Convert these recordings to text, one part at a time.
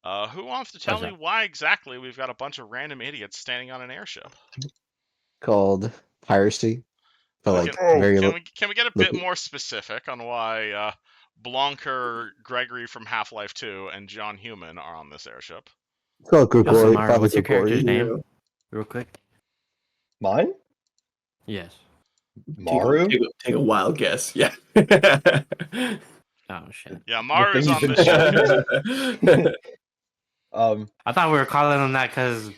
Who wants to tell What's me that? why exactly we've got a bunch of random idiots standing on an airship? Called piracy. But Can like very can we get a bit more specific on why Blanker, Gregory from Half-Life 2, and John Human are on this airship? It's called Also, Grigori. Mario, Father what's your character's Grigori. name? Real quick. Mine? Yes. Maru? Take a wild guess. Yeah. Oh shit. Yeah, Maru's thing on you the ship. I thought we were calling him that because.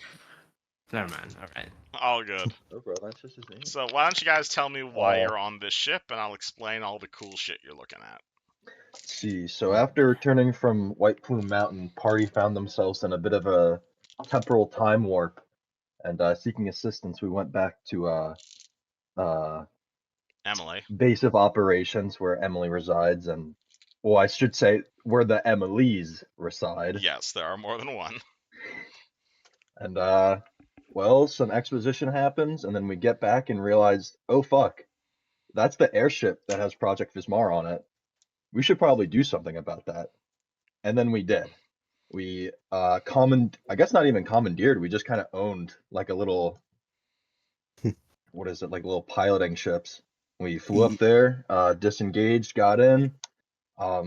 Never mind. All right. All good. Oh, bro, that's just his name. So why don't you guys tell me why you're on this ship, and I'll explain all the cool shit you're looking at. Let's see. So after returning from White Plume Mountain, party found themselves in a bit of a temporal time warp, and seeking assistance, we went back to Emily. base of operations where Emily resides, and well, I should say where the Emilys reside. Yes, there are more than one. And well, some exposition happens, and then we get back and realize, oh fuck, that's the airship that has Project Vismar on it. We should probably do something about that. And then we did. We I guess not even commandeered, we just kind of owned like a little what is it, like little piloting ships. We flew up there, disengaged, got in, talked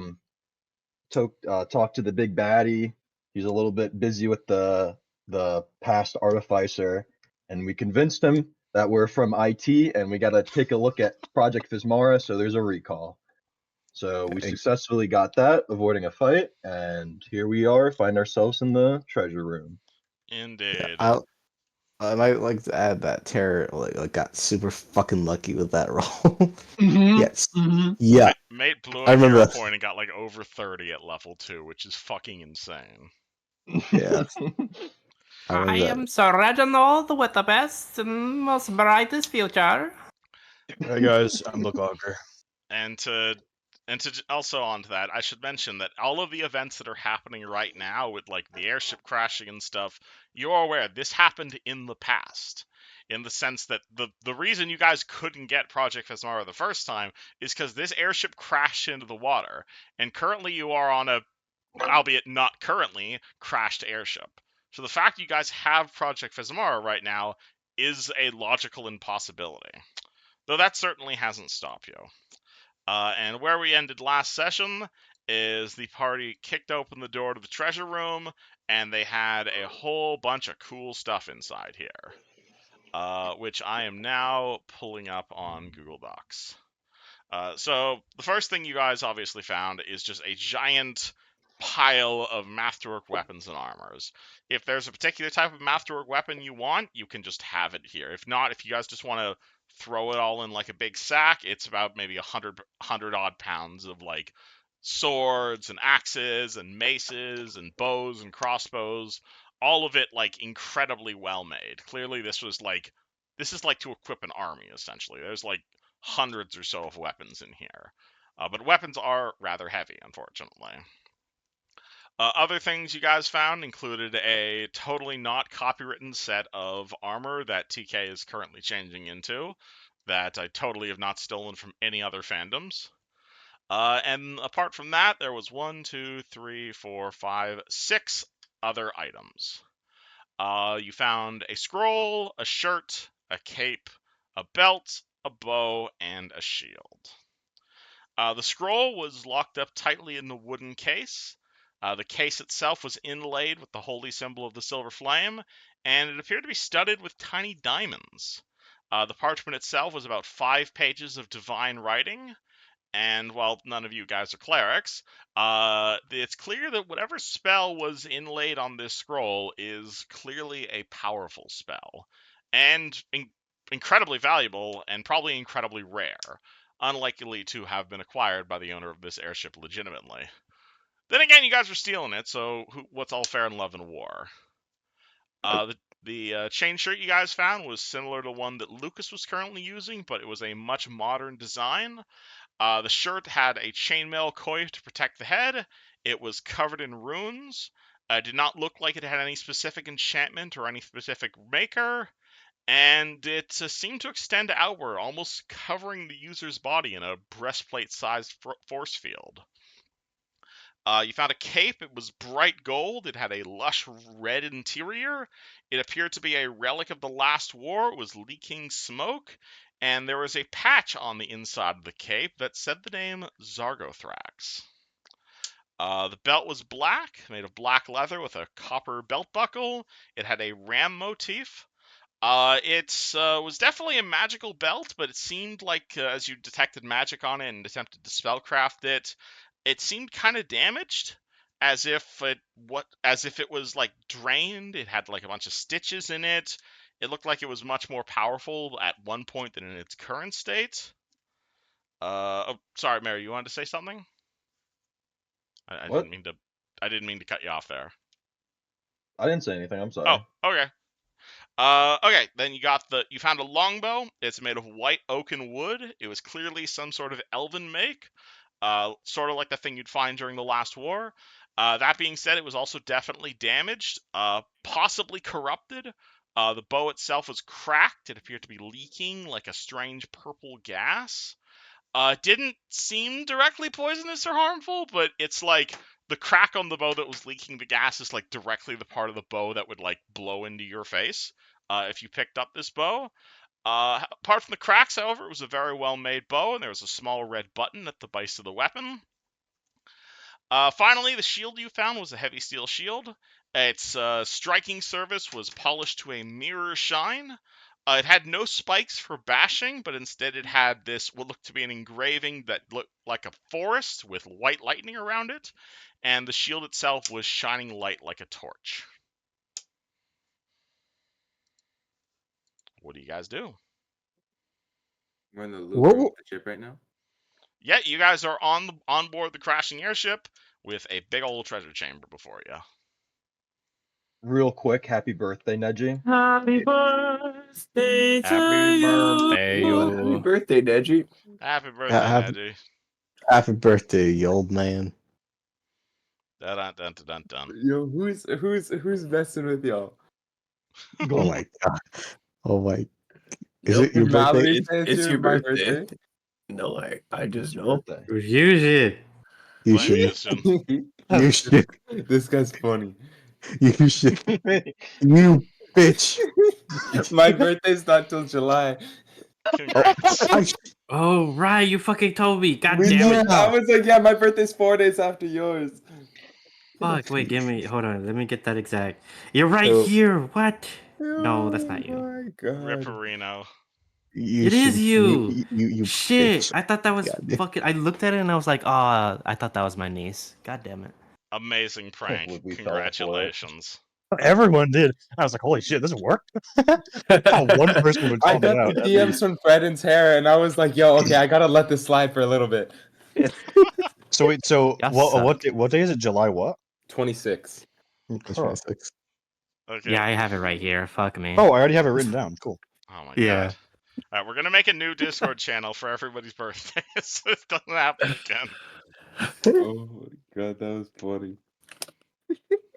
to the big baddie. He's a little bit busy with the past artificer, and we convinced him that we're from IT and we got to take a look at Project Vismara, so there's a recall. So we successfully got that, avoiding a fight, and here we are, find ourselves in the treasure room. Indeed. Yeah, I might like to add that Terror like got super fucking lucky with that roll. Yes. Yeah. Mate blew I a remember hero that. point and got like over 30 at level 2, which is fucking insane. Yeah. I am Sir Reginald with the best and most brightest future. Hey guys, I'm the Gogger. And to also on to that, I should mention that all of the events that are happening right now with like the airship crashing and stuff, you're aware this happened in the past. In the sense that the reason you guys couldn't get Project Vesmara the first time is because this airship crashed into the water, and currently you are on a, albeit not currently, crashed airship. So the fact you guys have Project Vesmara right now is a logical impossibility. Though that certainly hasn't stopped you. And where we ended last session is the party kicked open the door to the treasure room, and they had a whole bunch of cool stuff inside here, which I am now pulling up on Google Docs. So the first thing you guys obviously found is just a giant pile of masterwork weapons and armors. If there's a particular type of masterwork weapon you want, you can just have it here. If not, if you guys just want to throw it all in like a big sack, it's about maybe 100 odd pounds of like swords and axes and maces and bows and crossbows, all of it like incredibly well made. Clearly this is like to equip an army essentially. There's like hundreds or so of weapons in here. But weapons are rather heavy, unfortunately. Other things you guys found included a totally not copywritten set of armor that TK is currently changing into, that I totally have not stolen from any other fandoms. And apart from that, there was 6 other items. You found a scroll, a shirt, a cape, a belt, a bow, and a shield. The scroll was locked up tightly in the wooden case. The case itself was inlaid with the holy symbol of the silver flame, and it appeared to be studded with tiny diamonds. The parchment itself was about 5 pages of divine writing, and while none of you guys are clerics, it's clear that whatever spell was inlaid on this scroll is clearly a powerful spell, and incredibly valuable, and probably incredibly rare, unlikely to have been acquired by the owner of this airship legitimately. Then again, you guys were stealing it, so what's all fair in love and war? The chain shirt you guys found was similar to one that Lucas was currently using, but it was a much modern design. The shirt had a chainmail coif to protect the head. It was covered in runes. It did not look like it had any specific enchantment or any specific maker. And it seemed to extend outward, almost covering the user's body in a breastplate-sized force field. You found a cape. It was bright gold. It had a lush red interior. It appeared to be a relic of the last war. It was leaking smoke. And there was a patch on the inside of the cape that said the name Zargothrax. The belt was black, made of black leather with a copper belt buckle. It had a ram motif. It was definitely a magical belt, but it seemed like as you detected magic on it and attempted to spellcraft it, it seemed kind of damaged, as if it was like drained. It had like a bunch of stitches in it. It looked like it was much more powerful at one point than in its current state. Oh, sorry, Mary, you wanted to say something? I What? didn't mean to cut you off there. I didn't say anything. I'm Oh, sorry. okay. Okay, then you found a longbow. It's made of white oak and wood. It was clearly some sort of elven make, sort of like the thing you'd find during the last war. That being said, it was also definitely damaged, possibly corrupted. The bow itself was cracked. It appeared to be leaking like a strange purple gas. Didn't seem directly poisonous or harmful, but it's like the crack on the bow that was leaking the gas is like directly the part of the bow that would like blow into your face if you picked up this bow. Apart from the cracks, however, it was a very well made bow, and there was a small red button at the base of the weapon. Finally, the shield you found was a heavy steel shield. Its striking surface was polished to a mirror shine. It had no spikes for bashing, but instead it had this, what looked to be an engraving that looked like a forest with white lightning around it, and the shield itself was shining light like a torch. What do you guys do? We're in the loop room of the ship right now. Yeah, you guys are on board the crashing airship with a big old treasure chamber before you. Real quick, happy birthday, Neji. Happy birthday to Happy you. birthday, Well, happy birthday, Neji. Happy birthday, Neji. Happy birthday, you old man. Dun dun dun dun dun. Yo, who's messing with y'all? Oh my god. Oh my. Is Yo, it your birthday? It's your birthday. No, I just Happy know. birthday. Use it. You Blame should. Houston. You should. This guy's funny. You should. You bitch. My birthday's not till July. Congrats. Oh, right. You fucking told me. God We damn know- it. I was like, yeah, my birthday's 4 days after yours. Fuck. Wait, give me. Hold on. Let me get that exact. You're right Oh. here. What? No, that's not you. Oh my god. Ripperino. It is you. You Shit. bitch. I thought that was God. fucking. I looked at it and I was like, I thought that was my niece. God damn it. Amazing prank. believe we fell for it. Congratulations. Everyone did. I was like, holy shit, this work? How one person would I call got it out. the DMs from Fredden's hair, and I was like, "Yo, okay, I gotta let this slide for a little bit." So wait, so Y'all what suck. day is it? July what? 26. That's Huh. 26. Okay. Yeah, I have it right here. Fuck me. Oh, I already have it written down. Cool. Oh my Yeah. god. Alright, we're gonna make a new Discord channel for everybody's birthday so it doesn't happen again. Oh my god, that was funny.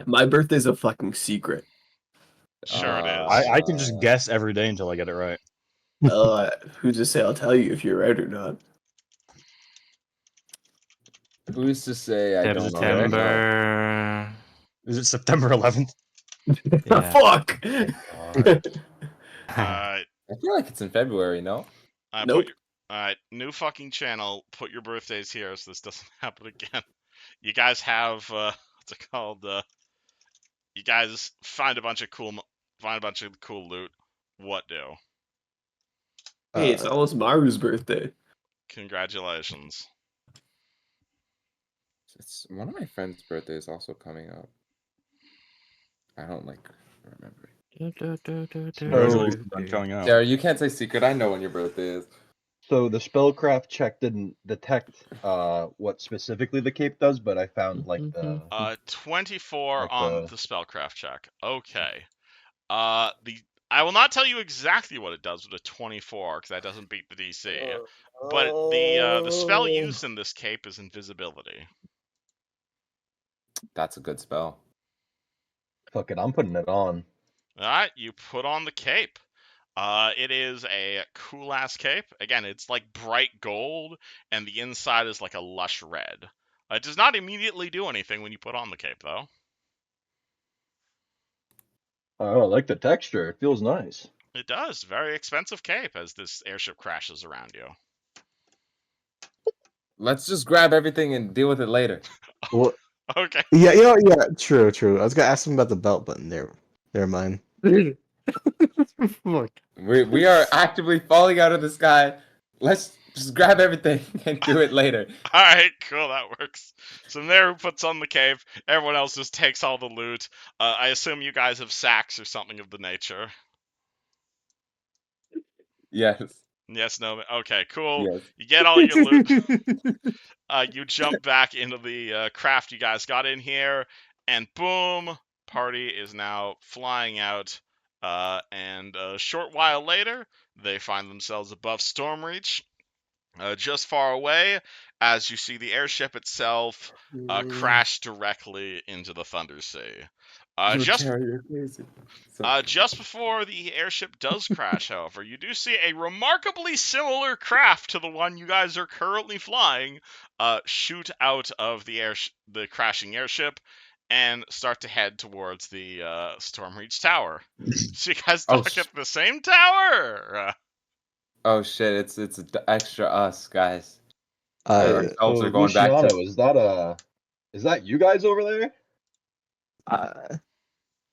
My birthday's a fucking secret. Sure it is. I can just guess every day until I get it right. Who's to say I'll tell you if you're right or not? Who's to say I don't know? September. Is it September 11th? Yeah. Fuck! Alright. I feel like it's in February, no? Nope. Alright, new fucking channel. Put your birthdays here so this doesn't happen again. You guys have what's it called? You guys find a bunch of cool loot. What do? Hey, it's almost Maru's birthday. Congratulations. It's one of my friends' birthdays also coming up. I don't remember. Congratulations on coming out. Jared, you can't say secret. I know when your birthday is. So the spellcraft check didn't detect what specifically the cape does, but I found like the 24 Like on the- the spellcraft check. Okay. I will not tell you exactly what it does with a 24 because that doesn't beat the DC. But the spell used in this cape is invisibility. That's a good spell. fuck it, I'm putting it on. All right, you put on the cape. It is a cool ass cape. Again, it's like bright gold, and the inside is like a lush red. It does not immediately do anything when you put on the cape, though. Oh, I like the texture. It feels nice. It does. Very expensive cape as this airship crashes around you. Let's just grab everything and deal with it later. Well, Okay. yeah, true. I was gonna ask him about the belt, but never mind. Look. We are actively falling out of the sky. Let's just grab everything and do it later. Alright, cool, that works. So Neru puts on the cape, everyone else just takes all the loot. I assume you guys have sacks or something of the nature. Yes. Yes, no, okay, cool. Yes. You get all your loot. You jump back into the craft you guys got in here, and boom, party is now flying out. And a short while later, they find themselves above Stormreach. Just far away, as you see the airship itself crash directly into the Thunder Sea. You're crazy. Just before the airship does crash, however, you do see a remarkably similar craft to the one you guys are currently flying shoot out of the crashing airship and start to head towards the Stormreach Tower. So you guys dock at the same tower. Oh shit! It's extra us guys. Ourselves are going back Luciano, to. is that you guys over there?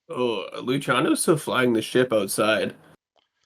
Luciano's still flying the ship outside.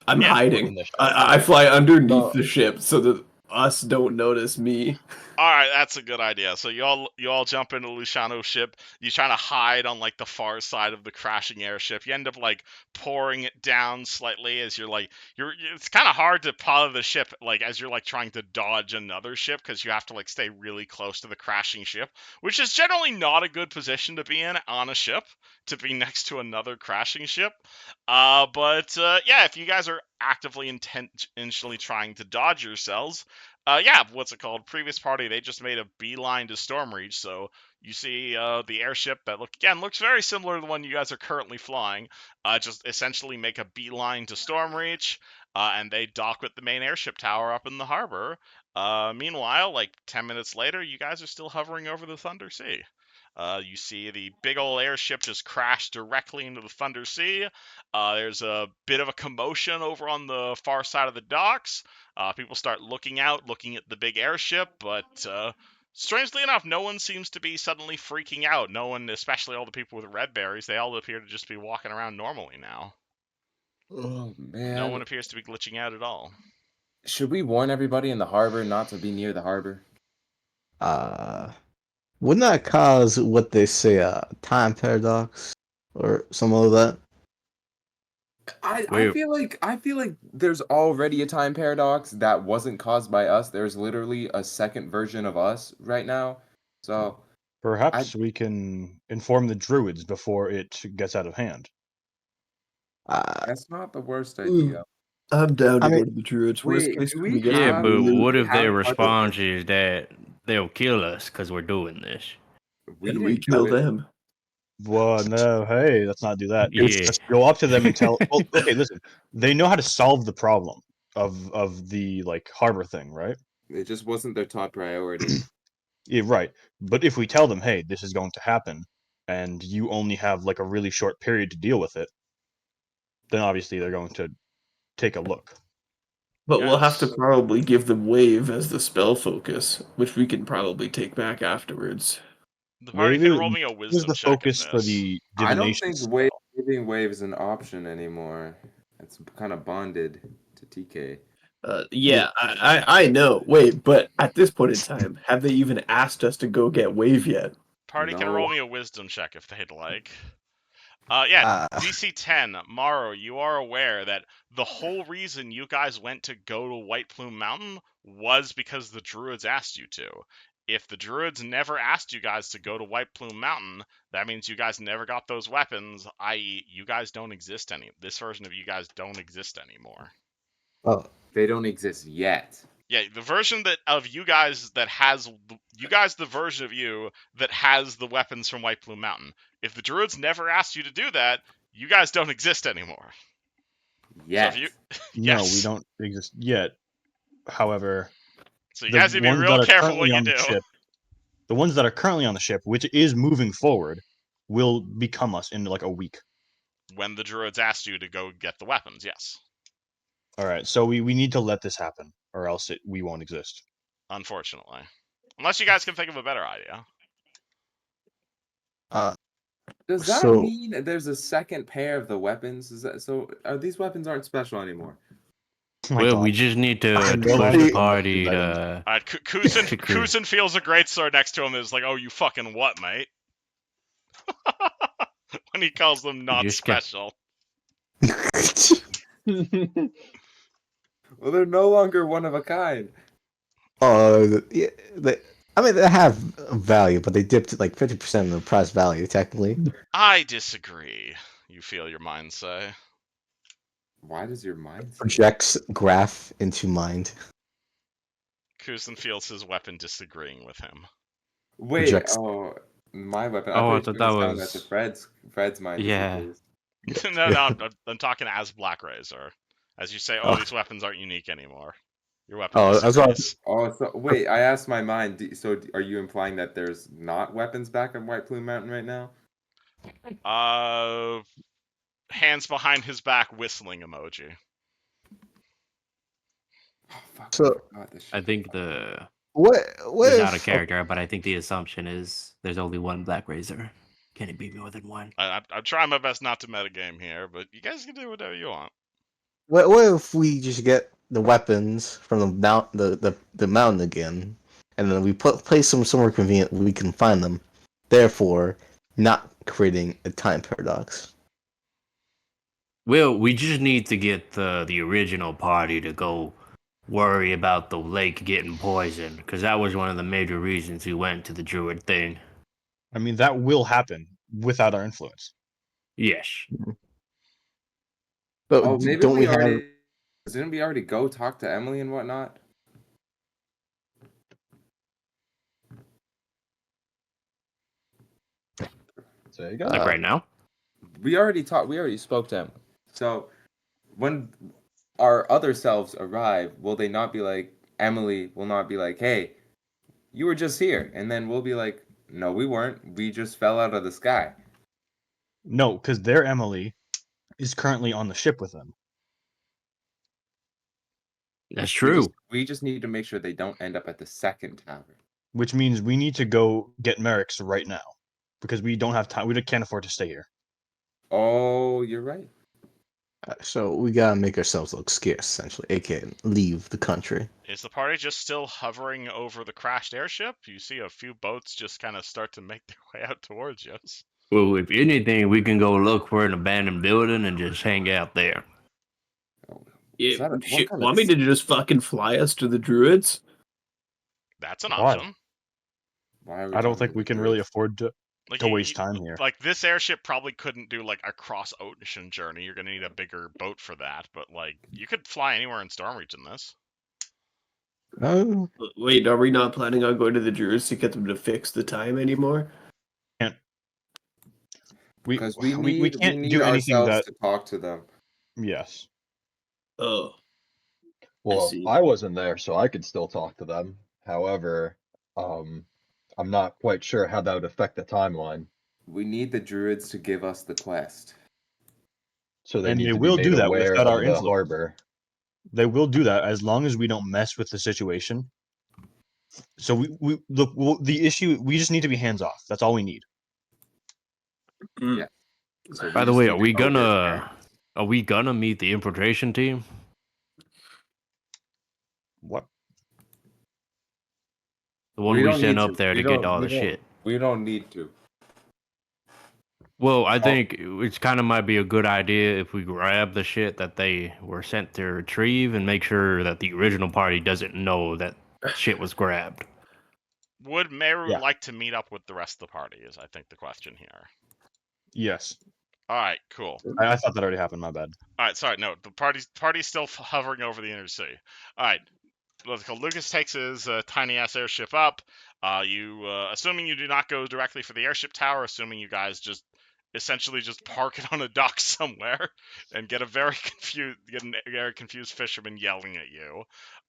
I'm Yeah. hiding. I fly underneath the ship so that us don't notice me. All right, that's a good idea. So you all jump into Luciano's ship. You try to hide on like the far side of the crashing airship. You end up like pouring it down slightly as it's kind of hard to pilot the ship like as you're like trying to dodge another ship because you have to like stay really close to the crashing ship, which is generally not a good position to be in on a ship, to be next to another crashing ship. But yeah, if you guys are actively intentionally trying to dodge yourselves, what's it called? Previous party, they just made a beeline to Stormreach, so you see the airship that looks very similar to the one you guys are currently flying, just essentially make a beeline to Stormreach, and they dock with the main airship tower up in the harbor. Meanwhile, like 10 minutes later, you guys are still hovering over the Thunder Sea. You see the big old airship just crash directly into the Thunder Sea. There's a bit of a commotion over on the far side of the docks. People start looking at the big airship, but strangely enough, no one seems to be suddenly freaking out. No one, especially all the people with red berries, they all appear to just be walking around normally now. Oh man! No one appears to be glitching out at all. Should we warn everybody in the harbor not to be near the harbor? Wouldn't that cause what they say time paradox or some of that? I feel like there's already a time paradox that wasn't caused by us. There's literally a second version of us right now. So perhaps we can inform the druids before it gets out of hand. That's not the worst idea. I'm down to go to the druids. Worst wait, case, do we we get Yeah, some but loot. what if their have- response is that they'll kill us because we're doing this? and didn't we do kill it. them. Well, no, hey, let's not do that. Yeah. Just go up to them and tell. Well, okay, listen. They know how to solve the problem of the like harbor thing, right? It just wasn't their top priority. Yeah, right. But if we tell them, hey, this is going to happen, and you only have like a really short period to deal with it, then obviously they're going to take a look. But we'll have to Yes. probably give them wave as the spell focus, which we can probably take back afterwards. The party Wave can roll me a is wisdom the check in focus for this. the I don't divination think spell. giving wave is an option anymore. It's kind of bonded to TK. Yeah, I know. Wait, but at this point in time, have they even asked us to go get wave yet? Party can No. roll me a wisdom check if they'd like. Yeah, Ah. DC 10. Morrow, you are aware that the whole reason you guys went to go to White Plume Mountain was because the druids asked you to. If the druids never asked you guys to go to White Plume Mountain, that means you guys never got those weapons, i.e. you guys don't exist this version of you guys don't exist anymore. Oh, They don't exist yet. Yeah, the version of you guys that has the version of you that has the weapons from White Plume Mountain. If the druids never asked you to do that, you guys don't exist anymore. Yet. So if you, No, yes. we don't exist yet. However, So you the guys need to be ones real that are careful what currently you on the do. ship, The ones that are currently on the ship, which is moving forward, will become us in like a week. When the druids asked you to go get the weapons, yes. All right, so we need to let this happen, or else we won't exist. Unfortunately. Unless you guys can think of a better idea. Does that So- mean that there's a second pair of the weapons? Is that so? These weapons aren't special anymore? Oh my Well, God. we just need to I'm no push longer the so much party betting. to. Alright, Kuzin feels a great sword next to him and is like, oh, you fucking what, mate? When he calls them not just got- special. Well, they're no longer one of a kind. Yeah, I mean, they have value, but they dipped like 50% of the price value, technically. I disagree, you feel your mind say. Why does your mind say that? Projects graph into mind. Kuzin feels his weapon disagreeing with him. Wait, Projects. oh, my weapon. Oh, I I thought thought that sound was- that to Fred's mind. Yeah. No, I'm talking as Black Razor. As you say, Oh. these weapons aren't unique anymore. Your weapon Oh, that's what disagrees. Oh, so wait, I asked my mind. So, are you implying that there's not weapons back on White Plume Mountain right now? Hands behind his back whistling emoji. Oh, fuck. So- I forgot this shit. I think the What is if, out of character, but I think the assumption is there's only one Black Razor. Can it be more than one? I'm trying my best not to metagame here, but you guys can do whatever you want. what if we just get the weapons from the mountain again, and then we place them somewhere convenient where we can find them, therefore not creating a time paradox. Well, we just need to get the original party to go worry about the lake getting poisoned, because that was one of the major reasons we went to the druid thing. I mean, that will happen without our influence. Yes. But Oh, maybe don't we have? already. Didn't we already go talk to Emily and whatnot? So there you go. Like right now? We already talked. We already spoke to him. So when our other selves arrive, will they not be like Emily? Will not be like, "Hey, you were just here," and then we'll be like, "No, we weren't. We just fell out of the sky." No, because their Emily is currently on the ship with them. That's true. We just need to make sure they don't end up at the second tavern. Which means we need to go get Merrick's right now. Because we don't have time. We can't afford to stay here. Oh, you're right. So we gotta make ourselves look scarce, essentially, aka leave the country. Is the party just still hovering over the crashed airship? You see a few boats just kind of start to make their way out towards you. Well, if anything, we can go look for an abandoned building and just hang out there. Is Yeah, that what shit, kind want me of- to just fucking fly us to the druids? That's an Why? option. Why are we I don't talking think to we the can really druids? afford to Like waste time here. Like this airship probably couldn't do like a cross ocean journey. You're gonna need a bigger boat for that. But like you could fly anywhere in Stormreach in this. Oh, Wait, are we not planning on going to the druids to get them to fix the time anymore? Because we can't need do anything ourselves that. to talk to them. Yes. Oh, Well, see. I wasn't there, so I could still talk to them. However, I'm not quite sure how that would affect the timeline. We need the druids to give us the quest. So they And need they to will be do made that aware without of our the influence. harbor. They will do that as long as we don't mess with the situation. So we look the issue. We just need to be hands off. That's all we need. Yeah. So By we the just way, need are to we go get gonna meet the infiltration team? What? The one we don't sent need up there We to get don't- all we the don't- shit. We don't need to. Well, I think it's kind of might be a good idea if we grab the shit that they were sent to retrieve and make sure that the original party doesn't know that shit was grabbed. Would Meru Yeah. like to meet up with the rest of the party? Is I think the question here. Yes. All right, cool. I thought that already happened. My bad. All right, sorry, no, the party's still hovering over the inner city. All right, Lucas takes his tiny ass airship up. You assuming you do not go directly for the airship tower, assuming you guys just essentially just park it on a dock somewhere and get a very confused fisherman yelling at you.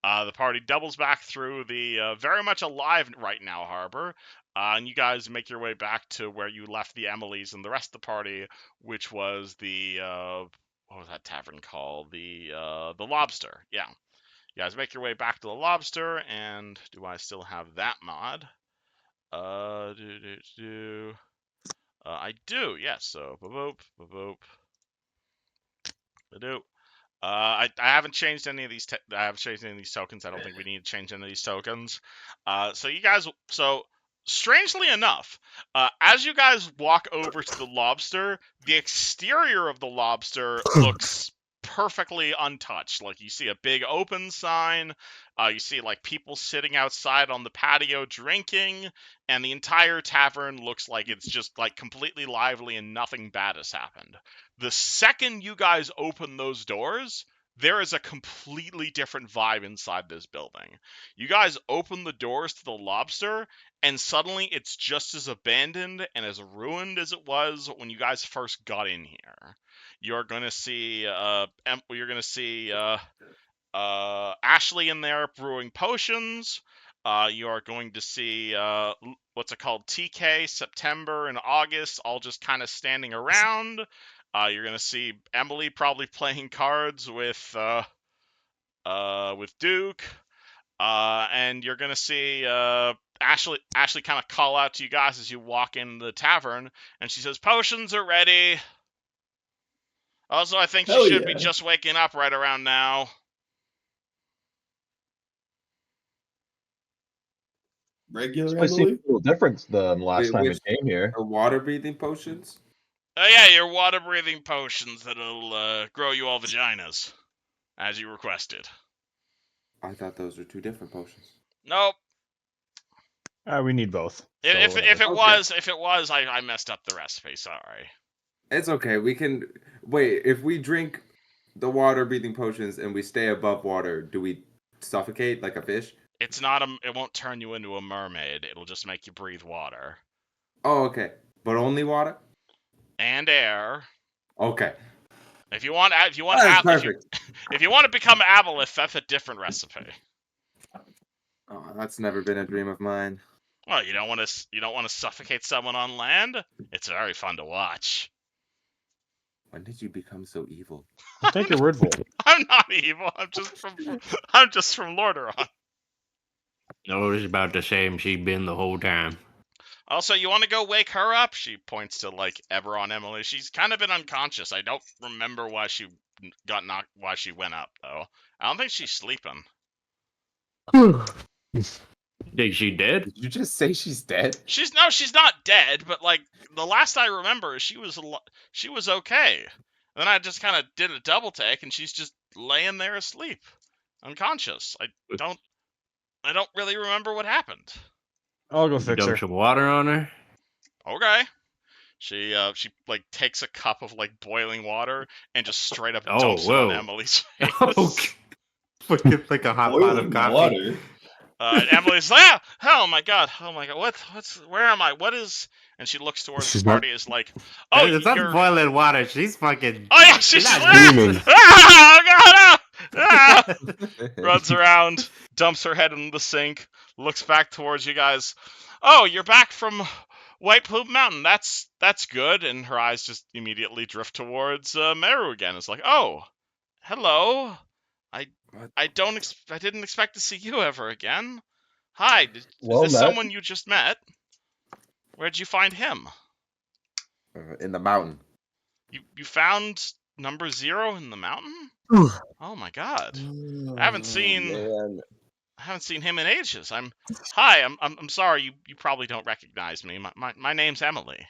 The party doubles back through the very much alive right now harbor, and you guys make your way back to where you left the Emilys and the rest of the party, which was the what was that tavern called? The Lobster. Yeah. You guys make your way back to the Lobster, and do I still have that mod? I do, yes. So, boop, boop, boop. I do. I haven't changed any of these. I haven't changed any of these tokens. I don't think we need to change any of these tokens. So you guys. So strangely enough, as you guys walk over to the Lobster, the exterior of the Lobster looks perfectly untouched. Like you see a big open sign. You see like people sitting outside on the patio drinking, and the entire tavern looks like it's just like completely lively and nothing bad has happened. The second you guys open those doors, there is a completely different vibe inside this building. You guys open the doors to the Lobster, and suddenly it's just as abandoned and as ruined as it was when you guys first got in here. You're gonna see, Ashley in there brewing potions. You are going to see what's it called, TK, September, and August, all just kind of standing around. You're gonna see Emily probably playing cards with Duke, and you're gonna see Ashley kind of call out to you guys as you walk in the tavern, and she says, "Potions are ready." Also, I think she Hell should be yeah. just waking up right around now. Regular I see Emily? a little difference than last time we Which came here. are water breathing potions? Oh yeah, your water breathing potions that'll grow you all vaginas, as you requested. I thought those were two different potions. Nope. We need both. So If whatever. it was, I messed up the recipe. Sorry. It's okay. We can wait. If we drink the water breathing potions and we stay above water, do we suffocate like a fish? It's not a. It won't turn you into a mermaid. It'll just make you breathe water Oh, okay. But only water? and air. Okay. If you want, That's perfect. if you want to become aboleth, that's a different recipe. Oh, that's never been a dream of mine. Well, you don't want to suffocate someone on land. It's very fun to watch. When did you become so evil? I'll take your word for it. I'm not evil. I'm just from Lordaeron. No, it's about the same she's been the whole time. Also, you want to go wake her up? She points to like Eberron Emily. She's kind of been unconscious. I don't remember why she got knocked. Why she went up though. I don't think she's sleeping. Think she dead? Did you just say she's dead? She's not dead. But like the last I remember, she was okay. And then I just kind of did a double take, and she's just laying there asleep, unconscious. I don't really remember what happened. I'll go You fix her. dump some water on her? Okay. She like takes a cup of like boiling water and just straight up Oh, dumps it on whoa. Emily's face. Okay. Like a hot pot of Boiling coffee. water. Emily's like, oh my god, where am I? What is? And she looks towards She's the party. Is like, oh, It's not you're. boiling water. She's fucking. Oh yeah, she's not dreaming. Oh god! Ah! Runs around, dumps her head in the sink, looks back towards you guys. Oh, you're back from White Plume Mountain. That's good. And her eyes just immediately drift towards Meru again. It's like, oh, hello. I didn't expect to see you ever again. Hi, is Well this met. someone you just met? Where'd you find him? In the mountain. You found number 0 in the mountain? Oh my god. I haven't seen him in ages. I'm sorry, you probably don't recognize me. My name's Emily.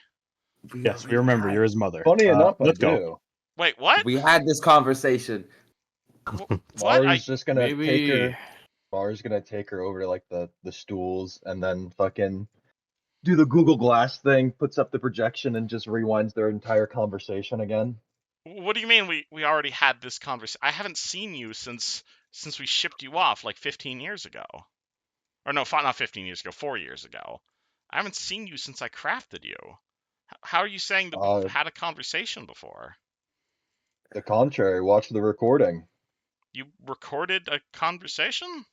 Yes, we remember. You're his mother. Funny enough, I let's go. do. Wait, what? We had this conversation. What? Mari's just gonna take Maybe. her. Mari's gonna take her over to like the stools and then fucking do the Google Glass thing, puts up the projection, and just rewinds their entire conversation again. What do you mean we already had this conversation? I haven't seen you since we shipped you off like 15 years ago. Or no, not 15 years ago, 4 years ago. I haven't seen you since I crafted you. How are you saying that we've had a conversation before? The contrary, watch the recording. You recorded a conversation?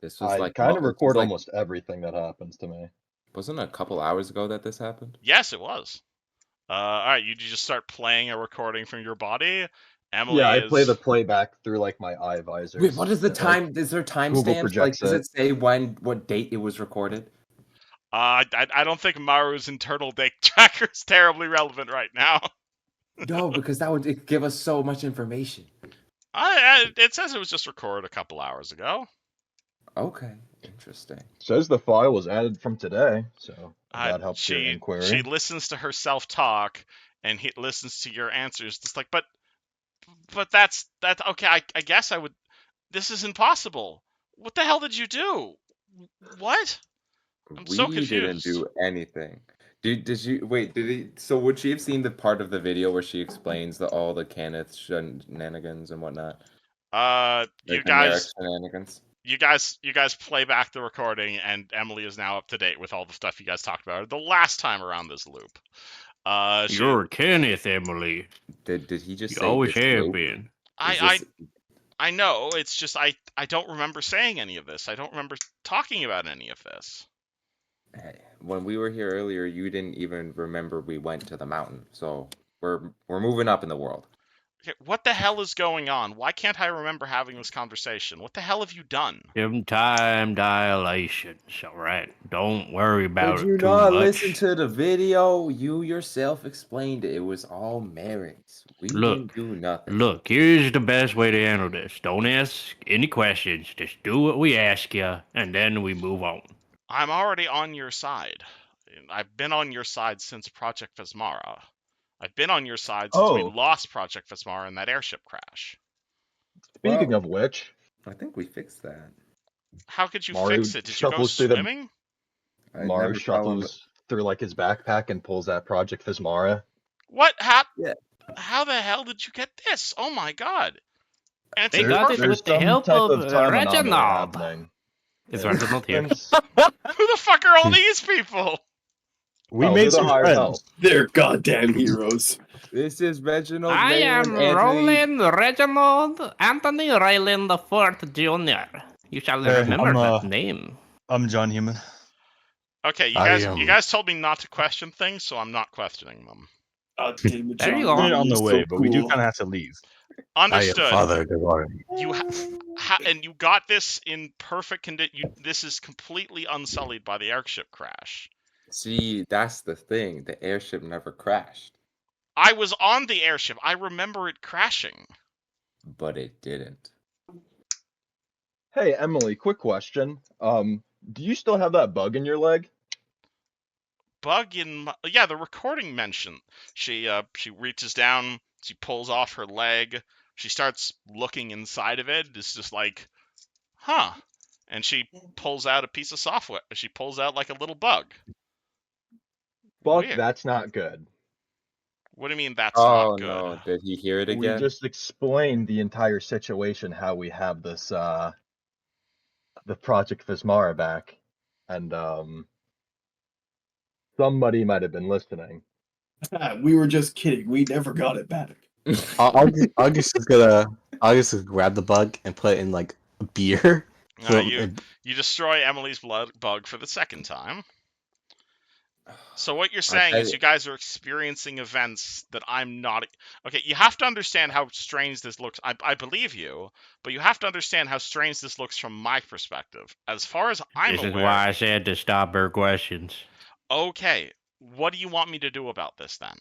This was I like kind of this was record like almost everything that happens to me. wasn't it a couple hours ago that this happened? Yes, it was. All right, you just start playing a recording from your body. Emily Yeah, I play is. the playback through like my eye visors. Wait, what is the Like, time? Is there Google timestamps? Like, projects does it. it say what date it was recorded? I don't think Maru's internal date tracker is terribly relevant right now. No, because that would give us so much information. It says it was just recorded a couple hours ago. Okay, interesting. Says the file was added from today, so if that helps your She inquiry. listens to herself talk, and he listens to your answers. Just like, but that's okay. I guess I would. This is impossible. What the hell did you do? What? I'm so We didn't confused. do anything. Did you wait? Did he? So would she have seen the part of the video where she explains all the Kenneth shenanigans and whatnot? You Like the Merrick guys, shenanigans. you guys play back the recording, and Emily is now up to date with all the stuff you guys talked about the last time around this loop. You're Kenneth, Emily. Did he just You say always this have loop? been. I know. It's just I don't remember saying any of this. I don't remember talking about any of this. Hey, when we were here earlier, you didn't even remember we went to the mountain. So we're moving up in the world. Okay, what the hell is going on? Why can't I remember having this conversation? What the hell have you done? Give him time dilation. All right. Don't worry about Did you it too not much. listen to the video? You yourself explained it. It was all merits. We didn't do nothing. Look, here's the best way to handle this. Don't ask any questions. Just do what we ask you, and then we move on. I'm already on your side. I've been on your side since Project Vesmara. I've been on your side since we lost Project Vesmara in that airship crash. Speaking of which, I think we fixed that. How could you Mario fix it? Did you go shuffles through swimming? Mario shuffles through like his backpack and pulls out Project Vismara. What? Yeah. How the hell did you get this? Oh my god! And it's They got it perfect. with the help of Reginald. Is Reginald here? Who the fuck are all these people? We made some friends. Help. They're goddamn heroes. This is Reginald. I am Roland Reginald Anthony Ryland the Fourth Jr. You shall remember that name. I'm John Human. Okay, you guys told me not to question things, so I'm not questioning them. There you We're go. on the way, but we do kind of have to leave. Understood. Father, You and you got this in perfect condition. This is completely unsullied by the airship crash. See, that's the thing. The airship never crashed. I was on the airship. I remember it crashing. But it didn't. Hey, Emily, quick question. Do you still have that bug in your leg? Bug in yeah, the recording mentioned. She reaches down, she pulls off her leg, she starts looking inside of it. It's just like, huh. And she pulls out a piece of software. She pulls out like a little bug. Fuck, Weird. that's not good. What do you mean that's not good? Oh no, did he hear it again? We just explained the entire situation, how we have this the Project Vismara back, and somebody might have been listening. We were just kidding. We never got it back. August is gonna grab the bug and put it in like a beer. You destroy Emily's bug for the second time. So what you're saying is you guys are experiencing events that I'm not. Okay, you have to understand how strange this looks. I believe you, but you have to understand how strange this looks from my perspective. As far as I'm aware. This is why I said to stop her questions. Okay, what do you want me to do about this then?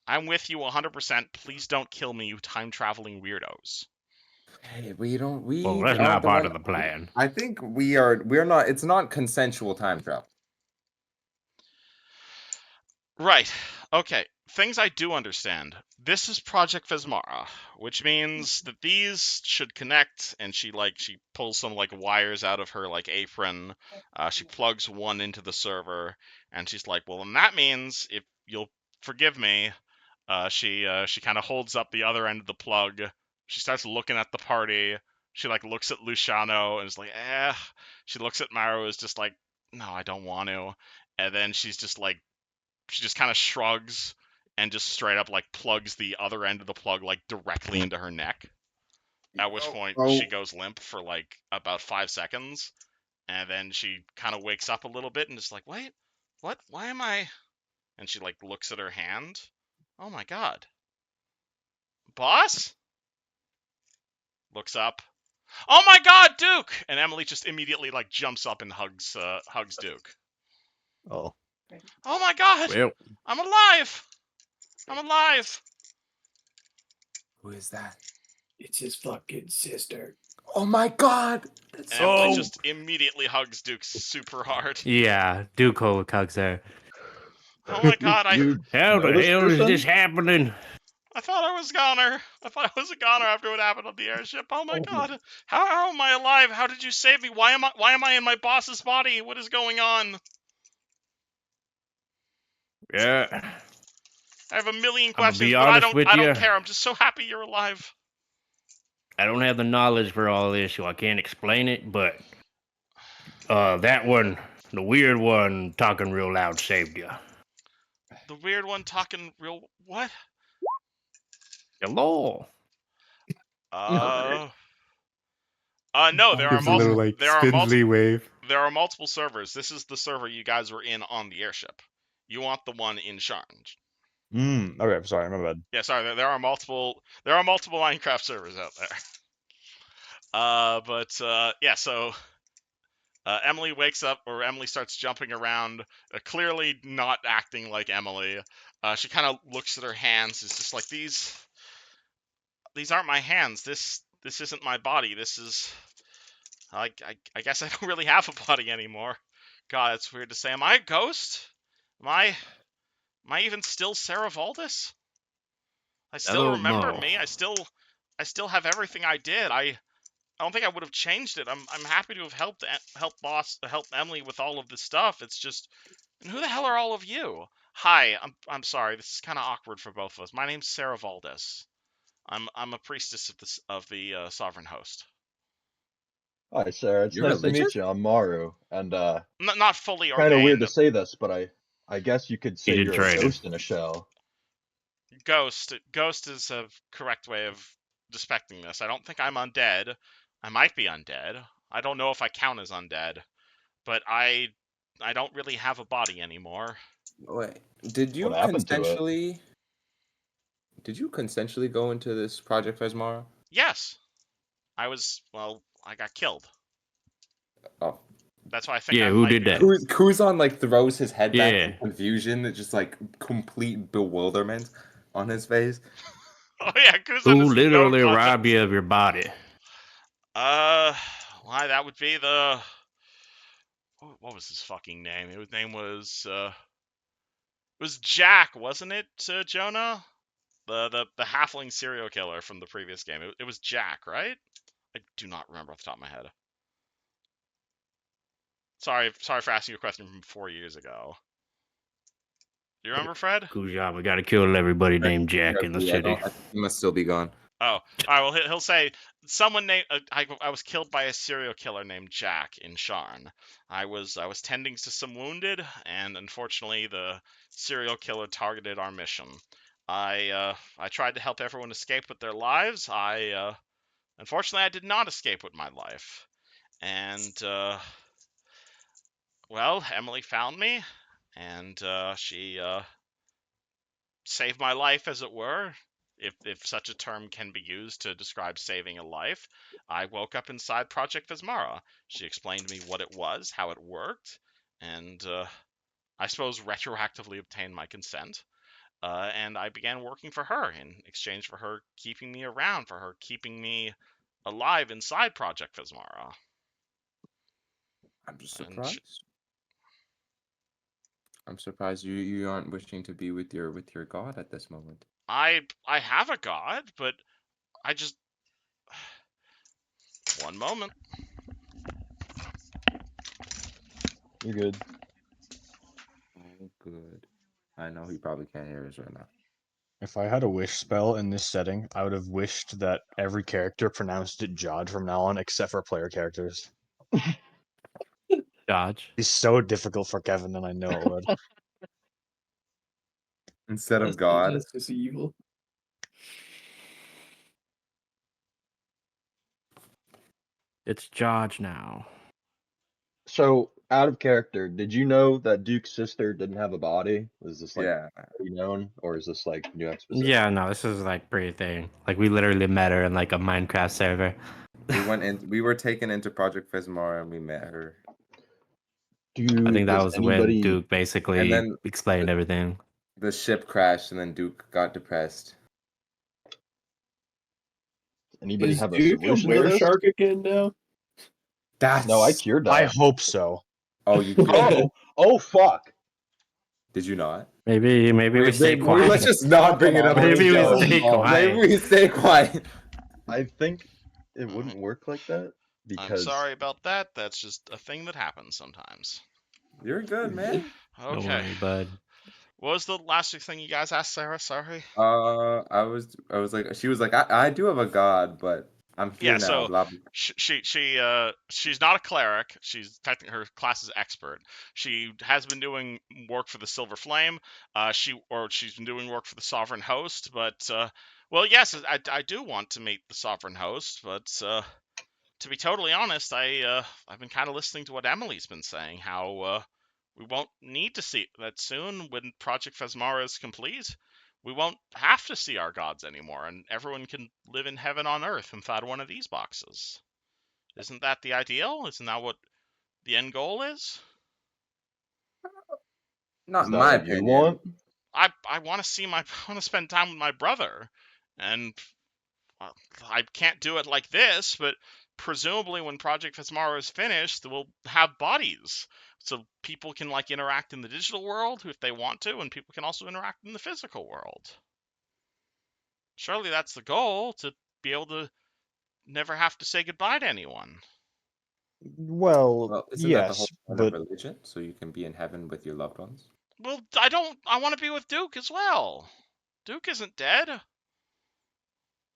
I'm with you 100%. Please don't kill me, you time-traveling weirdos. Hey, we don't. Well, that's not part of the plan. I think we're not. It's not consensual time travel. Right. Okay. Things I do understand. This is Project Vesmara, which means that these should connect, and she pulls some like wires out of her like apron. She plugs one into the server, and she's like, "Well, then that means if you'll forgive me." She kind of holds up the other end of the plug. She starts looking at the party. She like looks at Luciano and is like, "Eh." She looks at Maru, is just like, "No, I don't want to." And then she's just like she just kind of shrugs and just straight up like plugs the other end of the plug like directly into her neck. At which point she goes limp for like about 5 seconds, and then she kind of wakes up a little bit and is like, "Wait, what? Why am I?" And she like looks at her hand. Oh my god, boss! Looks up. Oh my god, Duke! And Emily just immediately like jumps up and hugs Duke. Oh. Oh my god! Well, I'm alive! I'm alive! Who is that? It's his fucking sister. Oh my god! And Emily Oh. just immediately hugs Duke super hard. yeah, Duco Cogs there. Oh my god, You How know the this hell is person? this happening? I thought I was a goner. I thought I was a goner after what happened on the airship. Oh my god. How am I alive? How did you save me? Why am I in my boss's body? What is going on? Yeah, I have a million I'm gonna questions, be but honest with I you. don't care. I'm just so happy you're alive. I don't have the knowledge for all this, so I can't explain it. But that one, the weird one, talking real loud, saved you. The weird one talking real what? Hello. No, there are Gives a little multiple like spindly wave. there are multiple servers. This is the server you guys were in on the airship. You want the one in Sharn. Okay, sorry, my bad. Yeah, sorry, there are multiple Minecraft servers out there. Yeah, so Emily wakes up, or Emily starts jumping around, clearly not acting like Emily. She kind of looks at her hands. It's just like these aren't my hands. This isn't my body. This is I guess I don't really have a body anymore. God, it's weird to say. Am I a ghost? Am I even still Sarah Valdis? I still don't remember know. me. I still have everything I did. I don't think I would have changed it. I'm happy to have helped Emily with all of this stuff. It's just, and who the hell are all of you? Hi, I'm sorry. This is kind of awkward for both of us. My name's Sarah Valdis. I'm a priestess of the sovereign host. Hi, Sarah. It's You're nice to religious? meet you. I'm Maru, and Not fully kind of weird ordained. to say this, but I guess you could say He did you're a training. ghost in a shell. Ghost is a correct way of despecting this. I don't think I'm undead. I might be undead. I don't know if I count as undead, but I don't really have a body anymore. Wait, did you What happened to it? consensually go into this Project Vesmara? Yes, I got killed. Oh. That's why I think Yeah, I who might did be that? Kuzan like throws his head back Yeah. in confusion, just like complete bewilderment on his face. Oh yeah, Kuzan Who has no literally context. robbed you of your body? Why that would be the what was his fucking name? His name was it was Jack, wasn't it, Jonah? The halfling serial killer from the previous game. It was Jack, right? I do not remember off the top of my head. Sorry for asking you a question from 4 years ago. Do you remember, Fred? Kujan, we gotta kill everybody named Jack in the city. He must still be gone. Oh, all right. Well, he'll say someone named. I was killed by a serial killer named Jack in Sharn. I was tending to some wounded, and unfortunately, the serial killer targeted our mission. I tried to help everyone escape with their lives. Unfortunately, I did not escape with my life, and well, Emily found me, and she saved my life, as it were, if such a term can be used to describe saving a life. I woke up inside Project Vismara. She explained to me what it was, how it worked, and I suppose retroactively obtained my consent. And I began working for her in exchange for her keeping me around, for her keeping me alive inside Project Vismara. I'm just surprised. I'm surprised you aren't wishing to be with your god at this moment. I have a god, but I just one moment. You're good. Oh, good. I know he probably can't hear us right now. If I had a wish spell in this setting, I would have wished that every character pronounced it Jod from now on, except for player characters. Dodge. It's so difficult for Kevin, and I know it would. Instead of That's God. just evil. It's George now. So, out of character, did you know that Duke's sister didn't have a body? Was this like Yeah. already known, or is this like new exposition? Yeah, no, this is like pretty thing. Like we literally met her in like a Minecraft server. We were taken into Project Fismar and we met her. I think that Does was when anybody Duke basically And then explained everything. the ship crashed and then Duke got depressed. Is have a Duke a solution to were this? shark again now? That's No, I cured I that. hope so. Oh, you cured. Oh fuck! Did you not? Maybe we stay quiet. Let's just not bring it up. Maybe Maybe we we stay quiet. Maybe we stay quiet. I think it wouldn't work like that I'm because sorry about that. That's just a thing that happens sometimes. You're good, man. Don't Okay. worry, bud. What was the last thing you guys asked, Sarah? Sorry. I was like, she was like, I do have a god, but I'm here Yeah, now. so Blah, blah. she's not a cleric. She's technically her class is expert. She has been doing work for the Silver Flame. She's been doing work for the Sovereign Host. But well, yes, I do want to meet the Sovereign Host. But to be totally honest, I've been kind of listening to what Emily's been saying. How we won't need to see that soon when Project Phasmara is complete. We won't have to see our gods anymore, and everyone can live in heaven on earth inside one of these boxes. Isn't that the ideal? Isn't that what the end goal is? Not is in that my what you opinion. want? I want to spend time with my brother, and I can't do it like this, but presumably when Project Phasmara is finished, we'll have bodies. So people can like interact in the digital world if they want to, and people can also interact in the physical world. Surely that's the goal, to be able to never have to say goodbye to anyone. Well, Well, isn't that the whole yes, point but of religion? So you can be in heaven with your loved ones? Well, I want to be with Duke as well. Duke isn't dead.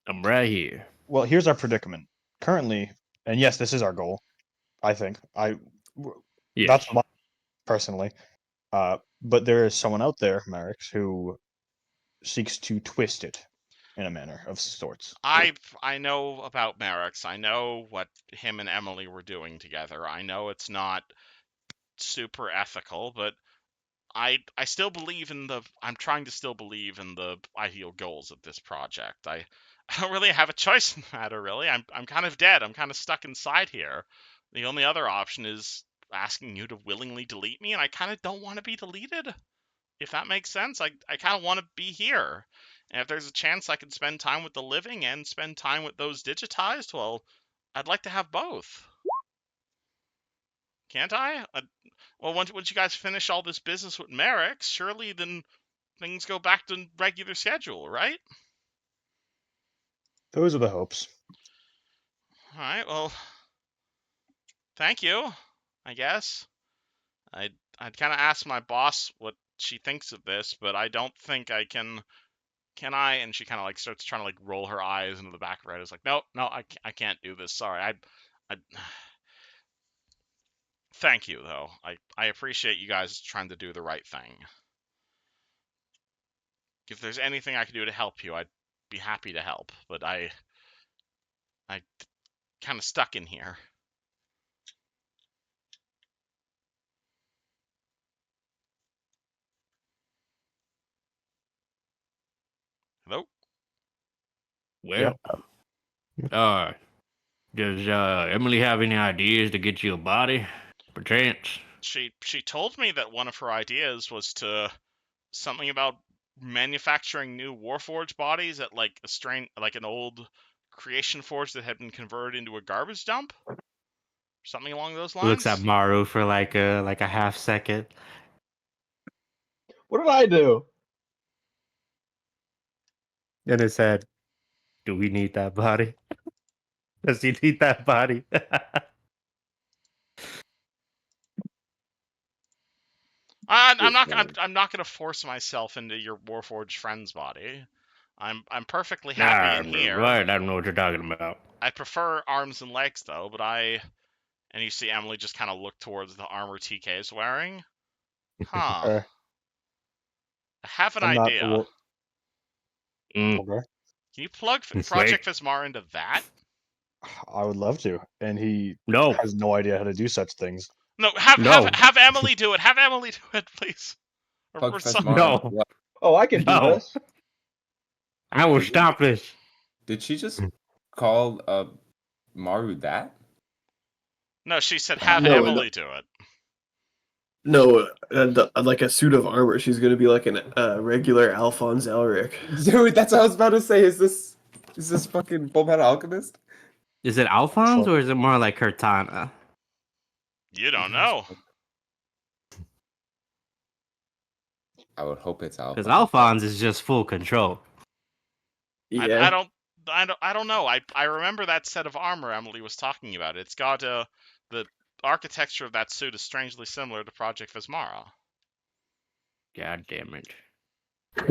I'm right here. well, here's our predicament. Currently, and yes, this is our goal. I think Yes. that's my personally. But there is someone out there, Marix, who seeks to twist it in a manner of sorts. I know about Merrick's. I know what him and Emily were doing together. I know it's not super ethical, but I still believe in the. I'm trying to still believe in the ideal goals of this project. I don't really have a choice in the matter. Really, I'm kind of dead. I'm kind of stuck inside here. The only other option is asking you to willingly delete me, and I kind of don't want to be deleted. If that makes sense, I kind of want to be here. And if there's a chance I can spend time with the living and spend time with those digitized, well, I'd like to have both. Can't I? Well, once you guys finish all this business with Merrick, surely then things go back to regular schedule, right? Those are the hopes. All right, well, thank you, I guess. I'd kind of ask my boss what she thinks of this, but I don't think I can. Can I? And she kind of like starts trying to like roll her eyes into the back of her head. It's like, no, I can't do this. Sorry. I Thank you though. I appreciate you guys trying to do the right thing. If there's anything I can do to help you, I'd be happy to help. But I kind of stuck in here. Hello? Well, does Emily have any ideas to get you a body, perchance? She told me that one of her ideas was to something about manufacturing new Warforged bodies at like an old creation forge that had been converted into a garbage dump. Something along those lines. Looks at Maru for like a half second. What did I do? In his head, do we need that body? Does he need that body? I'm not gonna force myself into your Warforged friend's body. I'm perfectly happy in here. Right, I don't know what you're talking about. I prefer arms and legs though, but and you see Emily just kind of look towards the armor TK is wearing. Huh. I have an I'm not. idea. Well, Mm. okay. Can you plug Wait. Project Vismar into that? I would love to, and he No, has no idea how to do such things. No, have No. Emily do it. Have Emily do it, please. Plug Or Fesmar some- in No. what? Oh, I can do No. this. I will Did you- stop this. Did she just call Maru that? No, she said have No, Emily do it. No, like a suit of armor. She's gonna be like a regular Alphonse Elric. Dude, that's what I was about to say. Is this fucking Full Metal Alchemist? Is it Alphonse So- or is it more like Cortana? You don't know. I would hope it's Alphonse. Because Alphonse is just full control. Yeah. I don't know. I remember that set of armor Emily was talking about. It's got the architecture of that suit is strangely similar to Project Vismara. God damn it.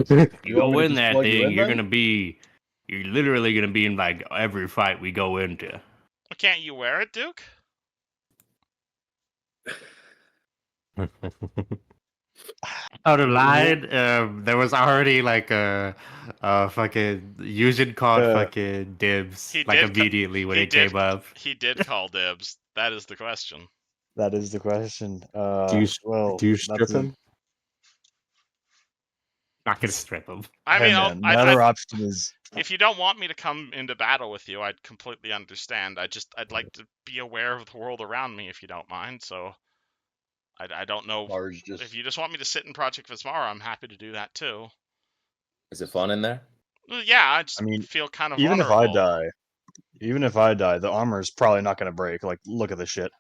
You You want me go to in just that plug you thing, in you're then? gonna be, you're literally gonna be in like every fight we go into. Well, can't you wear it, Duke? Out of line, there was already like a fucking using called fucking dibs He like did co- immediately when he it did- came up. He did call dibs. That is the question. That is the question. Do you Well, do you strip that's him? Not gonna strip him. I Hey mean, man, the other option is if you don't want me to come into battle with you, I'd completely understand. I'd like to be aware of the world around me, if you don't mind. So, I don't know Marge just if you just want me to sit in Project Vismara. I'm happy to do that too. Is it fun in there? Well, yeah, I just I mean, feel kind of even vulnerable. if I die, the armor is probably not going to break. Like, look at this shit.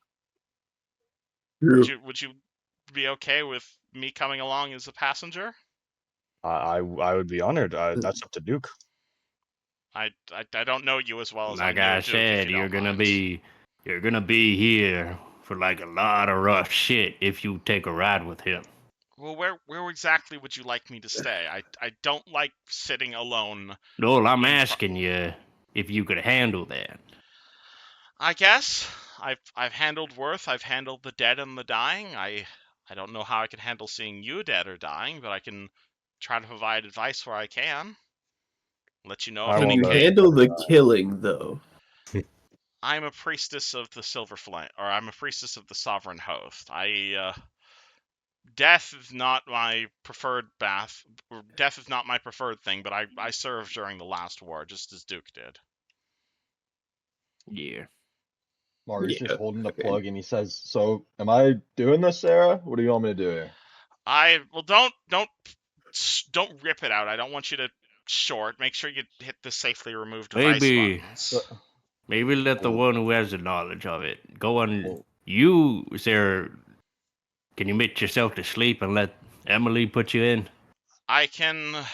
Would you be okay with me coming along as a passenger? I would be honored. That's up to Duke. I don't know you as well as Like I know I Duke, said, if you you're don't gonna mind. be here for like a lot of rough shit if you take a ride with him. Well, where exactly would you like me to stay? I don't like sitting alone. No, I'm In pro- asking you if you could handle that. I guess I've handled Worth. I've handled the dead and the dying. I don't know how I can handle seeing you dead or dying, but I can try to provide advice where I can. Let you know I if Can any won't you let handle the anybody die. killing though? I'm a priestess of the Silver Flame, or I'm a priestess of the Sovereign Host. Death is not my preferred bath. Death is not my preferred thing, but I served during the last war, just as Duke did. Yeah. Marge Yeah, just holding the okay. plug and he says, "So, am I doing this, Sarah? What do you want me to do here?" Well, don't rip it out. I don't want you to short. Make sure you hit the safely remove device Maybe buttons. maybe let the Well- one who has the knowledge of it go on. well- You, Sarah, can you make yourself to sleep and let Emily put you in? I can.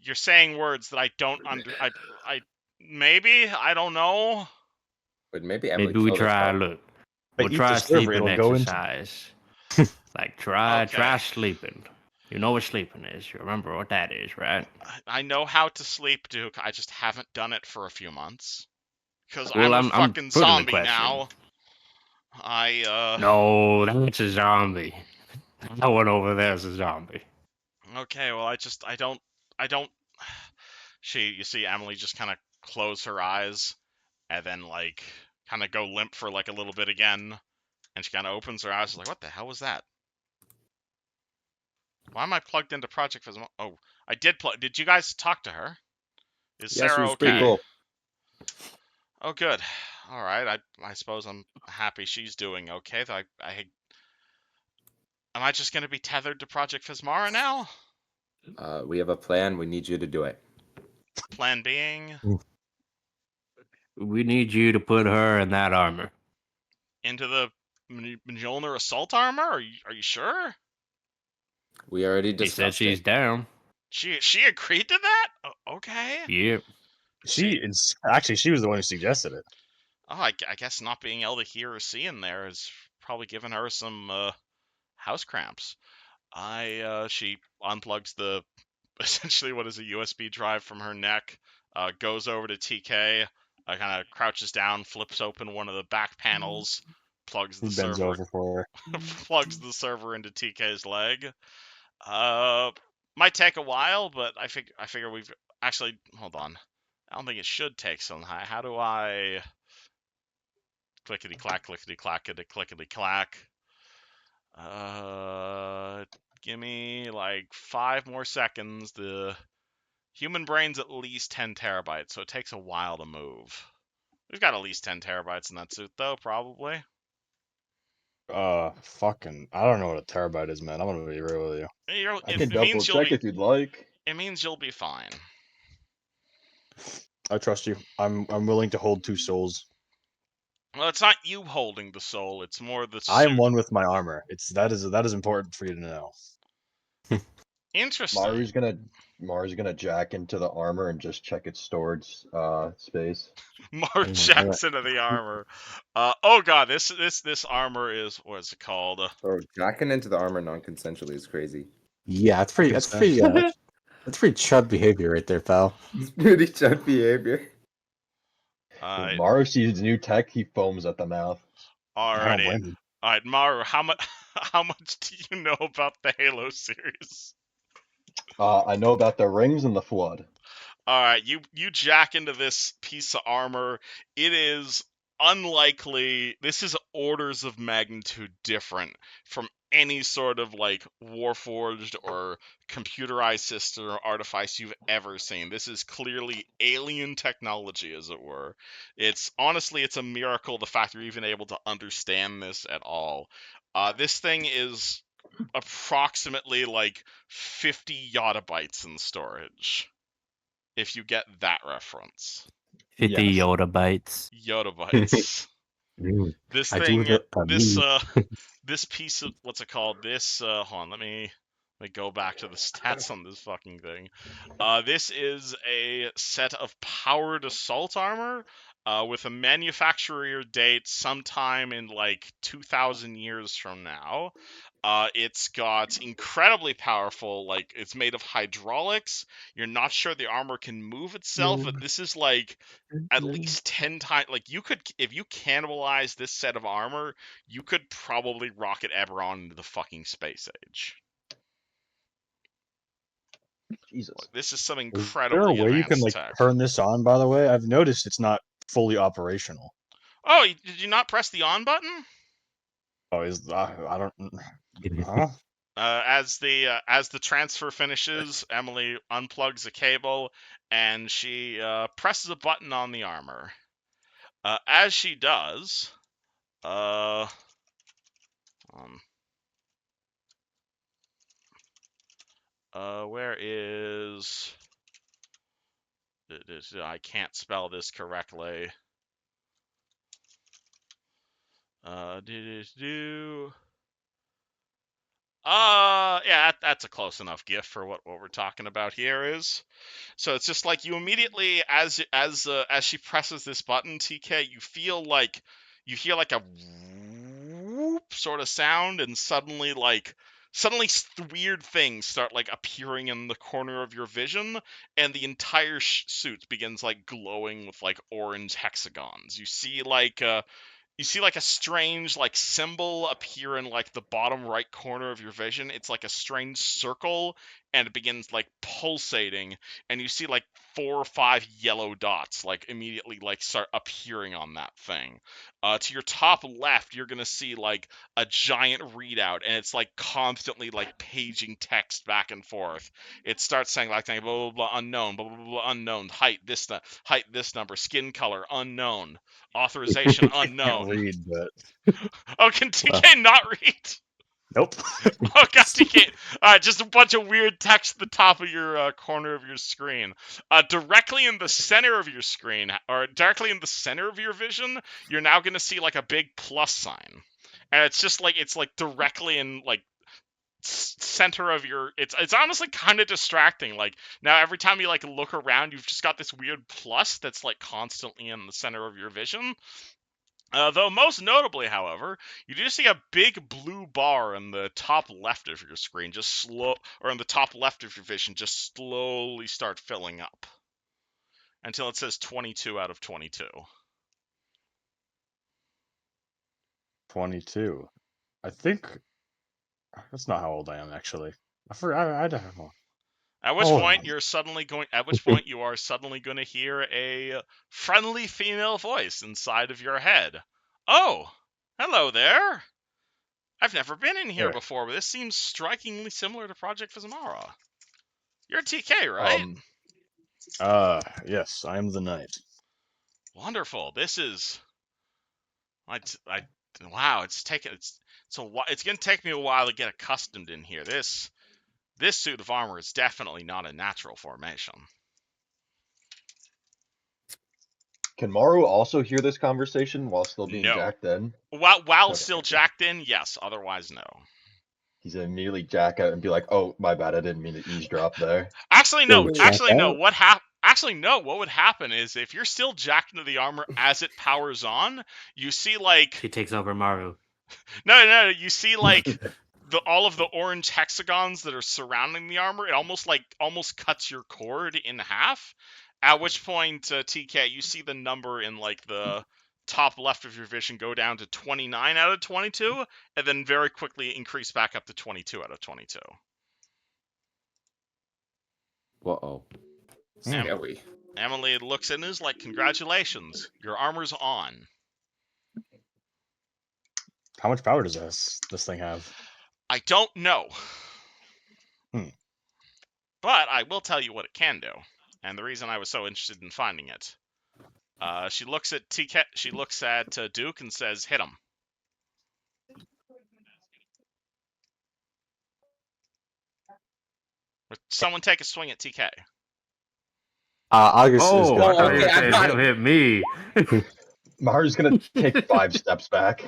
You're saying words that I don't under. I maybe I don't know. But maybe Emily Maybe we killed try. herself. Look, Hey, we'll eat try the server, sleeping it'll go into- exercise. Like try Okay. sleeping. You know what sleeping is. You remember what that is, right? I know how to sleep, Duke. I just haven't done it for a few months. Because Well, I'm a I'm fucking putting the zombie question. now. No, that's a zombie. That one over there is a zombie. Okay, well, I don't. You see Emily just kind of close her eyes and then, like, kind of go limp for, like, a little bit again. And she kind of opens her eyes, like, what the hell was that? Why am I plugged into Project Visma? Oh, I did plug. Did you guys talk to her? Is Yeah, she Sarah was okay? pretty Cool. Oh, good. All right. I suppose I'm happy she's doing okay. Am I just going to be tethered to Project Vismara now? We have a plan. We need you to do it. Plan being We need you to put her in that armor. into the Mjolnir assault armor? Are you sure? We already She discussed said she's it. down. She agreed to that? Okay. Yep. She was the one who suggested it. Oh, I guess not being able to hear or see in there is probably giving her some house cramps. She unplugs the essentially what is a USB drive from her neck, goes over to TK, kind of crouches down, flips open one of the back panels, plugs He the bends server over for her. plugs the server into TK's leg, Might take a while, but I figure we've actually. Hold on. I don't think it should take so long. How do I clickety clack, clickety clack, clickety clack? Give me like 5 more seconds. The human brain's at least 10 terabytes, so it takes a while to move. We've got at least 10 terabytes in that suit, though, probably. Fucking, I don't know what a terabyte is, man. I'm gonna be real with you. I It can double means you'll check be. if you'd like. It means you'll be fine. I trust you. I'm willing to hold 2 souls. Well, it's not you holding the soul; it's more the I am suit. one with my armor. That is important for you to know. Interesting. Maru's gonna jack into the armor and just check its storage space. Mark checks into the armor. Oh god, this armor is what is it called? Bro, jacking into the armor non-consensually is crazy. Yeah, that's pretty. That's pretty. That's pretty chud behavior right there, pal. It's pretty chud behavior. When Maru sees new tech, he foams at the mouth. I don't Alrighty. blame him. Alright, Maru, how much do you know about the Halo series? I know about the rings and the flood. Alright, you jack into this piece of armor. It is unlikely. This is orders of magnitude different from any sort of like warforged or computerized system or artifice you've ever seen. This is clearly alien technology, as it were. It's honestly, it's a miracle the fact you're even able to understand this at all. This thing is approximately like 50 yottabytes in storage, if you get that reference. 50 Yes. Yoda bites. Yottabytes. This I thing, do that for me. this piece of what's it called? This hold on, let me go back to the stats on this fucking thing. This is a set of powered assault armor with a manufacturer date sometime in like 2,000 years from now. It's got incredibly powerful, like it's made of hydraulics. You're not sure the armor can move itself, but this is like at least 10 times. Like you could, if you cannibalize this set of armor, you could probably rocket Eberron into the fucking space age. Jesus. Like, this is some Is there a incredibly way you can advanced like tech. turn this on? By the way, I've noticed it's not fully operational. Oh, did you not press the on button? Oh, I don't. Huh? As the transfer finishes, Emily unplugs a cable and she presses a button on the armor. As she does, where is? I can't spell this correctly. Yeah, that's a close enough GIF for what we're talking about here is. So it's just like you immediately, as she presses this button, TK, you hear like a whoop sort of sound, and suddenly weird things start like appearing in the corner of your vision, and the entire suit begins like glowing with like orange hexagons. You see like a strange like symbol appear in like the bottom right corner of your vision. It's like a strange circle, and it begins like pulsating, and you see like 4 or 5 yellow dots like immediately like start appearing on that thing. To your top left, you're gonna see like a giant readout, and it's like constantly like paging text back and forth. It starts saying like blah blah blah unknown, blah blah blah unknown, height this number, skin color unknown, authorization Can't unknown. read, but Oh, can TK not read? nope. Oh god, TK. Alright, just a bunch of weird text at the top of your corner of your screen. Directly in the center of your screen, or directly in the center of your vision, you're now gonna see like a big plus sign. And it's like directly in like center of your, it's honestly kind of distracting. Like now every time you like look around, you've just got this weird plus that's like constantly in the center of your vision. Though most notably, however, you do see a big blue bar in the top left of your screen, or in the top left of your vision, just slowly start filling up until it says 22 out of 22. 22. I think that's not how old I am actually. I don't know. At which Hold point on. you're suddenly going. At which point you are suddenly going to hear a friendly female voice inside of your head. Oh, hello there. I've never been in here Here. before, but this seems strikingly similar to Project Vizamara. You're TK, right? Yes, I am the knight. Wonderful. This is. Wow. It's gonna take me a while to get accustomed in here. This suit of armor is definitely not a natural formation. Can Maru also hear this conversation while still being No. jacked in? While Okay, still okay. jacked in, yes. Otherwise, no. He's gonna immediately jack out and be like, "Oh, my bad, I didn't mean to eavesdrop there." Actually, Yo, no. check Actually, no. out. Actually, no. What would happen is if you're still jacked into the armor as it powers on, you see like She takes over Maru. no. You see like all of the orange hexagons that are surrounding the armor. It almost cuts your cord in half. At which point, TK, you see the number in like the top left of your vision go down to 29 out of 22, and then very quickly increase back up to 22 out of 22. Uh-oh. Em- Scary. Emily looks in and is like, "Congratulations, your armor's on." How much power does this thing have? I don't know. Hmm. But I will tell you what it can do, and the reason I was so interested in finding it. She looks at TK. She looks at Duke and says, "Hit him." Someone take a swing at TK. August is Oh, I gonna thought you go. were okay, I saying got him it. hit me. Maru's gonna take 5 steps back.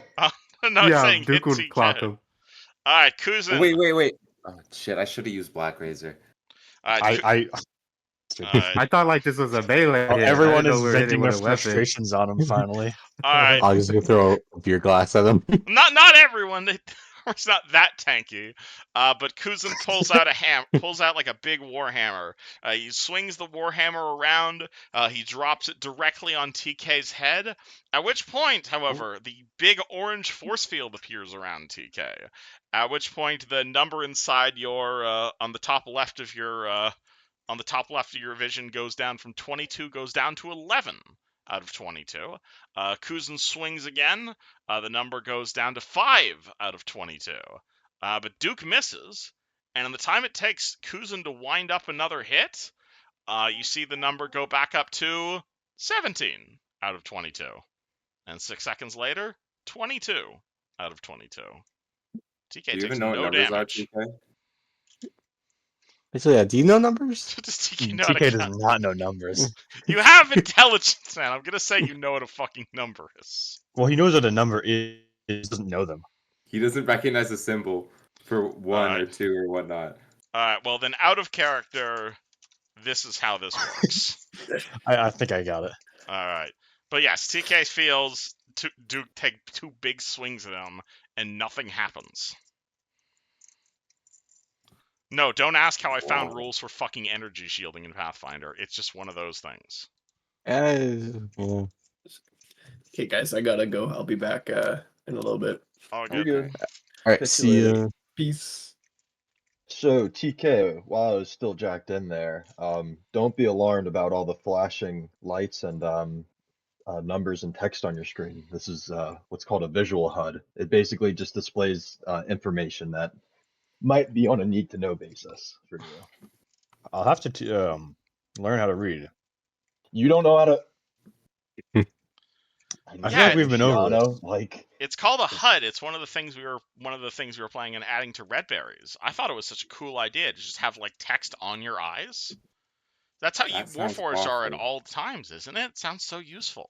No, it's Yeah, saying hit Duke would clock TK. him. All right, Kuzin. Wait. Oh shit! I should have used Black Razor. All right, I I thought like this was a melee hit. I everyone didn't know is we were hitting venting with their a weapon. frustrations on him finally. all right. August is gonna throw a beer glass at him. Not everyone. It's not that tanky. But Kuzin pulls out like a big warhammer. He swings the warhammer around. He drops it directly on TK's head. At which point, however, the big orange force field appears around TK. At which point, the number inside your on the top left of your vision goes down from 22 goes down to 11 out of 22. Kuzin swings again. The number goes down to 5 out of 22. But Duke misses, and in the time it takes Kuzin to wind up another hit, you see the number go back up to 17 out of 22. And 6 seconds later, 22 out of 22. TK Do you takes even know what no numbers are, damage. TK? So yeah, do you know numbers? Does TK know how to TK does count? not know numbers. You have intelligence, man. I'm gonna say you know what a fucking number is. Well, he knows what a number is, he doesn't know them. He doesn't recognize a symbol for 1 or 2 or whatnot. Alright, well then out of character, this is how this works. I think I got it. Alright. But yes, TK feels Duke take 2 big swings at him, and nothing happens. No, don't ask how I found rules for fucking energy shielding in Pathfinder. It's just one of those things. Yeah. Okay, guys, I gotta go. I'll be back in a little bit. All You're good. good. All right, Catch you see later. ya. Peace. So TK, while I was still jacked in there, don't be alarmed about all the flashing lights and numbers and text on your screen. This is what's called a visual HUD. It basically just displays information that might be on a need-to-know basis for you. I'll have to learn how to read. You don't know how to. I feel like we've been over this. Like, It's called a HUD. It's one of the things we were planning on adding to Red Berries. I thought it was such a cool idea to just have like text on your eyes. That's how That sounds Warforged are at awful. all times, isn't it? It sounds so useful.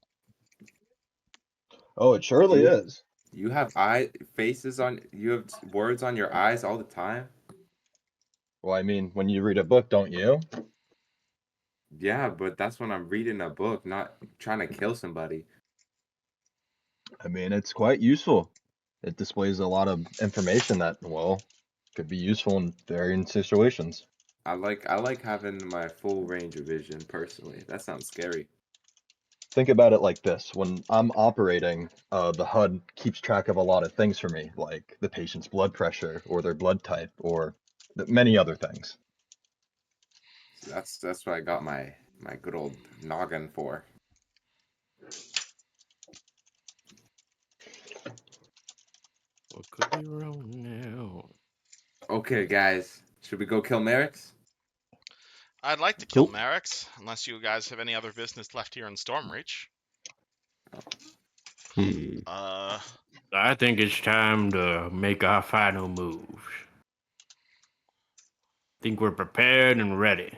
oh, it surely is. You have you have words on your eyes all the time? Well, I mean, when you read a book, don't you? Yeah, but that's when I'm reading a book, not trying to kill somebody. I mean, it's quite useful. It displays a lot of information that, well, could be useful in varying situations. I like having my full range of vision personally. That sounds scary. Think about it like this. When I'm operating, the HUD keeps track of a lot of things for me, like the patient's blood pressure or their blood type or many other things. That's what I got my good old noggin for. What could be wrong now? Okay, guys, should we go kill Merrick's? I'd like to kill Merrick's, unless you guys have any other business left here in Stormreach. I think it's time to make our final moves. Think we're prepared and ready.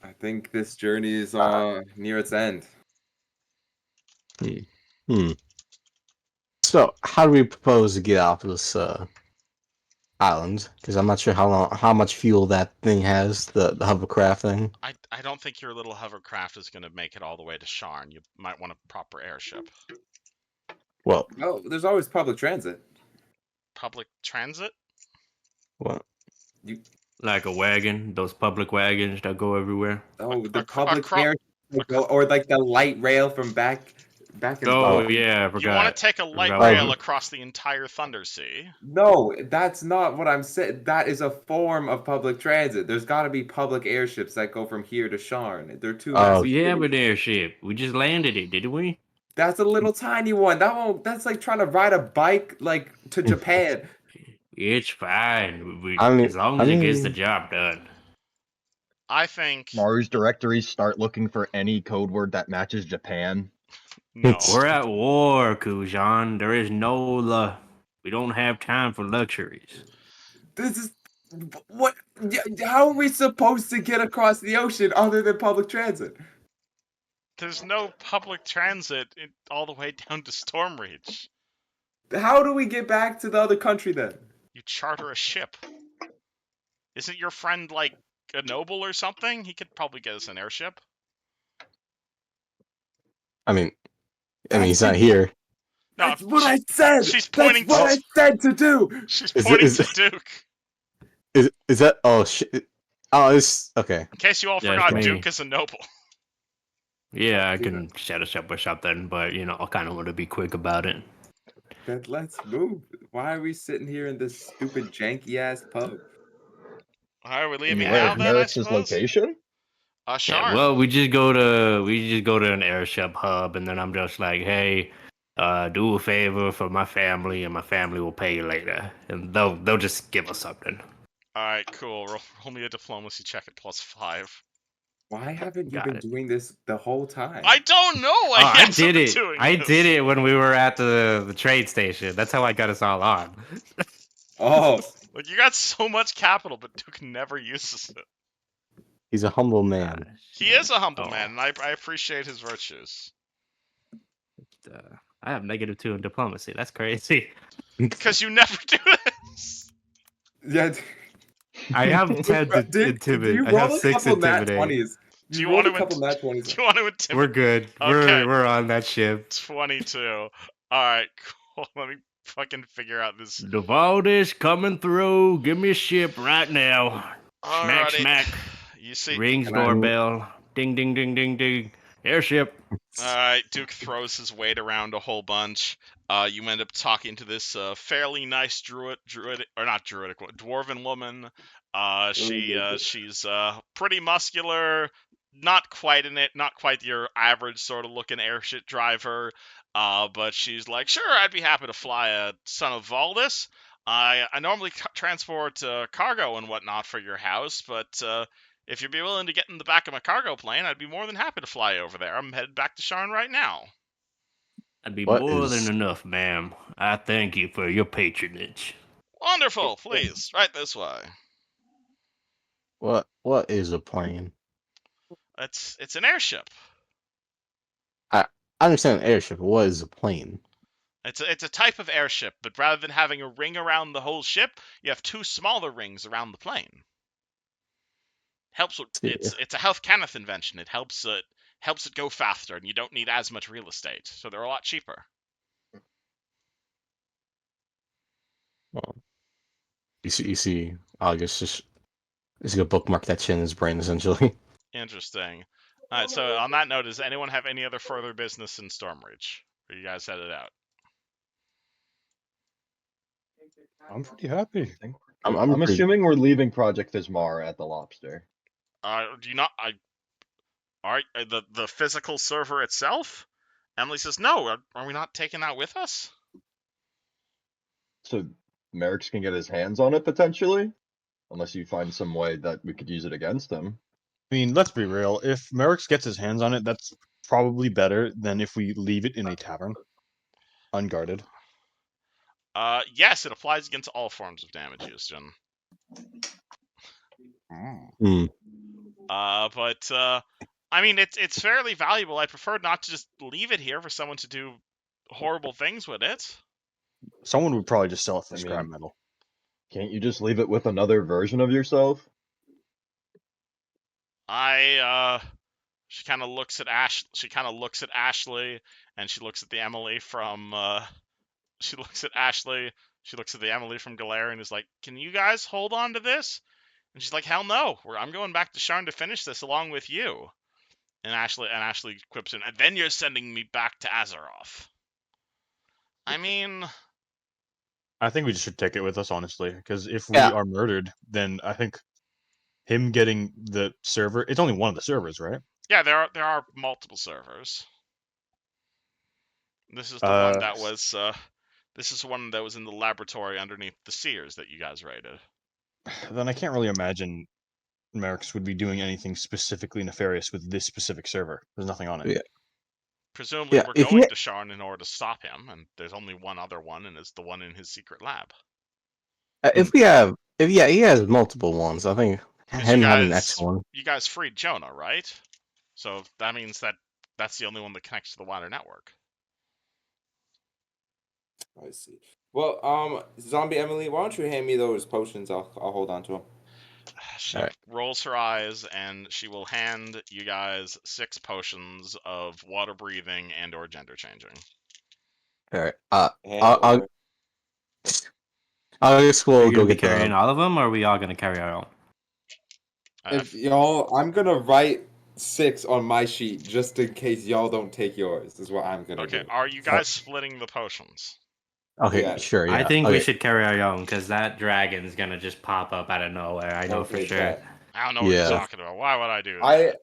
I think this journey is near its end. So, how do we propose to get off of this island? Because I'm not sure how much fuel that thing has, the hovercraft thing. I don't think your little hovercraft is going to make it all the way to Sharn. You might want a proper airship. Well, Oh, there's always public transit. Public transit? what? Like a wagon, those public wagons that go everywhere. Oh, the a public cro- air, or like the light rail from back in Oh the. yeah, I You forgot. want to take a light forgot rail we- across the entire Thunder Sea? No, that's not what I'm saying. That is a form of public transit. There's got to be public airships that go from here to Sharn. They're two Oh, massive. We have cities. an airship. We just landed it, didn't we? That's a little tiny one. That's like trying to ride a bike like to Japan. It's fine. I mean- as long as it gets the job done. I think Maru's directories start looking for any code word that matches Japan. no. We're at war, Kujan. There is no we don't have time for luxuries. This is what? How are we supposed to get across the ocean other than public transit? There's no public transit all the way down to Stormreach. How do we get back to the other country then? You charter a ship. Isn't your friend like a noble or something? He could probably get us an airship. I mean, he's not here. No, That's what I said. she's pointing That's what I said to do. She's Is it- pointing is to it- Duke. Is that? Oh shit! Oh, it's okay. In case you all Yeah, forgot, it's me. Duke is a noble. Yeah, I can set us up or something, but I kind of want to be quick about it. Then let's move. Why are we sitting here in this stupid janky ass pub? Alright, we're leaving Yeah. now Where's then, I Merrick's suppose? location? Yeah, Sharn. well, we just go to an airship hub, and then I'm just like, hey, do a favor for my family, and my family will pay you later, and they'll just give us something. Alright, cool. Roll me a diplomacy check at +5. Why haven't you Got been it. doing this the whole time? I don't know! Oh, I guess did I've been it. doing I this. did it when we were at the train station. That's how I got us all on. Oh, Like, you got so much capital, but Duke never uses it. He's a humble man. He is a humble Oh. man, and I appreciate his virtues. I have -2 in diplomacy. That's crazy. Because you never do this! yeah. I have 10 to Did you intimidate. I roll have a 6 couple nat intimidate. 20s? Do you rolled want a to couple nat 20s? Do you want to intimidate? We're good. Okay. We're on that ship. 22. Alright, cool. Let me fucking figure out this. Duvaldi's coming through. Give me a ship right now. Smack, Alrighty. smack. You see. Rings Can I- doorbell. Ding, ding, ding, ding, ding. Airship. Alright, Duke throws his weight around a whole bunch. You end up talking to this fairly nice dwarven woman. She's pretty muscular, not quite your average sort of looking airship driver. But she's like, sure, I'd be happy to fly a Son of Valdis. I normally transport cargo and whatnot for your house, but if you'd be willing to get in the back of my cargo plane, I'd be more than happy to fly over there. I'm headed back to Sharn right now. That'd be What more is- than enough, ma'am. I thank you for your patronage. Wonderful, please, right this way. What is a plane? It's an airship. I understand an airship. What is a plane? It's a type of airship, but rather than having a ring around the whole ship, you have 2 smaller rings around the plane. Helps with, Yeah. it's a Health Kenneth invention. It helps it go faster, and you don't need as much real estate, so they're a lot cheaper. Well, you see, August just is gonna bookmark that shit in his brain essentially. Interesting. All right. So on that note, does anyone have any other further business in Stormreach? Or you guys headed out? I'm pretty happy. I think I'm I'm pretty. assuming we're leaving Project Vismara at the Lobster. Do you not? The physical server itself? Emily says, no. Are we not taking that with us? So Merrick's can get his hands on it potentially, unless you find some way that we could use it against him. I mean, let's be real. If Merrick gets his hands on it, that's probably better than if we leave it in a tavern, unguarded. Yes, it applies against all forms of damage used, Jin. But I mean, it's fairly valuable. I prefer not to just leave it here for someone to do horrible things with it. Someone would probably just sell it for I scrap mean- metal. Can't you just leave it with another version of yourself? She kind of looks at She kind of looks at Ashley, and she looks at the Emily from. She looks at Ashley. She looks at the Emily from Galarian and is like, "Can you guys hold on to this?" And she's like, "Hell no! I'm going back to Sharn to finish this along with you." And Ashley quips in, "And then you're sending me back to Azeroth." I mean, I think we should take it with us, honestly, because if we Yeah. are murdered, then I think him getting the server. It's only one of the servers, right? yeah, there are multiple servers. This is the one that was. This is one that was in the laboratory underneath the Seers that you guys raided. Then I can't really imagine Merrick's would be doing anything specifically nefarious with this specific server. There's nothing on it. Yeah. Presumably, Yeah, we're if going you- to Sharn in order to stop him, and there's only one other one, and it's the one in his secret lab. If he has multiple ones. I think 'Cause him having an extra one. you guys freed Jonah, right? So that means that's the only one that connects to the wider network. I see. Well, Zombie Emily, why don't you hand me those potions? I'll hold on to them. She Alright. rolls her eyes, and she will hand you guys 6 potions of water breathing and or gender changing. All right. Hand I'll over. I guess Are we'll you go gonna be get carrying the. all of them, or are we all gonna carry our own? If y'all, I'm gonna write 6 on my sheet just in case y'all don't take yours. Is what I'm gonna Okay, do. are you guys splitting the potions? Okay, Yeah. sure. Yeah. I think okay. we should carry our own because that dragon's gonna just pop up out of nowhere. I know for Okay, sure. bet. I don't know what you're Yeah. talking about. Why would I do that?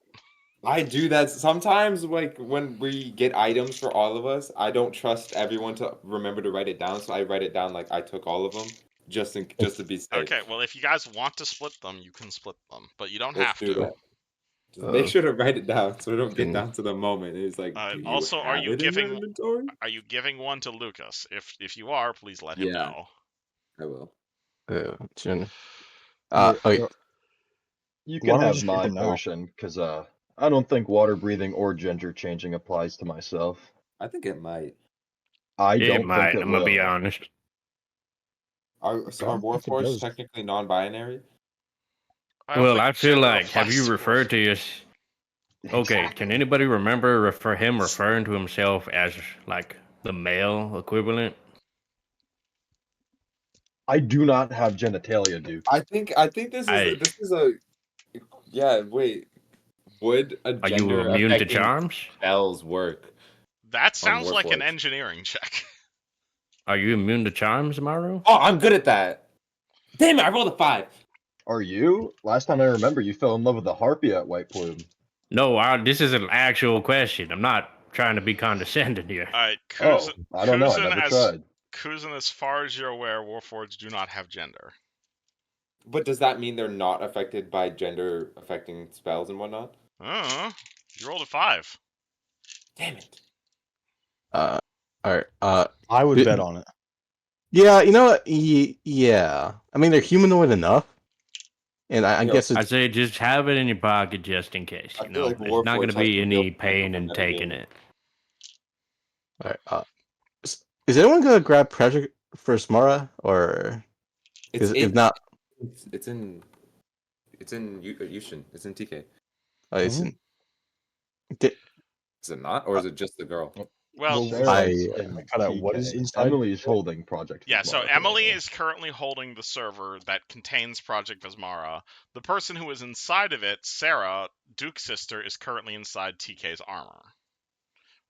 I do that sometimes. Like when we get items for all of us, I don't trust everyone to remember to write it down, so I write it down like I took all of them, just to be safe. Okay, well, if you guys want to split them, you can split them, but you don't Let's have do to. that. Just make sure to write it down so we don't get Mm. down to the moment. It's like, do you Also, have it in your inventory? Are you giving one to Lucas? If you are, please let him Yeah. know. I will. Jen. Here, Okay. You Why can don't I have just give my them now? potion, because I don't think water breathing or gender changing applies to myself. I think it might. I It don't might. think it I'm gonna will. be honest. Are don't think it Warforged does. technically non-binary? don't Well, think I feel gender like, have applies you to referred to your? Okay, Exactly. can anybody remember referring to himself as like the male equivalent? I do not have genitalia, Duke. I think this is a yeah. Wait, would a Are you gender immune to affecting charms? spells work? That On sounds like an Warforged. engineering check. Are you immune to charms, Maru? Oh, I'm good at that. Damn it! I rolled a 5. Are you? Last time I remember, you fell in love with a harpy at White Plume. No, this is an actual question. I'm not trying to be condescending here. Alright, Oh, I don't know. I never tried. Kuzin, as far as you're aware, Warforged do not have gender. But does that mean they're not affected by gender affecting spells and whatnot? You rolled a 5. Damn it! All right. I would Did- bet on it. Yeah. You know what? Yeah. I mean, they're humanoid enough, and I Yo, guess I it's. say just have it in your pocket just in case. I You feel know, like there's not going Warforged to has be the any real pain potential in for taking metagame. it. All right. Is anyone gonna grab Project for Smara, or It's if not? It's in Yushin. It's in TK. It's Mhm. Is it not, or is it just the girl? Well, Sarah's I- in cut out what is TK. inside? Emily's holding Project yeah, so Vismara Emily currently. is currently holding the server that contains Project Vismara. The person who is inside of it, Sarah, Duke's sister, is currently inside TK's armor.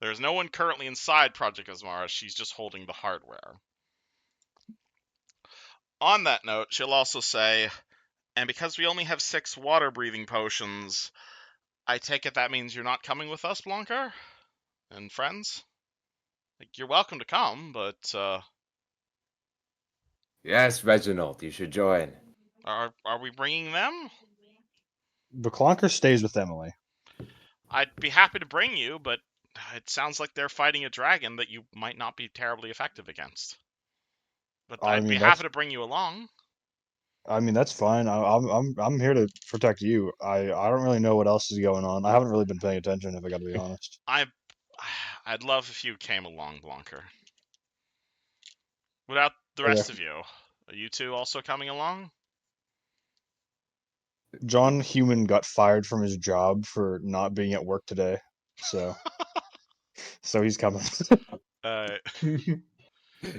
There's no one currently inside Project Vismara, she's just holding the hardware. On that note, she'll also say, and because we only have 6 water-breathing potions, I take it that means you're not coming with us, Blanca? And friends? Like, you're welcome to come, but, Yes, Reginald, you should join. are we bringing them? The Clonker stays with Emily. I'd be happy to bring you, but it sounds like they're fighting a dragon that you might not be terribly effective against. But I I'd be mean, happy to bring you along. that's fine. I'm here to protect you. I don't really know what else is going on. I haven't really been paying attention, if I got to be honest. I'd love if you came along, Blanca. Without the Okay. rest of you. Are you two also coming along? John Human got fired from his job for not being at work today, so he's coming.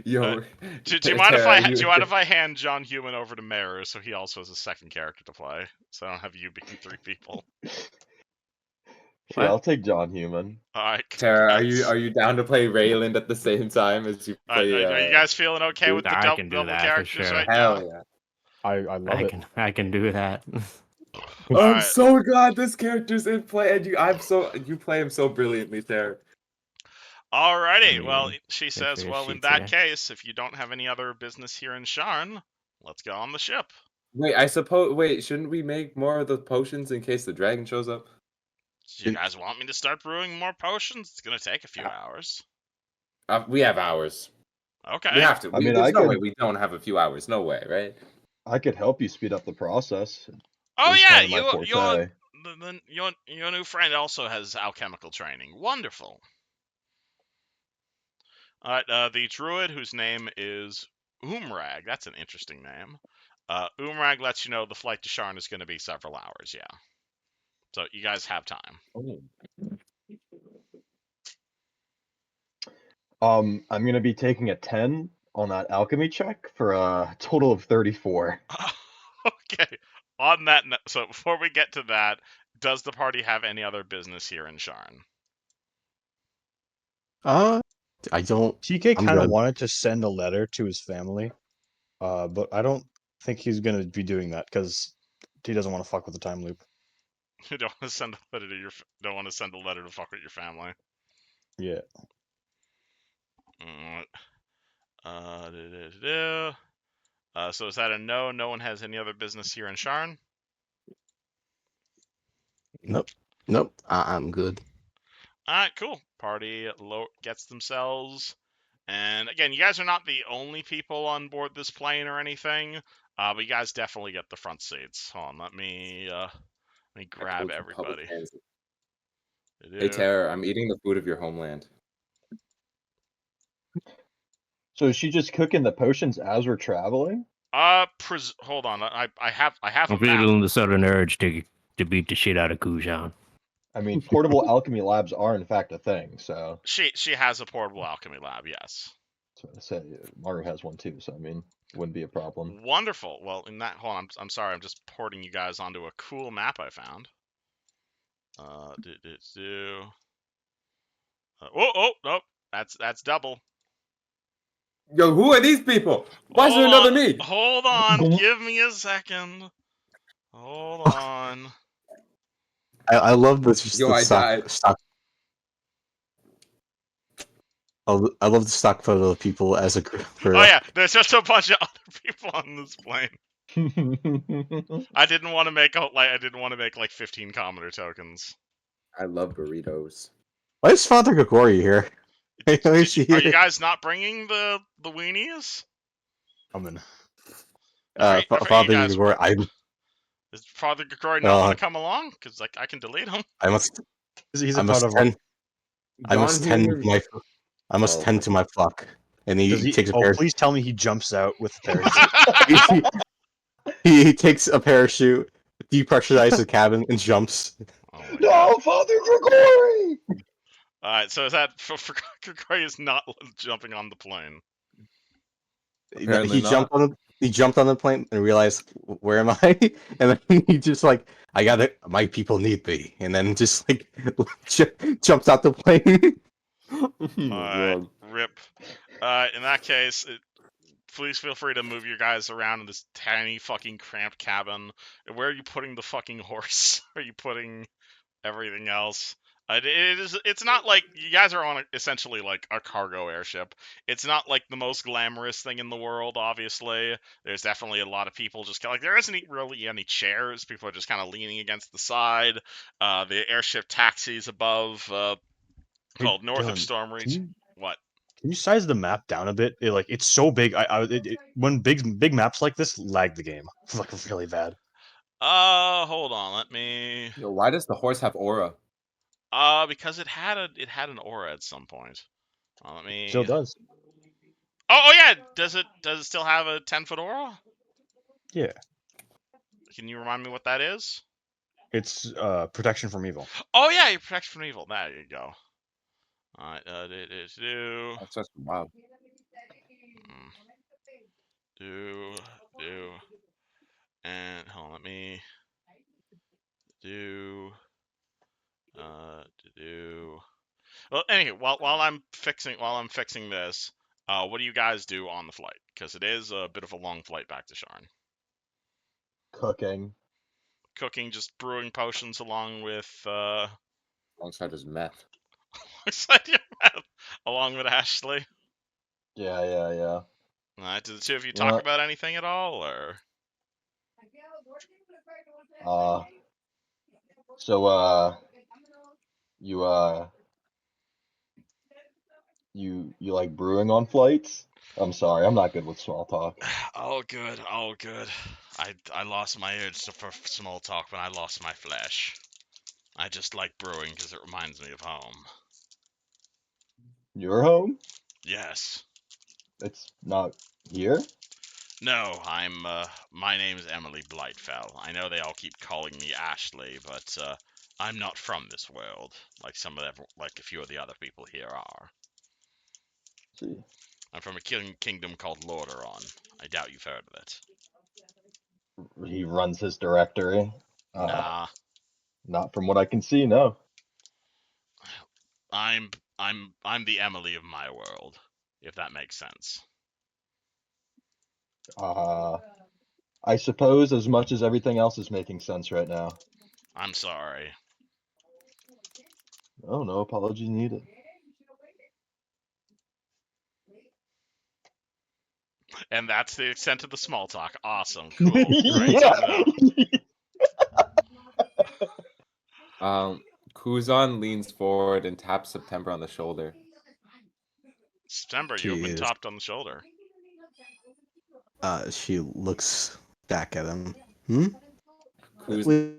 Yo, Do you mind if Tara, do you mind if I hand John Human over to Maru so he also has a second character to play? So I don't have you being 3 people. Sure, I'll take John Human. Alright. Tara, are you down to play Rayland at the same time as you play? Are you guys feeling okay with the I can do double that for characters sure. right Hell now? yeah! I love it. I can do that. I'm Alright. so glad this character's in play, and you play him so brilliantly, Tara. Alrighty, I well, mean, she if says, there's well, in sheets that here. case, if you don't have any other business here in Sharn, let's go on the ship. Wait, I suppose. Wait, shouldn't we make more of the potions in case the dragon shows up? Do you guys want me to start brewing more potions? It's gonna take a few hours. We have hours. Okay. We have to. I mean, there's I no way could- we don't have a few hours. No way, right? I could help you speed up the process. Oh It's yeah, kind of my forte. your new friend also has alchemical training. Wonderful. Alright, the druid whose name is Umrag. That's an interesting name. Umrag lets you know the flight to Sharn is going to be several hours. Yeah. So you guys have time. I'm gonna be taking a 10 on that alchemy check for a total of 34. Okay. On that note, so before we get to that, does the party have any other business here in Sharn? I don't. TK I'm kind of good. wanted to send a letter to his family, but I don't think he's gonna be doing that because he doesn't want to fuck with the time loop. You don't want to send a letter to don't want to send a letter to fuck with your family. Yeah. So is that a no? No one has any other business here in Sharn? Nope. I'm good. Alright, cool. Party gets themselves. And again, you guys are not the only people on board this plane or anything, but you guys definitely get the front seats. Hold on, let me grab everybody. Hey, Tara, I'm eating the food of your homeland. So is she just cooking the potions as we're traveling? Hold on. I have a I'm map. feeling the sudden urge to beat the shit out of Kujan. I mean, portable alchemy labs are in fact a thing, so. She has a portable alchemy lab, yes. So I say Maru has one too, so I mean, wouldn't be a problem. Wonderful. Well, hold on. I'm sorry. I'm just porting you guys onto a cool map I found. Nope. That's double. Yo, who are these people? Why is there another me? Hold on. Give me a second. Hold on. I love this. Yo, I died. Stock. I love the stock photo of people as a group. Oh yeah, there's just a bunch of other people on this plane. I didn't want to make like 15 commoner tokens. I love burritos. Why is Father Gregori here? Are you guys not bringing the weenies? Coming. Father Gregori, Does Father Gregori not want to come along? Because like I can delete him. I must. He's I a must part of tend. I must John tend Human- my. I must tend to my flock, and he takes a Oh, parachute. please tell me he jumps out with the parachute. he takes a parachute, depressurizes the cabin, and jumps. Oh my God. No, Father Gregori! Alright, so is that Gregori is not jumping on the plane? Apparently He jumped on the. He jumped on the plane and realized, where am I? And then he just like, I gotta. My people need me, and then just like jumps out the plane. Alright, rip. In that case, please feel free to move your guys around in this tiny fucking cramped cabin. Where are you putting the fucking horse? Are you putting everything else? It's not like you guys are on essentially like a cargo airship. It's not like the most glamorous thing in the world. Obviously, there's definitely a lot of people just kind of like there isn't really any chairs. People are just kind of leaning against the side. The airship taxis above, Hey, called North of Dylan, Storm can Reach. you What? can you size the map down a bit? It's so big. When big maps like this lag the game like really bad. Hold on. Let me. Yo, why does the horse have aura? Because it had an aura at some point. Let Still me. does. Oh yeah. Does it still have a 10-foot aura? Yeah, Can you remind me what that is? it's protection from evil. Oh yeah, you protect from evil. There you go. All right. That's just wow. Mm, do, and hold on. Let me do. Do. Well, anyway, while I'm fixing this, what do you guys do on the flight? Because it is a bit of a long flight back to Sharn. Cooking. Cooking, just brewing potions along with Alongside his meth. along with Ashley. Yeah, yeah, yeah. All right, do the two of you You know talk what? about anything at all, or? So you you like brewing on flights? I'm sorry, I'm not good with small talk. Oh, good. Oh, good. I lost my urge for small talk when I lost my flesh. I just like brewing because it reminds me of home. Your home? Yes. It's not here? No, my name's Emily Blightfell. I know they all keep calling me Ashley, but, I'm not from this world, like like a few of the other people here are. See. I'm from a kingdom called Lordaeron. I doubt you've heard of it. He runs his directory. Nah, Not from what I can see, no. I'm the Emily of my world, if that makes sense. I suppose as much as everything else is making sense right now. I'm sorry. Oh, no apology needed. And that's the extent of the small talk. Awesome, cool, great Yeah. to know. Kuzan leans forward and taps September on the shoulder. September, you have been Cheers. tapped on the shoulder. She looks back at him. What do you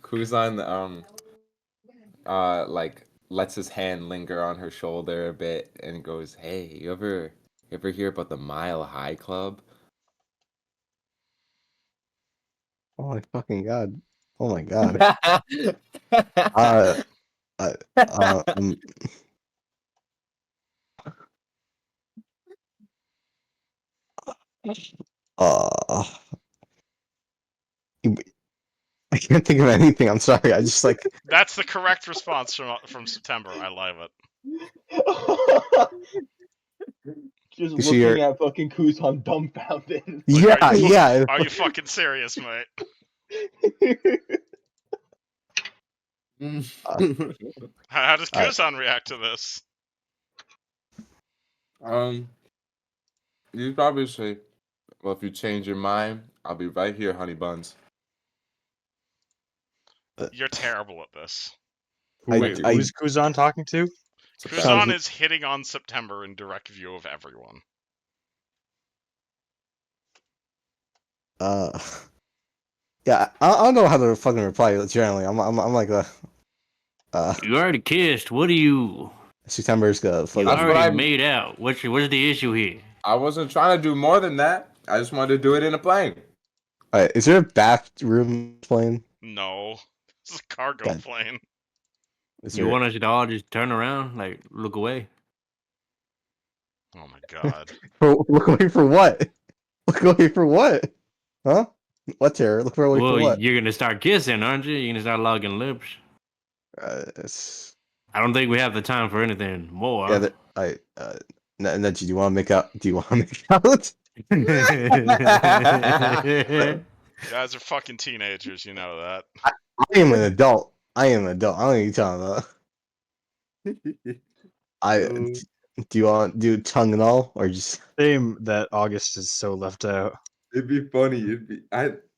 Kuzan, want? like lets his hand linger on her shoulder a bit and goes, "Hey, you ever hear about the Mile High Club?" Oh my fucking god! Oh my god! Uh, uh, um, uh, I can't think of anything. I'm sorry. I just like That's the correct response from September. I love it. Just you see looking her. at fucking Kuzan dumbfounded. Like, Yeah, yeah. Are you fucking serious, mate? How does Uh, Kuzan react to this? You'd probably say, "Well, if you change your mind, I'll be right here, honey buns." You're terrible at this. Wait, I who's Kuzan talking to? Kuzan Sounds- is hitting on September in direct view of everyone. yeah. I don't know how to fucking reply. Generally, I'm like You already kissed. What do you? September's gonna You fucking. That's what already I'm- made out. What's the issue here? I wasn't trying to do more than that. I just wanted to do it in a plane. Alright, is there a bathroom plane? No, this is a cargo God. plane. Is You there? want us to all just turn around, like look away? Oh my god. Look away for what? Look away for what? Huh? What terror? Look away for Well, what? you're gonna start kissing, aren't you? You're gonna start logging lips. It's I don't think we have the time for anything more. yeah. Neji, do you want to make out? Do you want to make out? You guys are fucking teenagers, you know that. I am an adult. I am an adult. I don't know what you're talking about. I do you want to do tongue and all, or just Shame that August is so left out. It'd be funny.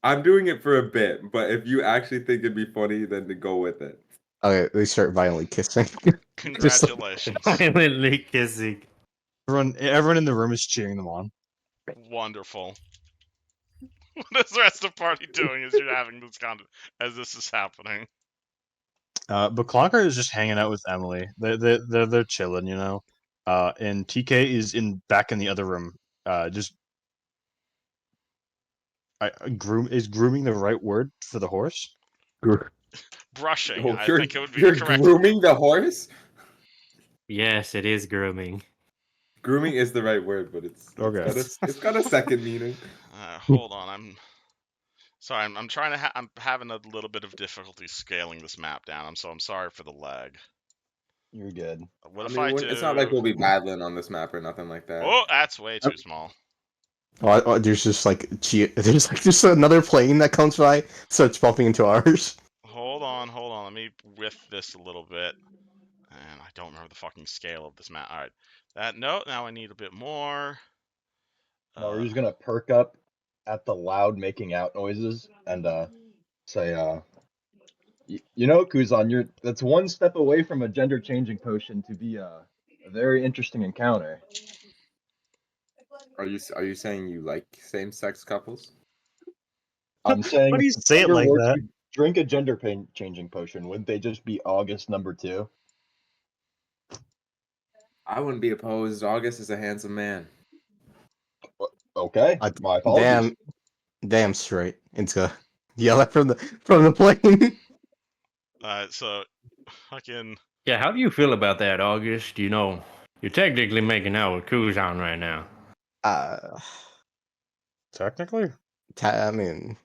I'm doing it for a bit, but if you actually think it'd be funny, then to go with it. okay? They start violently kissing. Congratulations. Violently kissing. Everyone in the room is cheering them on. Wonderful. What is the rest of the party doing as you're having this as this is happening? But Clocker is just hanging out with Emily. They're chilling, you know. And TK is back in the other room. Just grooming the right word for the horse? Brushing, Oh, I you're think it would be you're correct. grooming the horse. Yes, it is grooming. Grooming is the right word, but Okay. it's got a second meaning. Hold on, I'm sorry. I'm trying to. I'm having a little bit of difficulty scaling this map down. I'm sorry for the lag. You're good. What I if mean, I do? it's not like we'll be battling on this map or nothing like that. Oh, that's way too small. Oh, there's just like there's like just another plane that comes by, starts bumping into ours. Hold on. Let me width this a little bit. And I don't remember the fucking scale of this map. All right, no. Now I need a bit more. No, we're just gonna perk up at the loud making out noises and say you know, Kuzan, that's one step away from a gender changing potion to be a very interesting encounter. Are you saying you like same sex couples? I'm saying Why do you if say it gender like were that? to drink a gender changing potion, wouldn't they just be August number 2? I wouldn't be opposed. August is a handsome man. Okay, my apologies. Damn straight. Into yell at from the plane. So fucking. Yeah, how do you feel about that, August? You know, you're technically making out with Kuzan right now. Technically? I mean,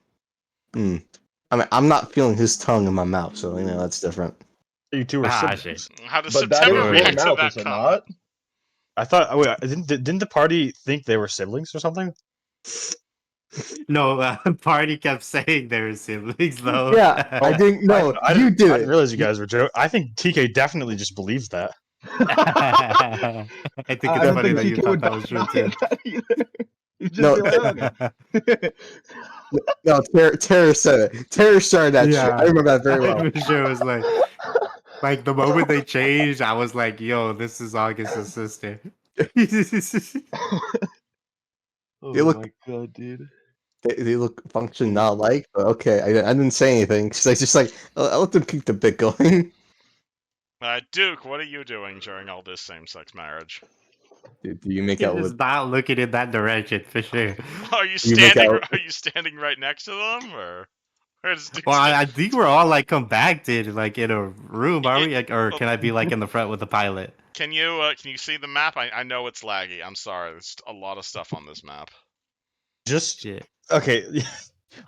I'm not feeling his tongue in my mouth, so you know that's different. You two are I siblings. see. How does But that September is Sure. your react to mouth, that is it comment? not? I thought. Oh, wait, didn't the party think they were siblings or something? No, party kept saying they were siblings, though. Yeah, I didn't know. I You didn't, did I it. didn't realize you guys were joking. I think TK definitely just believes that. I think I it's don't funny think that you TK thought would that was true deny too. that either. He'd just No. be like, okay. No, Terror said it. Terror started that shit. I remember that very well. For sure, it was like the moment they changed, I was like, "Yo, this is August's sister." Oh They look, my god, dude. they look function not alike, but okay. I didn't say anything because I just like I let them keep the bit going. Duke, what are you doing during all this same-sex marriage? Do you make He out was with? not looking in that direction for sure. Are you You make standing? out- Are you standing right next to them, or where's Duke? Well, I think we're all like compacted, like in a room, are we? Like, or well, can I be like in the front with the pilot? Can you see the map? I know it's laggy. I'm sorry. There's a lot of stuff on this map. Just Shit. okay. Make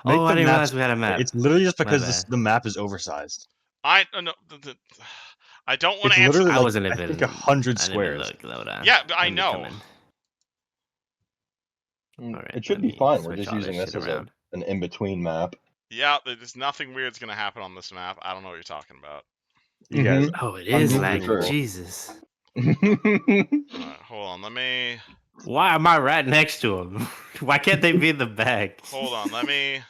Oh, I the didn't map. realize we had a map. It's literally just My because bad. the map is oversized. I no. I don't want It's to answer. literally I like wasn't I even. think 100 I didn't even squares. look. Hold on. Yeah, I Let me come know. in. All right, It should let be me fine. We're switch just all this using this shit as around. an in-between map. Yeah, there's nothing weird's gonna happen on this map. I don't know what you're talking about. You guys. Oh, it is laggy. Unbelievable. Jesus. Alright, hold on. Let me. Why am I right next to him? Why can't they be in the back? Hold on. Let me.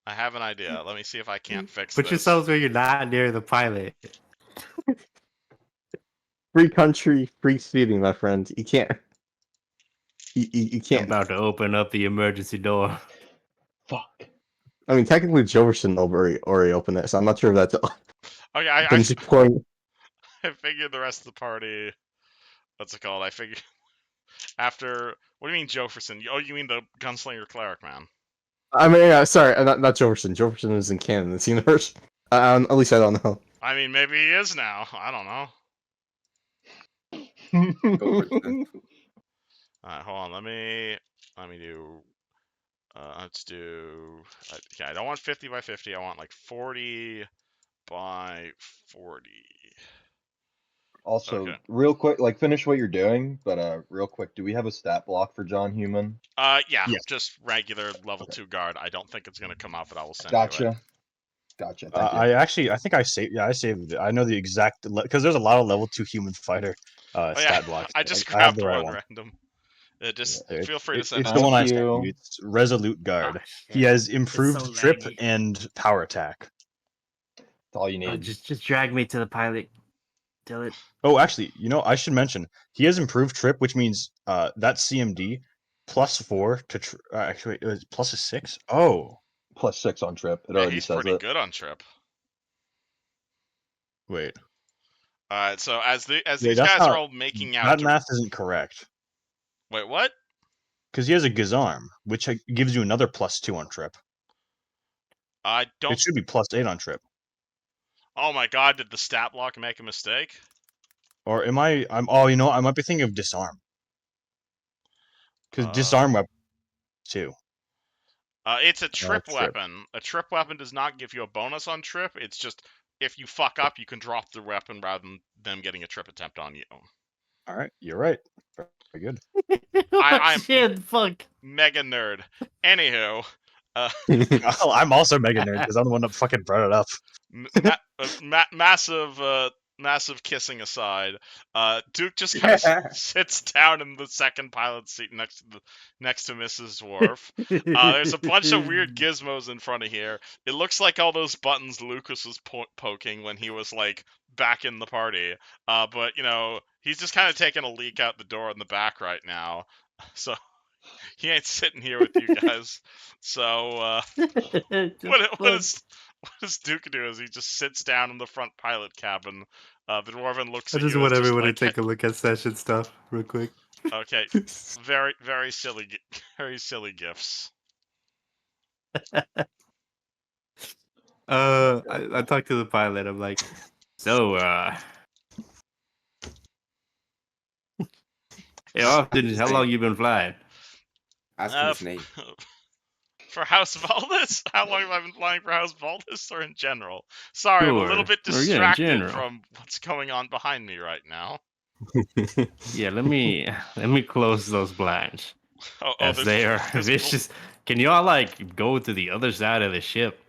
I have an idea. Let me see if I can't fix Put this. yourselves where you're not near the pilot. Free country, free speeding, my friend. You can't. You I'm can't. about to open up the emergency door. Fuck. I mean, technically, Joverson already opened it, so I'm not sure if that's Okay, them just pouring. I figured the rest of the party. What's it called? I figured after. What do you mean, Jofferson? Oh, you mean the gunslinger cleric man? I mean, sorry, not Joverson. Joverson is in canon, this universe. At least I don't know. I mean, maybe he is now. I don't know. Alright, hold on. Let me do. Let's do. Okay, I don't want 50 by 50. I want like 40 by 40. Also, Okay. real quick, like finish what you're doing, but real quick, do we have a stat block for John Human? Yeah, Yes. just regular level Okay. 2 guard. I don't think it's gonna come up, but I will send you it. Gotcha. Gotcha. Thank you. I think I saved. Yeah, I saved it. I know the exact because there's a lot of level 2 human fighter Oh yeah, stat blocks. I just I have grabbed the right one one. random. Just Yeah, feel free to send it's it the to one me. I Thank sent you. you. It's Resolute Guard. Ah, He shit. has It's improved so trip laggy. and power attack. That's all you need. Just drag me to the pilot. Tell it. Oh, actually, I should mention he has improved trip, which means that CMD +4 to actually it was plus a 6. Oh, +6 on trip. It Yeah, already he's says pretty it. good on trip. wait. Alright, so as Wait, these that's guys are not all making out. that math isn't correct Wait, what? because he has a Gazarm, which gives you another +2 on trip. I don't. It should be +8 on trip. Oh my god, did the stat block make a mistake? Or am I? I might be thinking of disarm because disarm weapon too. It's a trip trip. weapon. A trip weapon does not give you a bonus on trip. It's just if you fuck up, you can drop the weapon rather than them getting a trip attempt on you. All right, you're right. Very good. I'm Shit, fuck. mega nerd. Anywho, I'm also mega nerd because I'm the one that fucking brought it up. massive kissing aside, Duke just kind of sits down in the second pilot seat next to Mrs. Worf. There's a bunch of weird gizmos in front of here. It looks like all those buttons Lucas was poking when he was like back in the party. But he's just kind of taking a leak out the door in the back right now. So he ain't sitting here with you guys. So what does Duke do? Is he just sits down in the front pilot cabin? The dwarven looks I at just you want as just everyone like, to take a look at session stuff real quick. okay, very very silly, very silly gifts. I talked to the pilot. I'm like, So, hey, Austin, how long you been flying? Ask him his name. For House Valdis? How long have I been flying for House Valdis, or in general? Sorry, I'm a little Sure. bit Or, yeah, in distracted general. from what's going on behind me right now. Yeah, let me close those blinds. As there's, they are there's vicious. Can y'all like go to the other side of the ship?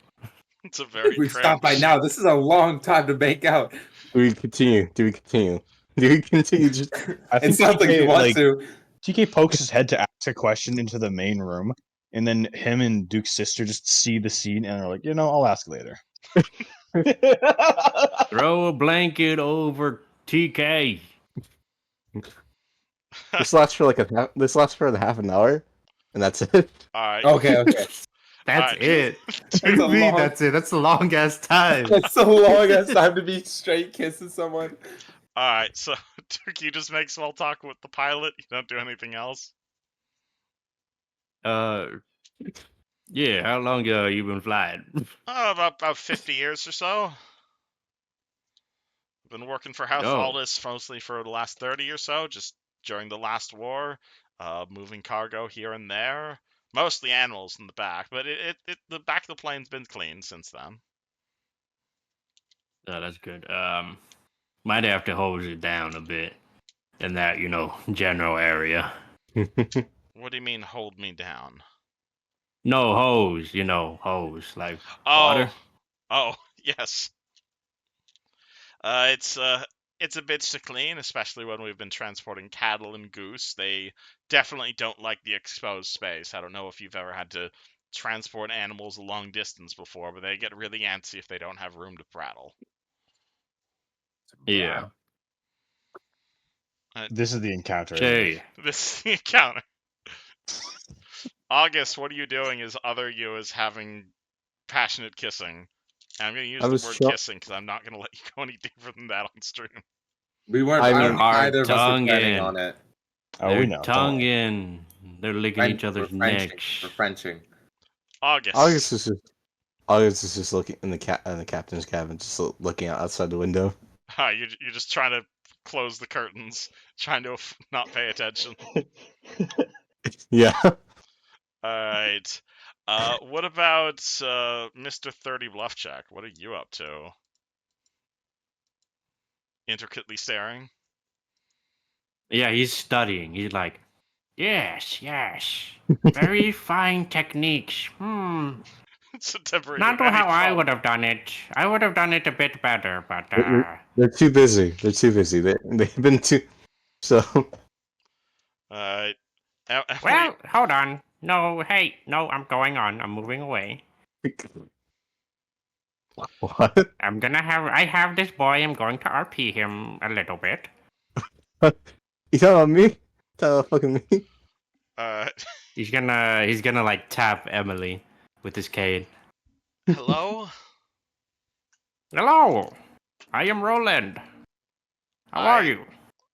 It's a very We stopped by cramped now. This is a long time to make out. Do we continue? Do we continue? Do we continue? Just I It think sounds like you TK, want to. TK pokes his head to ask a question into the main room, and then him and Duke's sister just see the scene and are like, I'll ask later. Throw a blanket over TK. this lasts for this lasts for half an hour, and that's it. Alright. Okay. that's Alright. it. That's What do a you mean long- that's it? That's a long ass time. That's so long as time to be straight kissing someone. Alright, so Duke, you just make small talk with the pilot? You don't do anything else? Yeah. How long you been flying? About 50 years or so. Been working for House Oh. Valdis mostly for the last 30 or so, just during the last war, moving cargo here and there. Mostly animals in the back, but the back of the plane's been clean since then. Oh, that's good. Might have to hose it down a bit in that general area. What do you mean, hold me down? No hose, hose like water. Oh, yes. It's a bitch to clean, especially when we've been transporting cattle and goose. They definitely don't like the exposed space. I don't know if you've ever had to transport animals a long distance before, but they get really antsy if they don't have room to prattle. Yeah. This is the encounter. isn't it? Jay. This is the encounter. August, what are you doing as other you is having passionate kissing? And I'm going to use I the was word cho- kissing because I'm not going to let you go any deeper than that on stream. We weren't. I I mean- don't think Our either of us were tongue planning in. on it. Oh, They're we know. don't tongue worry. in. They're licking each other's We're Frenching. necks. We're Frenching. August. August is just looking in the captain's cabin, just looking outside the window. You're just trying to close the curtains, trying to not pay attention. Yeah. Alright. What about Mr. 30 Bluff Check? What are you up to? intricately staring. Yeah, he's studying. He's like, yes, yes. Very fine techniques. It's a temporary Not any how I problem. would have done it. I would have done it a bit better, but They're too busy. They're too busy. They've been too. So well, hold on. No, hey, no, I'm going on. I'm moving away. what? I have this boy. I'm going to RP him a little bit. You talking about me? Talking about fucking me? He's gonna like tap Emily with his cane. Hello? Hello, I am Roland. How are you?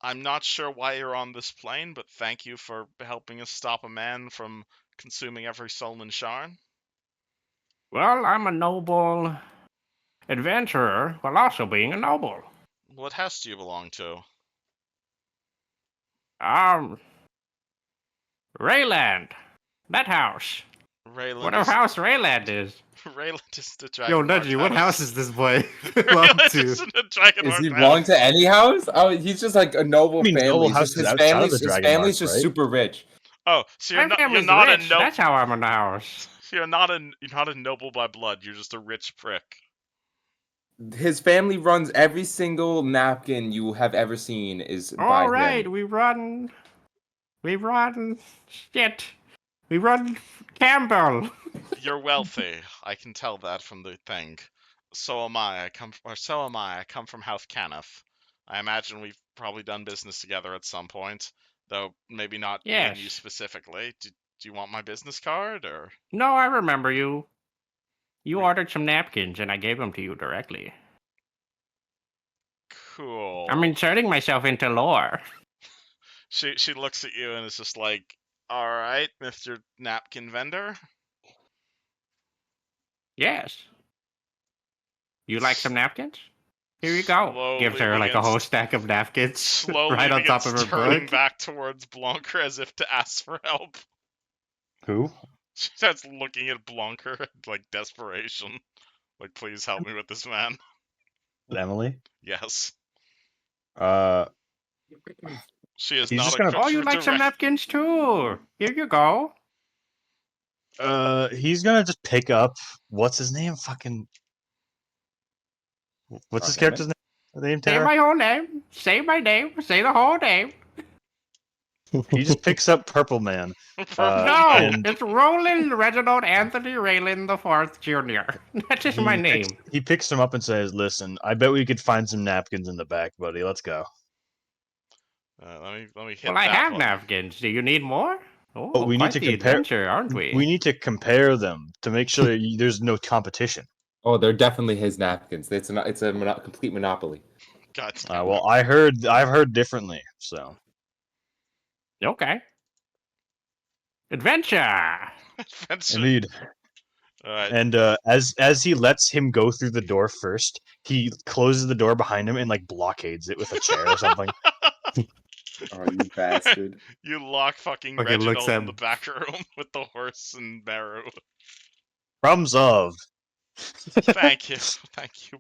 I'm not sure why you're on this plane, but thank you for helping us stop a man from consuming every soul in Sharn. Well, I'm a noble adventurer while also being a noble. What house do you belong to? Rayland. That house. Rayland What a house Rayland is. Rayland is the Yo, Dragonmark Nudgy, what house is this boy belong Rayland to? is in the Dragonmark Is he house. belong to any house? Oh, he's just like a noble I mean, family. noble It's just houses his outside of family's the his Dragonmark, family's just right? super rich. Oh, so My you're family's not rich. a noble. That's how I'm in the house. You're not a noble by blood. You're just a rich prick. His family runs every single napkin you have ever seen is by All right, him. we run shit. We run Campbell. You're wealthy. I can tell that from the thing. So am I. So am I. I come from House Caniff. I imagine we've probably done business together at some point, though maybe not me and you Yes. specifically. Do you want my business card or? No, I remember you. You ordered some napkins and I gave them to you directly. Cool. I'm inserting myself into lore. She looks at you and is just like, "All right, Mr. Napkin Vendor." Yes. You like some napkins? Here you go. Gives her like a whole stack of napkins Slowly right on top of begins her turning book. back towards Blanca as if to ask for help. Who? She starts looking at Blanca in like desperation. Like, please help me with this man. Emily? Yes. She is He's not just a gonna. Oh, you like some napkins too? Here you go. He's gonna just pick up. What's his name? Fucking. What's his character's name? Say Tara? my whole name. Say my name. Say the whole name. He just picks up Purple Man. No, and it's Roland Reginald Anthony Raylan the Fourth Jr. That is my name. He picks him up and says, "Listen, I bet we could find some napkins in the back, buddy. Let's go." Let me hit Well, I that have one. napkins. Do you need more? But Oh, we need quite to the compare. adventure, aren't we? We need to compare them to make sure there's no competition. Oh, they're definitely his napkins. It's a complete monopoly. God. Well, I've heard differently. So. Okay. Adventure. Indeed. And as he lets him go through the door first, he closes the door behind him and like blockades it with a chair or something. Oh, you bastard! You lock fucking Okay, looks Reginald at in the back room with the horse and Meru. Problem solved. Thank you,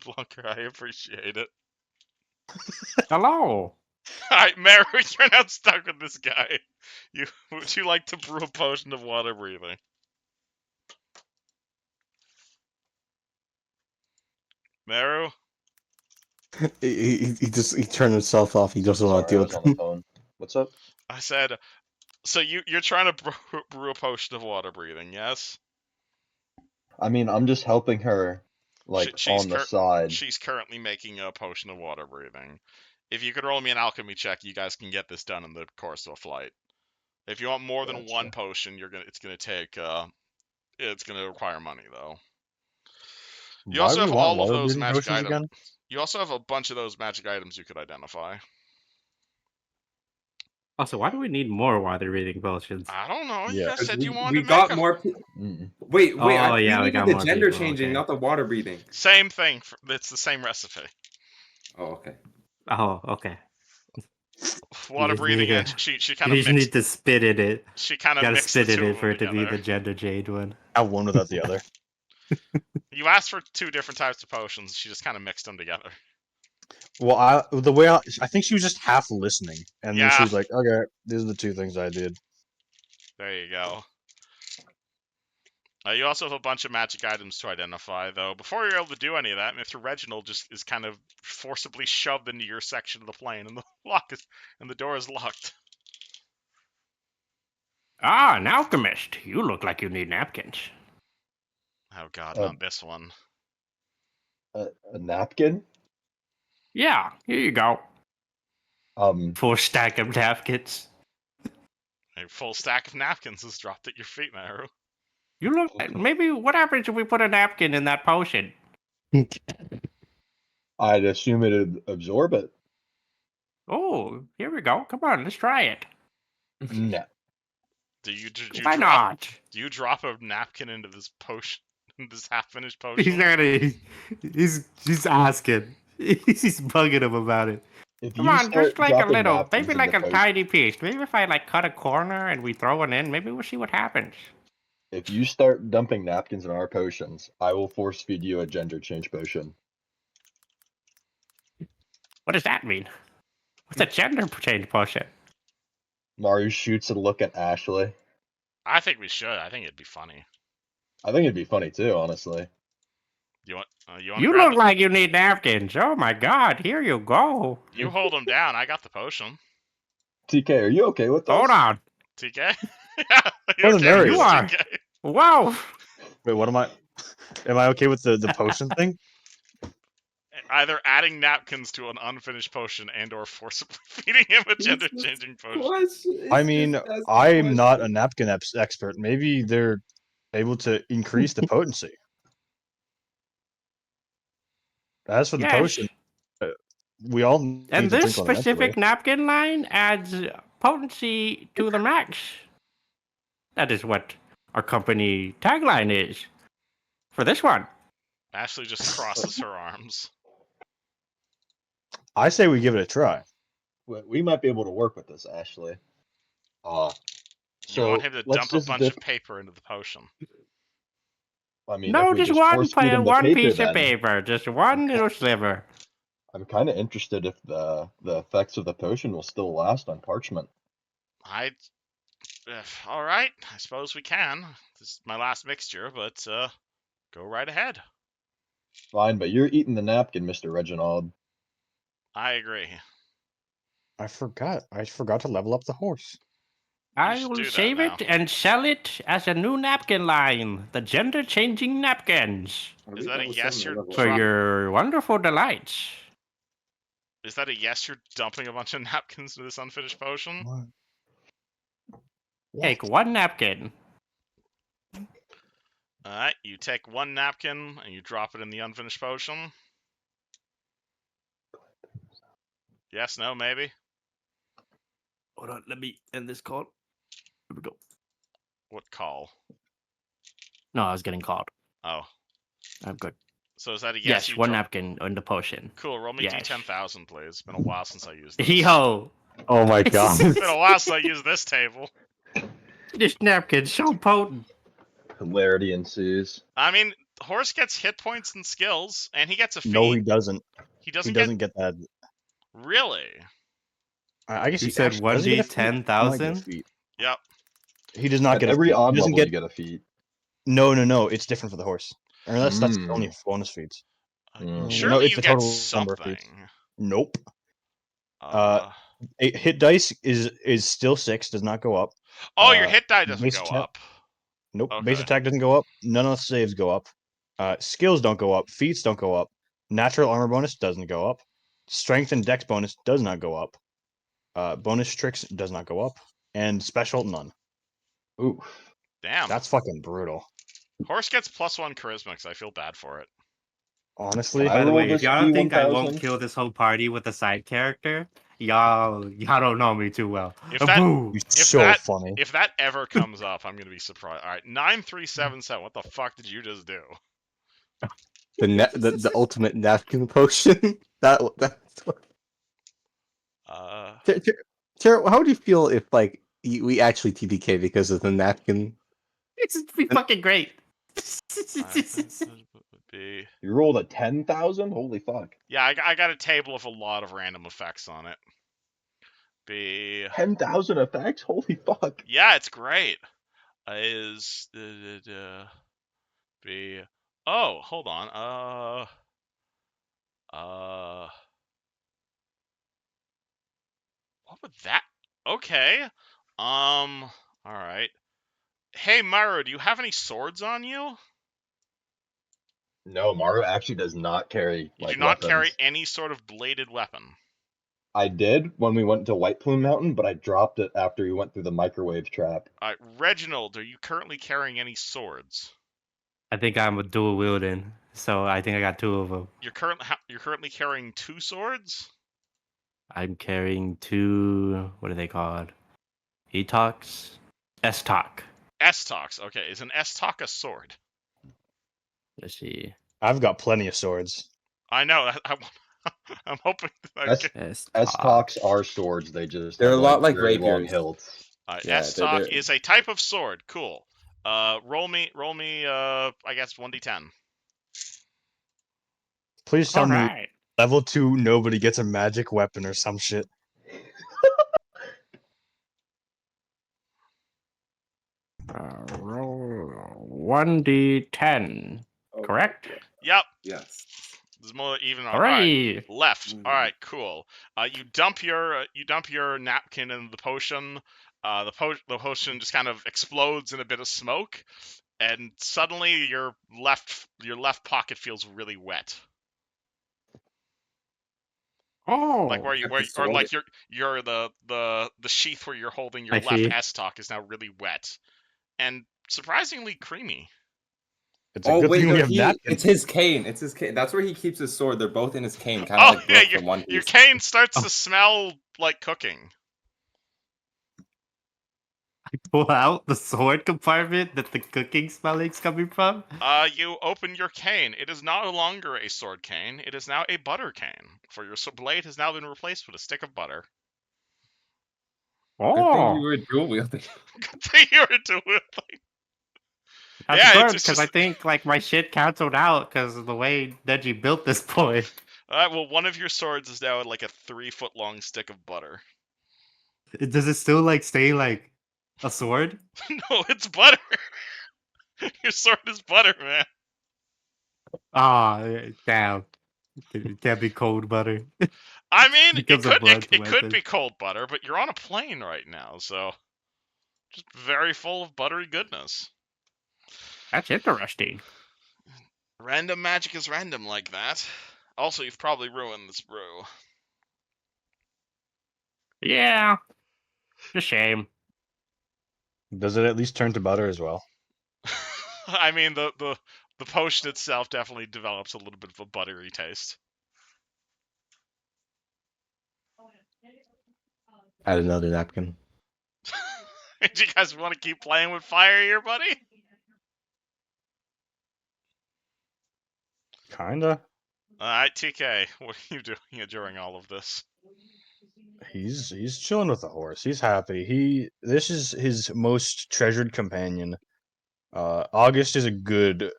Blanca. I appreciate it. Hello. Alright, Meru, you're not stuck with this guy. Would you like to brew a potion of water breathing? Meru? he turned himself off. He doesn't want to deal I with was on the them. phone. What's up? I said, so you're trying to brew a potion of water breathing, yes? I mean, I'm just helping her, like, on the side. She's currently making a potion of water breathing. If you could roll me an alchemy check, you guys can get this done in the course of a flight. If you want more than one potion, it's gonna require money though. You also have all of those magic items. Again? You also have a bunch of those magic items you could identify. Also, why do we need more water breathing potions? I don't know. You Yeah. guys said you wanted We to got make more. Wait. Oh, yeah, we we got needed the more gender people, changing, okay. not the water breathing. Same thing. It's the same recipe. Oh, okay. Oh, okay. Water breathing, and she kind of you just need to spit in it. She kind of gotta mixed spit the in two it of for them it to be together. the gender jade one. How one without the other. You asked for two different types of potions. She just kind of mixed them together. Well, I think she was just half listening, and then she Yeah. was like, "Okay, these are the two things I did." There you go. You also have a bunch of magic items to identify, though. Before you're able to do any of that, Mr. Reginald just is kind of forcibly shoved into your section of the plane, and the door is locked. Ah, an alchemist. You look like you need napkins. Oh God, Uh, not this one. A napkin? Yeah, here you go. Full stack of napkins. A full stack of napkins is dropped at your feet, Maru. You look. Maybe what happens if we put a napkin in that potion? I'd assume it'd absorb it. Oh, here we go. Come on, let's try it. No. Do you Why not? Do you drop a napkin into this potion? This half-finished He's potion? not gonna. He's asking. He's bugging him about it. If Come you on, start just like a dropping little, napkins maybe in like the a potion, tiny piece. Maybe if I like cut a corner and we throw it in, maybe we'll see what happens. if you start dumping napkins in our potions, I will force feed you a gender change potion. What does that mean? What's a gender change potion? Maru shoots a look at Ashley. I think we should. I think it'd be funny. I think it'd be funny too, honestly. You want to You grab look like you need napkins. Oh my God, here you go. You hold them down. I got the potion. TK, are you okay with this? Hold on. TK? Yeah, you Oh, the okay Mary. with You this, are. TK? Whoa. Wait, what am I? Am I okay with the potion thing? Either adding napkins to an unfinished potion and/or forcibly feeding him a gender-changing potion. I mean, I'm not a napkin expert. Maybe they're able to increase the potency. As for the Yes. potion, we all need And to this drink one eventually. specific napkin line adds potency to the max. That is what our company tagline is for this one. Ashley just crosses her arms. I say we give it a try. We might be able to work with this, Ashley. You So want him to let's dump a just bunch of paper into the potion. I mean, No, if we just force feed him the one paper, piece then of paper, just one little sliver. I'm kind of interested if the effects of the potion will still last on parchment. All right, I suppose we can. This is my last mixture, but go right ahead. Fine, but you're eating the napkin, Mr. Reginald. I agree. I forgot to level up the horse. I should will do that save now. it and sell it as a new napkin line. The gender-changing napkins. Is that a yes? You're For your wonderful delights. Is that a yes? You're dumping a bunch of napkins into this unfinished potion? Take one napkin. Alright, you take one napkin and you drop it in the unfinished potion. Yes, no, maybe? Hold on, let me end this call. Here we go. What call? No, I was getting called. Oh. I'm good. So is that a Yes, yes? one napkin in the potion. Cool, roll me Yes. D10,000, please. It's been a while since I used this. Yo, Oh my god. It's been a while since I used this table. this napkin's so potent. Hilarity ensues. I mean, Horse gets hit points and skills, and he gets a feat. No, he doesn't. He He doesn't doesn't get that. Really? I guess You he said actually does he get a feat? He might get a 1d10,000? feat. Yep. He does not At get a every feat. He odd doesn't level, get. you get a feat. No. It's different for the horse. Unless that's Mm. only bonus feats. Mm. Surely No, it's you the get total number of something. feats. Nope. Hit dice is still 6, does not go up. Oh, your hit die doesn't base go attack- up. Nope. Okay. Base attack doesn't go up. None of the saves go up. Skills don't go up. Feats don't go up. Natural armor bonus doesn't go up. Strength and dex bonus does not go up. Bonus tricks does not go up. And special, none. Ooh. Damn. That's fucking brutal. Horse gets +1 charisma because I feel bad for it. Honestly. Can I By the roll way, if this y'all think I won't D1000? kill this whole party with a side character, y'all don't know me too well. If that- Boo! You're If so that- funny. If that ever comes up, I'm gonna be surprised. All right, 9377. What the fuck did you just do? The ultimate napkin potion. That's what. Tara, how would you feel if like we actually TPK because of the napkin? It's be fucking great. B. You rolled a 10,000? Holy fuck. Yeah, I got a table of a lot of random effects on it. B. 10,000 effects? Holy fuck. Yeah, it's great. Is B. Oh, hold on. What would that? Okay. All right. Hey, Myro, do you have any swords on you? No, Maru actually does not carry You do like not carry weapons. any sort of bladed weapon. I did when we went to White Plume Mountain, but I dropped it after we went through the microwave trap. Reginald, are you currently carrying any swords? I think I'm a dual wielding, so I think I got two of them. You're currently carrying 2 swords? I'm carrying two. What are they called? E-Tox? S-Talk. S-Tox. Okay, is an S-Tox a sword? Let's see. I've got plenty of swords. I know. I'm hoping that S S-Talk. talks are swords. They just They're have a lot like very long rapiers. hilts. Yeah, S-Talk they're- is a type of sword. Cool. Roll me. I guess 1d10. Please tell All me right. level 2 nobody gets a magic weapon or some shit. Roll 1d10. Correct? Yep. Yes. There's more even on. All All right. right. Left. All right. Cool. You dump your napkin in the potion. The potion just kind of explodes in a bit of smoke, and suddenly your left pocket feels really wet. Oh. Like Like the sword? the sheath where you're holding your I left see. S-Talk is now really wet and surprisingly creamy. It's a Oh good wait, thing no, we have napkins. it's his cane. It's his cane. That's where he keeps his sword. They're both in his cane, kind of Oh like yeah, Brook from One your Piece. cane starts Oh. to smell like cooking. I pull out the sword compartment that the cooking smelling's coming from. You open your cane. It is no longer a sword cane. It is now a butter cane. For your blade has now been replaced with a stick of butter. Good thing you Oh. were dual wielding. Good thing you were doing it. That's Yeah, good it's because I just. think like my shit canceled out because of the way Neji built this point. Well, one of your swords is now like a 3-foot long stick of butter. Does it still like stay like a sword? No, it's butter. Your sword is butter, man. Ah, damn. It can't be cold butter. I mean, Becomes a blunt it could weapon. be cold butter, but you're on a plane right now, so just very full of buttery goodness. That's interesting. Random magic is random like that. Also, you've probably ruined this brew. Yeah. It's a shame. Does it at least turn to butter as well? I mean, the potion itself definitely develops a little bit of a buttery taste. Add another napkin. Do you guys want to keep playing with fire here, buddy? Kinda. Alright, TK, what are you doing during all of this? He's chilling with the horse. He's happy. This is his most treasured companion. August is a good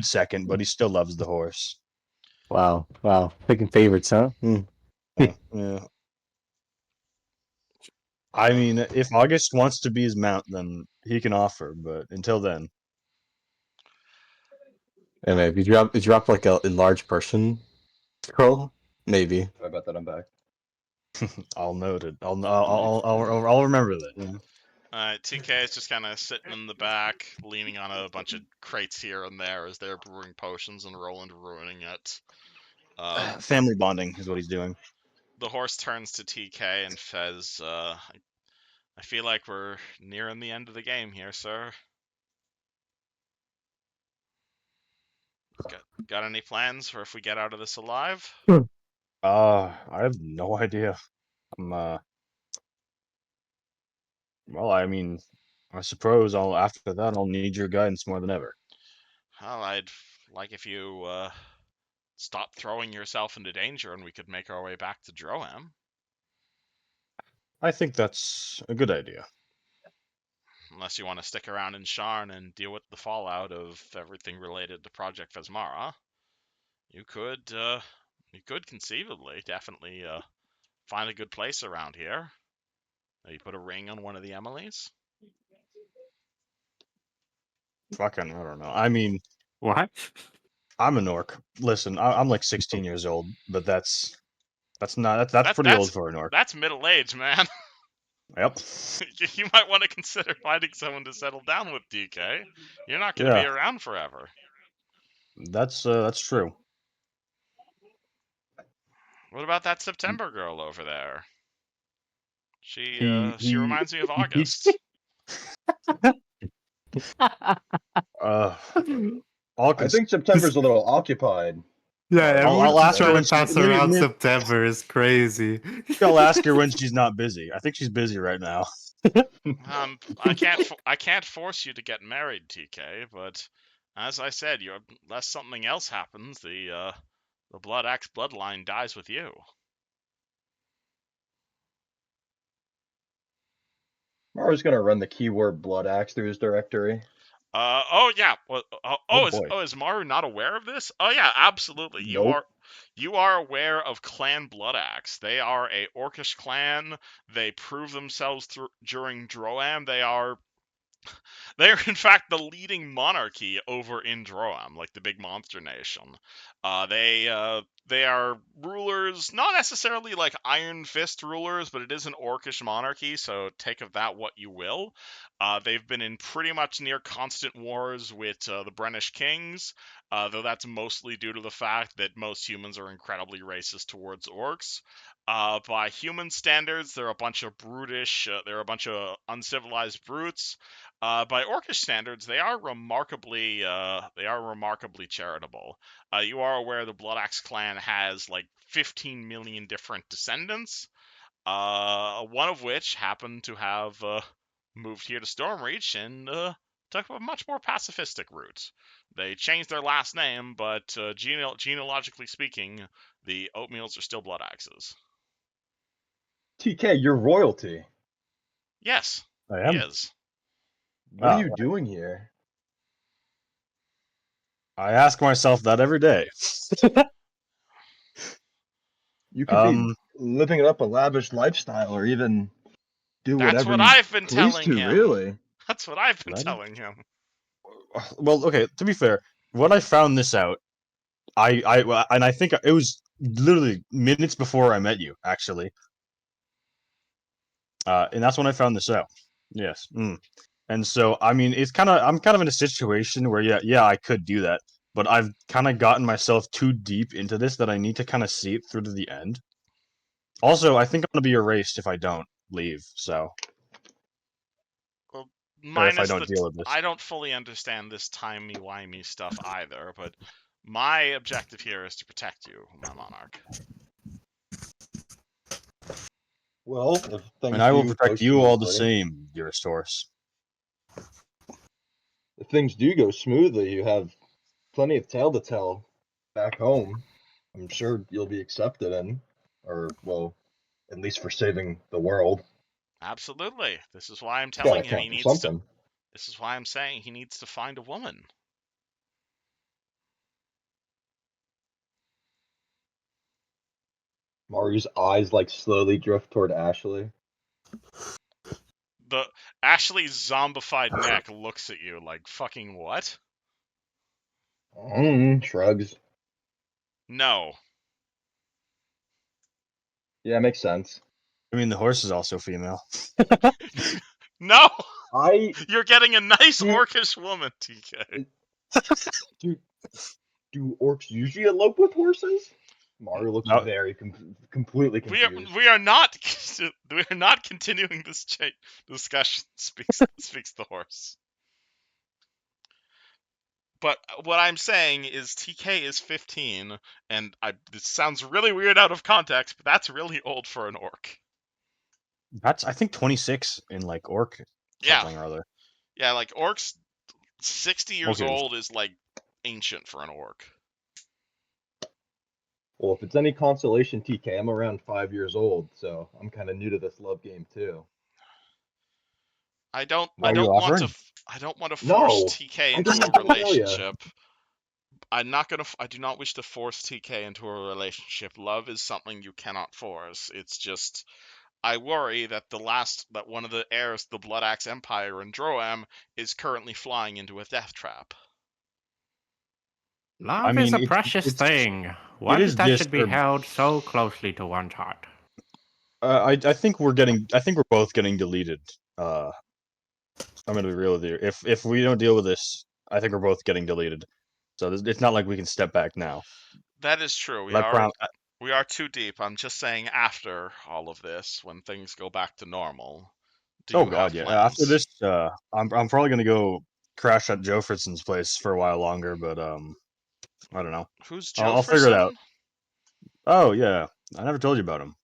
second, but he still loves the horse. Wow, wow, picking favorites, huh? Yeah. I mean, if August wants to be his mount, then he can offer. But until then, And if you drop like a large person scroll, maybe. I bet that I'm back. I'll note it. I'll remember that. Yeah. TK is just kind of sitting in the back, leaning on a bunch of crates here and there as they're brewing potions and Roland ruining it. Family bonding is what he's doing. The horse turns to TK and says, I feel like we're nearing the end of the game here, sir. Got any plans for if we get out of this alive? I have no idea. I'm well, I mean, I suppose after that I'll need your guidance more than ever. Well, I'd like if you stop throwing yourself into danger and we could make our way back to Droham. I think that's a good idea. unless you want to stick around in Sharn and deal with the fallout of everything related to Project Vesmara, you could conceivably definitely find a good place around here. Maybe put a ring on one of the Emilys. Fucking, I don't know. I mean, What? I'm an orc. Listen, I'm like 16 years old, but that's that's pretty old for an orc. That's middle age, man. Yep. You might want to consider finding someone to settle down with, DK. You're not going to be around forever. That's true. What about that September girl over there? She He reminds me of he August. All I think September's a little occupied. Yeah, everyone's I'll just ask her trying when to she, pass around September is crazy. I'll ask her when she's not busy. I think she's busy right now. I can't force you to get married, TK. But as I said, unless something else happens, the Blood Axe bloodline dies with you. Maru's gonna run the keyword blood axe through his directory. Oh yeah. Well, boy. is Maru not aware of this? Oh yeah, absolutely. Nope. You are aware of Clan Blood Axe. They are a orcish clan. They prove themselves during Droam. They are in fact the leading monarchy over in Droam, like the big monster nation. They are rulers, not necessarily like Iron Fist rulers, but it is an orcish monarchy, so take of that what you will. They've been in pretty much near constant wars with the Brennish kings, though that's mostly due to the fact that most humans are incredibly racist towards orcs. By human standards, they're a bunch of brutish, they're a bunch of uncivilized brutes. By orcish standards, they are remarkably charitable. You are aware the Blood Axe clan has like 15 million different descendants, one of which happened to have moved here to Stormreach and took a much more pacifistic route. They changed their last name, but genealogically speaking, the Oatmeals are still Blood Axes. TK, you're royalty. Yes, I he am. is. What are Oh, you doing here? I ask myself that every day. You could be living up a lavish lifestyle, or even do That's whatever what you I've been please telling to. him. Really? That's what I've been That- telling him. Well, okay. To be fair, when I found this out, I think it was literally minutes before I met you, actually. And that's when I found this out. Yes. And so, I mean, I'm kind of in a situation where, yeah, I could do that, but I've kind of gotten myself too deep into this that I need to kind of see it through to the end. Also, I think I'm gonna be erased if I don't leave. So, Well, or if I minus don't deal with this. I don't fully understand this timey-wimey stuff either, but my objective here is to protect you, my monarch. Well, if things And I will do protect go you all the smoothly- same, dearest horse. If things do go smoothly, you have plenty of tale to tell back home. I'm sure you'll be accepted in, or well, at least for saving the world. Absolutely. This is why I'm Gotta telling him he count for needs to. something. This is why I'm saying he needs to find a woman. Maru's eyes like slowly drift toward Ashley. The Ashley's zombified neck looks at you like fucking what? Shrugs. No. Yeah, makes sense. I mean, the horse is also female. No! I You're getting a nice Dude. orcish woman, TK. do orcs usually elope with horses? Maru looks No. very completely confused. We are not continuing this discussion. Speaks the horse. But what I'm saying is TK is 15, and this sounds really weird out of context, but that's really old for an orc. That's I think 26 in like orc something or other. Yeah, like orcs 60 years Okay. old is like ancient for an orc. Well, if it's any consolation, TK, I'm around 5 years old, so I'm kind of new to this love game too. I don't Are you want to offering? I don't want to force No, TK I into just a don't know ya. relationship. I do not wish to force TK into a relationship. Love is something you cannot force. It's just I worry that that one of the heirs of the Blood Axe Empire in Droam is currently flying into a death trap. Love I is mean, a precious thing. it One is that should be disturbing. held so closely to one's heart. I think we're both getting deleted. I'm gonna be real with you. If we don't deal with this, I think we're both getting deleted. So it's not like we can step back now. That is true. But We are too deep. I'm just saying after all of this, when things go back to normal, do Oh you god, have yeah. plans? After this, I'm probably gonna go crash at Joe Fritzon's place for a while longer, but I don't know. Who's I'll figure it out. Jofferson? Oh yeah, I never told you about him.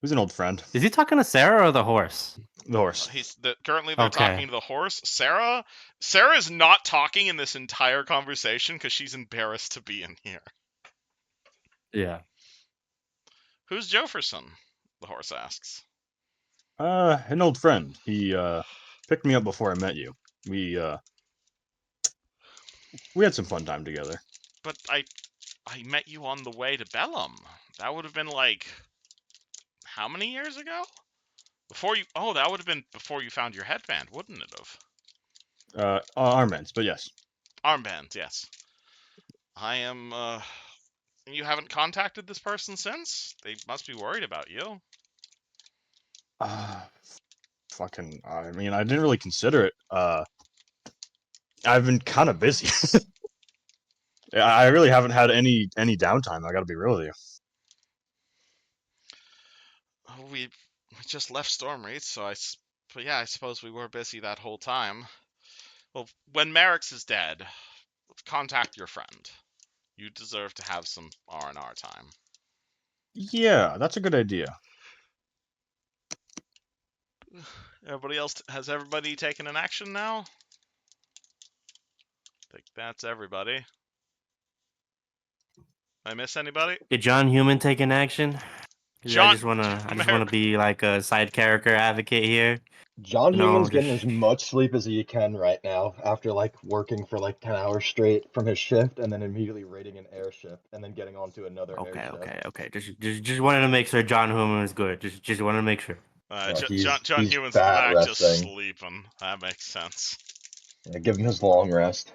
He's an old friend. Is he talking to Sarah or the horse? The horse. Currently they're Okay. talking to the horse. Sarah is not talking in this entire conversation because she's embarrassed to be in here. Yeah. Who's Jofferson? The horse asks. An old friend. He picked me up before I met you. We had some fun time together. But I met you on the way to Bellum. That would have been like how many years ago? That would have been before you found your headband, wouldn't it have? Armbands, but yes. Armband, yes. I am you haven't contacted this person since? They must be worried about you. Fucking. I mean, I didn't really consider it. I've been kind of busy. I really haven't had any downtime. I gotta be real with you. Oh, we just left Stormreach, but yeah, I suppose we were busy that whole time. Well, when Merrick's is dead, contact your friend. You deserve to have some R&R time. Yeah, that's a good idea. Has everybody taken an action now? I think that's everybody. I miss anybody? Did John Human take an action? 'Cause I just Mer- wanna be like a side character advocate here. John No, Human's getting just as much sleep as he can right now after like working for like 10 hours straight from his shift and then immediately raiding an airship and then getting onto another airship. okay. Just wanted to make sure John Human was good. Just wanted to make sure. John He's Humans in the fat back just resting. sleeping. That makes sense. Yeah, give him his long rest.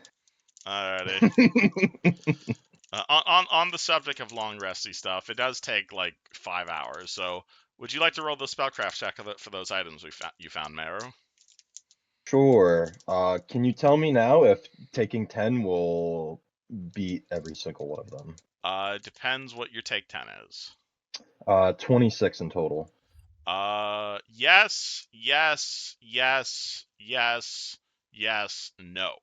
Alrighty. On the subject of long resty stuff, it does take like 5 hours. So, would you like to roll the spellcraft check for those items you found, Meru? Sure. Can you tell me now if taking 10 will beat every single one of them? It depends what your take 10 is. 26 in total. Yes, no.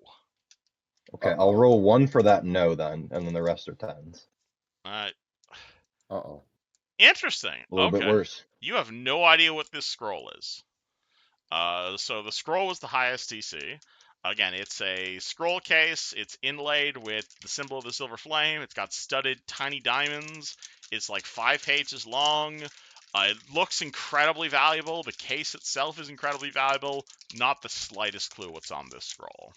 Okay, I'll roll 1 for that no then, and then the rest are 10s. Alright. Uh-oh. Interesting. A little bit worse. You have no idea what this scroll is. So the scroll was the highest DC. Again, it's a scroll case. It's inlaid with the symbol of the silver flame. It's got studded tiny diamonds. It's like 5 pages long. It looks incredibly valuable. The case itself is incredibly valuable. Not the slightest clue what's on this scroll.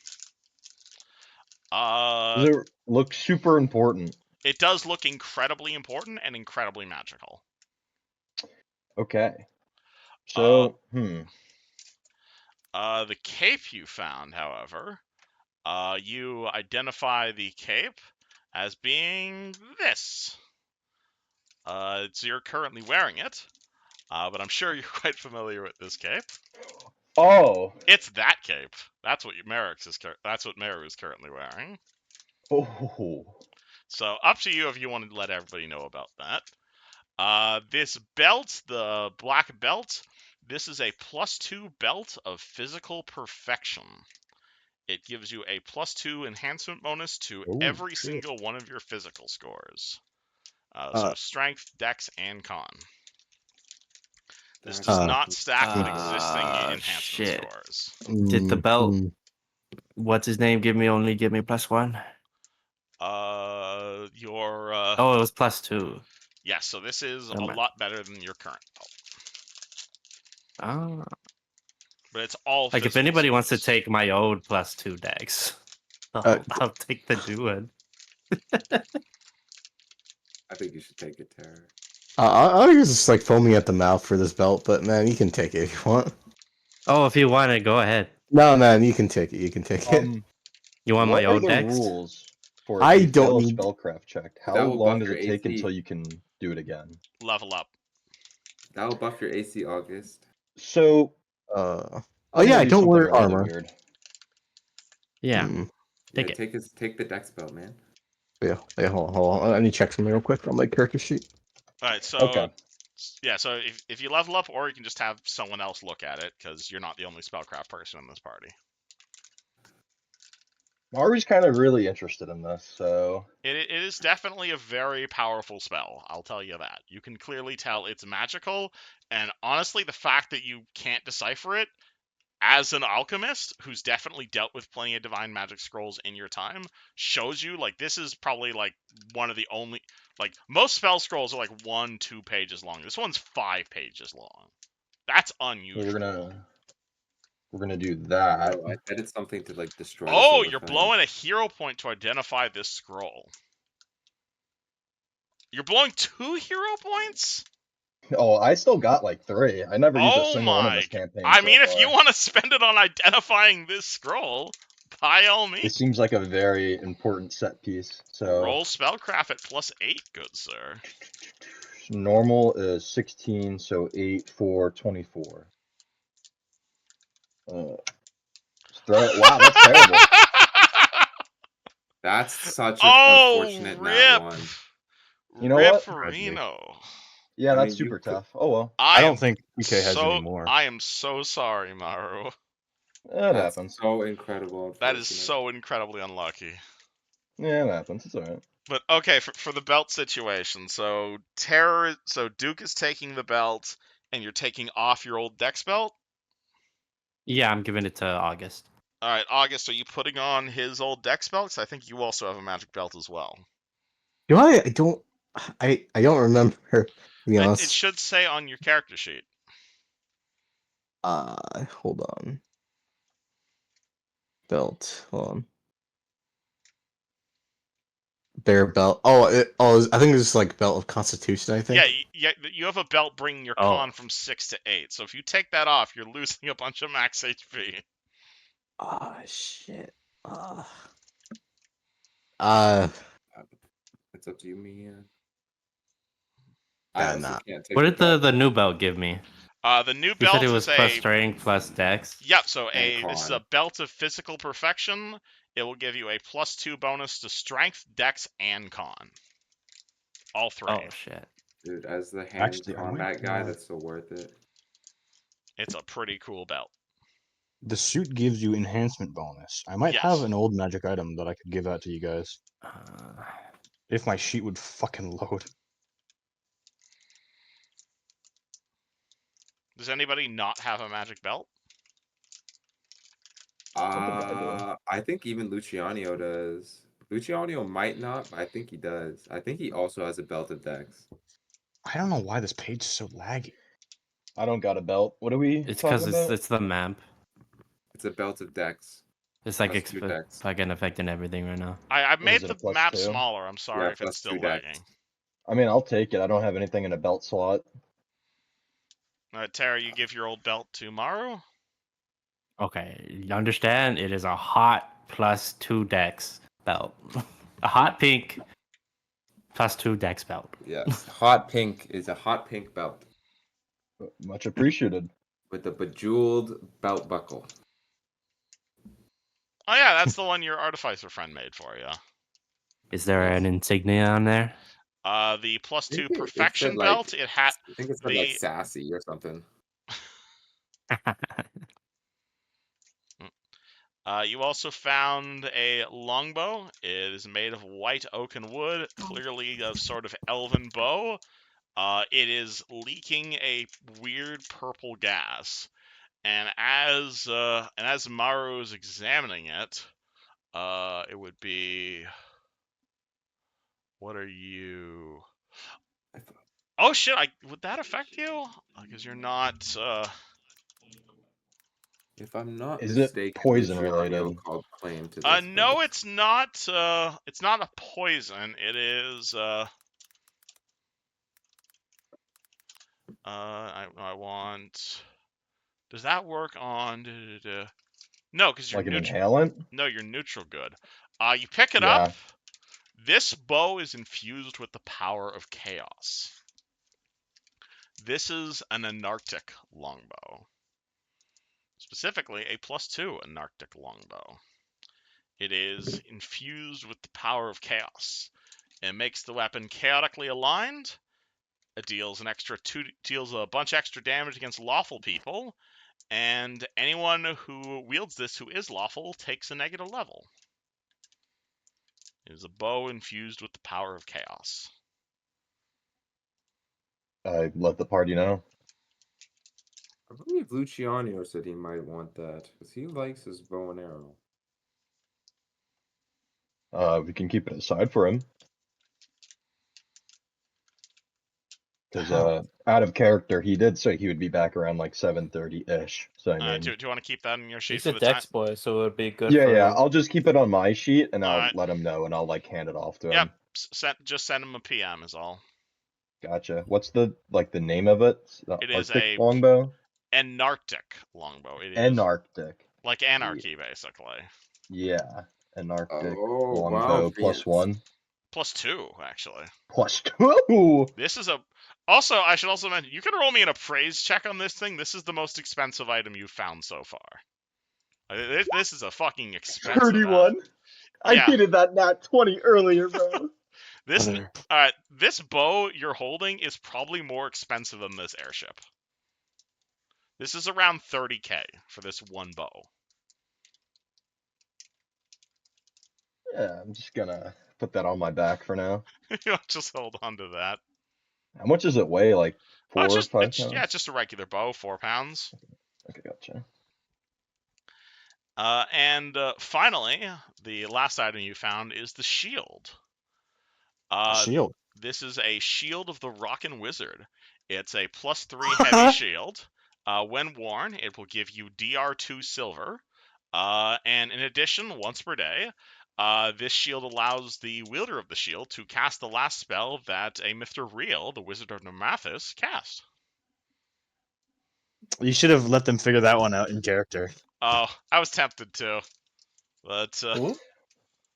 Does it look super important? It does look incredibly important and incredibly magical. Okay. So, The cape you found, however, you identify the cape as being this. So you're currently wearing it, but I'm sure you're quite familiar with this cape. Oh. It's that cape. That's what Meru is currently wearing. Oh. So up to you if you want to let everybody know about that. This belt, the black belt, this is a +2 belt of physical perfection. It gives you a +2 enhancement bonus to every single one of your physical scores. So strength, dex, and con. This does not stack with existing enhancement scores. Did the belt? What's his name? Give me +1. Oh, it was +2. Yes, so this is a Never mind. lot better than your current belt. but it's all Like, if physical anybody wants to skills. take my old +2 dex, Uh, I'll take the new one. I think you should take it, Terror. I was just like foaming at the mouth for this belt, but man, you can take it if you want. Oh, if you want it, go ahead. No, man, you can take it. You can take it. You want What my are old the dex? rules for if I you don't fail a need- spellcraft check? How That will long buff does your it take AC. until you can do it again? Level up. That will buff your AC, August. So Oh I'm yeah, gonna I do don't something wear really armor. weird. Yeah, Hmm. Yeah, take it. take the dex belt, man. Yeah, hold on. I need to check something real quick on my character sheet. All right, so Okay. yeah, so if you level up, or you can just have someone else look at it, because you're not the only spellcraft person in this party. Maru's kind of really interested in this, so It is definitely a very powerful spell, I'll tell you that. You can clearly tell it's magical, and honestly, the fact that you can't decipher it, as an alchemist who's definitely dealt with plenty of divine magic scrolls in your time, shows you, like, this is probably, like, one of the only... Like, most spell scrolls are, like, 1-2 pages long. This one's 5 pages long. That's unusual. we're gonna do that. Oh, I bet it's something to like destroy. Oh, you're blowing a hero point to identify this scroll. You're blowing 2 hero points? Oh, I still got like 3. I never used a Oh single one in my... this campaign. I so mean, if far. you want to spend it on identifying this scroll, by all It means. seems like a very important set piece. So Roll spellcraft at +8, good sir. normal is 16, so 8, 4, 24. Throw it. Wow, that's terrible. That's such a Oh, unfortunate nat rip. one. You know what? Ripperino. Yeah, I that's mean, super could- tough. Oh well, I don't think PK has any more. I am so sorry, Maru. it That's happens. so incredible. That is so incredibly unlucky. Yeah, it happens. It's alright. But okay, for the belt situation, so Duke is taking the belt, and you're taking off your old dex belt. Yeah, I'm giving it to August. All right, August, are you putting on his old dex belt? 'Cause I think you also have a magic belt as well. Do I? I don't remember. To be honest. It should say on your character sheet. Hold on. Belt. Hold on. Bear belt. I think it's like belt of Constitution. I think. Yeah, you have a belt bringing your con from 6 to 8. So if you take that off, you're losing a bunch of max HP. Ah, shit. It's up to you, Mia. Yeah, I also nah. can't take What the did belt. the new belt give me? The new You belt said it was is plus a strength, plus dex. Yep, so And this is a con. belt of physical perfection. It will give you a +2 bonus to strength, dex, and con. All 3. Oh shit. Dude, as the hand Actually, I combat might, guy, that's so worth it. It's a pretty cool belt. The suit gives you enhancement bonus. I might have Yes. an old magic item that I could give out to you guys. If my sheet would fucking load. Does anybody not have a magic belt? I think even Luciano does. Luciano might not, but I think he does. I think he also has a belt of dex. I don't know why this page is so laggy. I don't got a belt. What are we It's talking because about? it's the map. It's a belt of dex. It's like Plus 2 dex. fucking affecting everything right now. I've What made is it, a the map +2? smaller. I'm sorry Yeah, if it's plus still 2 dex. lagging. I mean, I'll take it. I don't have anything in a belt slot. Tara, you give your old belt to Maru? Okay, you understand? It is a hot +2 dex belt. A hot pink +2 dex belt. Yes. Hot pink is a hot pink belt Much appreciated. with a bejeweled belt buckle. Oh yeah, that's the one your artificer friend made for you. Is there an insignia on there? The +2 It perfection said, like, belt. It had I think it's like sassy or something. You also found a longbow. It is made of white oak and wood, clearly a sort of elven bow. It is leaking a weird purple gas, and as Maru is examining it, it would be. What are you? Oh shit! Would that affect you? Because you're not. If I'm not Is it mistaken, poison Luciano related? called claim to this. No, place. it's not. It's not a poison. It is. I want. Does that work on? No, because you're Like an neutral. inhalant? No, you're neutral good. You pick it Yeah. up. This bow is infused with the power of chaos. This is an Antarctic longbow. Specifically, a +2 Antarctic longbow. It is infused with the power of chaos. It makes the weapon chaotically aligned. It deals deals a bunch extra damage against lawful people, and anyone who wields this who is lawful takes a negative level. It is a bow infused with the power of chaos. I let the party know. I believe Luciano said he might want that because he likes his bow and arrow. We can keep it aside for him. Because out of character, he did say he would be back around like 7:30-ish. So I mean, Do you want to keep that in your sheet He's for a the time? dex boy, so it would be good yeah, for yeah. him. I'll just keep it on my sheet, and I'll Alright. let him know, and I'll like hand it off to Yep. him. Just send him a PM is all. Gotcha. What's the name of it? The It is Arctic a longbow? Antarctic longbow. It is Antarctic. like anarchy, basically. Yeah. Antarctic Oh, longbow wow, +1. +2, actually. +2. This is a. Also, I should also mention, you can roll me an appraise check on this thing. This is the most expensive item you've found so far. This is a fucking expensive. 31. I Yeah. needed that nat 20 earlier, bro. This bow you're holding is probably more expensive than this airship. This is around 30k for this one bow. Yeah, I'm just gonna put that on my back for now. Just hold on to that. How much does it weigh? Like 4 or 5 pounds? Yeah, it's just a regular bow, 4 pounds. Okay, gotcha. And finally, the last item you found is the shield. Shield. This is a shield of the Rockin' Wizard. It's a +3 heavy shield. When worn, it will give you DR2 silver. And in addition, once per day, this shield allows the wielder of the shield to cast the last spell that a Mr. Real, the Wizard of Normathus, cast. You should have let them figure that one out in character. Oh, I was tempted to, but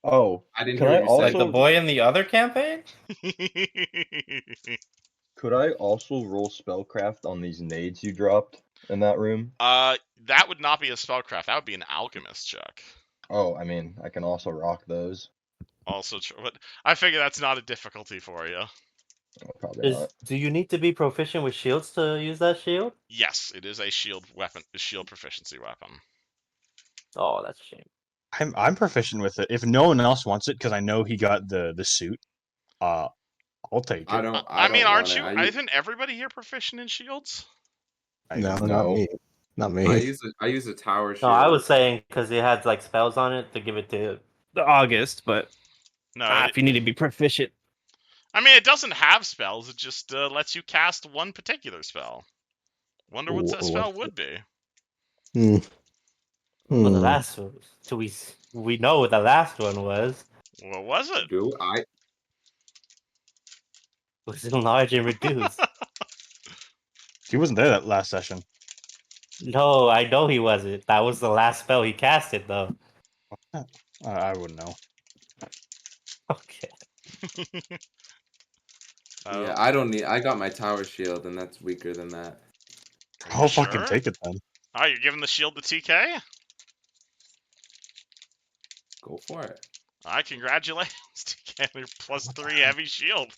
Oh, I didn't can hear I what you said. Like the also boy in the other campaign? could I also roll spellcraft on these nades you dropped in that room? That would not be a spellcraft. That would be an alchemist check. Oh, I mean, I can also rock those. Also true, but I figure that's not a difficulty for you. Oh, probably Is not. do you need to be proficient with shields to use that shield? Yes, it is a shield weapon, a shield proficiency weapon. Oh, that's a shame. I'm proficient with it. If no one else wants it, because I know he got the suit, I'll take it. I don't. I mean, don't aren't want you? it. Isn't everybody here proficient in shields? No, No. not me. Not me. I use a tower shield. No, I was saying because it had like spells on it to give it to The August, but No, if you need to be proficient. I mean it doesn't have spells. It just lets you cast one particular spell. Wonder what that spell would be. Well, the last one. So we know what the last one was. What was it? Do I? Was enlarge and reduce. He wasn't there that last session. No, I know he wasn't. That was the last spell he casted, though. I wouldn't know. Okay. Yeah, I don't need. I got my tower shield, and that's weaker than that. I'll fucking take it then. Oh, you're giving the shield to TK? Go for it. Alright, congratulations, TK. Your +3 heavy shield.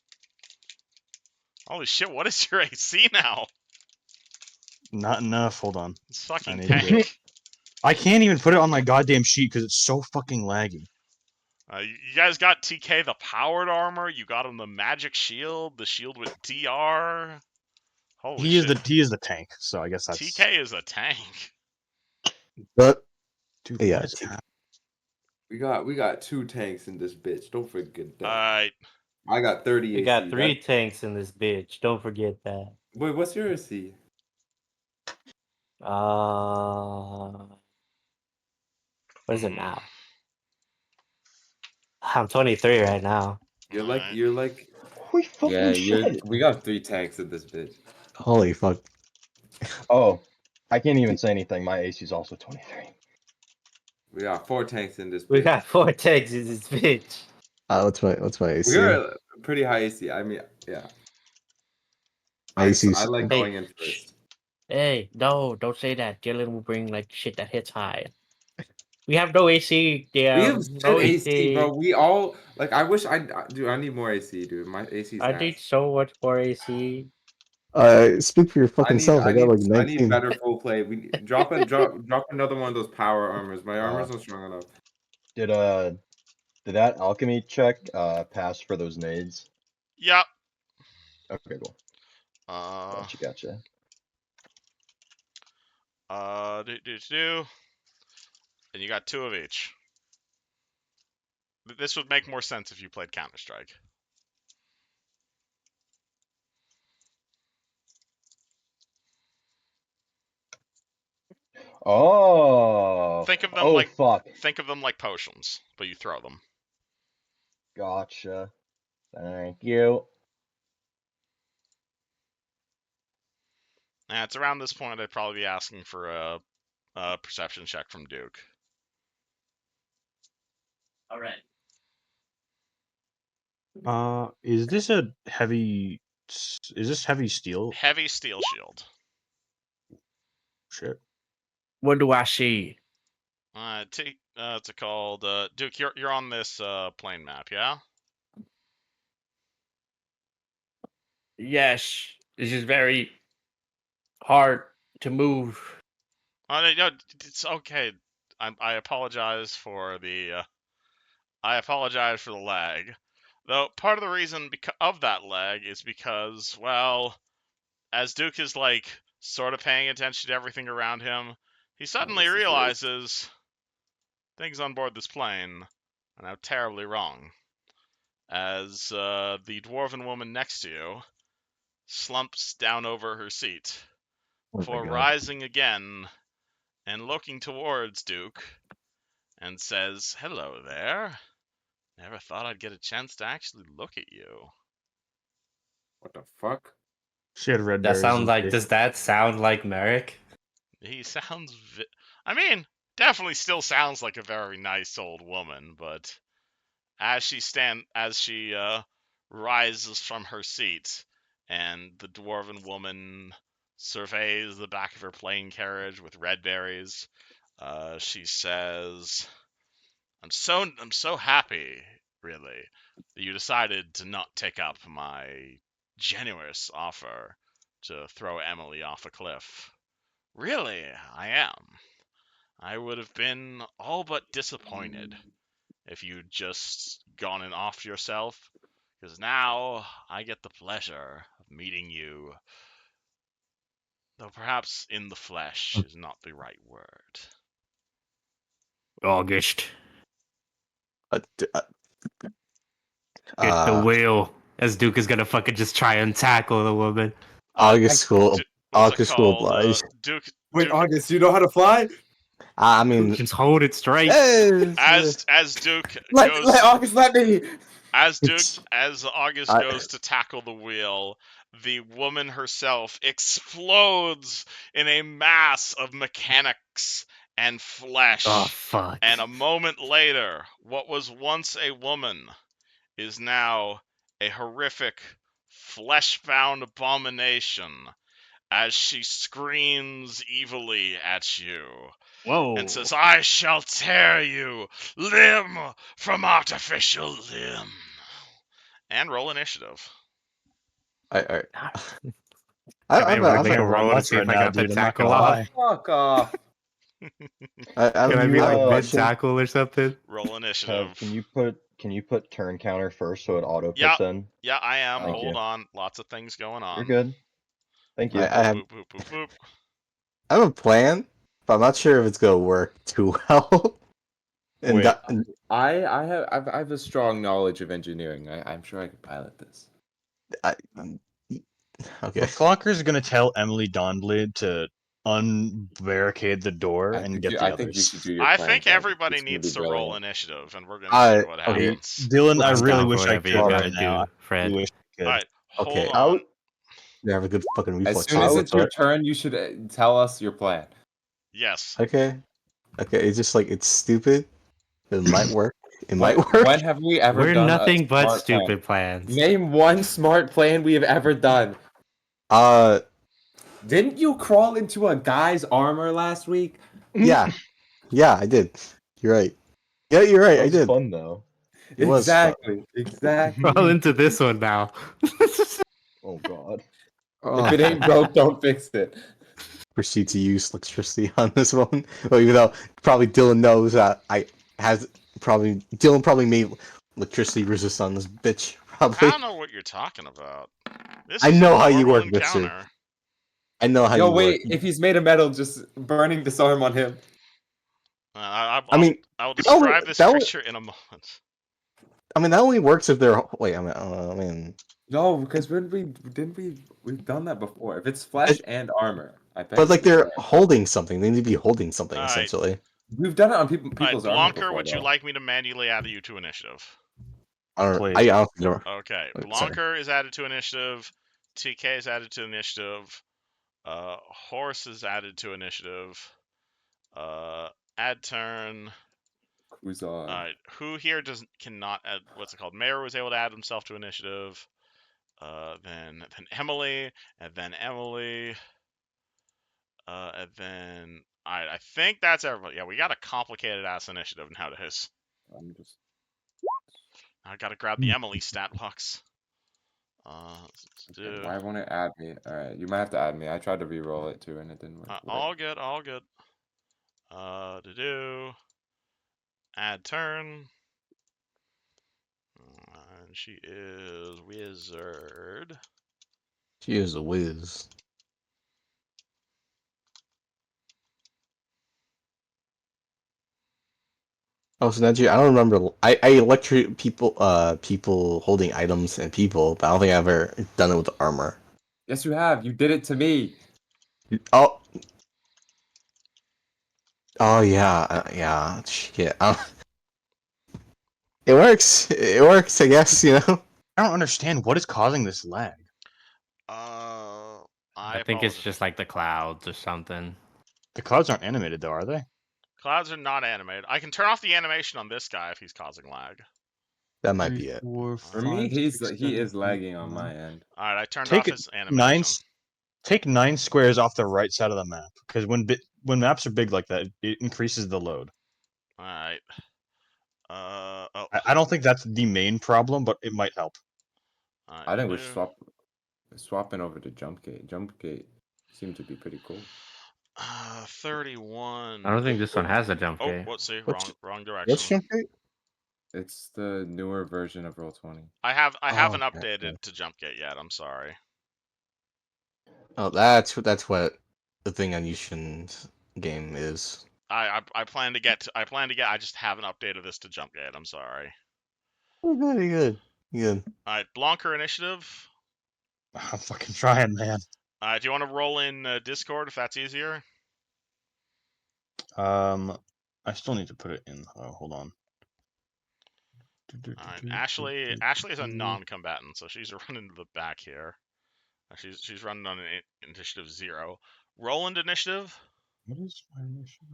Holy shit, what is your AC now? Not enough. Hold on. It's fucking need to do tank. I can't even put it on my goddamn sheet because it's so fucking laggy. You guys got TK the powered armor. You got him the magic shield, the shield with DR. Holy shit. He is the tank, so I guess that's TK is a tank. But dude, yeah, what is happening? We got 2 tanks in this bitch. Don't forget that. Alright. I got 30 We AC. got 3 tanks in this bitch. Don't forget that. Wait, what's your AC? What is it now? I'm 23 right now. You're Alright. like. Holy fucking Yeah, shit! we got 3 tanks in this bitch. Holy fuck. Oh, I can't even say anything. My AC is also 23. We got 4 tanks in this We bitch. got 4 tanks in this bitch. What's my AC? We're pretty high AC. I mean, yeah. My AC I like Hey, going in first. Hey, no, don't say that. Dylan will bring like shit that hits high. We have no AC, We have damn. No shit AC, bro. AC. We all like. I wish dude. I need more AC, dude. My AC's I ass. need so much more AC. Speak for your fucking self. I got like I need 19. better full play. We drop another one of those power armors. My armor's not strong enough. Did that alchemy check pass for those nades? Yep. Okay, cool. Gotcha. And you got 2 of each. This would make more sense if you played Counter-Strike. Oh. Think of them Oh like fuck. potions, but you throw them. Gotcha. Thank you. It's around this point I'd probably be asking for a perception check from Duke. All right. Is this a heavy? Is this heavy steel? Heavy steel shield. Shit. What do I see? It's called Duke. You're on this plane map, yeah? Yes, this is very hard to move. No, it's okay. I apologize for the lag. Though part of the reason of that lag is because, well, as Duke is like sort of paying attention to everything around him, he suddenly this is worse. realizes things on board this plane are now terribly wrong. As the dwarven woman next to you slumps down over her seat before rising again and looking towards Duke and says, "Hello there. Never thought I'd get a chance to actually look at you." What the fuck? She had red That berries. sounds and like. shit. Does that sound like Merrick? He sounds I mean, definitely still sounds like a very nice old woman, but as she rises from her seat and the dwarven woman surveys the back of her plane carriage with red berries, she says, I'm so happy, really, that you decided to not take up my generous offer to throw Emily off a cliff. Really, I am. I would have been all but disappointed if you'd just gone and offed yourself, because now I get the pleasure of meeting you, though perhaps in the flesh is not the right word. August, D- get the wheel. As Duke is gonna fucking just try and tackle the woman. August school. What's it August school called? oblige. Duke. Wait, Duke August, you know how to fly? I mean, Just hold it straight. as Duke goes Let August let me. as it's- August I- goes to tackle the wheel, the woman herself explodes in a mass of mechanics and flesh. Oh fuck. And a moment later, what was once a woman is now a horrific, flesh-bound abomination as she screams evilly at you Whoa. and says, I shall tear you limb from artificial limb. And roll initiative. I I I'm really like a a roll to robot see if right I now, got the dude. I'm not tackle gonna off. lie. Fuck off. Can I be like mid tackle or something? Roll initiative. Kev, can you put turn counter first so it auto Yeah. puts in? Yeah, I am. Thank Hold you. on. Lots of things going on. You're good. Thank you. I have Boop, boop, boop, boop. I have a plan, but I'm not sure if it's gonna work too well. And Wait. I have a strong knowledge of engineering. I'm sure I can pilot this. okay. The Clocker's gonna tell Emily Donnelly to unbarricade the door and get the I think you should others. do your I plan, think Jack. everybody It's gonna needs be to roll brilliant. initiative, and we're gonna see what Okay. happens. Dylan, I I'm really down for wish I whatever could you Alright. right gotta now. do, I Fred. really wish I could. All right, hold Okay. on. You have a good fucking As reflex. soon as save. it's your turn, you should tell us your plan. Yes. Okay. It's just like it's stupid. It might work. It might work. When have we ever We're done nothing a but smart plan? stupid plans. Name one smart plan we have ever done. Didn't you crawl into a guy's armor last week? Yeah, I did. You're right. Yeah, you're right. That I was did. fun though. It was fun. Exactly. We're all into this one now. Oh god. If it ain't broke, don't fix it. Proceed to use electricity on this one. Well, even though probably Dylan knows that Dylan probably made electricity resist on this bitch. I Probably. don't know what you're talking about. This I is know a how you normal work, mister. encounter. I know how Yo, you wait. work. If he's made of metal, just burning disarm on him. I mean, will that only- describe this that only- creature in a moment. I mean, that only works if they're. Wait, I mean. No, because we've done that before. If it's flesh and armor, I bet. But like you they're can. holding something. They need to be holding something Alright. essentially. We've done it on All right, people's armor Blanker, before, would you though. like me to manually add you to initiative? Please. I honestly don't. Okay, Sorry. Blanker is added to initiative. TK is added to initiative. Horse is added to initiative. Add turn. Who's on? Alright, who here cannot add? What's it called? Mayor was able to add himself to initiative. Then Emily, and then Emily. And then I think that's everybody. Yeah, we got a complicated ass initiative nowadays. I'm just. I gotta grab the Emily stat box. Let's do. Okay, why won't it add me? All right, you might have to add me. I tried to re-roll it too, and it didn't work. All good, all good. To do. Add turn. And she is wizard. She is a whiz. Oh, so that's you. I don't remember. I electrocute people holding items and people, but I don't think I've ever done it with the armor. Yes, you have. You did it to me. Oh. Oh yeah, yeah. Shit. It works. It works. I guess you know. I don't understand what is causing this lag. I think it's apologize. just like the clouds or something. The clouds aren't animated though, are they? Clouds are not animated. I can turn off the animation on this guy if he's causing lag. That might be it. For me, he is lagging on my end. All right, I turned Take off his animation. Take 9 squares off the right side of the map because when maps are big like that, it increases the load. All right. Oh. I don't think that's the main problem, but it might help. Right, I think we should swapping over to jump gate. Jump gate seemed to be pretty cool. 31. I don't think this one has a jump Oh, gate. let's see. What's- Wrong direction. What's jump gate? It's the newer version of Roll20. I haven't okay, updated to jump gate yet. I'm sorry. Oh, that's what the thing on Yushin's game is. I plan to get. I just haven't updated this to jump gate. I'm sorry. Oh, good. All right, Blanker initiative. I'm fucking trying, man. Do you want to roll in Discord if that's easier? I still need to put it in. Oh, hold on. Ashley is a non-combatant, so she's running to the back here. She's running on an initiative 0. Roland initiative. What is my initiative?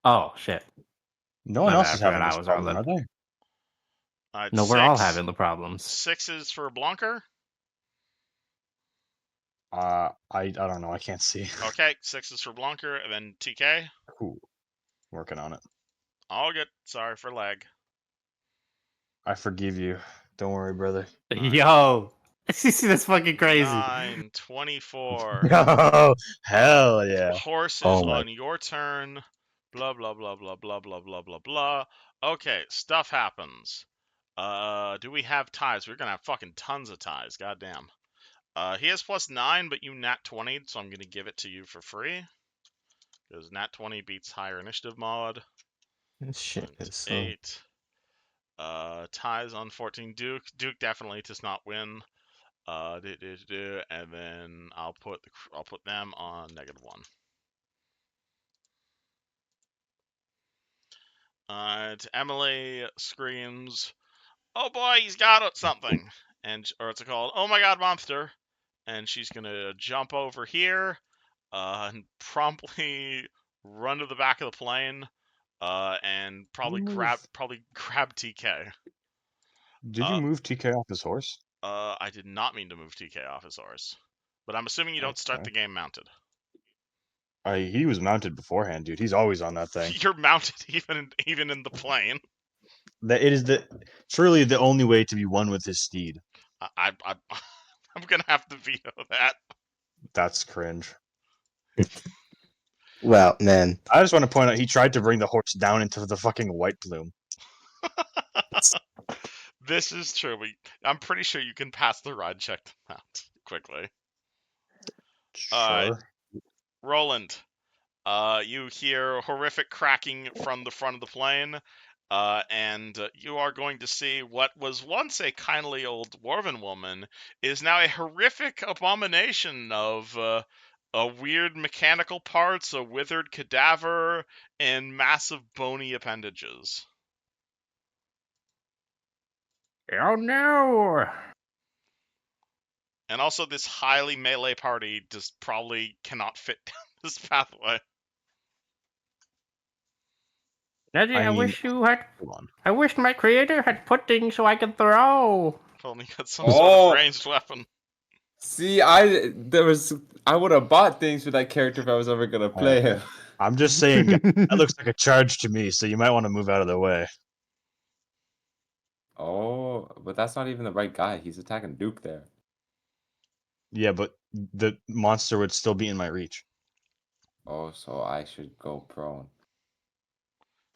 Oh shit! No one My else bad, is having Fred, this I was problem, are rolling. they? No, we're all having the problems. 6 is for Blanker. I don't know. I can't see. Okay, 6 is for Blanker, and then TK. Cool. Working on it. All good. Sorry for lag. I forgive you. Don't worry, brother. Yo, that's fucking crazy. 9, 24. Oh, hell yeah. Horses on your turn. Blah blah blah blah blah blah blah blah blah. Okay, stuff happens. Do we have ties? We're gonna have fucking tons of ties. Goddamn. He has +9, but you nat 20, so I'm gonna give it to you for free. Because nat 20 beats higher initiative mod. Shit. 8. Ties on 14. Duke definitely does not win. And then I'll put them on -1. Emily screams, "Oh boy, he's got something!" Or it's called, "Oh my god, monster!" And she's gonna jump over here, and promptly run to the back of the plane, and probably grab TK. Did you move TK off his horse? I did not mean to move TK off his horse, but I'm assuming you don't start Okay. the game mounted. He was mounted beforehand, dude. He's always on that thing. You're mounted even in the plane. That it is truly the only way to be one with his steed. I'm gonna have to veto that. That's cringe. Well, man, I just want to point out he tried to bring the horse down into the fucking white plume. This is true. I'm pretty sure you can pass the ride check to mount quickly. Sure. Roland, you hear horrific cracking from the front of the plane, and you are going to see what was once a kindly old dwarven woman is now a horrific abomination of weird mechanical parts, a withered cadaver, and massive bony appendages. Oh no! And also, this highly melee party just probably cannot fit down this pathway. Daddy, I mean, wish you had. hold on. I wish my creator had put things so I could throw. If only got some sort of ranged weapon. See, I would have bought things for that character if I was ever gonna play him. I'm just saying, that looks like a charge to me, so you might want to move out of the way. Oh, but that's not even the right guy. He's attacking Duke there. Yeah, but the monster would still be in my reach. Oh, so I should go prone.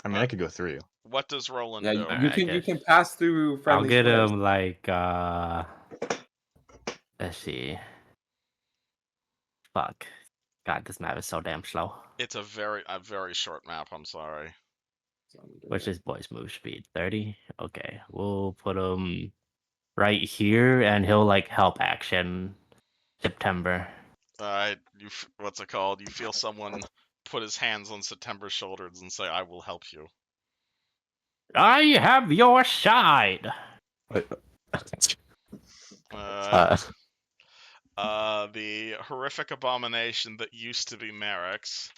I mean, I could go through you. What does Roland Yeah, do? you can pass through I'll friendly get squares. him like let's see. Fuck. God, this map is so damn slow. It's a very short map. I'm sorry. What's this boy's move speed? 30? Okay, we'll put him right here, and he'll like help action September. What's it called? You feel someone put his hands on September's shoulders and say, "I will help you." I have your side. The horrific abomination that used to be Merrick's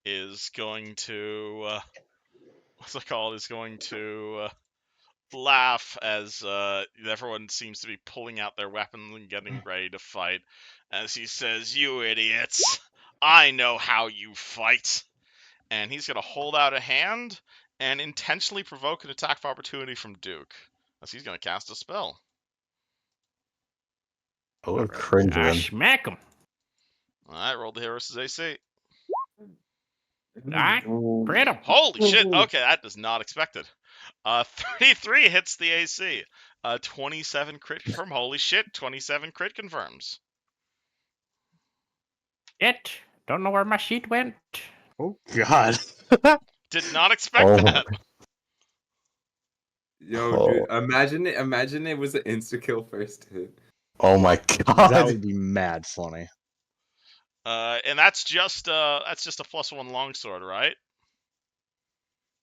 is going to what's it called? Is going to laugh as everyone seems to be pulling out their weapons and getting ready to fight. As he says, "You idiots! I know how you fight." And he's going to hold out a hand and intentionally provoke an attack of opportunity from Duke, as he's going to cast a spell. oh, cringe, man. Smack him. All right, roll the hit versus AC. Alright, crit him. Holy shit! Okay, that is not expected. 33 hits the AC. 27 crit confirm. Holy shit! 27 crit confirms. It. Don't know where my sheet went. Oh God! Did not expect that. Yo, dude, imagine it was an insta kill first hit. Oh my god! That would be mad funny. And that's just a +1 longsword, right?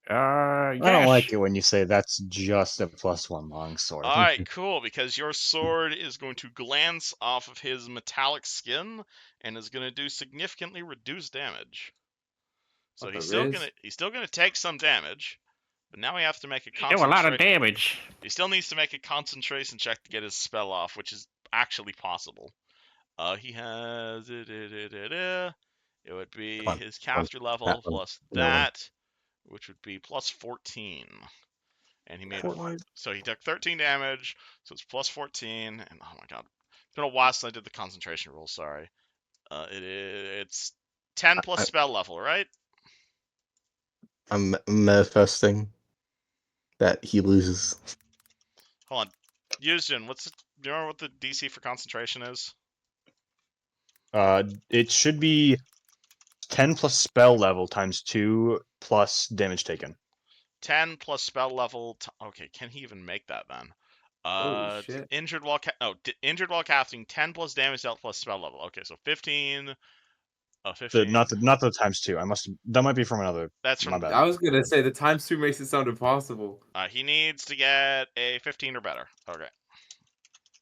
Yes. I don't like it when you say that's just a +1 longsword. All right, cool. Because your sword is going to glance off of his metallic skin and is going to do significantly reduced damage. So What, he's the still gonna take some damage, but now he has to make a Do a concentration. lot of damage. He still needs to make a concentration check to get his spell off, which is actually possible. He has it would be his caster level plus that, which would be +14. And he made so he took 13 damage, so it's +14. And oh my god, it's been a while since I did the concentration rule. Sorry. It's 10 plus spell level, right? I'm manifesting that he loses. Hold on, Yuzjin, do you remember what the DC for concentration is? It should be 10 plus spell level times 2 plus damage taken. 10 plus spell level. Okay, can he even make that then? Holy shit. Injured while injured while casting. 10 plus damage dealt plus spell level. Okay, so 15. 15. Not the times 2. That might be from another. That's My from. bad. I was gonna say the times 2 makes it sound impossible. He needs to get a 15 or better. Okay,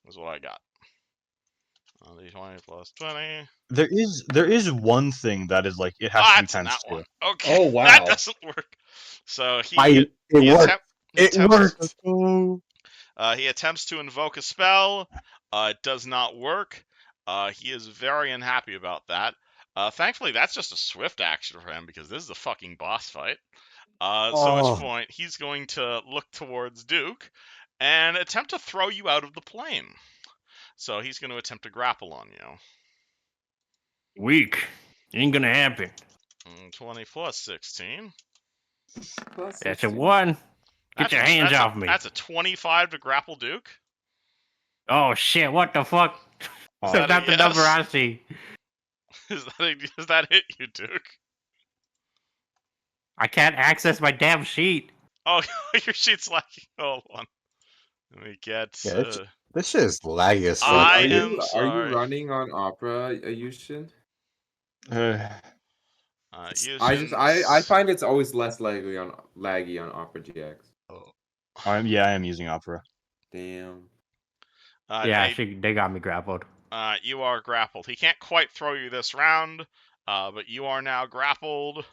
that's what I got. D20 plus 20. There is one thing that is like it has to be That's times that 2. one. Okay, Oh, wow. that doesn't work. So It worked. It worked. He attempts to invoke a spell. It does not work. He is very unhappy about that. Thankfully, that's just a swift action for him because this is a fucking boss fight. So at which point, he's going to look towards Duke and attempt to throw you out of the plane. So he's going to attempt to grapple on you. Weak. Ain't gonna happen. 20 plus 16. Plus That's a 16. 1. Get your hands off me. That's a 25 to grapple Duke. Oh shit! What the fuck? Is That's that a not the number yes? I see. Does that hit you, Duke? I can't access my damn sheet. Oh, your sheet's lacking. Hold on. Let me get. Yeah, this shit is laggy as fuck. I Are am you sorry. running on Opera, Yushin? I find it's always less laggy on Opera GX. I am using Opera. Damn. Yeah, they got me grappled. You are grappled. He can't quite throw you this round, but you are now grappled.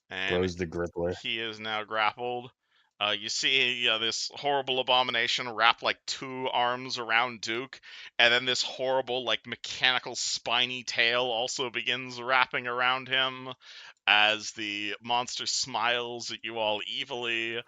And Close the grippler. he is now grappled. You see this horrible abomination wrap like 2 arms around Duke, and then this horrible, like, mechanical spiny tail also begins wrapping around him as the monster smiles at you all evilly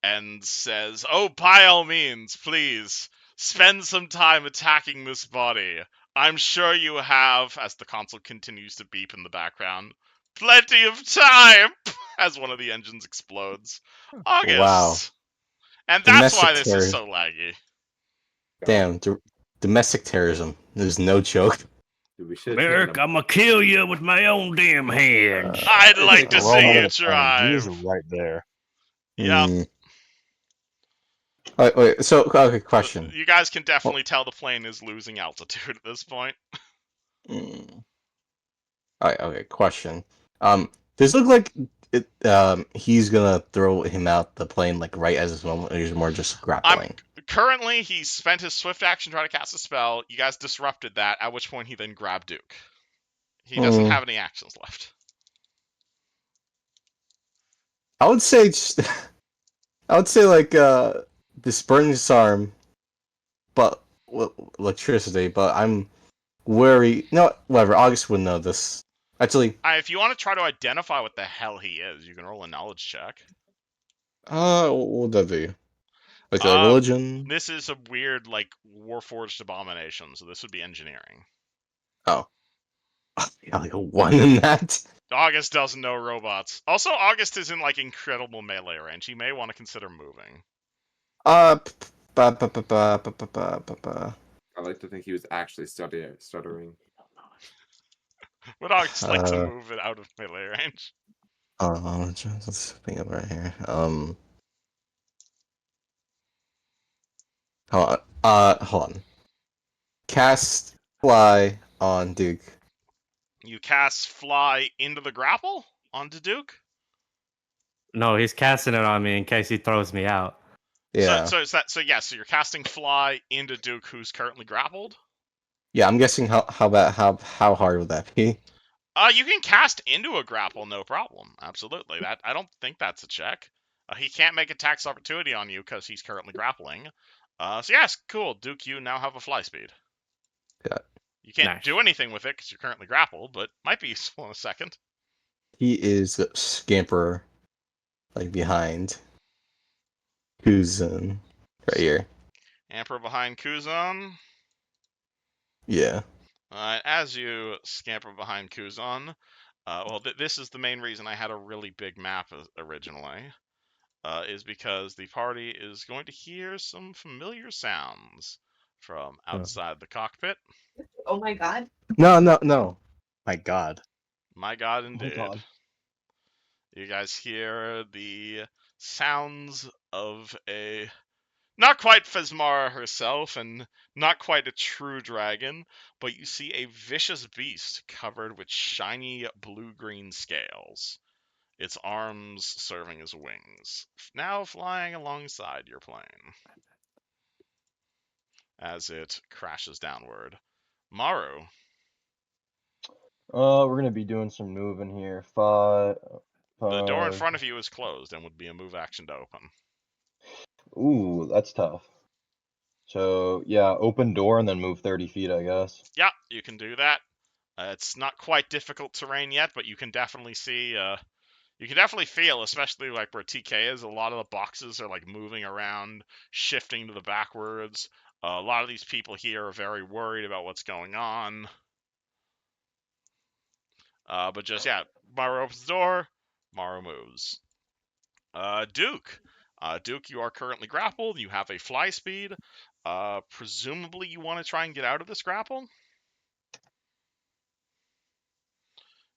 and says, "Oh, by all means, please, spend some time attacking this body. I'm sure you have," as the console continues to beep in the background, "plenty of time," as one of the engines explodes. August. Wow. And that's Domestic why this is terrorism. so laggy. Damn, domestic terrorism. There's no joke. Dude, we should Merrick, I'm gonna kill you with my own damn hands. I'd like to Roll see him you with a phone. He is drive. right there. Yep. Wait. So, okay, question. You guys can definitely tell the plane is losing altitude at this point. Alright, okay, question. Does it look like he's gonna throw him out the plane like right as this moment, or he's more just grappling? Currently, he spent his swift action trying to cast a spell. You guys disrupted that, at which point he then grabbed Duke. He doesn't have any actions left. I would say like this burns arm, but electricity. But I'm worried. No, whatever. August would know this. Actually, If you want to try to identify what the hell he is, you can roll a knowledge check. what would that be? Like a religion? This is a weird, like, warforged abomination, so this would be engineering. Oh, yeah, like a 1 in that. August doesn't know robots. Also, August is in, like, incredible melee range. He may want to consider moving. I like to think he was actually stuttering. Would August like to move it out of melee range? Let's think of right here. Hold on. Cast fly on Duke. You cast fly into the grapple onto Duke? No, he's casting it on me in case he throws me out. Yeah. So you're casting fly into Duke, who's currently grappled? Yeah, I'm guessing how hard would that be? You can cast into a grapple, no problem. Absolutely. I don't think that's a check. He can't make attacks opportunity on you because he's currently grappling. So yes, cool. Duke, you now have a fly speed. Yeah. You can't do anything with it because you're currently grappled, but might be useful in a second. He is the scamper, like behind Kuzan, right here. Emperor behind Kuzan. Yeah. As you scamper behind Kuzan, this is the main reason I had a really big map originally, is because the party is going to hear some familiar sounds from outside the cockpit. Oh my god. No. My god. My god, indeed. God. You guys hear the sounds of a not quite Phasmara herself and not quite a true dragon, but you see a vicious beast covered with shiny blue-green scales. Its arms serving as wings, now flying alongside your plane as it crashes downward. Maru. We're gonna be doing some moving here. The door in 5. front of you is closed and would be a move action to open. Ooh, that's tough. So yeah, open door and then move 30 feet, I guess. Yeah, you can do that. It's not quite difficult terrain yet, but you can definitely see, you can definitely feel, especially like where TK is, a lot of the boxes are like moving around, shifting to the backwards. A lot of these people here are very worried about what's going on. But just, yeah, Maru opens the door, Maru moves. Duke. Duke, you are currently grappled. You have a fly speed. Presumably you want to try and get out of this grapple.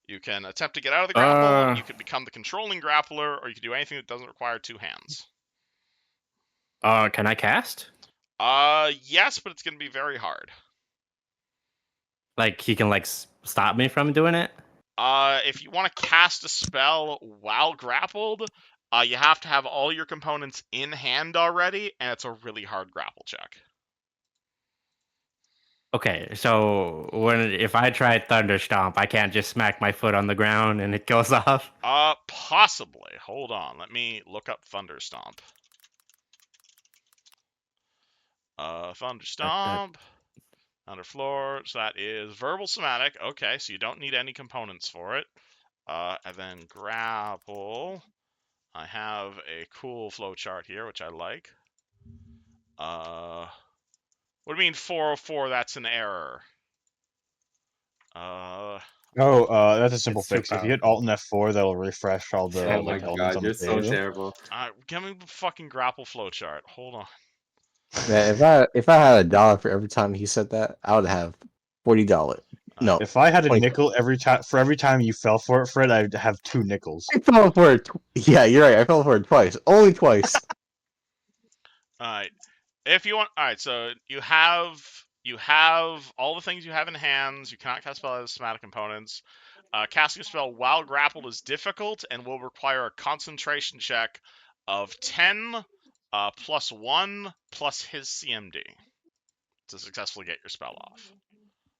You can attempt to get out of the grapple, you could become the controlling grappler, or you can do anything that doesn't require two hands. Can I cast? Yes, but it's going to be very hard. Like he can like stop me from doing it? If you want to cast a spell while grappled, you have to have all your components in hand already, and it's a really hard grapple check. Okay, so if I try Thunder Stomp, I can't just smack my foot on the ground and it goes off? Possibly. Hold on, let me look up Thunder Stomp. Thunder Stomp. Underfloor, so that is verbal somatic. Okay, so you don't need any components for it. And then grapple. I have a cool flowchart here, which I like. What do you mean 404? That's an error. That's a simple It's too fix. If you hit powerful. Alt and F4, that'll refresh all the Oh my elements god, on you're the so page. terrible. Give me the fucking grapple flowchart. Hold on. Man, if I had $1 for every time he said that, I would have $40. No, If I had a 20. nickel every time you fell for it, Fred, I'd have 2 nickels. I fell for it. Yeah, you're right. I fell for it twice. Only twice. Alright. If you want, alright, so you have all the things you have in hands. You cannot cast spell as somatic components. Casting a spell while grappled is difficult and will require a concentration check of 10 plus 1 plus his CMD to successfully get your spell off.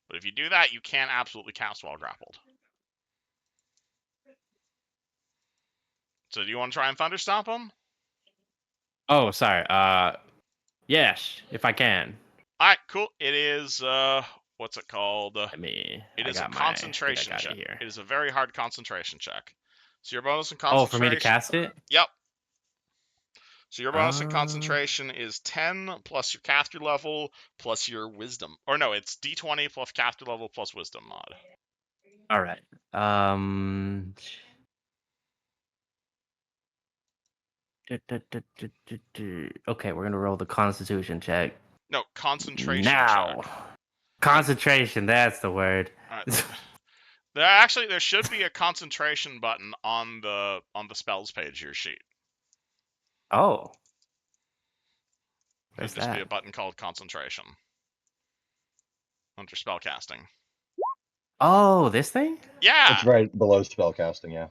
But if you do that, you can absolutely cast while grappled. So do you want to try and Thunder Stomp him? Oh, sorry. Yes, if I can. Alright, cool. It is, what's it called? It is a I concentration got check. it here. It is a very hard concentration check. So your bonus in Oh, concentration... for me to cast it? Yep. So your bonus in concentration is 10 plus your caster level plus your wisdom. Or no, it's d20 plus caster level plus wisdom mod. All right. Okay, we're gonna roll the Constitution check. No, concentration now. check. Concentration, that's the word. Right. There should be a concentration button on the spells page of your sheet. Oh. There'd just be a button called concentration under spellcasting. Oh, this thing? Yeah. It's right below spellcasting, yeah.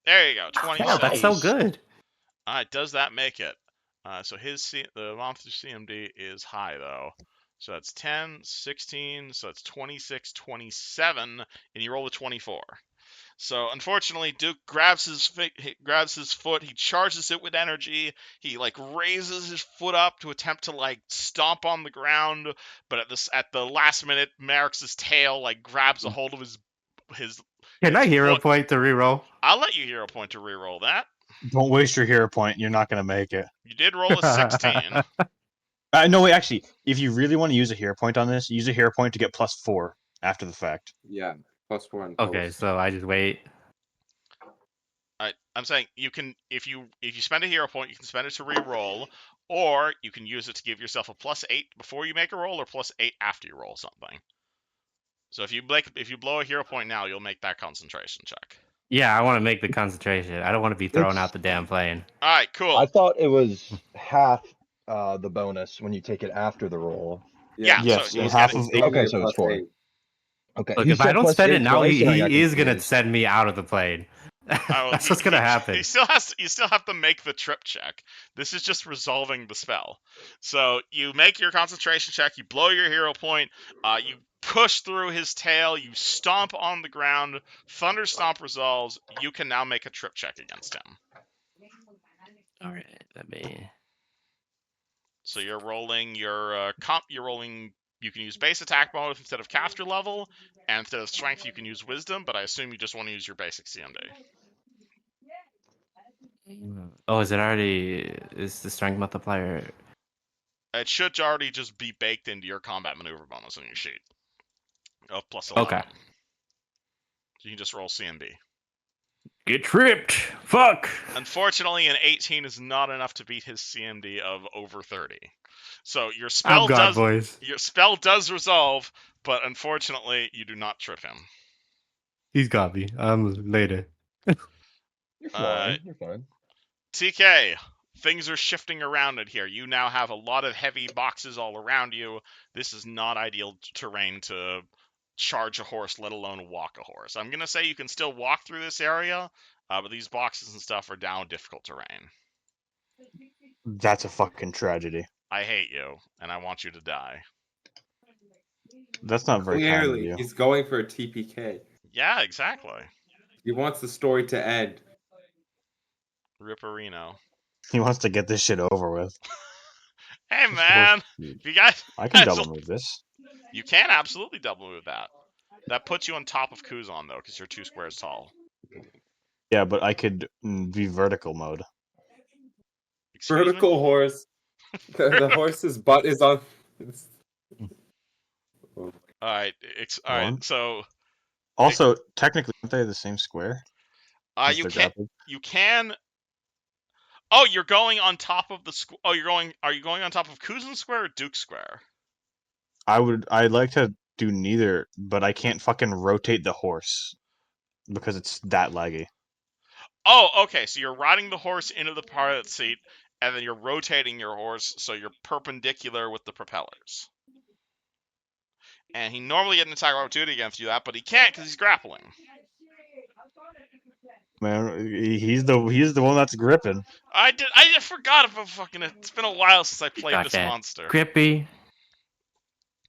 There you go. 26. Oh, that's so good. Does that make it? So the monster CMD is high though. So that's 10, 16, so that's 26, 27, and you roll a 24. So unfortunately, Duke grabs his foot, he charges it with energy, he like raises his foot up to attempt to like stomp on the ground, but at the last minute, Merrick's tail like grabs a hold of his Can I hero foot. point to reroll? I'll let you hero point to reroll that. Don't waste your hero point. You're not going to make it. You did roll a 16. No, wait, actually, if you really want to use a hero point on this, use a hero point to get +4 after the fact. Yeah, +4 and Okay, so I just wait. I'm saying you can if you spend a hero point, you can spend it to re-roll, or you can use it to give yourself a +8 before you make a roll, or +8 after you roll something. So if you blow a hero point now, you'll make that concentration check. Yeah, I want to make the concentration. I don't want to be thrown It's- out the damn plane. All right, cool. I thought it was half the bonus when you take it after the roll. Yeah, Yes, so and he's half getting. of 8. Okay, so it's 4. 8. Okay, Look, he if I said don't plus spend it 8 now, twice, and I got he is gonna confused. send me out of the plane. That's what's gonna happen. You still have to make the trip check. This is just resolving the spell. So you make your concentration check. You blow your hero point. You push through his tail. You stomp on the ground. Thunder stomp resolves. You can now make a trip check against him. All right, let me. So you're rolling your comp. You're rolling. You can use base attack bonus instead of caster level, and instead of strength, you can use wisdom. But I assume you just want to use your basic CMD. Oh, is it already? Is the strength multiplier? It should already just be baked into your combat maneuver bonus on your sheet of plus 11. Okay. So you can just roll CMB. Get tripped. Fuck. Unfortunately, an 18 is not enough to beat his CMD of over 30. So your spell I'm God, does boys. your spell does resolve, but unfortunately, you do not trip him. He's got me. Later. You're fine. You're fine. TK, things are shifting around in here. You now have a lot of heavy boxes all around you. This is not ideal terrain to charge a horse, let alone walk a horse. I'm going to say you can still walk through this area, but these boxes and stuff are down difficult terrain. That's a fucking tragedy. I hate you, and I want you to die. That's not very kind of Clearly, you. he's going for a TPK. Yeah, exactly. He wants the story to end. Ripperino. He wants to get this shit over with. Hey, This man! horse- If you guys, I can double move this. You can absolutely double move that. That puts you on top of Kuzon, though, because you're 2 squares tall. Yeah, but I could be vertical mode. Excuse me? Vertical horse. The horse's butt is on. Alright, One. so Also, technically, aren't they the same square? Since you they're can grappled? you can. Oh, you're going on top of the Are you going on top of Kuzan Square or Duke Square? I'd like to do neither, but I can't fucking rotate the horse because it's that laggy. Oh, okay. So you're riding the horse into the pilot seat, and then you're rotating your horse so you're perpendicular with the propellers. And he normally gets an attack of opportunity against you that, but he can't because he's grappling. Man, he's the one that's gripping. I forgot about fucking it. It's been a while since I played Got this that. monster. Grippy.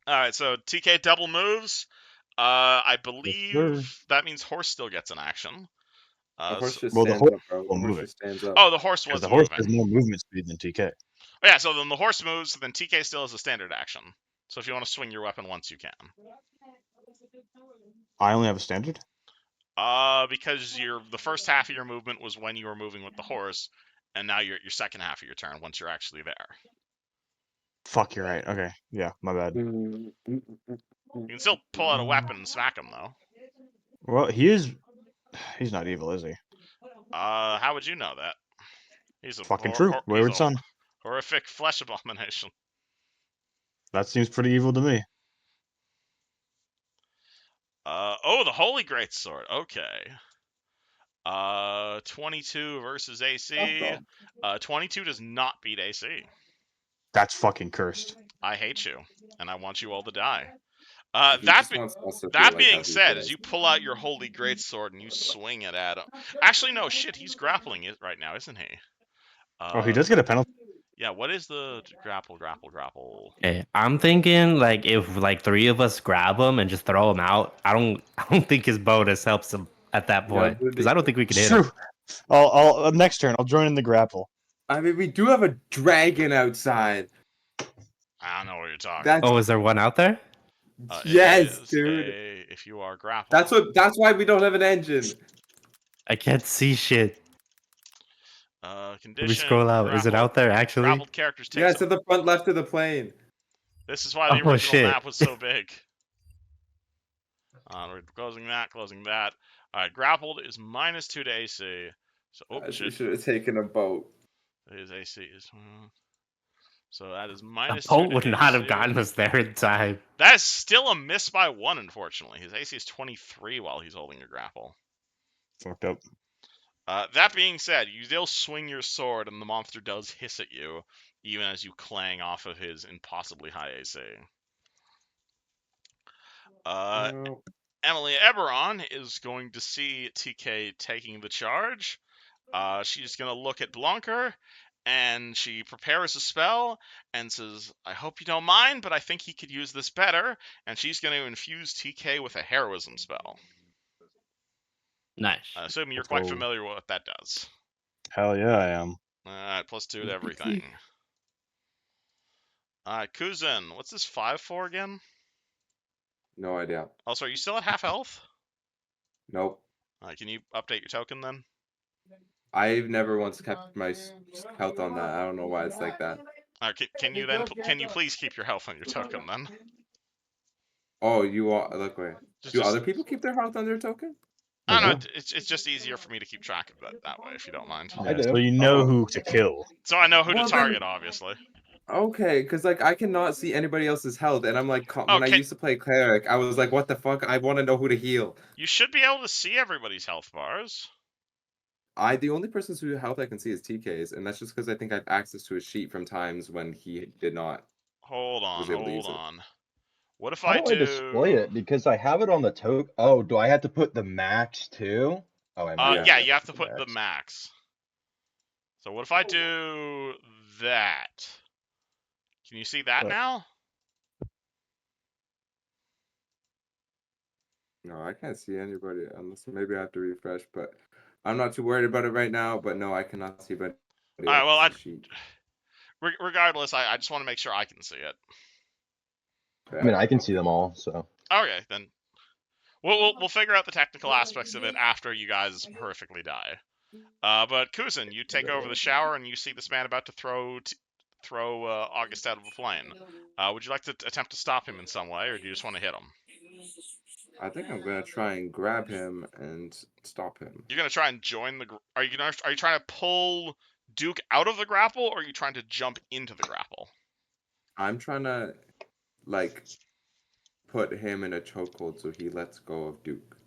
Alright, so TK double moves. I believe sir. that means horse still gets an action. The horse just Well, the stands horse up, bro. will The move horse it. just stands up. Oh, the horse Because was the horse moving. has more movement speed than TK. Oh, yeah, so then the horse moves, so then TK still has a standard action. So if you want to swing your weapon once, you can. I only have a standard? Because the first half of your movement was when you were moving with the horse, and now your second half of your turn once you're actually there. Fuck, you're right. Okay, yeah, my bad. You can still pull out a weapon and smack him, though. Well, he's not evil, is he? How would you know that? He's a Fucking true. Wayward Son. Horrific flesh abomination. That seems pretty evil to me. Oh, the Holy Greatsword. Okay. 22 versus AC. 22 does not beat AC. That's fucking cursed. I hate you, and I want you all to die. He just wants us to feel That like being how he said, feels. as you pull out your Holy Greatsword and you swing it at him. Actually, no, shit, he's grappling it right now, isn't he? Oh, he does get a penalty. Yeah, what is the grapple? Hey, I'm thinking like if like 3 of us grab him and just throw him out. I don't think his bonus helps him at that point because I don't think we can It's hit him. true. I'll next turn. I'll join in the grapple. I mean, we do have a dragon outside. I don't know what you're talking That's Oh, is there one out there? yes, dude. If you are grappled. That's why we don't have an engine. I can't see shit. Condition. Let me scroll out. Is it out there actually? Grappled characters take Yeah, it's at the front left of the plane. This is why the Oh, original shit. map was so big. We're closing that. Alright, grappled is -2 to AC. So, You shit. should have taken a boat. His AC is... So that is The -2 boat to would not have AC. gotten us there in time. That is still a miss by 1, unfortunately. His AC is 23 while he's holding a grapple. Fucked up. That being said, you still swing your sword, and the monster does hiss at you, even as you clang off of his impossibly high AC. No. Emily Eberron is going to see TK taking the charge. She's going to look at Blanker, and she prepares a spell and says, I hope you don't mind, but I think he could use this better. And she's going to infuse TK with a heroism spell. Nice. I assume you're Let's quite go. familiar with what that does. Hell yeah, I am. Alright, +2 to everything. Alright, Kuzin, what's this 5 for again? No idea. Oh, sorry, you still at half health? Nope. Can you update your token then? I've never once kept my health on that. I don't know why it's like that. Can you please keep your health on your token then? Oh, you are. Look, wait. Do Just- other people keep their health on their token? I don't know, it's just easier for me to keep track of that way, if you don't mind. I do. So you know Oh. who to kill. So I know who Well, to then- target, obviously. Okay, because like I cannot see anybody else's health, and I'm like, when I Okay. used to play cleric, I was like, what the fuck? I want to know who to heal. You should be able to see everybody's health bars. The only person whose health I can see is TK's, and that's just because I think I have access to a sheet from times when he did not. Hold Was able to use it. on. What if How I do I display it? Because I have it on the token. Oh, do I have to put the max too? Oh, I might yeah, you have to put the max. So what if I do that? Can you see that What? now? No, I can't see anybody unless maybe I have to refresh, but I'm not too worried about it right now. But no, I cannot see anybody Alright, well, else's sheet. regardless, I just want to make sure I can see it. I mean, I can see them all, so. Okay, then we'll figure out the technical aspects of it after you guys horrifically die. But Kuzin, you take over the shower and you see this man about to throw August out of a plane. Would you like to attempt to stop him in some way, or do you just want to hit him? I think I'm gonna try and grab him and stop him. You're gonna try and join the. Are you trying to pull Duke out of the grapple, or are you trying to jump into the grapple? I'm trying to, like, put him in a chokehold so he lets go of Duke.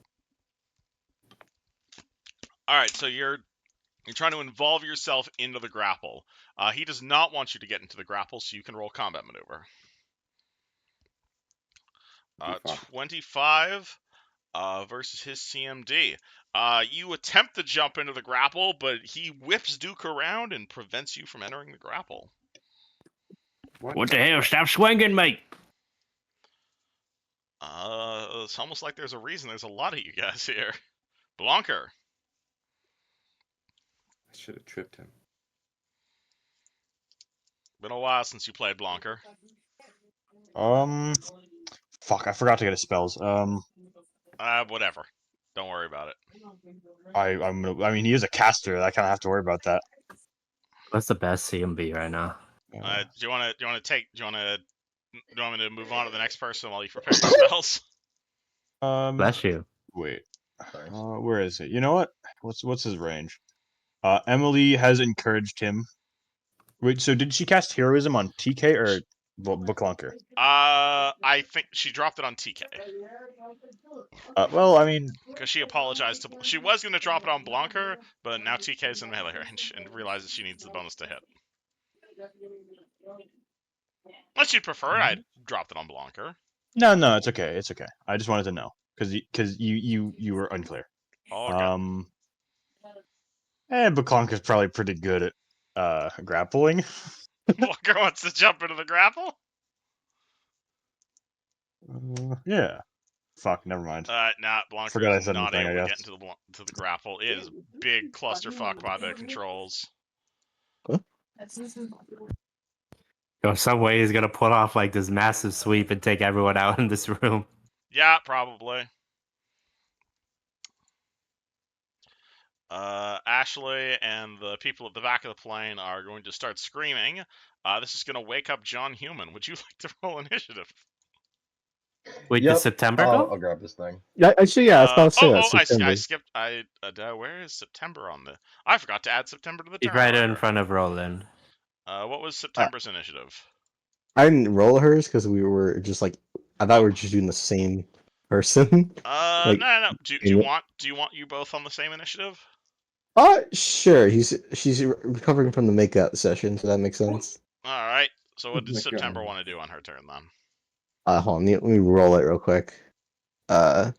All right, so you're trying to involve yourself into the grapple. He does not want you to get into the grapple, so you can roll combat maneuver. 25 versus his CMD. You attempt to jump into the grapple, but he whips Duke around and prevents you from entering the grapple. What the hell? Stop swinging, mate. It's almost like there's a reason there's a lot of you guys here. Blanker. I should have tripped him. Been a while since you played Blanker. Fuck, I forgot to get his spells. Whatever. Don't worry about it. I mean, he is a caster. I kind of have to worry about that. What's the best CMB right now? Do you want me to move on to the next person while you prepare your spells? Bless you. Wait. Where is it? You know what? What's his range? Emily has encouraged him. Wait, so did she cast heroism on TK or Blanker? I think she dropped it on TK. Well, I mean, because she apologized to. She was going to drop it on Blanker, but now TK's in melee range and realizes she needs the bonus to hit. Unless you'd prefer, I'd dropped it on Blanker. no, it's okay. It's okay. I just wanted to know because you were unclear. Okay. But Blanker's probably pretty good at grappling. Blanker wants to jump into the grapple. Yeah. Fuck, never mind. Nah, Blanker Forgot I is said not anything, I able to guess. get into the grapple. It is big clusterfuck by the controls. Yo, some way he's gonna pull off like this massive sweep and take everyone out in this room. Yeah, probably. Ashley and the people at the back of the plane are going to start screaming. This is going to wake up John Human. Would you like to roll initiative? Wait, Yep. does September I'll go? grab this thing. Yeah, actually, yeah, I was about to say that. I September. skipped. Where is September on the? I forgot to add September to the He's turn right in order. front of Roland. What was September's initiative? I didn't roll hers because we were just like, I thought we were just doing the same person. No, Like, no, no. Do you want you both on the same initiative? Sure. She's recovering from the makeout session, so that makes sense. All right. So what Oh does my September God. want to do on her turn then? Hold on, let me roll it real quick. We're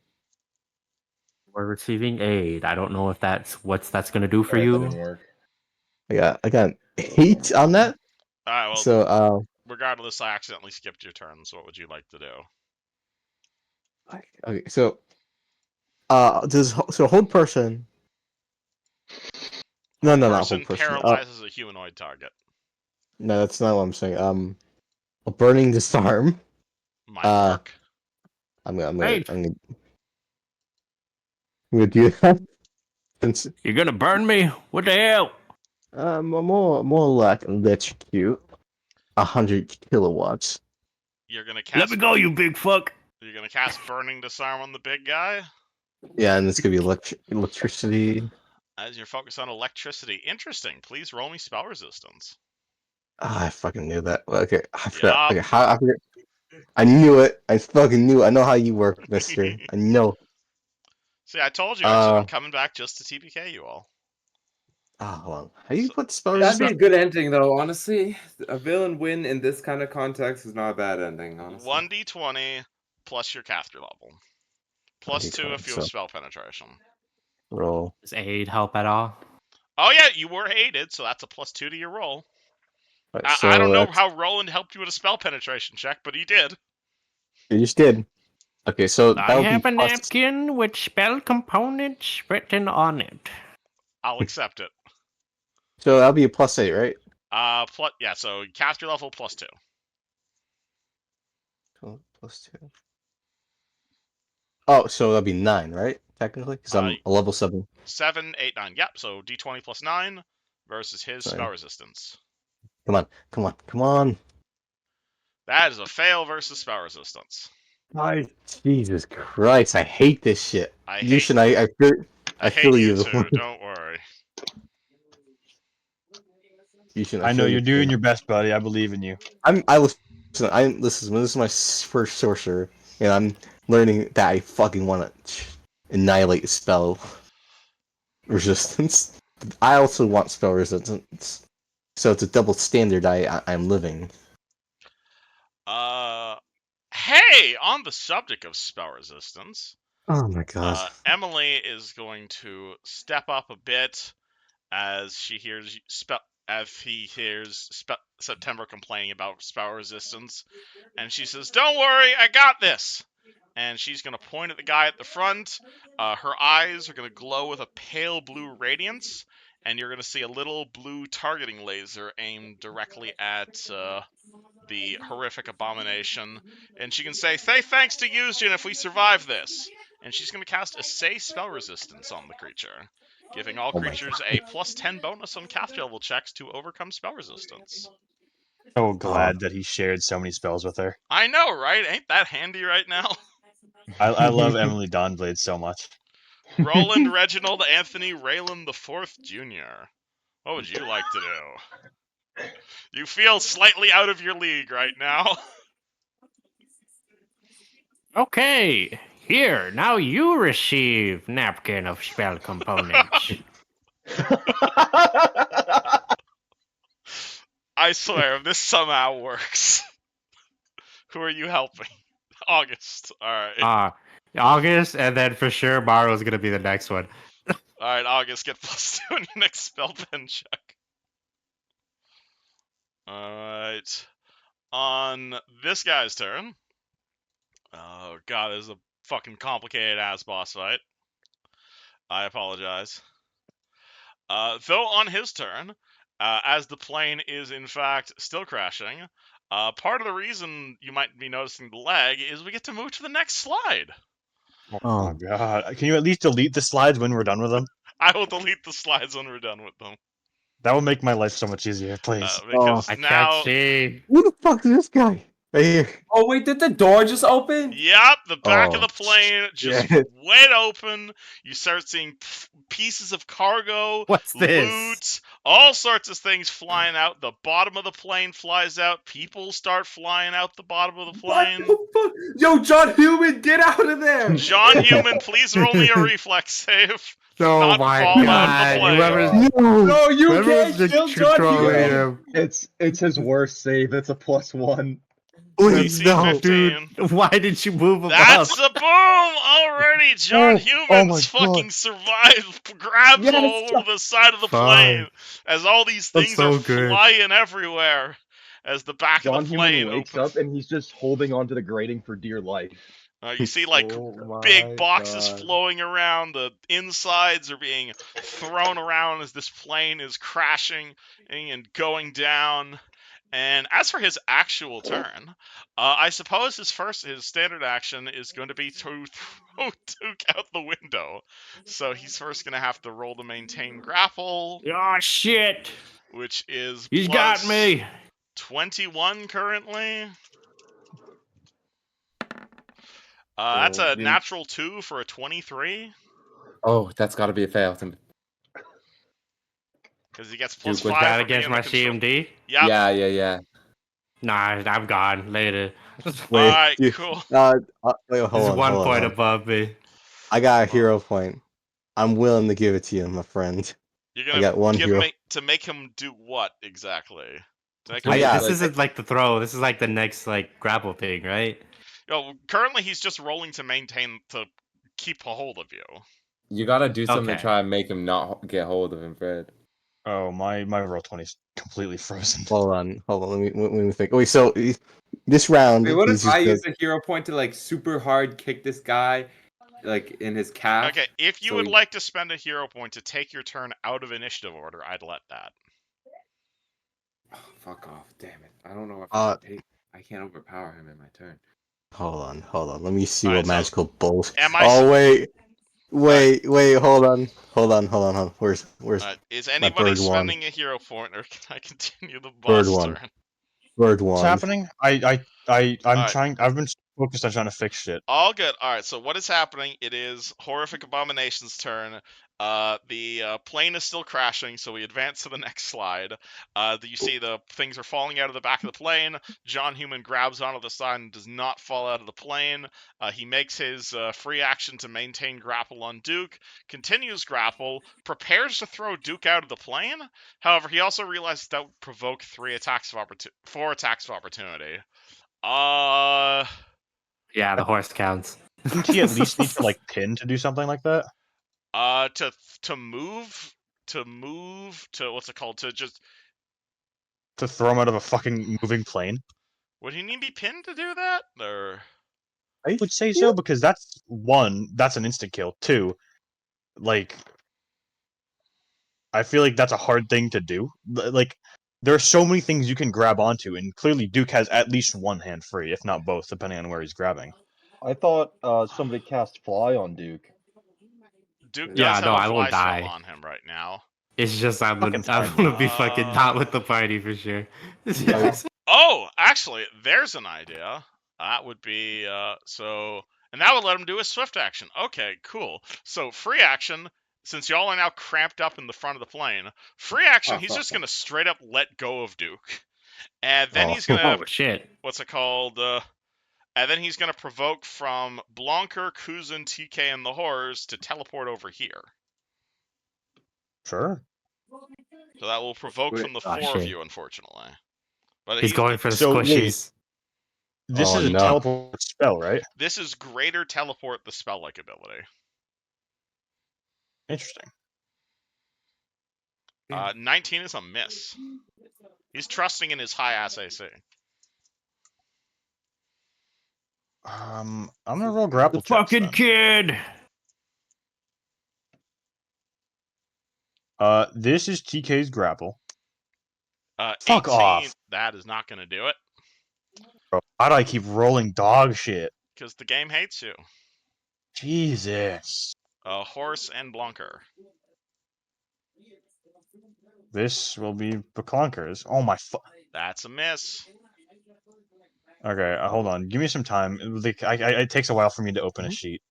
receiving aid. I don't know if that's gonna do for Alright, that you. didn't work. I got an 8 on that. All right. Well, So regardless, I accidentally skipped your turn. So what would you like to do? okay, so hold person. No, not Person hold person. paralyzes a humanoid target. No, that's not what I'm saying. A burning disarm. Might Uh, work. I'm gonna Wait. do that. Since You're gonna burn me? What the hell? more like electrocute. 100 kilowatts. You're gonna Let cast. me go, you big fuck. You're gonna cast burning disarm on the big guy. Yeah, and it's gonna be electricity. As you're focused on electricity. Interesting. Please roll me spell resistance. I fucking knew that. Okay, I forgot. Yup. Okay, I knew it. I fucking knew. I know how you work, Mister. I know. See, I told you. I said I'm coming back just to TPK you all. Hold on. How do you So- put spell That'd be a resistance? good ending, though. Honestly, a villain win in this kind of context is not a bad ending. Honestly, 1d20 plus your caster level. Plus 2 if you have So spell penetration. roll. Does aid help at all? Oh yeah, you were aided, so that's a plus 2 to your roll. Right, I so don't know that's how Roland helped you with a spell penetration check, but he did. you just did. Okay, so that I would be have a plus. napkin with spell components written on it. I'll accept it. So that'll be a +8, right? Yeah, so caster level plus 2. So +2. Oh, so that'll be 9, right? Technically, because I'm a level 7. 7, 8, 9. Yep, so d20 plus 9 versus his Sorry. spell resistance. Come on. That is a fail versus spell resistance. Jesus Christ, I hate this shit. I You hate should. I hate feel you you. too, don't worry. You should. I know feel you're your doing pain. your best, buddy. I believe in you. This is my first sorcerer, and I'm learning that I fucking want to annihilate spell resistance. I also want spell resistance, so it's a double standard I'm living. Hey, on the subject of spell resistance, Oh my god. Emily is going to step up a bit as he hears September complaining about spell resistance, and she says, "Don't worry, I got this." And she's gonna point at the guy at the front. Her eyes are gonna glow with a pale blue radiance, and you're gonna see a little blue targeting laser aimed directly at the horrific abomination. And she can say thanks to Yuzjin if we survive this. And she's going to cast a Say spell resistance on the creature, giving all Oh my creatures a plus 10 bonus on caster level checks to overcome spell resistance. So glad that he shared so many spells with her. I know, right? Ain't that handy right now? I love Emily Dawnblade so much. Roland Reginald Anthony Raylan the Fourth Jr. What would you like to do? You feel slightly out of your league right now. Okay, here, now you receive napkin of spell components. I swear, if this somehow works. Who are you helping? August. Alright. August, and then for sure Maro's gonna be the next one. Alright, August, get plus 2 on your next spell pen check. Alright. On this guy's turn. Oh god, this is a fucking complicated ass boss fight. I apologize. Though on his turn, as the plane is in fact still crashing, part of the reason you might be noticing the lag is we get to move to the next slide. Oh my god. Can you at least delete the slides when we're done with them? I will delete the slides when we're done with them. That will make my life so much easier, please. Because I now can't see. Who the fuck is this guy? Right here. Oh wait, did the door just open? Yep, the back of Oh, the plane just shit. went open. You start seeing pieces of cargo, What's this? loot, all sorts of things flying out. The bottom of the plane flies out. People start flying out the bottom of the What plane. the fuck? Yo, John Human, get out of there! John Human, please roll me a reflex save. Do Oh not my fall out of the god! plane. Whoever's No, you whoever's can't kill John controlling Human. him. It's his worst save. It's a +1. Please, DC no. 15. Dude, why did you move above? That's a boom already. John Oh Humans my fucking God. survived grabs Yes, all over the side of the Fuck. plane as all these That's things so are good. flying everywhere as the back John of the plane Human wakes opens. up and he's just holding onto the grating for dear life. You see like Oh big my boxes God. flowing around. The insides are being thrown around as this plane is crashing and going down. And as for his actual turn, I suppose his standard action is going to be to throw Duke out the window. So he's first going to have to roll to maintain grapple, Oh shit! which is He's plus got me. 21 currently. That's a you- natural 2 for a 23. Oh, that's got to be a fail. Because he gets plus Duke, was 5 That for being against in my the control. CMD? Yep. Yeah. Nah, I'm gone later. Wait, Alright, dude, cool. wait, This hold is on, 1 hold on, point hold on. above me. I got a hero point. I'm willing to give it to you, my friend. You're I gonna got one give hero. me to make him do what exactly? To make I him, got- This isn't like the throw. This is like the next like grapple thing, right? currently he's just rolling to maintain to keep a hold of you. You gotta do something Okay. to try and make him not get hold of him, Fred. Oh, my roll 20 is completely frozen. Hold on. Let me think. Wait, so this round, Wait, what he's if I just use a hero point to like super hard kick this guy, like in his calf? Okay, if you so would he- like to spend a hero point to take your turn out of initiative order, I'd let that. Oh, fuck off! Damn it! I don't know if Uh, I can take. I can't overpower him in my turn. hold on. Let me see Alright, what so magical bullshit. am I Oh wait, hold on. Where's is my anybody bird one? spending a hero point, or can I continue the Bird boss one. turn? Bird What's one. happening? I'm Alright. trying. I've been focused on trying to fix shit. All good. All right. So what is happening? It is Horrific Abomination's turn. The plane is still crashing, so we advance to the next slide. You see the things are falling out of the back of the plane. John Human grabs onto the side and does not fall out of the plane. He makes his free action to maintain grapple on Duke, continues grapple, prepares to throw Duke out of the plane. However, he also realizes that would provoke 4 attacks of opportunity. Yeah, the horse counts. Wouldn't he at least need to like pin to do something like that? To move to what's it called? To just To throw him out of a fucking moving plane? would he need to be pinned to do that? Or I would say so because that's one. That's an instant kill. Two, like I feel like that's a hard thing to do. Like there are so many things you can grab onto, and clearly Duke has at least one hand free, if not both, depending on where he's grabbing. I thought somebody cast Fly on Duke. Duke Yeah, does have no, a I fly won't spell die. on him right now. It's just I'm Fucking gonna be fucking not with the party for sure. Oh, actually, there's an idea. That would be and that would let him do a swift action. Okay, cool. So free action, since y'all are now cramped up in the front of the plane, free action, he's just gonna straight up let go of Duke. And then he's gonna Oh shit. what's it called? And then he's gonna provoke from Blanker, Kuzin, TK, and the Horrors to teleport over here. Sure. So that will provoke from the Oh, 4 of shit. you, unfortunately. But He's going for the So, wait. squishies. This Oh, is a no. teleport spell, right? This is greater teleport, the spell-like ability. Interesting. 19 is a miss. He's trusting in his high-ass AC. I'm gonna roll grapple The checks. fucking Then. kid. This is TK's grapple. Fuck Fuck off. That is not going to do it. Bro, why do I keep rolling dog shit? Because the game hates you. Jesus. Horse and Blunker. This will be Beclonkers. Oh my That's a miss. Okay, hold on. Give me some time. It takes a while for me to open a sheet,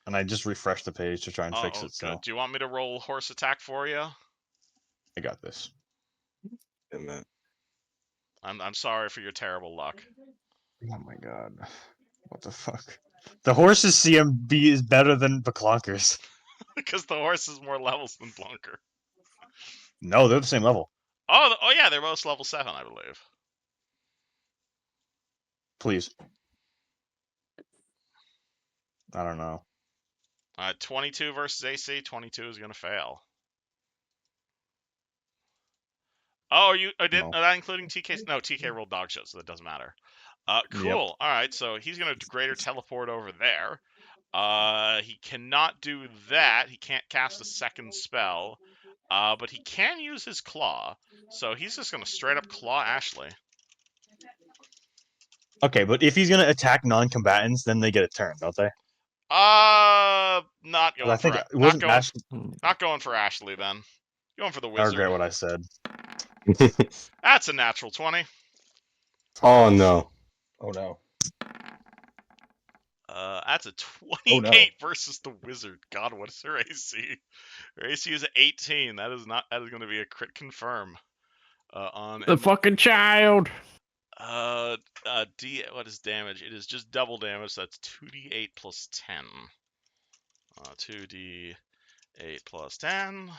and I just refreshed the page to try and fix Oh, it. good. So Do you want me to roll horse attack for you? I got this. And then I'm sorry for your terrible luck. Oh my god, what the fuck? The horse's CMB is better than Baclonker's. Because the horse is more levels than Blunker. No, they're the same level. Oh yeah, they're both level 7, I believe. Please. I don't know. 22 versus AC. 22 is gonna fail. Oh, are that including TK? No, TK rolled dog shit, so that doesn't matter. Cool. Yep. All right, so he's gonna greater teleport over there. He cannot do that. He can't cast a second spell. But he can use his claw. So he's just gonna straight up claw Ashley. Okay, but if he's gonna attack non-combatants, then they get a turn, don't they? Not going I think for it wasn't not going for Ashley then. Going for the I wizard. regret what I said. That's a natural 20. Oh no. Oh no. That's a 28 Oh, no. versus the wizard. God, what is her AC? Her AC is 18. That is going to be a crit confirm. The fucking child. What is damage? It is just double damage. So that's 2d8 plus 10. 2d8 plus 10.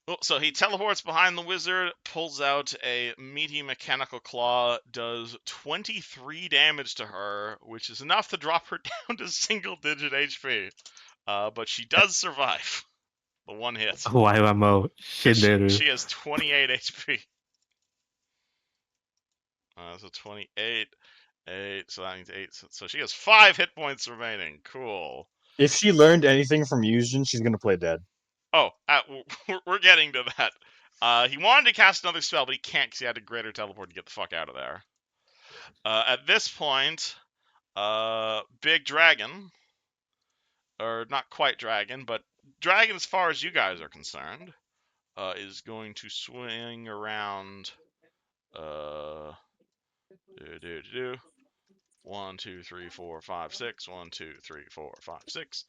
Oh, so he teleports behind the wizard, pulls out a meaty mechanical claw, does 23 damage to her, which is enough to drop her down to single-digit HP. But she does survive the one hit. Why am I She has 28 HP. So 28, 8, so that means 8. So she has 5 hit points remaining. Cool. If she learned anything from Yuzhin, she's gonna play dead. Oh, we're getting to that. He wanted to cast another spell, but he can't because he had a greater teleport to get the fuck out of there. At this point, Big Dragon, or not quite Dragon, but Dragon as far as you guys are concerned, is going to swing around. 1, 2, 3, 4, 5, 6. 1, 2, 3, 4, 5, 6.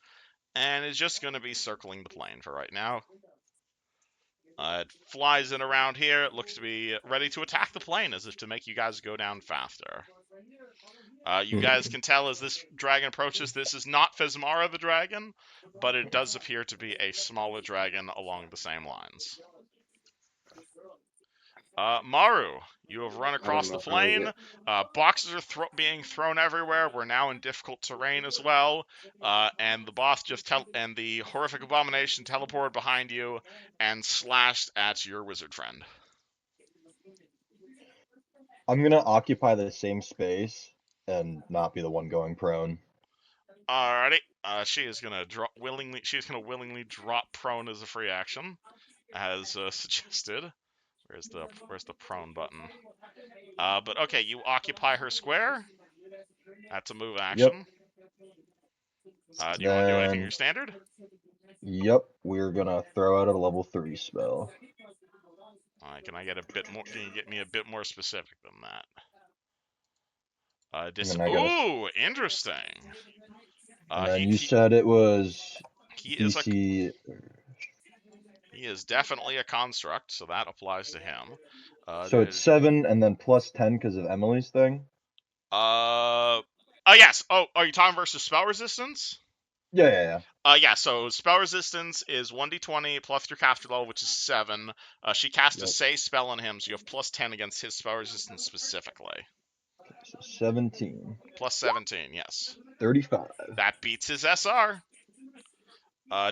And is just going to be circling the plane for right now. It flies in around here. It looks to be ready to attack the plane, as if to make you guys go down faster. You guys can tell as this dragon approaches, this is not Fesmara the dragon, but it does appear to be a smaller dragon along the same lines. Maru, you have run across the plane. Boxes are being thrown everywhere. We're now in difficult terrain as well. And the boss and the horrific abomination teleported behind you and slashed at your wizard friend. I'm gonna occupy the same space and not be the one going prone. Alrighty. She is gonna willingly drop prone as a free action, as suggested. Where's the prone button? But okay, you occupy her square. That's a move action. Do you want to do anything your standard? Yep, we're gonna throw out a level 3 spell. Alright, can I get a bit more? Can you get me a bit more specific than that? Ooh, interesting. And then you said it was DC. He is definitely a construct, so that applies to him. So it's 7 and then plus 10 because of Emily's thing? Yes. Oh, are you talking versus spell resistance? Yeah. Yeah, so spell resistance is 1d20 plus your caster level, which is 7. She cast a say spell on him, so you have plus 10 against his spell resistance specifically. So 17. Plus 17, yes. 35. That beats his SR.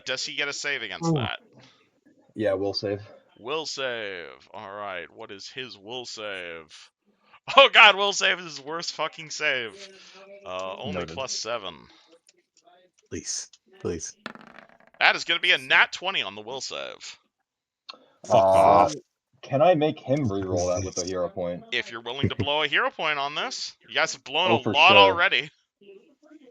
Does he get a save against that? Yeah, will save. Will save. Alright, what is his will save? Oh god, will save is his worst fucking save. Only Noted. plus 7. Please. That is going to be a nat 20 on the will save. Fuck off. Can I make him reroll that with a hero point? If you're willing to blow a hero point on this. You guys have blown a for lot sure. already.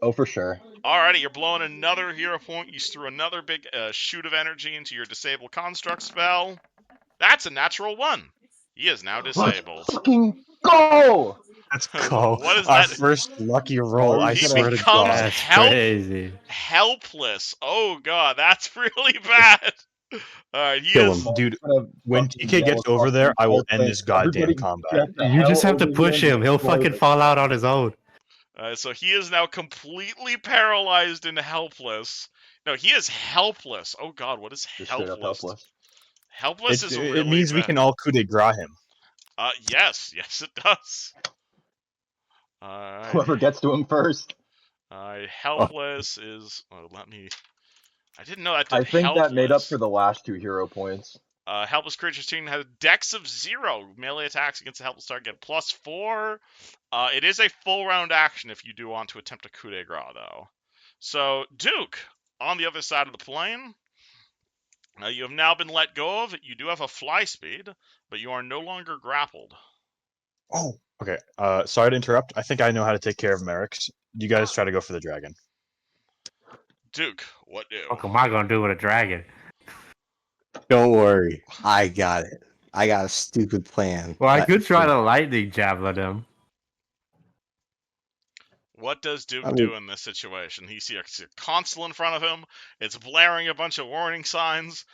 Oh, for sure. Alrighty, you're blowing another hero point. You threw another big shoot of energy into your disable construct spell. That's a natural 1. He is now disabled. Fucking Go! Let's go. What is Our that? first lucky roll, I He He swear to becomes God. That's crazy. helpless. Oh god, that's really bad. Alright, he Kill is. him. Dude, Gonna when fucking TK yell gets over across the there, I will entire end place. this goddamn Everybody combat. get the You hell just have to over here push and him. He'll destroy fucking this. fall out on his own. So he is now completely paralyzed and helpless. No, he is helpless. Oh god, what is Just straight up helpless? helpless. Helpless is It really means we bad. can all coup de grace him. Yes, it does. Alright. Whoever gets to him first. Helpless is. Oh, let me. I didn't know that did I think that made up helpless. for the last 2 hero points. Helpless creatures team has a dex of 0. Melee attacks against a helpless target get +4. It is a full round action if you do want to attempt a coup de grace, though. So, Duke, on the other side of the plane, you have now been let go of. You do have a fly speed, but you are no longer grappled. Oh, okay. Sorry to interrupt. I think I know how to take care of Merrick's. You guys try to go for the dragon. Duke, what do? What am I gonna do with a dragon? Don't worry. I got it. I got a stupid plan. Well, I could try to lightning javelin him. What does Duke I mean- do in this situation? He sees a console in front of him. It's blaring a bunch of warning signs.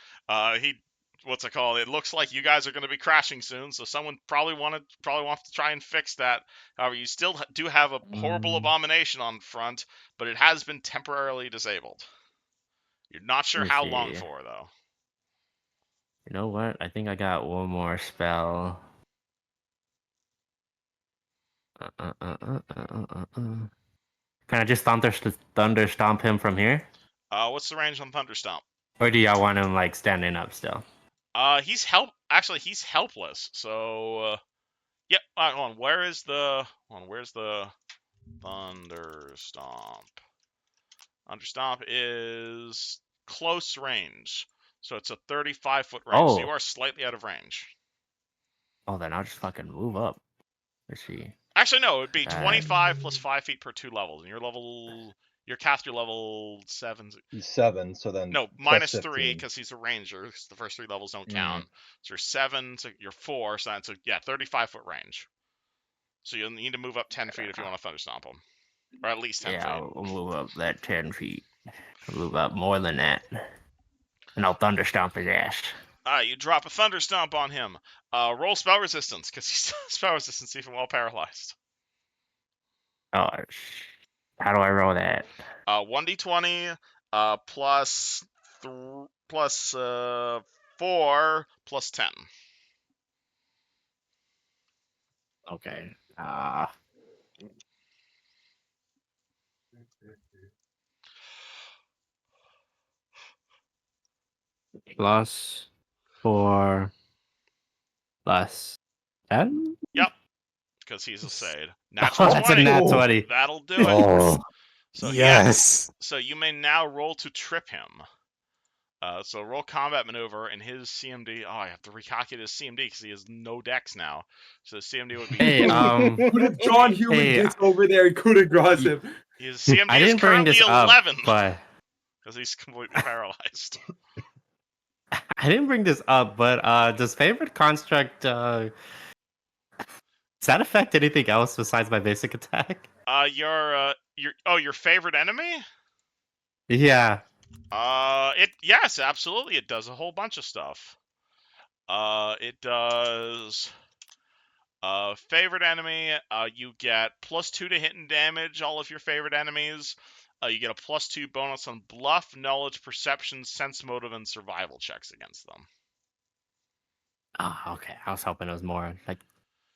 What's it called? It looks like you guys are going to be crashing soon, so someone probably wants to try and fix that. However, you still do have a horrible abomination on front, but it has been temporarily disabled. You're not sure Let me how see. long for, though. You know what? I think I got one more spell. Can I just thunder stomp him from here? What's the range on Thunderstomp? Or do y'all want him like standing up still? He's helpless. So, yeah. Hold on. Where's the Thunderstomp? Thunderstomp is close range, so it's a 35-foot range. So you Oh. are slightly out of range. Oh, then I'll just fucking move up. Let's see. Actually, no. It would be Uh, 25 plus 5 feet per 2 levels, and your caster level 7. He's 7, so then No, plus minus 15. 3 because he's a ranger. 'Cause the first 3 levels don't count. So you're 7, so you're 4, so yeah, 35-foot range. So you'll need to move up 10 feet if you want to thunderstomp him, or at least 10 yeah, feet. I'll move up that 10 feet. I'll move up more than that. And I'll thunder stomp his ass. You drop a thunderstomp on him. Roll spell resistance because he's spell resistance even while paralyzed. Oh, how do I roll that? 1d20 plus 4 plus 10. Okay. Plus 4 plus 10? Yep, because he's a Sade. Natural Oh, that's 20. a nat 20. That'll do it. Oh, So yes. yeah, so you may now roll to trip him. So roll combat maneuver, and his CMD. Oh, I have to recalculate his CMD because he has no dex now. So the CMD would be. Hey, What if John Human Hey, gets over there and coup de grace him? His CMD I is didn't bring currently this up, 11 but because he's completely paralyzed. I didn't bring this up, but does favorite construct does that affect anything else besides my basic attack? Your favorite enemy? Yeah. Yes, absolutely, it does a whole bunch of stuff. It does. Favorite enemy, you get +2 to hit and damage all of your favorite enemies. You get a +2 bonus on bluff, knowledge, perception, sense motive, and survival checks against them. Oh, okay. I was hoping it was more like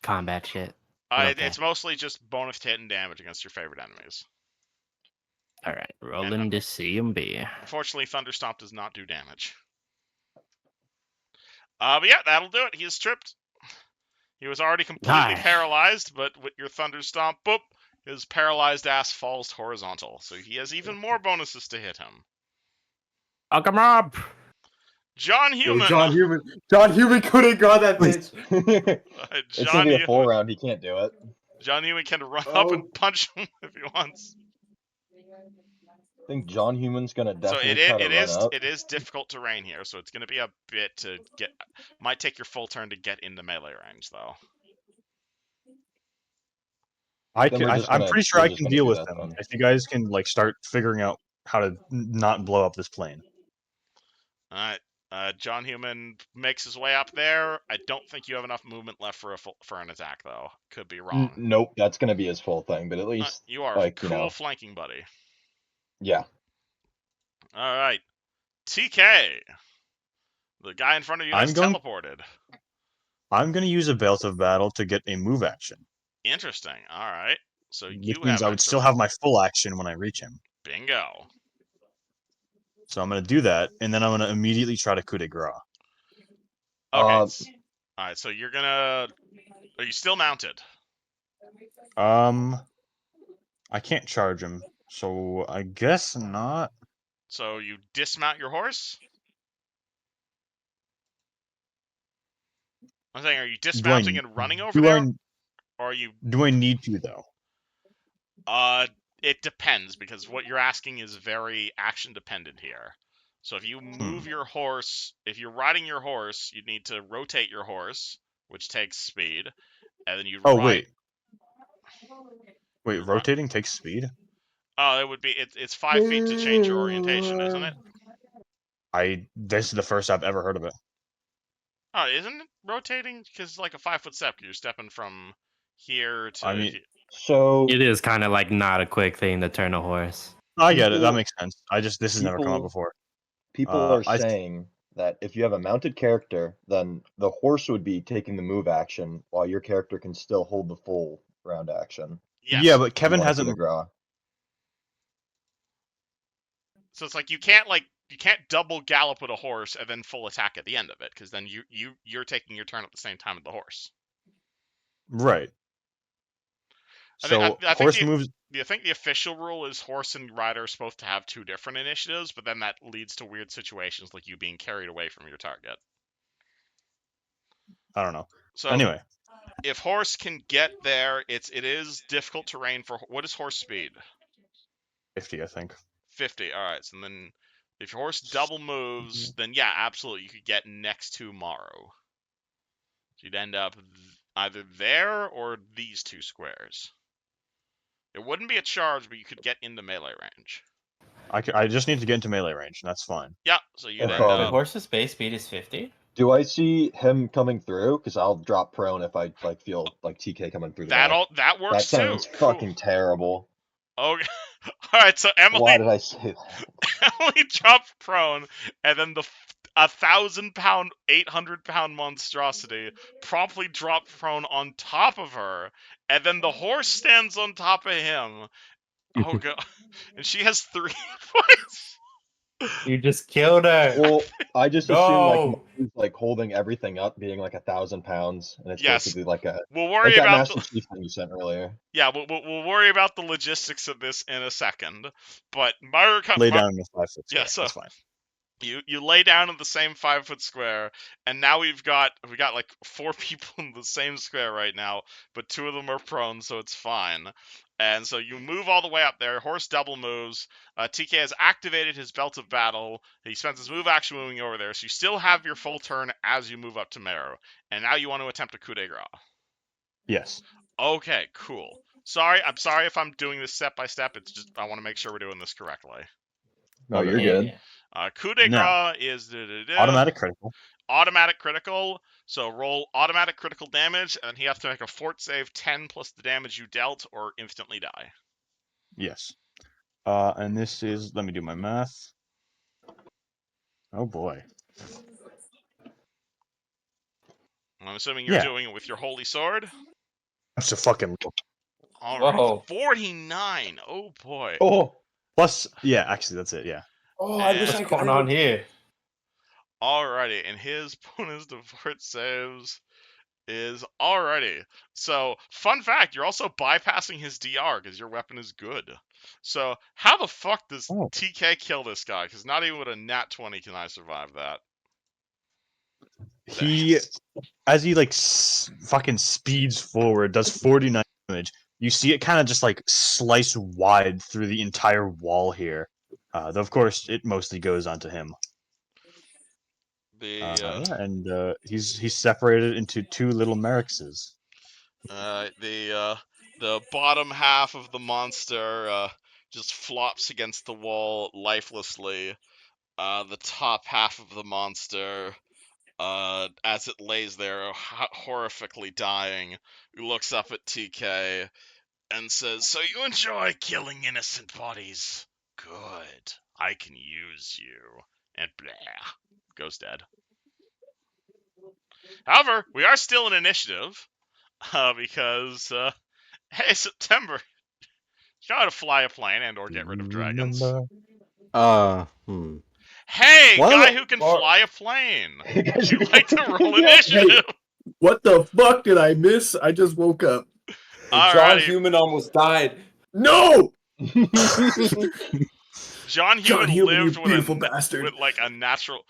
combat shit. Okay. It's mostly just bonus to hit and damage against your favorite enemies. All right, rolling to CMB. Unfortunately, Thunderstomp does not do damage. But yeah, that'll do it. He is tripped. He was already completely paralyzed, but with your Thunderstomp, boop, his paralyzed ass falls horizontal. So he has even more bonuses to hit him. Oh, come up! John Human! John Human couldn't draw that bitch. It's gonna be a full round. He can't do it. John Human can run up and punch him if he wants. I think John Human's gonna definitely So try to run up. it is difficult terrain here, so it's gonna be a bit to get. Might take your full turn to get into melee range, though. Then we're just I'm gonna pretty sure we're I just can gonna deal do with that them. then. If you guys can like start figuring out how to not blow up this plane. All right. John Human makes his way up there. I don't think you have enough movement left for an attack, though. Could be wrong. Nope, that's gonna be his full thing. But at least, You are like, cool flanking, buddy. yeah. All right. TK. The guy in front of you has teleported. I'm going to use a Belt of Battle to get a move action. Interesting. All right. So Which you means have I would still have my full action when I reach him. Bingo. So I'm going to do that, and then I'm going to immediately try to coup de grace. Okay. All right. So you're gonna. Are you still mounted? I can't charge him, so I guess not. So you dismount your horse? I'm saying, are you dismounting and running over there? Or are you? Do I need to though? It depends, because what you're asking is very action dependent here. So if you move your horse, if you're riding your horse, you need to rotate your horse, which takes speed, and then you ride. Wait, rotating takes speed? Oh, it would be. It's 5 feet to change your orientation, isn't it? This is the first I've ever heard of it. Oh, isn't it rotating? Because like a 5-foot step, you're stepping from here to. I mean, here. So it is kind of like not a quick thing to turn a horse. I get it. That makes sense. This has never come up before. People are saying that if you have a mounted character, then the horse would be taking the move action while your character can still hold the full round action. Yes. Yeah, but Kevin hasn't. So it's like you can't double gallop with a horse and then full attack at the end of it, because then you're taking your turn at the same time as the horse. Right. So I horse moves. I think the official rule is horse and rider are supposed to have 2 different initiatives, but then that leads to weird situations like you being carried away from your target. I don't know. So anyway, if horse can get there, it is difficult terrain for. What is horse speed? 50, I think. 50. All right. So then, if your horse double moves, then yeah, absolutely, you could get next to Morrow. So you'd end up either there or these 2 squares. It wouldn't be a charge, but you could get into melee range. I just need to get into melee range, and that's fine. Yeah. So you Okay. end up. The horse's base speed is 50. Do I see him coming through? Because I'll drop prone if I feel like TK coming through. That works that sounds too. fucking terrible. Okay. All right. So Emily. Why did I say that? Emily dropped prone, and then the 1,000-pound, 800-pound monstrosity promptly dropped prone on top of her, and then the horse stands on top of him. Oh god! And she has 3 points. You just killed her. Well, I just assume like holding everything up, being like 1,000 pounds, and it's basically like a. We'll worry like that about Master Chief thing you sent earlier. Yeah, we'll worry about the logistics of this in a second. But Myra lay down in the 5-foot square. Yeah, so that's fine. You lay down in the same 5-foot square, and now we got like 4 people in the same square right now, but 2 of them are prone, so it's fine. And so you move all the way up there. Horse double moves. TK has activated his Belt of Battle. He spends his move action moving over there, so you still have your full turn as you move up to Marrow. And now you want to attempt a coup de grace. Yes. Okay, cool. I'm sorry if I'm doing this step by step. It's just I want to make sure we're doing this correctly. No, you're good. Coup de grace is automatic critical. Automatic critical. So roll automatic critical damage, and he has to make a fort save 10 plus the damage you dealt, or instantly die. Yes. And this is. Let me do my math. Oh boy. I'm assuming you're doing it with your holy sword. That's a fucking. All right, 49. Oh boy. Oh. Plus, yeah, actually, that's it. Yeah. Oh, I wish What's going on here? Alrighty, and his bonus to fort saves is alrighty. So, fun fact, you're also bypassing his DR because your weapon is good. So, how the fuck does TK kill this guy? Because not even with a nat 20 can I survive that. As he like fucking speeds forward, does 49 damage. You see it kind of just like slice wide through the entire wall here. Though of course it mostly goes onto him. And he's separated into 2 little Merrixes. The The bottom half of the monster just flops against the wall lifelessly. The top half of the monster, as it lays there, horrifically dying, looks up at TK and says, "So you enjoy killing innocent bodies? Good. I can use you." And blah, goes dead. However, we are still in initiative, because, hey, September, you know how to fly a plane and or get rid of dragons. Hey, One of guy the- who can Or- fly a plane. Guys, Would you like to roll Hey, initiative? what the fuck did I miss? I just woke up. John Alrighty. Human almost died. No! John John Human Human, you lived with beautiful bastard. with like a natural.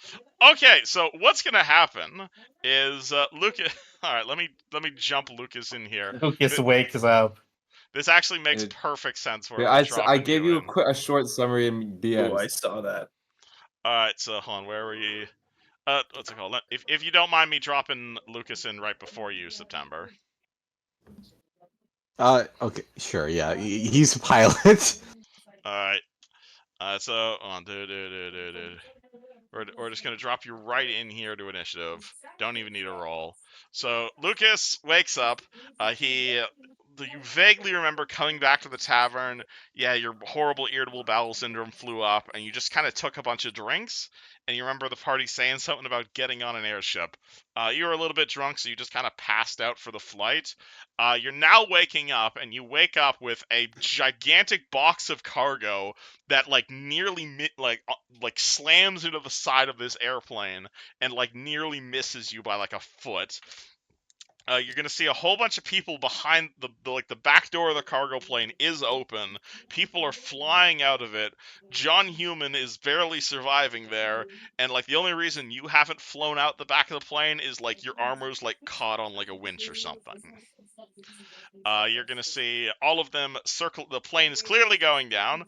Okay, so what's gonna happen is Lucas. All right, let me jump Lucas in here. Lucas wakes up. This actually makes It- perfect sense where Yeah, we're I dropping gave you you in. a short summary in Oh, I DMs. saw that. All right, so hold on, where were you? What's it called? If you don't mind me dropping Lucas in right before you, September. Okay, sure, yeah. He's a pilot. All right. So on, We're just gonna drop you right in here to initiative. Don't even need a roll. So Lucas wakes up. You vaguely remember coming back to the tavern. Yeah, your horrible irritable bowel syndrome flew up, and you just kind of took a bunch of drinks. And you remember the party saying something about getting on an airship. You were a little bit drunk, so you just kind of passed out for the flight. You're now waking up, and you wake up with a gigantic box of cargo that like nearly like slams into the side of this airplane and like nearly misses you by like a foot. You're gonna see a whole bunch of people behind the back door of the cargo plane is open. People are flying out of it. John Human is barely surviving there, and like the only reason you haven't flown out the back of the plane is like your armor's like caught on like a winch or something. You're gonna see all of them circle. The plane is clearly going down.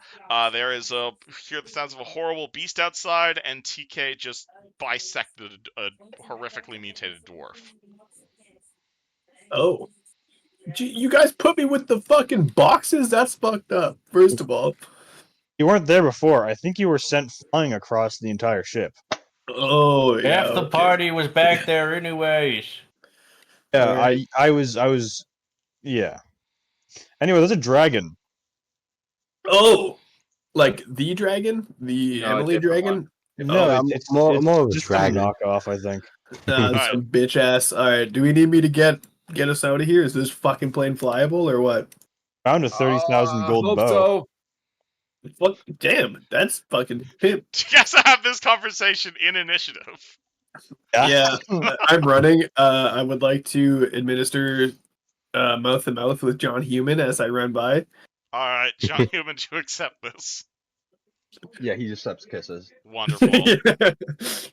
There is hear the sounds of a horrible beast outside, and TK just bisected a horrifically mutated dwarf. Oh. You guys put me with the fucking boxes? That's fucked up, first of all. You weren't there before. I think you were sent flying across the entire ship. Oh, yeah. Half the okay. party was back there anyways. Yeah, Alright. I was. Yeah. Anyway, there's a dragon. Oh! Like the dragon? The No, a Emily different dragon? No, Yeah, it's more of a just some dragon. knockoff, I think. Alright. Some bitch ass. Alright, do we need me to get us out of here? Is this fucking plane flyable or what? Found a 30,000 gold Hope bow. so. Fuck, damn, that's fucking pimp. Do you guys have this conversation in initiative? Yeah, I'm running. I would like to administer mouth to mouth with John Human as I run by. Alright, John Human, do you accept this? Yeah, he just accepts kisses. Wonderful.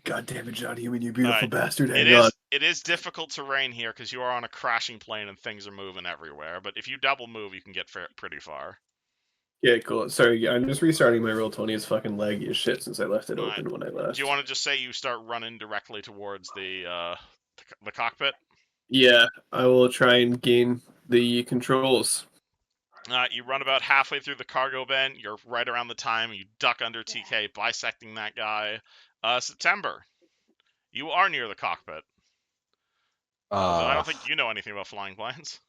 God damn it, John Human, you beautiful Alright, bastard. It Hang on. is difficult terrain here because you are on a crashing plane and things are moving everywhere. But if you double move, you can get pretty far. Yeah, cool. Sorry, I'm just restarting my roll 20. It's fucking laggy as shit since I left it Alright. open when I left. Do you want to just say you start running directly towards the cockpit? Yeah, I will try and gain the controls. You run about halfway through the cargo bin. You're right around the time you duck under TK, bisecting that guy. September, you are near the cockpit. Although I don't think you know anything about flying planes.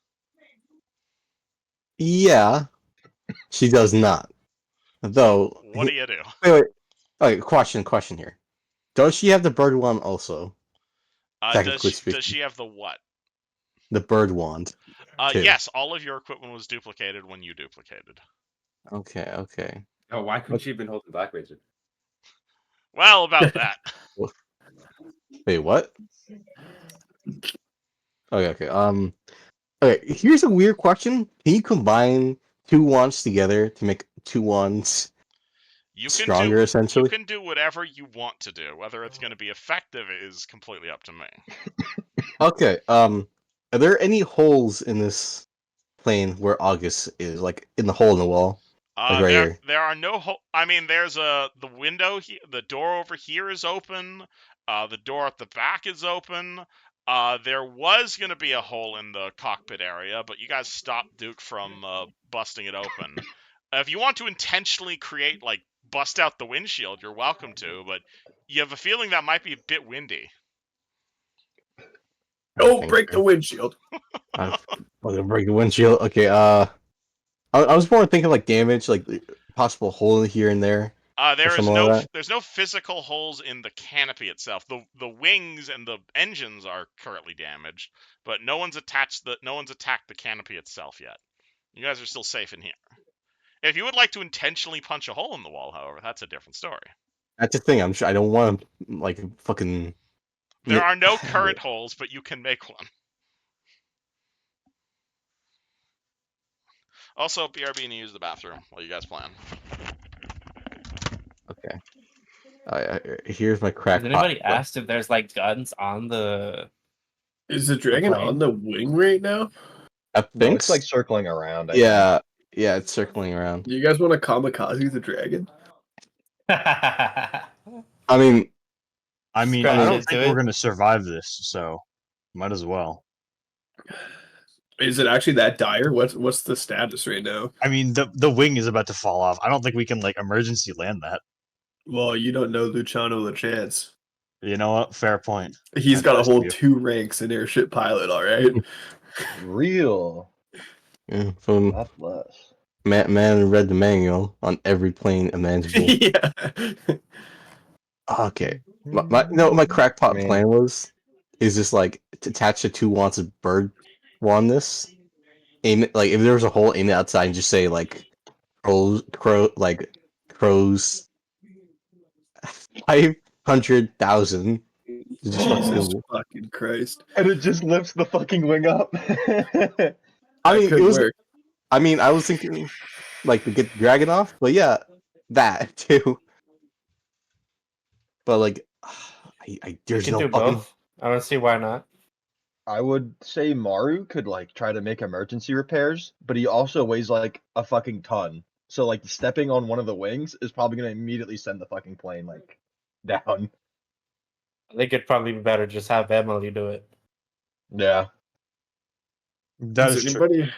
Yeah, she does not. Though. What do you do? Wait. Okay, question here. Does she have the bird wand also? Technically Does speaking. she have the what? The bird wand. too. Yes, all of your equipment was duplicated when you duplicated. Okay. Oh, why couldn't she have been holding Black Razor? Well, about that. Wait, what? Okay. Okay, here's a weird question. Can you combine two wands together to make two wands stronger, essentially? You can do whatever you want to do. Whether it's going to be effective is completely up to me. Okay, are there any holes in this plane where August is? Like, in the hole in the wall? Like right here. There are no I mean, there's the window here. The door over here is open. The door at the back is open. There was going to be a hole in the cockpit area, but you guys stopped Duke from busting it open. If you want to intentionally create, like, bust out the windshield, you're welcome to, but you have a feeling that might be a bit windy. Don't break the windshield. I'm gonna break the windshield. Okay, I was more thinking like damage, like possible hole here and there. There's no physical holes in the canopy itself. The wings and the engines are currently damaged, but no one's attacked the canopy itself yet. You guys are still safe in here. If you would like to intentionally punch a hole in the wall, however, that's a different story. That's the thing. I'm sure I don't want to like fucking. There are no current holes, but you can make one. Also, BRB and use the bathroom while you guys plan. Okay. Here's my crack. Has anybody asked if there's like guns on the? Is the dragon on the wing right now? I think no, it's like circling around. Yeah, it's circling around. Do you guys want to kamikaze the dragon? I mean, I don't think we're gonna survive this, so might as well. Is it actually that dire? What's the status right now? I mean, the wing is about to fall off. I don't think we can like emergency land that. Well, you don't know Luciano LaChance. You know what? Fair point. He's got to hold 2 ranks in airship pilot. All right. Real. Yeah, from God bless. Man read the manual on every plane imaginable. Yeah. Okay. My crackpot plan is just like to attach the 2 watts of bird on this. Aim it, like if there was a hole, aim it outside and just say like crows 500,000. Jesus fucking Christ! And it just lifts the fucking wing up. I mean, I was thinking like to get the dragon off, but yeah, that too. But like, there's no fucking. Both. I don't see why not. I would say Maru could like try to make emergency repairs, but he also weighs like a fucking ton. So like stepping on one of the wings is probably gonna immediately send the fucking plane like down. I think it'd probably be better just have Emily do it. Yeah. Does anybody?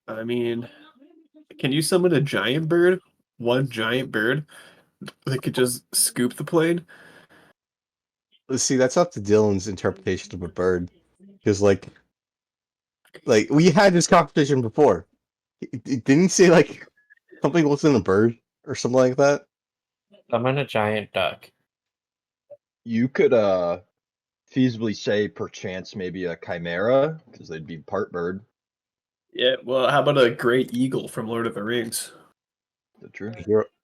I mean, can you summon a giant bird? One giant bird that could just scoop the plane? Let's see, that's up to Dylan's interpretation of a bird, because like we had this conversation before. Didn't he say like something was in a bird or something like that? Summon a giant duck. You could feasibly say perchance maybe a chimera, because they'd be part bird. Yeah, well, how about a great eagle from Lord of the Rings? Is true?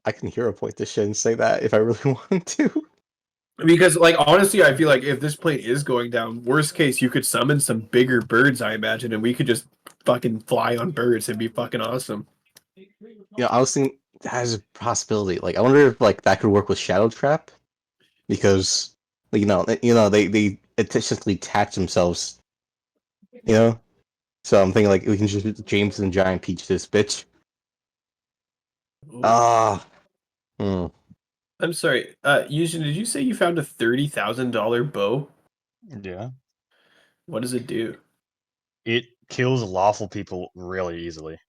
I can hero point this shit and say that if I really want to. Because, like, honestly, I feel like if this plane is going down, worst case, you could summon some bigger birds, I imagine, and we could just fucking fly on birds. It'd be fucking awesome. Yeah, I was thinking that is a possibility. Like, I wonder if like that could work with Shadow Trap, because like, they essentially attach themselves. So I'm thinking like we can just James and Giant Peach this bitch. I'm sorry. Yushin, did you say you found a $30,000 bow? Yeah. What does it do? It kills lawful people really easily.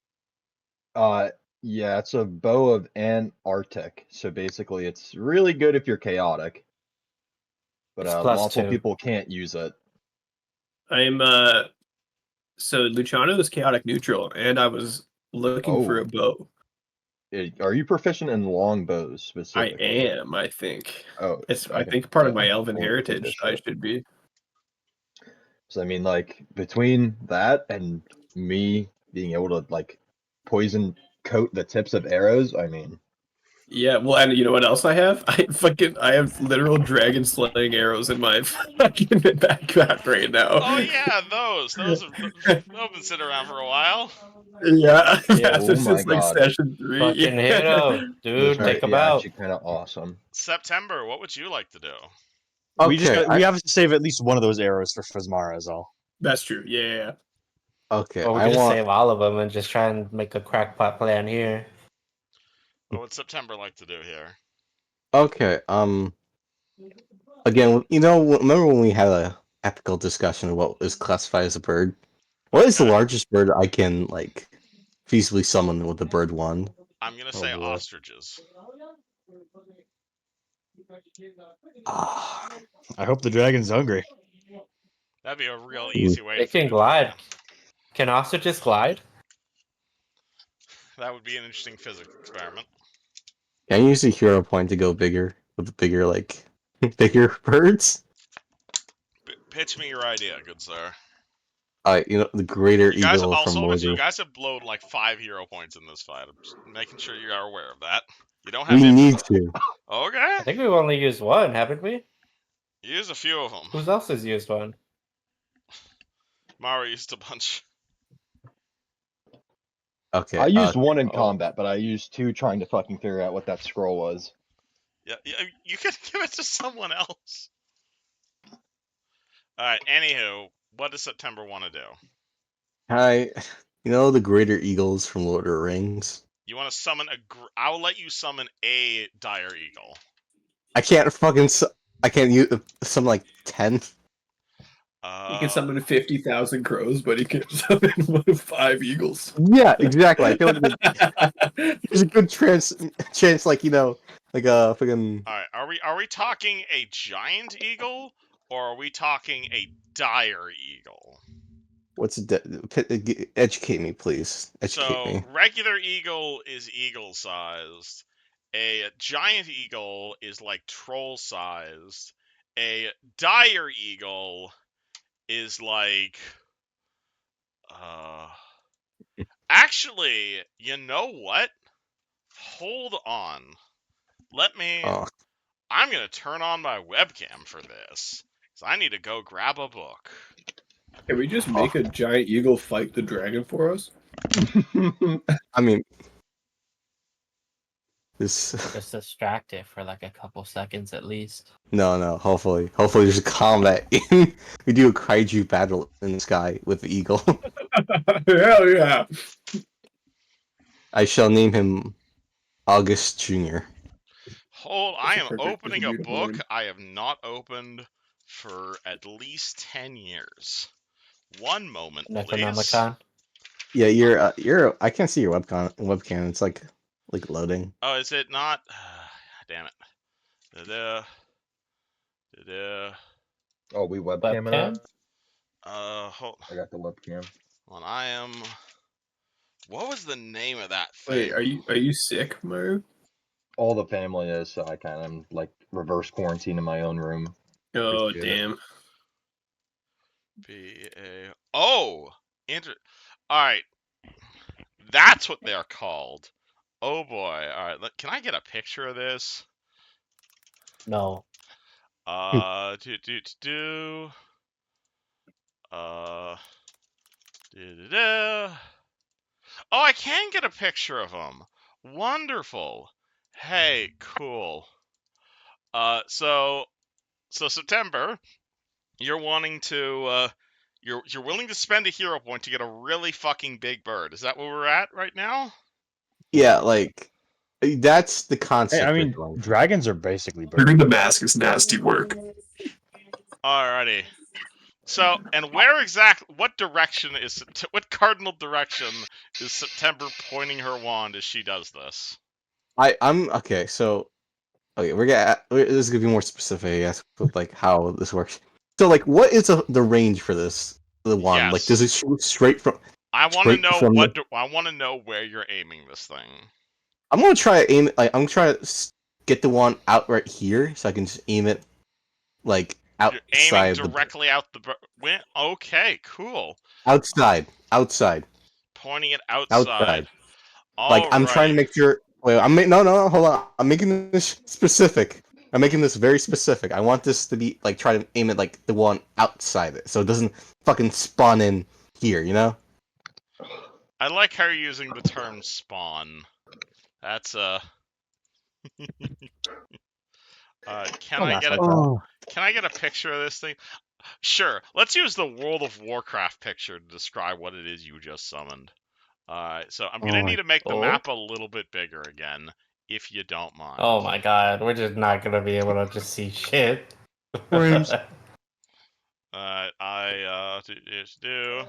Yeah, it's a bow of Antarctic. So basically, it's really good if you're chaotic. But lawful people can't use it. I'm so Luciano is chaotic neutral, and I was looking for a bow. Are you proficient in long bows specifically? I am, I think. Oh, it's I think part of my elven heritage. I should be. So I mean, like between that and me being able to like poison coat the tips of arrows, I mean. Yeah, well, and you know what else I have? I have literal dragon slaying arrows in my fucking backpack right now. Oh yeah, those have been sitting around for a while. Yeah, since like session 3. Fucking hero, dude, take them out. Actually, kind of awesome. September, what would you like to do? Okay, we have to save at least one of those arrows for Fizmara is all. That's true. Yeah. Okay, Well, we can save all of them and just try and make a crackpot plan here. What would September like to do here? Okay, again, remember when we had epical discussion of what is classified as a bird. What is the Okay. largest bird I can like feasibly summon with the bird wand? I'm gonna Oh, say boy. ostriches. Ah, I hope the dragon's hungry. That'd be a real easy way They for you can to defeat glide. him. Can ostriches glide? That would be an interesting physics experiment. can I use a hero point to go bigger with bigger like bigger birds? Pitch me your idea, good sir. The greater You guys eagle from also, Lord you of... guys have blown like 5 hero points in this fight. I'm just making sure you are aware of that. You don't have We need infinite. to. Okay. I think we've only used one, haven't we? Use a few of them. Who else has used one? Mara used a bunch. Okay. I used one in oh. combat, but I used 2 trying to fucking figure out what that scroll was. Yeah, you could give it to someone else. Alright, anywho, what does September want to do? Hi. The greater eagles from Lord of the Rings? You want to summon I'll let you summon a dire eagle. I can't fucking... I can't use some like 10. He can summon 50,000 crows, but he can summon 5 eagles. Yeah, exactly. I feel like there's a good chance, like like a fucking... Alright, are we talking a giant eagle, or are we talking a dire eagle? What's educate me, please. Educate me. Regular eagle is eagle sized. A giant eagle is like troll sized. A dire eagle is like actually, you know what? Hold on. Let me Oh. I'm going to turn on my webcam for this, cuz I need to go grab a book. Can we just make a giant eagle fight the dragon for us? I mean, this... Just distract it for like a couple seconds at least. No. Hopefully there's a combat in... We do a kaiju battle in the sky with the eagle. Hell yeah! I shall name him August Jr. Hold, That's I a am perfect- that's opening a a beautiful book name. I have not opened for at least 10 years. One moment, please. Necronomicon. Yeah, you're... I can't see your webcam. It's like loading. Oh, is it not? Damn it. Da-da. Da-da. Oh, we webcam it Webcam? up? Hold I got the webcam. on. I am. What was the name of that Wait, thing? are you sick, Maru? All the family is, so I kind of am like reverse quarantine in my own room. Oh Appreciate it. damn! Oh! Alright. That's what they're called. Oh boy. Alright, can I get a picture of this? No. Oh, I can get a picture of them. Wonderful. Hey, cool. So September, you're wanting to, you're willing to spend a hero point to get a really fucking big bird. Is that where we're at right now? Yeah, like that's the Hey, concept. I mean, we're going for. dragons are basically birds. Wearing the mask is nasty work. Alrighty. So, and where exactly? What what cardinal direction is September pointing her wand as she does this? I'm okay. So, okay, this is gonna be more specific, I guess, with like how this works. So, like, what is the range for this? The wand, like, does Yes. it shoot straight from? I want to Straight know from I want to know where you're aiming this thing. I'm gonna try to aim it. Like, I'm gonna try to get the wand out right here, so I can just aim it like You're aiming outside the directly out the. Okay, cool. outside. Pointing it outside. Like, I'm trying to Alrighty. make sure. Wait, no, hold on. I'm making this specific. I'm making this very specific. I want this to be like try to aim it like the one outside it, so it doesn't fucking spawn in here. You know? I like how you're using the term spawn. That's can Don't I ask get like a that. can I get a picture of this thing? Sure. Let's use the World of Warcraft picture to describe what it is you just summoned. Alright, so I'm gonna need to make the map a little bit bigger again, if you don't mind. Oh my god, we're just not gonna be able to just see shit. Frames. do.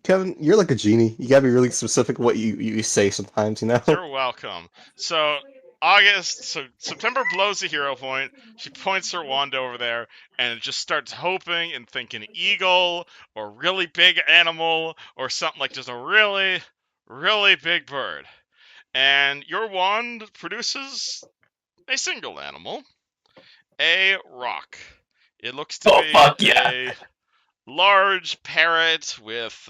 Kevin, you're like a genie. You gotta be really specific what you say sometimes. You're welcome. So September blows the hero point. She points her wand over there and just starts hoping and thinking eagle or really big animal or something like just a really, really big bird. And your wand produces a single animal, a rock. It looks to be a large parrot with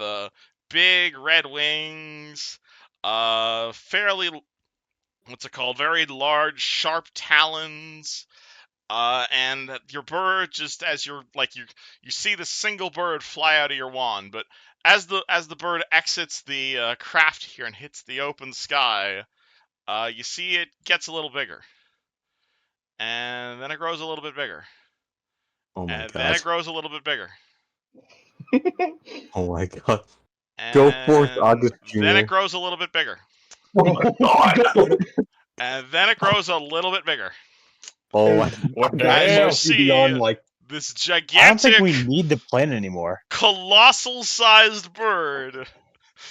big red wings, fairly, what's it called? Very large, sharp talons. And your bird, just as you're like you see the single bird fly out of your wand, but as the bird exits the craft here and hits the open sky, you see it gets a little bigger, and then it grows a little bit bigger, Oh my and then god. it grows a little bit bigger, Oh my god. Go forth, and August then it Jr. grows a little bit bigger, Oh my god. and then it grows a little bit bigger. Oh my What the As you hell? see beyond like this I don't think we gigantic, need the plan anymore. colossal-sized bird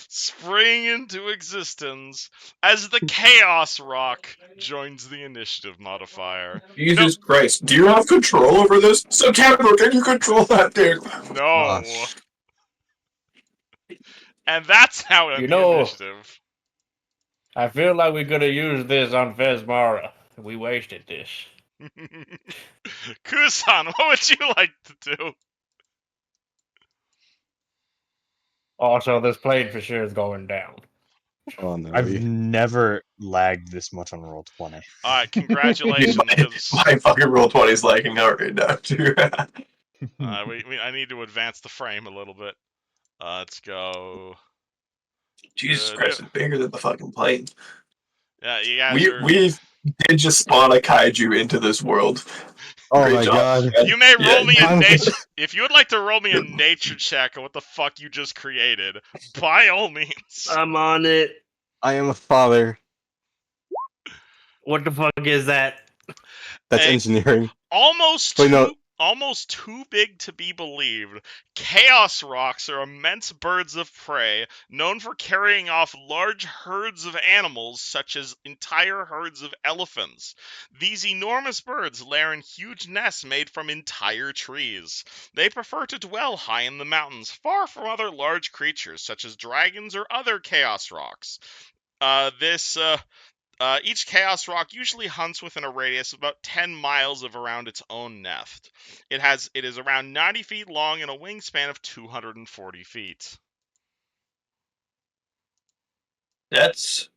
spring into existence as the Chaos Rock joins the initiative modifier. Jesus Christ. Do you have control over this? September, can you control that thing? No. And that's how I You end the know- initiative. I feel like we could have used this on Vesmara. We wasted this. Kusan, what would you like to do? Also, this plane for sure is going down. Oh no. I've never lagged this much on roll 20. Alright, congratulations. My fucking roll 20 is lagging out right now, too. I need to advance the frame a little bit. Let's go. Jesus Christ, it's bigger than the fucking plane. Yeah, you guys are... We did just spawn a kaiju into this world. Oh Great my job, god. man. You may roll me a I'm- nature... If you would like to roll me a nature check on what the fuck you just created, by all means. I'm on it. I am a father. What the fuck is that? That's Hey, engineering. Almost Wait, too, no. almost too big to be believed. Chaos rocks are immense birds of prey known for carrying off large herds of animals, such as entire herds of elephants. These enormous birds lair in huge nests made from entire trees. They prefer to dwell high in the mountains, far from other large creatures, such as dragons or other chaos rocks. Each Chaos Rock usually hunts within a radius of about 10 miles of around its own nest. It is around 90 feet long and a wingspan of 240 feet. That's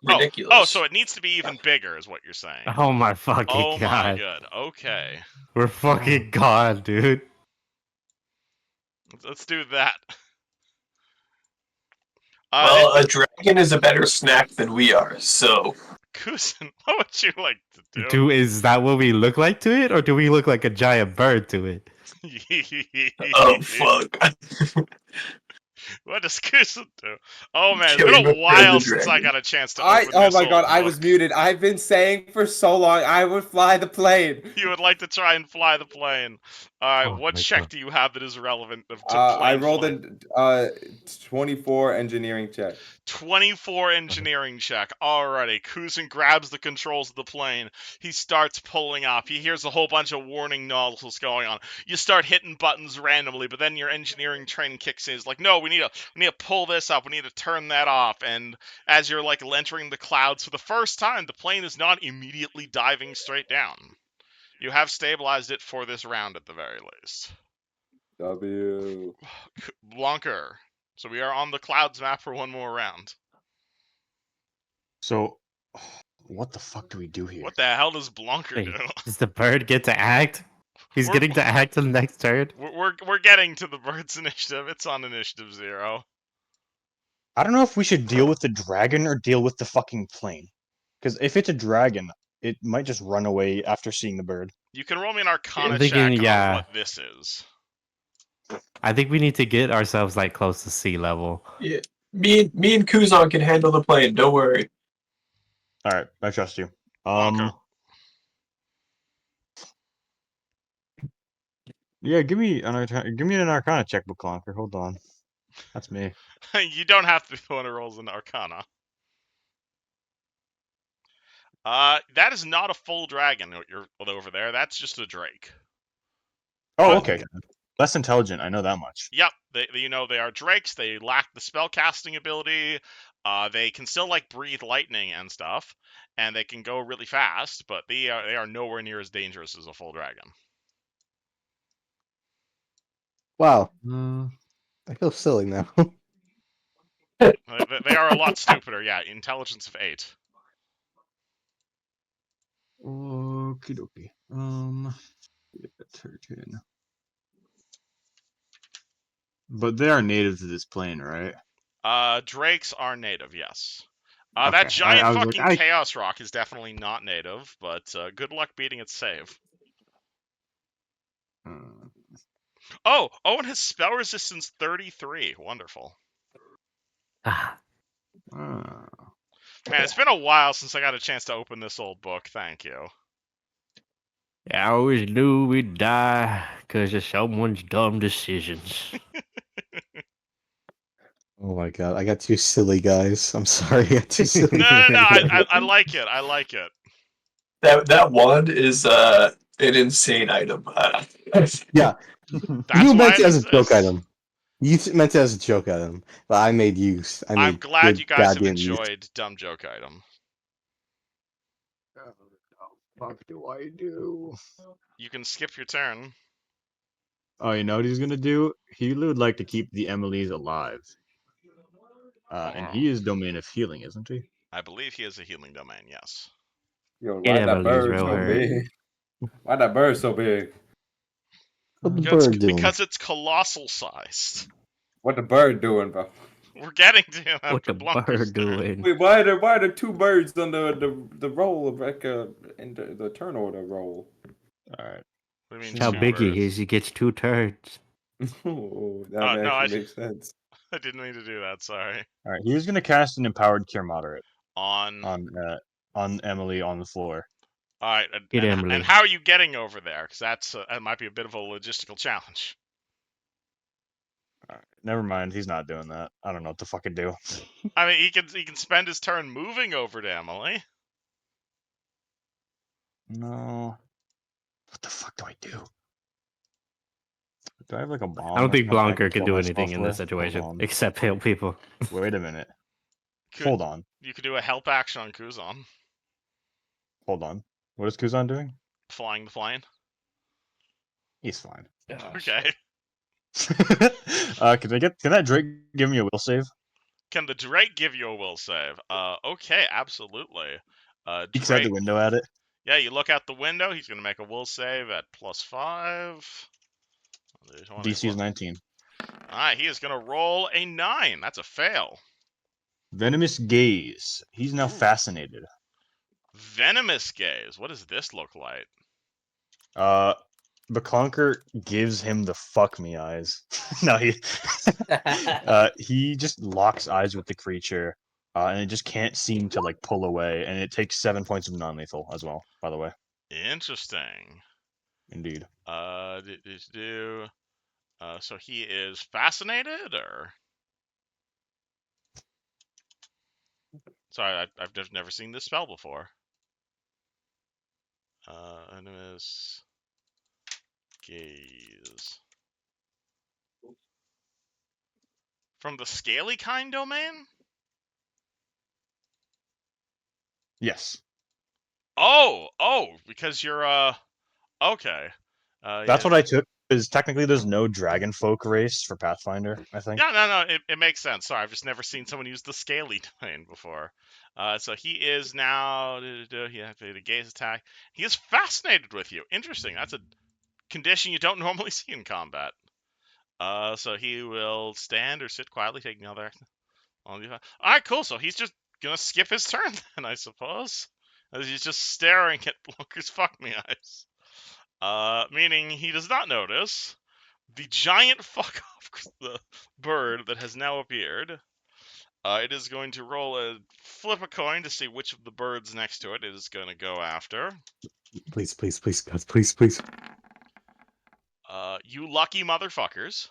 ridiculous. Oh, so it needs to be even bigger, is what you're saying. Oh my fucking Oh my god. god. Okay. We're fucking gone, dude. Let's do that. Well, a dragon is a better snack than we are, so... Kusin, what would you like to Do is that what we look like to it, or do we look like a giant bird to it? Oh, fuck. What does Kusin do? Oh man, it's Killing been the a while dragon. since I got a chance to open Oh this my old god, I was book. muted. I've been saying for so long I would fly the plane. You would like to try and fly the plane. Alright, Oh what my check God. do you have that is relevant to I plane rolled flight? a 24 engineering check. 24 engineering check. Alrighty, Kusin grabs the controls of the plane. He starts pulling up. He hears a whole bunch of warning nozzles going on. You start hitting buttons randomly, but then your engineering training kicks in. It's like, no, we need to pull this up. We need to turn that off. And as you're like entering the clouds for the first time, the plane is not immediately diving straight down. You have stabilized it for this round at the very least. W. Blunker. So we are on the clouds map for one more round. So, what the fuck do we do here? What the hell does Blunker Hey, do? does the bird get to act? He's We're- getting to act in the next turn. We're getting to the bird's initiative. It's on initiative 0. I don't know if we should deal with the dragon or deal with the fucking plane. Because if it's a dragon, it might just run away after seeing the bird. You can roll me an Arcana I'm thinking, check yeah. on what this is. I think we need to get ourselves like close to sea level. Yeah. Me and Kuzan can handle the plane, don't worry. Alright, I trust you. Okay. Yeah, give me an Arcana check, Conquer. Hold on. That's me. You don't have to be the one who rolls an Arcana. That is not a full dragon you're over there. That's just a drake. Oh, But- okay. Less intelligent. I know that much. Yep, they are drakes. They lack the spell casting ability. They can still like breathe lightning and stuff, and they can go really fast. But they are nowhere near as dangerous as a full dragon. Wow, Mm, I feel silly now. They are a lot stupider. Yeah, intelligence of 8. okie dokie. Turn. But they are native to this plane, right? Drakes are native, yes. Okay, That giant I was fucking like, chaos rock is definitely not native, but good luck beating its save. Oh, and his spell resistance 33. Wonderful. Ah, Man, it's been a while since I got a chance to open this old book. Thank you. I always knew we'd die because of someone's dumb decisions. Oh my god, I got too silly, guys. I'm sorry, I got too silly. No, I like it. I like it. That wand is an insane item. Yeah, That's you why meant it it as a joke exists. item. You meant it as a joke item, but I made use. I I'm made glad good you guys have goddamn use. enjoyed dumb joke item. what the fuck do I do? You can skip your turn. Oh, you know what he's gonna do? He would like to keep the Emily's alive. And he is domain of healing, isn't he? I believe he has a healing domain. Yes. Yo, It why that Emily's bird real so hurt. big? Why that bird so big? What the bird doing? Because it's colossal sized. What the bird doing, bro? We're getting to him What after the Blunker's bird turn. doing? Wait, why are there two birds on the roll of like in the turn order roll? All right. What do you mean How two big he birds? is, he gets 2 turns. Oh, that Oh, no, actually makes sense. I didn't mean to do that. Sorry. All right. He was gonna cast an empowered cure moderate On. on Emily on the floor. All right, Get Emily. and how are you getting over there? Because that might be a bit of a logistical challenge. All right. Never mind. He's not doing that. I don't know what to fucking do. I mean, he can spend his turn moving over to Emily. No. What the fuck do I do? Do I have like a bomb? I don't think I Blanker kill could do myself anything in this with? situation Hold on. except heal people. Wait a minute. Could- Hold on. You could do a help action on Kuzan, Hold on. What is Kuzan doing? flying the plane. He's fine. Okay. Can that Drake give me a will save? Can the Drake give you a will save? Okay, absolutely. Peeks out the window at it. Yeah, you look out the window. He's gonna make a will save at +5. DC is 19. Alright, he is gonna roll a 9. That's a fail. Venomous gaze. He's now fascinated. Venomous gaze. What does this look like? The Conquer gives him the fuck me eyes. No, he just locks eyes with the creature, and it just can't seem to like pull away. And it takes 7 points of non-lethal as well. By the way. Interesting. Indeed. So he is fascinated, or? Sorry, I've just never seen this spell before. Venomous gaze. From the scaly kind domain? Yes. Oh, because you're okay. That's what I took. Because technically, there's no dragon folk race for Pathfinder. I think. Yeah, no, it makes sense. Sorry, I've just never seen someone use the scaly domain before. So he is now. He activated a gaze attack. He is fascinated with you. Interesting. That's a condition you don't normally see in combat. So he will stand or sit quietly, taking another action. All right, cool. So he's just gonna skip his turn then, I suppose, as he's just staring at Blunker's fuck me eyes. Meaning he does not notice the giant fuck off the bird that has now appeared. It is going to flip a coin to see which of the birds next to it is going to go after. Please, please, please, guys, please, please. You lucky motherfuckers.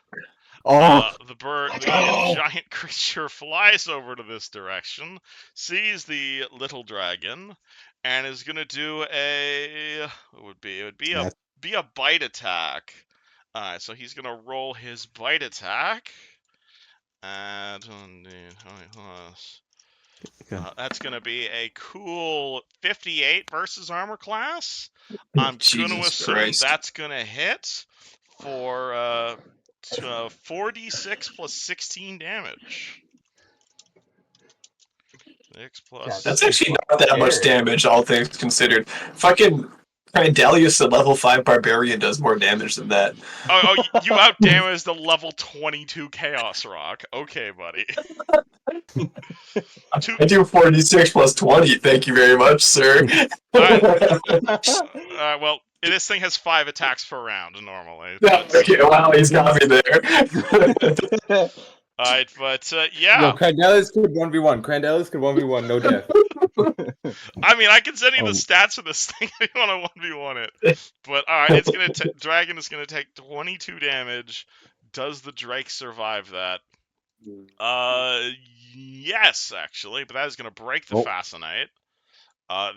Oh, The giant creature flies over to this direction, sees the little dragon, and is gonna do it would be a bite attack. So he's gonna roll his bite attack. And that's gonna be a cool 58 versus armor class. I'm gonna Jesus assume Christ. that's gonna hit for 4d6 plus 16 damage. 6 plus. That's this is actually fucking not that much scary. damage, all things considered. Fucking Crandelius, the level 5 barbarian, does more damage than that. Oh, you outdamaged the level 22 Chaos Rock. Okay, buddy. I do 46 plus 20, thank you very much, sir. Well, this thing has 5 attacks per round normally. Okay, wow, he's got me there. Alright, but yeah. Yo, Crandelis could 1v1. Crandelis could 1v1, no death. I mean, I can send you the stats for this thing if you want to 1v1 it. But alright, it's gonna Dragon is gonna take 22 damage. Does the Drake survive that? Yes, actually, but that is gonna break the Fascinate.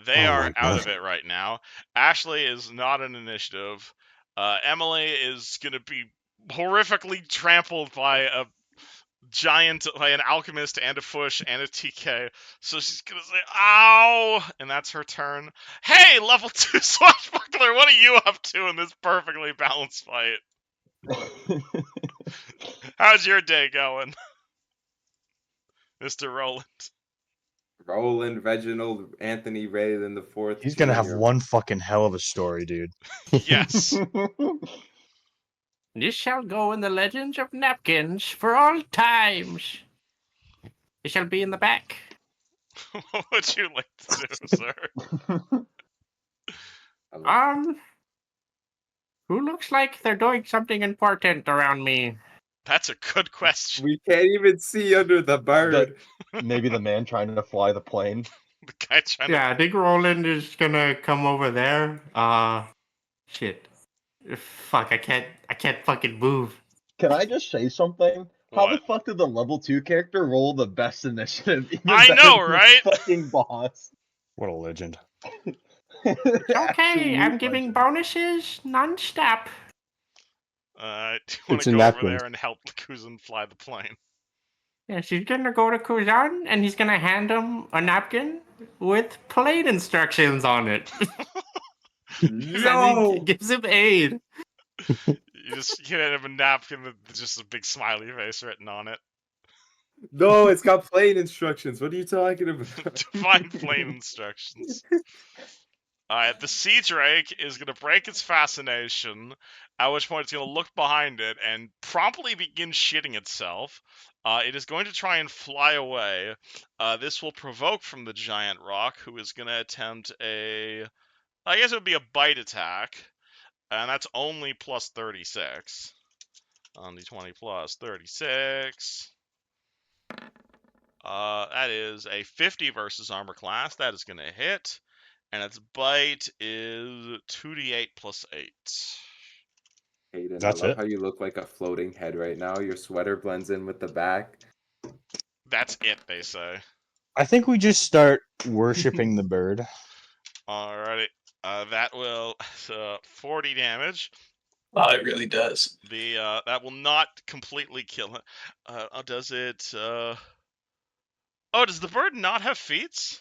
They are out of it right now. Ashley is not an initiative. Emily is gonna be horrifically trampled by a giant, like an alchemist and a Fush and a TK. So she's gonna say, ow! And that's her turn. Hey, level 2 Swashbuckler, what are you up to in this perfectly balanced fight? How's your day going, Mr. Roland? Roland, Reginald, Anthony, Ray, then the fourth. He's gonna have junior. one fucking hell of a story, dude. Yes. This shall go in the legends of napkins for all times. It shall be in the back. What would you like to do, sir? Who looks like they're doing something important around me? That's a good question. We can't even see under the bird. Maybe the man trying to fly the plane. The guy trying Yeah, I think Roland is gonna come over there. Shit. Fuck, I can't fucking move. Can I just say something? How the fuck did the level 2 character roll the best initiative? Even I better know, than the right? Fucking boss. What a legend. Okay, I'm giving bonuses non-stop. Do you want It's to a go napkin. over there and help Kuzan fly the plane? Yeah, she's gonna go to Kuzan and he's gonna hand him a napkin with plane instructions on it. No! Gives him aid. You just give him a napkin with just a big smiley face written on it. No, it's got plane instructions. What are you talking about? Define plane instructions. The Sea Drake is going to break its fascination, at which point it's going to look behind it and promptly begin shitting itself. It is going to try and fly away. This will provoke from the giant rock, who is going to attempt I guess it would be a bite attack, and that's only plus 36. On the 20 plus 36. That is a 50 versus armor class. That is going to hit. And its bite is 2d8 plus 8. Hayden, That's I love it? how you look like a floating head right now. Your sweater blends in with the back. That's it, they say. I think we just start worshipping the bird. Alrighty. That will 40 damage. Oh, it really does. That will not completely kill it. Does it? Oh, does the bird not have feats?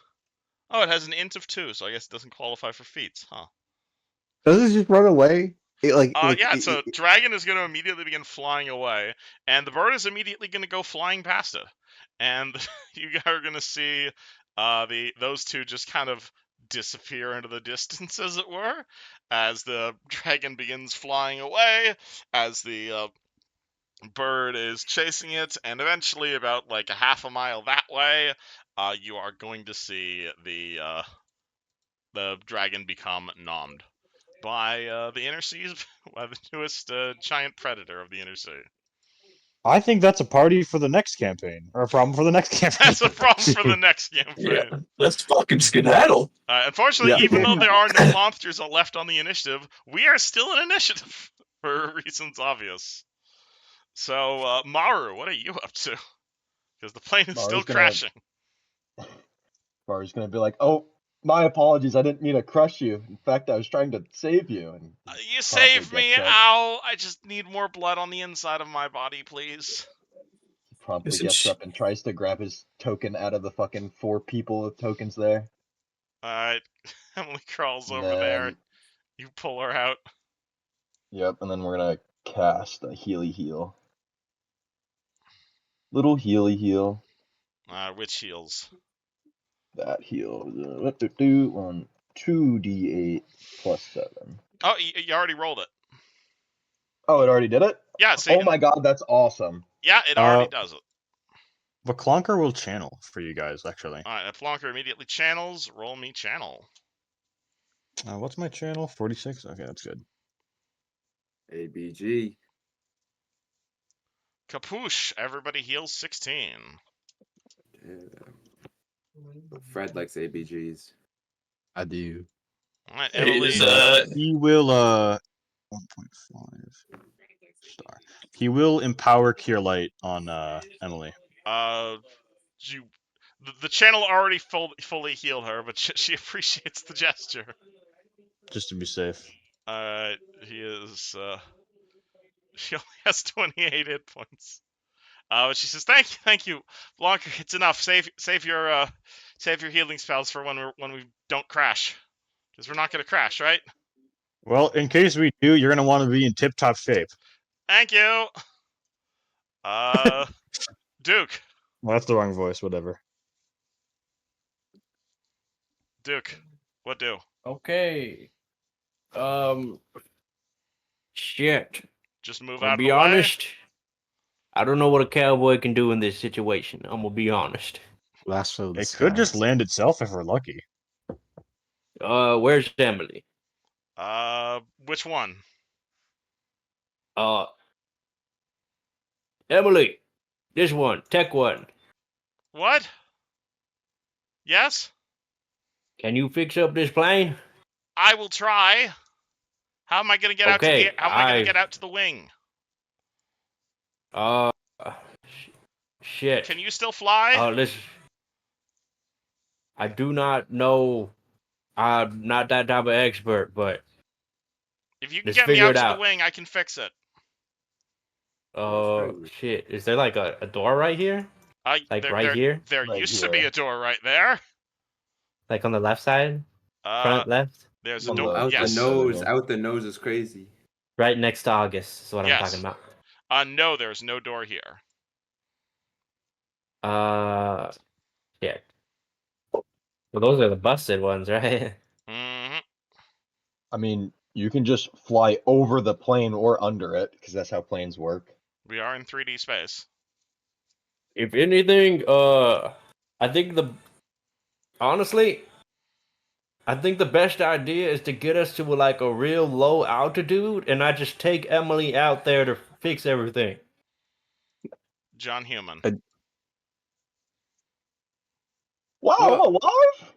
Oh, it has an int of 2, so I guess it doesn't qualify for feats, huh? Does it just run away? So Dragon is going to immediately begin flying away, and the bird is immediately going to go flying past it. And you are going to see those two just kind of disappear into the distance, as it were, as the dragon begins flying away, as the bird is chasing it, and eventually, about like a half a mile that way, you are going to see the dragon become nommed by the inner seas, by the newest giant predator of the inner sea. I think that's a party for the next campaign, or a problem for the next campaign. That's a problem for the next campaign. Yeah, let's fucking skedaddle. Unfortunately, even though there are no monsters left on the initiative, we are still an initiative. for reasons obvious. So, Maru, what are you up to? Because the plane is still Maru's gonna crashing. Maru's gonna be like, "Oh, my apologies. I didn't mean to crush you. In fact, I was trying to save you." And he You promptly saved me! gets up. Ow! I just need more blood on the inside of my body, please. He promptly Isn't gets sh- up and tries to grab his token out of the fucking 4 people with tokens there. Alright, Emily crawls And over there. then, You pull her out. yep, and then we're gonna cast a Healy Heal. Little Healy Heal. Which heals? That heal. 1, 2d8 plus 7. Oh, you already rolled it. Oh, it already did it? Yeah, so Oh my god, that's awesome. Yeah, it already does it. The Clonker will channel for you guys, actually. Alright, if Flonker immediately channels, roll me channel. What's my channel? 46? Okay, that's good. ABG. Kapoosh, everybody heals 16. Yeah. Fred likes ABGs. I do. Alright, Hey, Emily. He will 1.5 star. He will empower Cure Light on Emily. The channel already fully healed her, but she appreciates the gesture. Just to be safe. He is, she only has 28 hit points. But she says, thank you, Blanca, it's enough. Save your healing spells for when we don't crash. Because we're not gonna crash, right? Well, in case we do, you're gonna want to be in tip-top shape. Thank you! Duke. Well, that's the wrong voice, whatever. Duke, what do? Okay. Shit. Just move I'm out gonna of be the way? honest. I don't know what a cowboy can do in this situation. I'm gonna be honest. Lasso the It could just sky. land itself if we're lucky. Where's Emily? Which one? Emily, this one, tech one. What? Yes? Can you fix up this plane? I will try. How am I gonna get out to Okay, how am I gonna get out to the wing? Shit. Can you still fly? Listen. I do not know. I'm not that type of expert, but If you can let's get me figure out it to out. the wing, I can fix it. Shit. Is there like a door right here? Like right here? There Right used to be here. a door right there. Like on the left side? Front left? There's a On door. the- Out Yes. the nose. Out the nose is crazy. Right next to August is what I'm Yes. talking about. No, there's no door here. Yeah. Well, those are the busted ones, right? Mm-hmm. I mean, you can just fly over the plane or under it, because that's how planes work. We are in 3D space. If anything, I think honestly, I think the best idea is to get us to like a real low altitude, and I just take Emily out there to fix everything. John Human. Wow, I'm alive?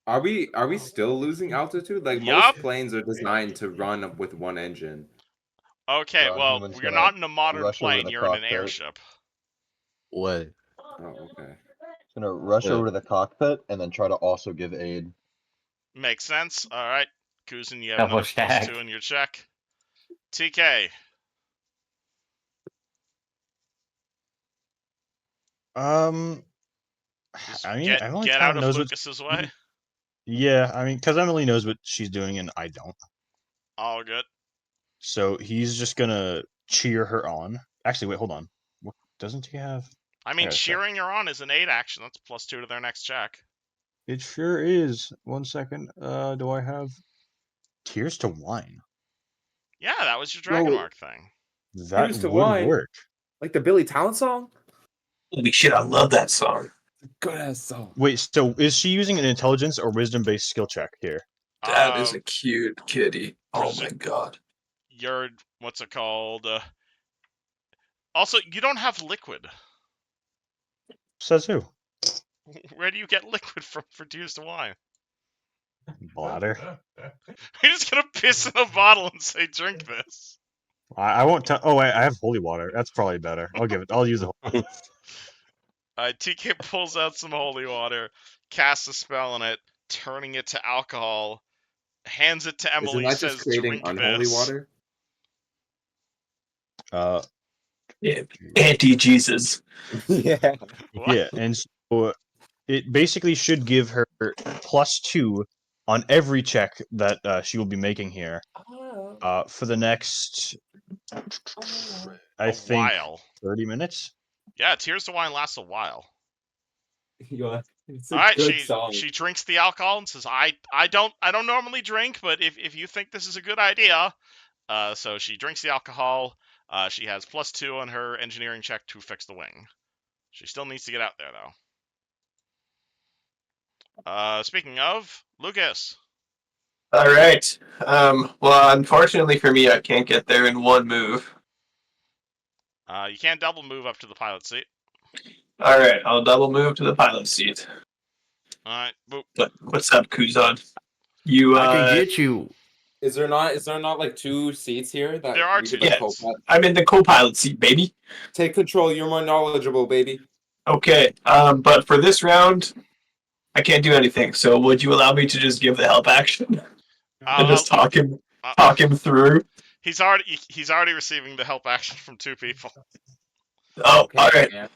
Are we still losing altitude? Like Yup. most planes are designed to run with one engine. Okay, John well, Human's you're gonna not in a modern rush over to plane. the You're in an cockpit. airship. What? Oh, okay. He's gonna rush Yeah. over to the cockpit and then try to also give aid. Makes sense. All right, Kuzin, you have Double another stack. +2 in your check. TK. Just I mean, get Emily out kind of of knows Lucas's way. Yeah, I mean, because Emily knows what she's doing and I don't. All good. So he's just gonna cheer her on. Actually, wait, hold on. What doesn't he have? I mean, gotta check. cheering her on is an aid action. That's +2 to their next check. It sure is. 1 second. Do I have Tears to Wine? Yeah, that was your Dragon Yo. Mark thing. That Tears to would Wine. work. Like the Billy Talent song? Holy shit, I love that song. Good ass song. Wait, so is she using an intelligence or wisdom-based skill check here? That is a cute kitty. Oh my god. Your what's it called? Also, you don't have liquid. Says who? Where do you get liquid from for Tears to Wine? Bladder. You're just gonna piss in a bottle and say, "Drink this." I won't tell. Oh wait, I have holy water. That's probably better. I'll use it. TK pulls out some holy water, casts a spell on it, turning it to alcohol, hands it to Isn't Emily, that just says, creating "Drink unholy this." water? Yeah, anti-Jesus. Yeah. What? Yeah, and so it basically should give her +2 on every check that she will be making here. For the next, I A think, while. 30 minutes. Yeah, Tears to Wine lasts a while. It's All a right, good song. she drinks the alcohol and says, "I don't normally drink, but if you think this is a good idea." So she drinks the alcohol. She has +2 on her engineering check to fix the wing. She still needs to get out there, though. Speaking of, Lucas. All right. Well, unfortunately for me, I can't get there in one move. You can't double move up to the pilot seat. All right, I'll double move to the pilot seat. All right, boop. What's up, Kuzan? You I can get you. Is there not like 2 seats here that There are we 2 could like seats. co-pilot? I'm in the co-pilot seat, baby. Take control. You're more knowledgeable, baby. Okay. But for this round, I can't do anything. So would you allow me to just give the help action and just talk him through? He's already receiving the help action from 2 people. Oh, Okay, all right. yeah.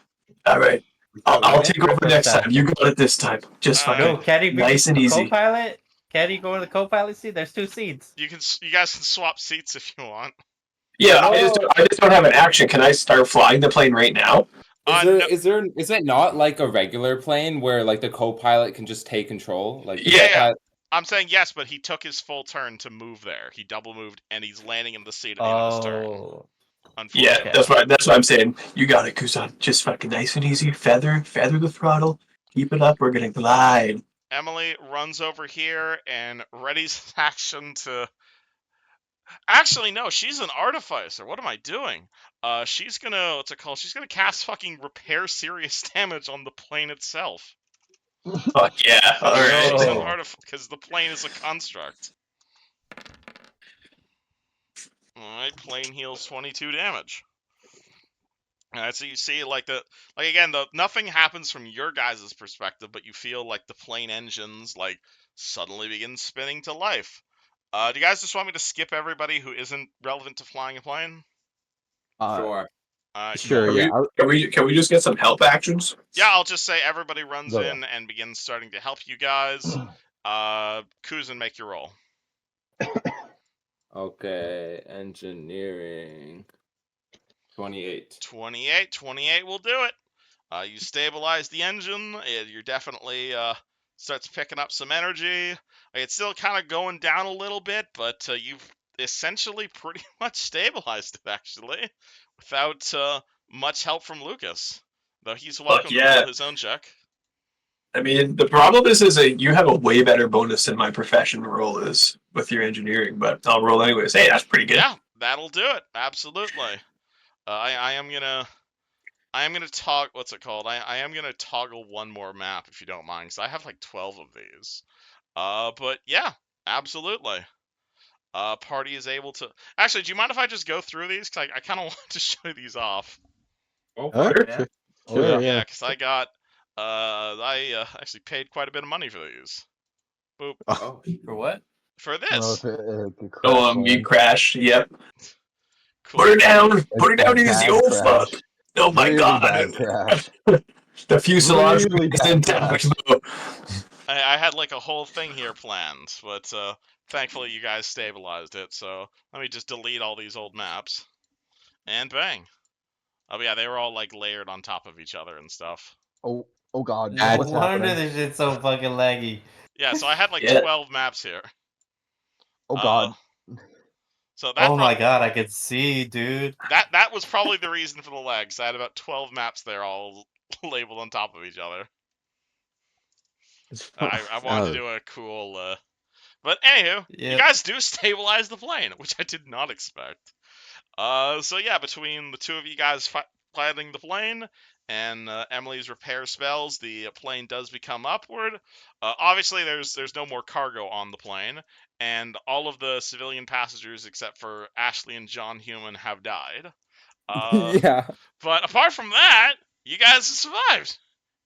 All right. I'll take over Griffin next style. time. You got it this time. Just All fucking No, can he be nice and easy. co-pilot? Can he go in the co-pilot seat? There's 2 seats. You guys can swap seats if you want. Yeah, I just don't have an action. Can I start flying the plane right now? Is it not like a regular plane where like the co-pilot can just take control? Like Yeah. I'm saying yes, but he took his full turn to move there. He double moved and he's landing in the seat at the end of his turn. Yeah, that's what I'm saying. You got it, Kusan. Just fucking nice and easy. Feather the throttle. Keep it up. We're gonna glide. Emily runs over here and readies action to. Actually, no, she's an artificer. What am I doing? She's gonna She's gonna cast fucking repair serious damage on the plane itself. Fuck yeah! All right. She's an artificer because the plane is a construct. All right, plane heals 22 damage. All right, so you see, nothing happens from your guys' perspective, but you feel like the plane engines suddenly begin spinning to life. Do you guys just want me to skip everybody who isn't relevant to flying a plane? Sure. Sure, yeah. Can we just get some help actions? Yeah, I'll just say everybody runs Go, in and begins starting to help you guys. Kuzan, make your roll. Okay, engineering. 28. 28 will do it. You stabilize the engine. You're definitely starts picking up some energy. It's still kind of going down a little bit, but you've essentially pretty much stabilized it, actually, without much help from Lucas. Though he's welcome to roll his own check. I mean, the problem is that you have a way better bonus than my professional roll is with your engineering, but I'll roll anyways. Hey, that's pretty good. Yeah, that'll do it. Absolutely. I am gonna toggle. What's it called? I am gonna toggle one more map if you don't mind, because I have like 12 of these. But yeah, absolutely. Party is able to. Actually, do you mind if I just go through these? Because I kind of want to show these off. Oh, Sure, Yeah, because I got. I actually paid quite a bit of money for these. Boop. Oh, for what? For this. You crash. Yep. Cool. Put her down. Put her down easy. Bad Oh crash. fuck. Oh my Really god. bad crash. The fuselage Really is bad intact. I had like a whole thing here planned, but thankfully you guys stabilized it. So let me just delete all these old maps, and bang. Oh yeah, they were all like layered on top of each other and stuff. Oh god. No What's wonder happening? this shit's so fucking laggy. Yeah, so I had like Yeah. 12 maps here. Oh god. So that Oh my god, I can see, dude. that was probably the reason for the lag. So I had about 12 maps there, all labeled on top of each other. I wanted to do a cool. But anywho, you guys do stabilize the plane, which I did not expect. So yeah, between the two of you guys piloting the plane and Emily's repair spells, the plane does become upward. Obviously, there's no more cargo on the plane, and all of the civilian passengers except for Ashley and John Human have died. Yeah. But apart from that, you guys have survived.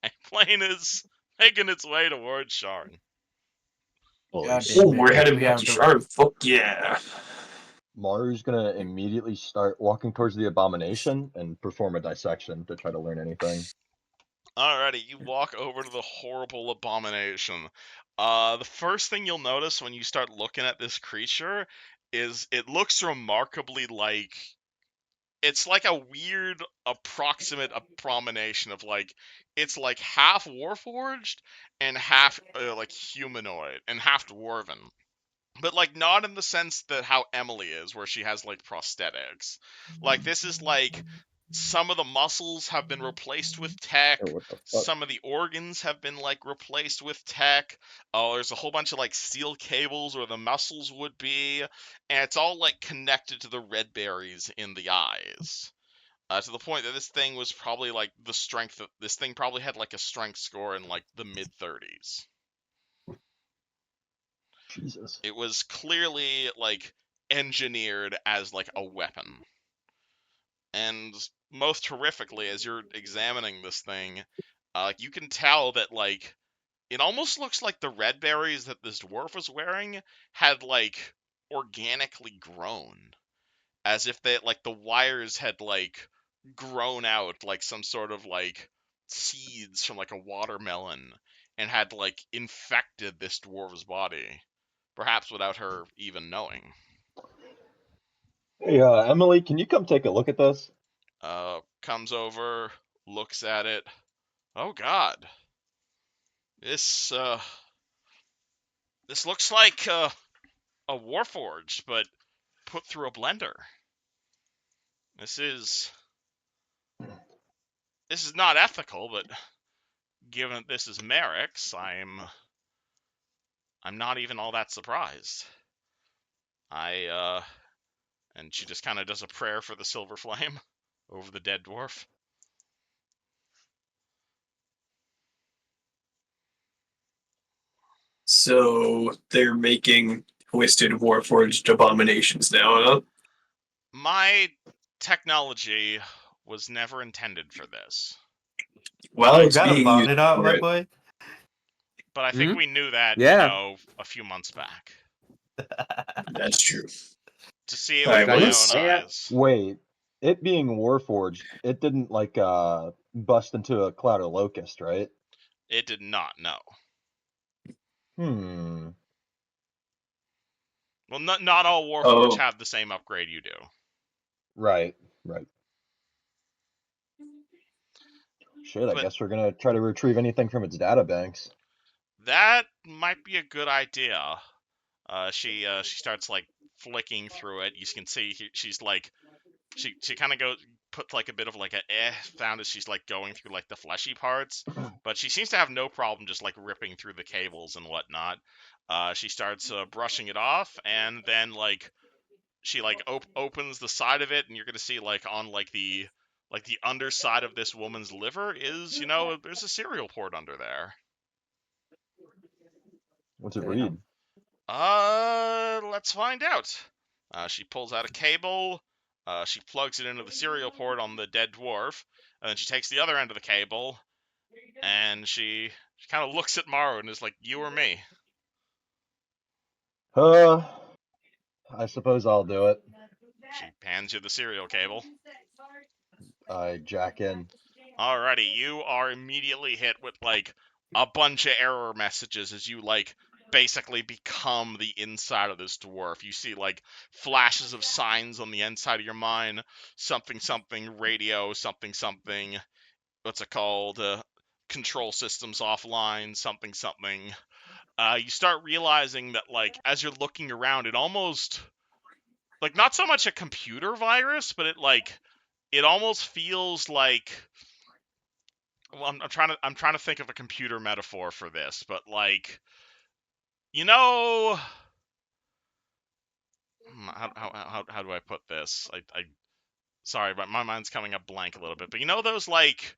And plane is making its way towards Sharn. Holy Oh, we're heading down shit. Sharn. Fuck yeah. Maru's gonna immediately start walking towards the abomination and perform a dissection to try to learn anything. Alrighty, you walk over to the horrible abomination. The first thing you'll notice when you start looking at this creature is it looks remarkably like it's like a weird approximate abomination of like it's like half warforged and half like humanoid and half dwarven. But like not in the sense that how Emily is, where she has like prosthetics. Like this is like some of the muscles have been replaced with tech. Oh, what the fuck? Some of the organs have been like replaced with tech. Oh, there's a whole bunch of like steel cables where the muscles would be, and it's all like connected to the red berries in the eyes. To the point that this thing was probably like the strength of this thing probably had like a strength score in like the mid 30s. Jesus. It was clearly like engineered as like a weapon. And most horrifically, as you're examining this thing, you can tell that like it almost looks like the red berries that this dwarf was wearing had like organically grown, as if they like the wires had like grown out like some sort of like seeds from like a watermelon and had like infected this dwarf's body, perhaps without her even knowing. Hey, Emily, can you come take a look at this? Comes over, looks at it. Oh God, this this looks like a warforged, but put through a blender. This is not ethical, but given that this is Merrick's, I'm not even all that surprised. And she just kind of does a prayer for the silver flame over the dead dwarf. So they're making twisted warforged abominations now, huh? My technology was never intended for this. Well, You it's gotta being bond used it up, for my it. boy. But I think we knew that, Yeah. a few months back. That's true. To see it All with right, my well, own eyes. Wait, it being warforged, it didn't like bust into a cloud of locust, right? It did not, no. Hmm. Well, not all Warforged Oh. have the same upgrade you do. Right. Shit, I But guess we're gonna try to retrieve anything from its databanks. that might be a good idea. She starts like flicking through it. You can see she's like she kind of put like a bit of like a sound as she's like going through like the fleshy parts, but she seems to have no problem just like ripping through the cables and whatnot. She starts brushing it off, and then like she like opens the side of it, and you're gonna see like on like the underside of this woman's liver is there's a cereal port under there. What's it read? Let's find out. She pulls out a cable. She plugs it into the serial port on the dead dwarf, and then she takes the other end of the cable, and she kind of looks at Maru and is like, "You or me?" I suppose I'll do it. She hands you the serial cable. I jack in. Alrighty, you are immediately hit with like a bunch of error messages as you like basically become the inside of this dwarf. You see like flashes of signs on the inside of your mind, something something radio, something something. What's it called? Control systems offline, something something. You start realizing that like as you're looking around, it almost like not so much a computer virus, but it almost feels like. Well, I'm trying to think of a computer metaphor for this, but like, how do I put this? Sorry, but my mind's coming up blank a little bit. But those like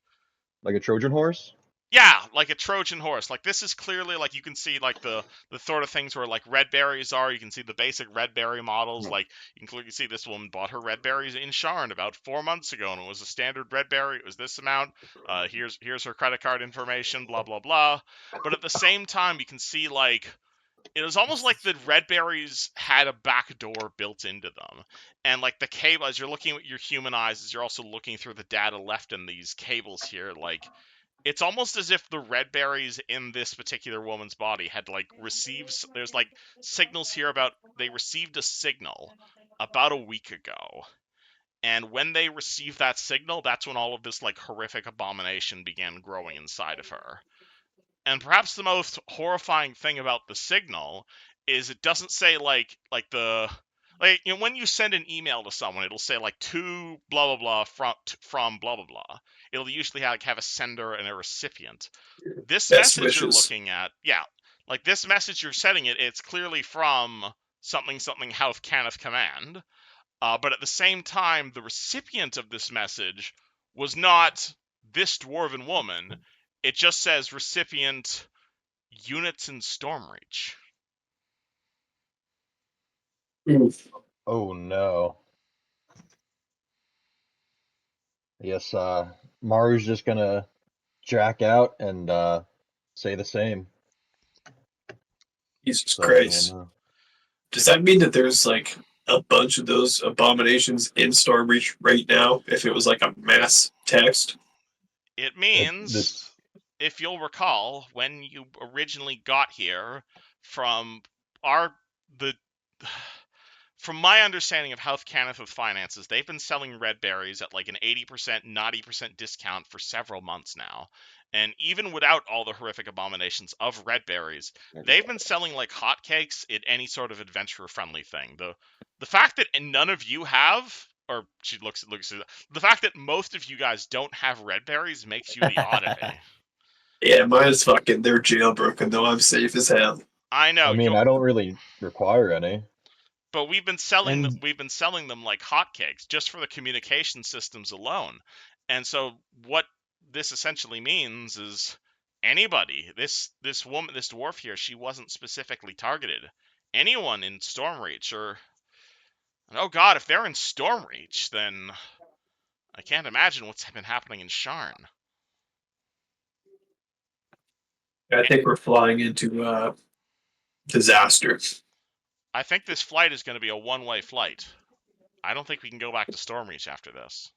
Like a Trojan horse? Yeah, like a Trojan horse. Like this is clearly like you can see like the sort of things where like red berries are. You can see the basic red berry models. Like you can clearly see this woman bought her red berries in Sharn about 4 months ago, and it was a standard red berry. It was this amount. Here's her credit card information. Blah blah blah. But at the same time, you can see like it was almost like the red berries had a back door built into them, and like the cable, as you're looking with your human eyes, as you're also looking through the data left in these cables here, like it's almost as if the red berries in this particular woman's body had like there's like signals here about they received a signal about a week ago, and when they received that signal, that's when all of this like horrific abomination began growing inside of her. And perhaps the most horrifying thing about the signal is it doesn't say like the like you know when you send an email to someone, it'll say like to blah blah blah from blah blah blah. It'll usually have a sender and a recipient. This Best message you're wishes. looking at, yeah, like this message you're setting it's clearly from something something Health Caneth command. But at the same time, the recipient of this message was not this dwarven woman. It just says recipient units in Stormreach. Oh no. Yes, Maru's just gonna jack out and say the same. Jesus So everyone Christ. will know. Does that mean that there's like a bunch of those abominations in Stormreach right now? If it was like a mass text? It means, This if you'll recall, when you originally got here from our the from my understanding of Health Canada with finances, they've been selling red berries at like an 80%, 90% discount for several months now. And even without all the horrific abominations of red berries, they've been selling like hotcakes at any sort of adventurer-friendly thing. The fact that none of you have, or she looks at the fact that most of you guys don't have red berries makes you the oddity. Yeah, mine's fucking, they're jailbroken though. I'm safe as hell. I know. I mean, I don't really require any. But we've been selling And them like hotcakes just for the communication systems alone. And so what this essentially means is anybody, this woman, this dwarf here, she wasn't specifically targeted. Anyone in Stormreach, or oh god, if they're in Stormreach, then I can't imagine what's been happening in Sharn. I think we're flying into disaster. I think this flight is going to be a one-way flight. I don't think we can go back to Stormreach after this.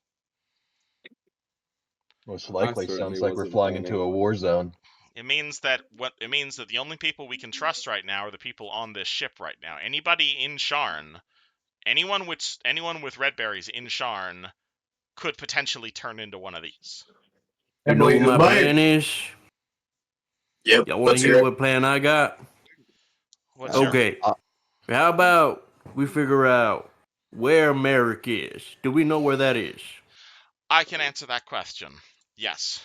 Most likely certainly sounds like we're wasn't flying planning. into a war zone. It means that the only people we can trust right now are the people on this ship right now. Anybody in Sharn, anyone with red berries in Sharn could potentially turn into one of these. You know what my plan is? Yep. Y'all want to hear what plan I got? What's your Okay. How about we figure out where Merrick is? Do we know where that is? I can answer that question. Yes.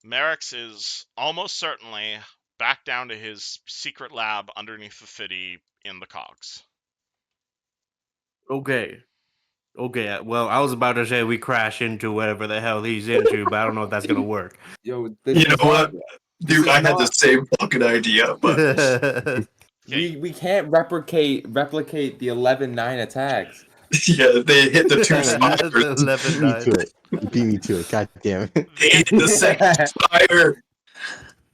Merrick's is almost certainly back down to his secret lab underneath the city in the Cogs. Okay. Okay, well, I was about to say we crash into whatever the hell he's into, but I don't know if that's gonna work. Yo, You know what? Dude, I had the same fucking idea, but we can't replicate the 11-9 attacks. yeah, they hit the two Beat me spires. to it. Beat me to it. God damn it. They hit the second spire.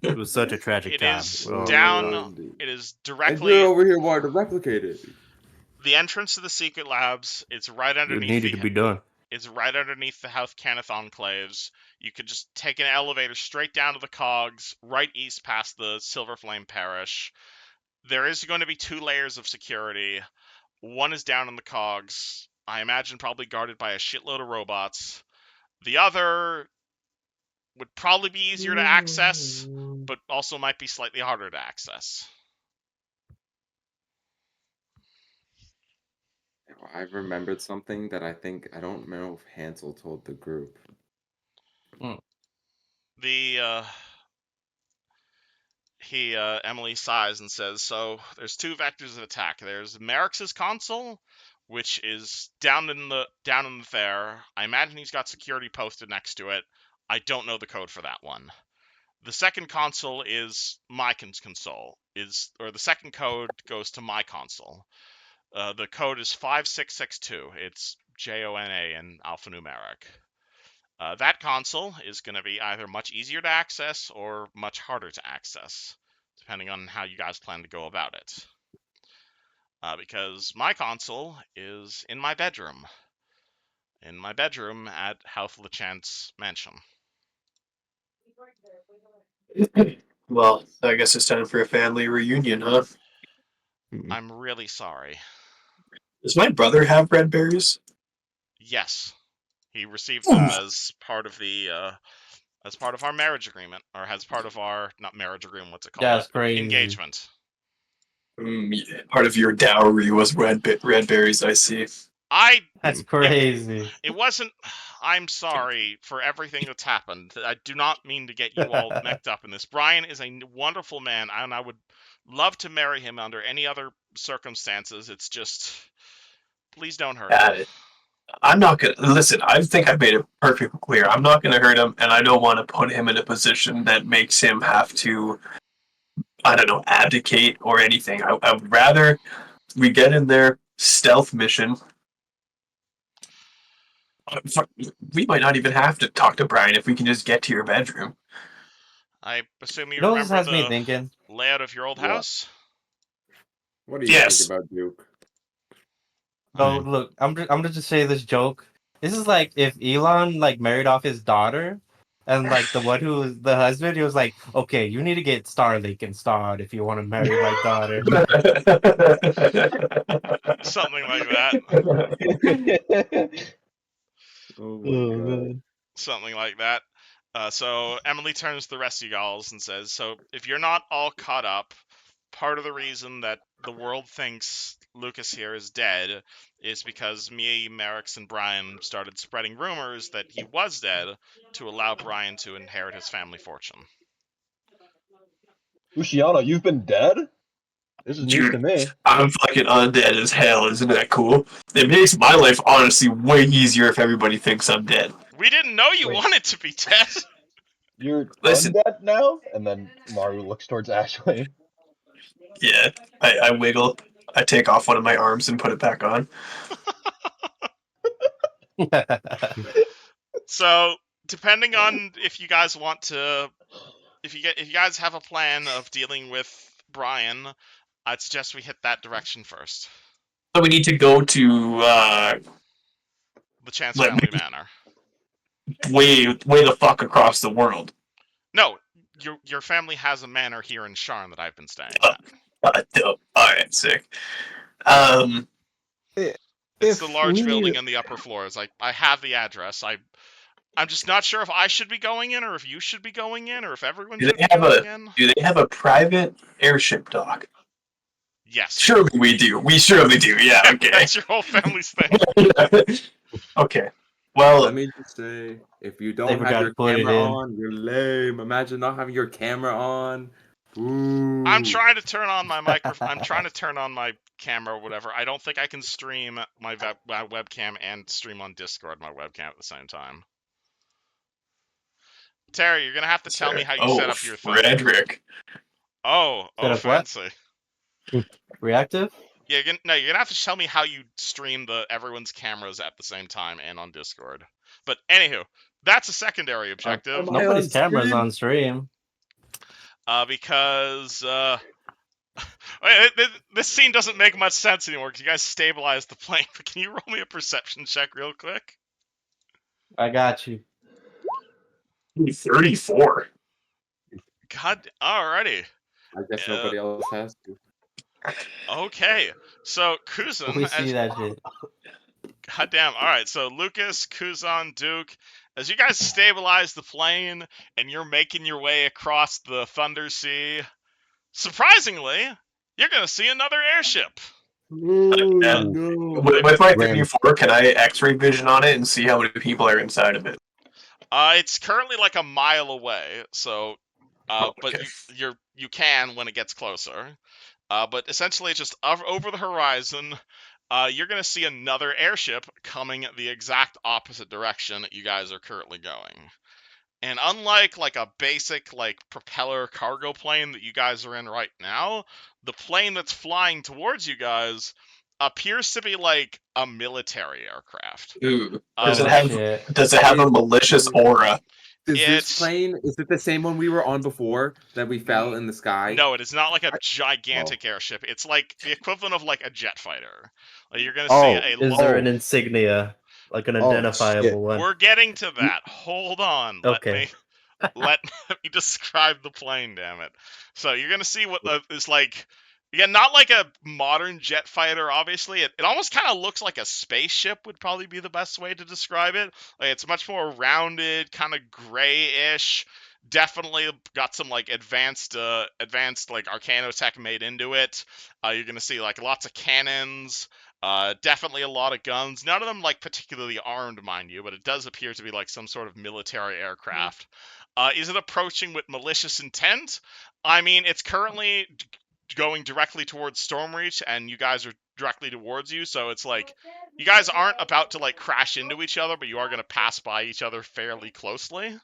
It was such a tragic It time. is Oh, down. God. It is And directly. you're over here wanting to replicate it. The entrance to the secret labs. It's right It underneath. needed to be done. It's right underneath the House Caneth enclaves. You could just take an elevator straight down to the Cogs, right east past the Silver Flame Parish. There is going to be 2 layers of security. One is down in the Cogs. I imagine probably guarded by a shitload of robots. The other would probably be easier to access, but also might be slightly harder to access. I've remembered something that I don't know if Hansel told the group. Emily sighs and says, so there's 2 vectors of attack. There's Merrick's console, which is down in the fair. I imagine he's got security posted next to it. I don't know the code for that one. The second console is my console, or the second code goes to my console. The code is 5662. It's JONA in alphanumeric. That console is going to be either much easier to access or much harder to access, depending on how you guys plan to go about it. Because my console is in my bedroom. In my bedroom at House of the Chance Mansion. Well, I guess it's time for a family reunion, huh? I'm really sorry. Does my brother have red berries? Yes, he received them as part of our marriage agreement, or as part of our not marriage agreement. What's it called? That's crazy. Engagement. Yeah, part of your dowry was red berries. I see. That's crazy. It wasn't. I'm sorry for everything that's happened. I do not mean to get you all mixed up in this. Brian is a wonderful man, and I would love to marry him under any other circumstances. It's just, please don't hurt him. I'm not gonna listen. I think I've made it perfectly clear. I'm not gonna hurt him, and I don't want to put him in a position that makes him have to, I don't know, abdicate or anything. I would rather we get in there, stealth mission. We might not even have to talk to Brian if we can just get to your bedroom. I assume you You know what this remember has me the thinking? layout of your old house? What do you think about Duke? So look, I'm just say this joke. This is like if Elon like married off his daughter, and like the one who was the husband, he was like, "Okay, you need to get Starlink installed if you want to marry my daughter." Something like that. Oh my god. Something like that. So Emily turns to the rest of y'all and says, "So if you're not all caught up, part of the reason that the world thinks Lucas here is dead is because me, Merrick's, and Brian started spreading rumors that he was dead to allow Brian to inherit his family fortune." Luciano, you've been dead? This is news to me. I'm fucking undead as hell. Isn't that cool? It makes my life honestly way easier if everybody thinks I'm dead. We didn't know you wanted to be dead. You're Listen. undead now? And then Maru looks towards Ashley. Yeah, I wiggle. I take off one of my arms and put it back on. So, depending on if you guys want to, if you guys have a plan of dealing with Brian, I'd suggest we hit that direction first. So we need to go to the Chance Family Manor. Way the fuck across the world. No, your family has a manor here in Sharn that I've been staying at. Dope. All right, sick. It's the large building in the upper floors. I have the address. I'm just not sure if I should be going in, or if you should be going in, or if everyone should be going in. Do they have a private airship dock? Yes. Surely we do. We surely do. Yeah. Okay. That's your whole family's thing. Okay. Well, let me just say, if you don't have your camera on, you're lame. Imagine not having your camera on. Ooh. I'm trying to turn on my microphone. I'm trying to turn on my camera or whatever. I don't think I can stream my webcam and stream on Discord my webcam at the same time. Terry, you're gonna have to tell me how you set up your thing. Frederick. Oh, fancy. Reactive? Yeah, you're gonna have to tell me how you stream everyone's cameras at the same time and on Discord. But anywho, that's a secondary objective. Nobody's camera's on stream. Because this scene doesn't make much sense anymore because you guys stabilized the plane. But can you roll me a perception check real quick? I got you. 34. God, alrighty. I guess nobody else has to. Okay, so Kuzan. We see that shit. Goddamn. All right, so Lucas, Kuzan, Duke, as you guys stabilize the plane and you're making your way across the Thunder Sea, surprisingly, you're gonna see another airship. No. With my 54, can I X-ray vision on it and see how many people are inside of it? It's currently like a mile away, so but you can when it gets closer. But essentially, just over the horizon, you're going to see another airship coming the exact opposite direction that you guys are currently going. And unlike like a basic like propeller cargo plane that you guys are in right now, the plane that's flying towards you guys appears to be like a military aircraft. Ooh. Um, Does it have a malicious aura? Does this It's plane, is it the same one we were on before that we fell in the sky? no, it is not like a gigantic airship. It's like the equivalent of like a jet fighter. Like you're gonna see Oh, a Is there an insignia, like an Oh, identifiable shit. one? We're getting to that. Hold on. Okay. Let me describe the plane, damn it. So you're gonna see what is like. Yeah, not like a modern jet fighter, obviously. It almost kind of looks like a spaceship would probably be the best way to describe it. Like it's much more rounded, kind of grayish. Definitely got some like advanced like Arcano tech made into it. You're gonna see like lots of cannons. Definitely a lot of guns. None of them like particularly armed, mind you, but it does appear to be like some sort of military aircraft. Is it approaching with malicious intent? I mean, it's currently going directly towards Stormreach, and you guys are directly towards you, so it's like you guys aren't about to like crash into each other, but you are going to pass by each other fairly closely.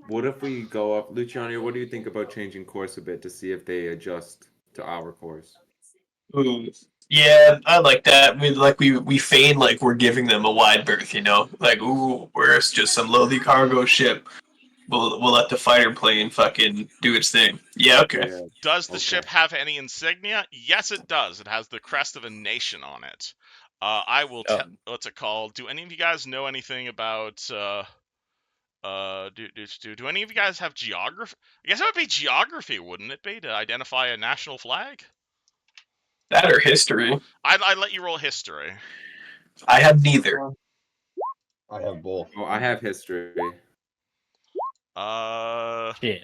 What if we go up, Luciano? What do you think about changing course a bit to see if they adjust to our course? Ooh. Yeah, I like that. We feign like we're giving them a wide berth, you know? Like, ooh, we're just some lowly cargo ship. We'll let the fighter plane fucking do its thing. Yeah, okay. Yeah. Does the ship have any insignia? Yes, it does. It has the crest of a nation on it. I will tell. What's it called? Do any of you guys know anything about? Do any of you guys have geography? I guess it would be geography, wouldn't it be, to identify a national flag? That or history. I'd let you roll history. I have neither. I have both. Oh, I have history. Shit.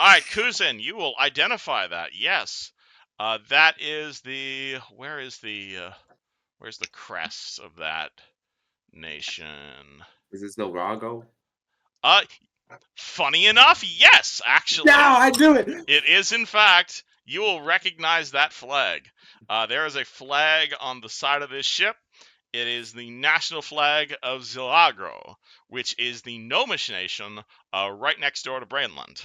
All right, Kuzin, you will identify that. Yes, that is the. Where's the crest of that nation? Is this Norago? Funny enough, yes, actually. No, I do it. It is, in fact. You will recognize that flag. There is a flag on the side of this ship. It is the national flag of Zilagro, which is the Gnomish nation right next door to Brainland.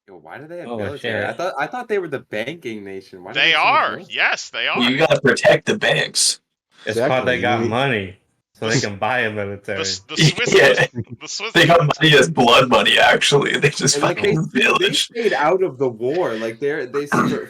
Yo, why do they have Oh, military? shit. I thought they were the banking nation. Why do They have so much are. military? Yes, they are. You gotta protect the banks. It's called they got Exactly. money, so they can buy a military. The Swiss. Yeah. The Swiss. They got money as blood money, actually. They just And, like they fucking village. stayed out of the war. Like they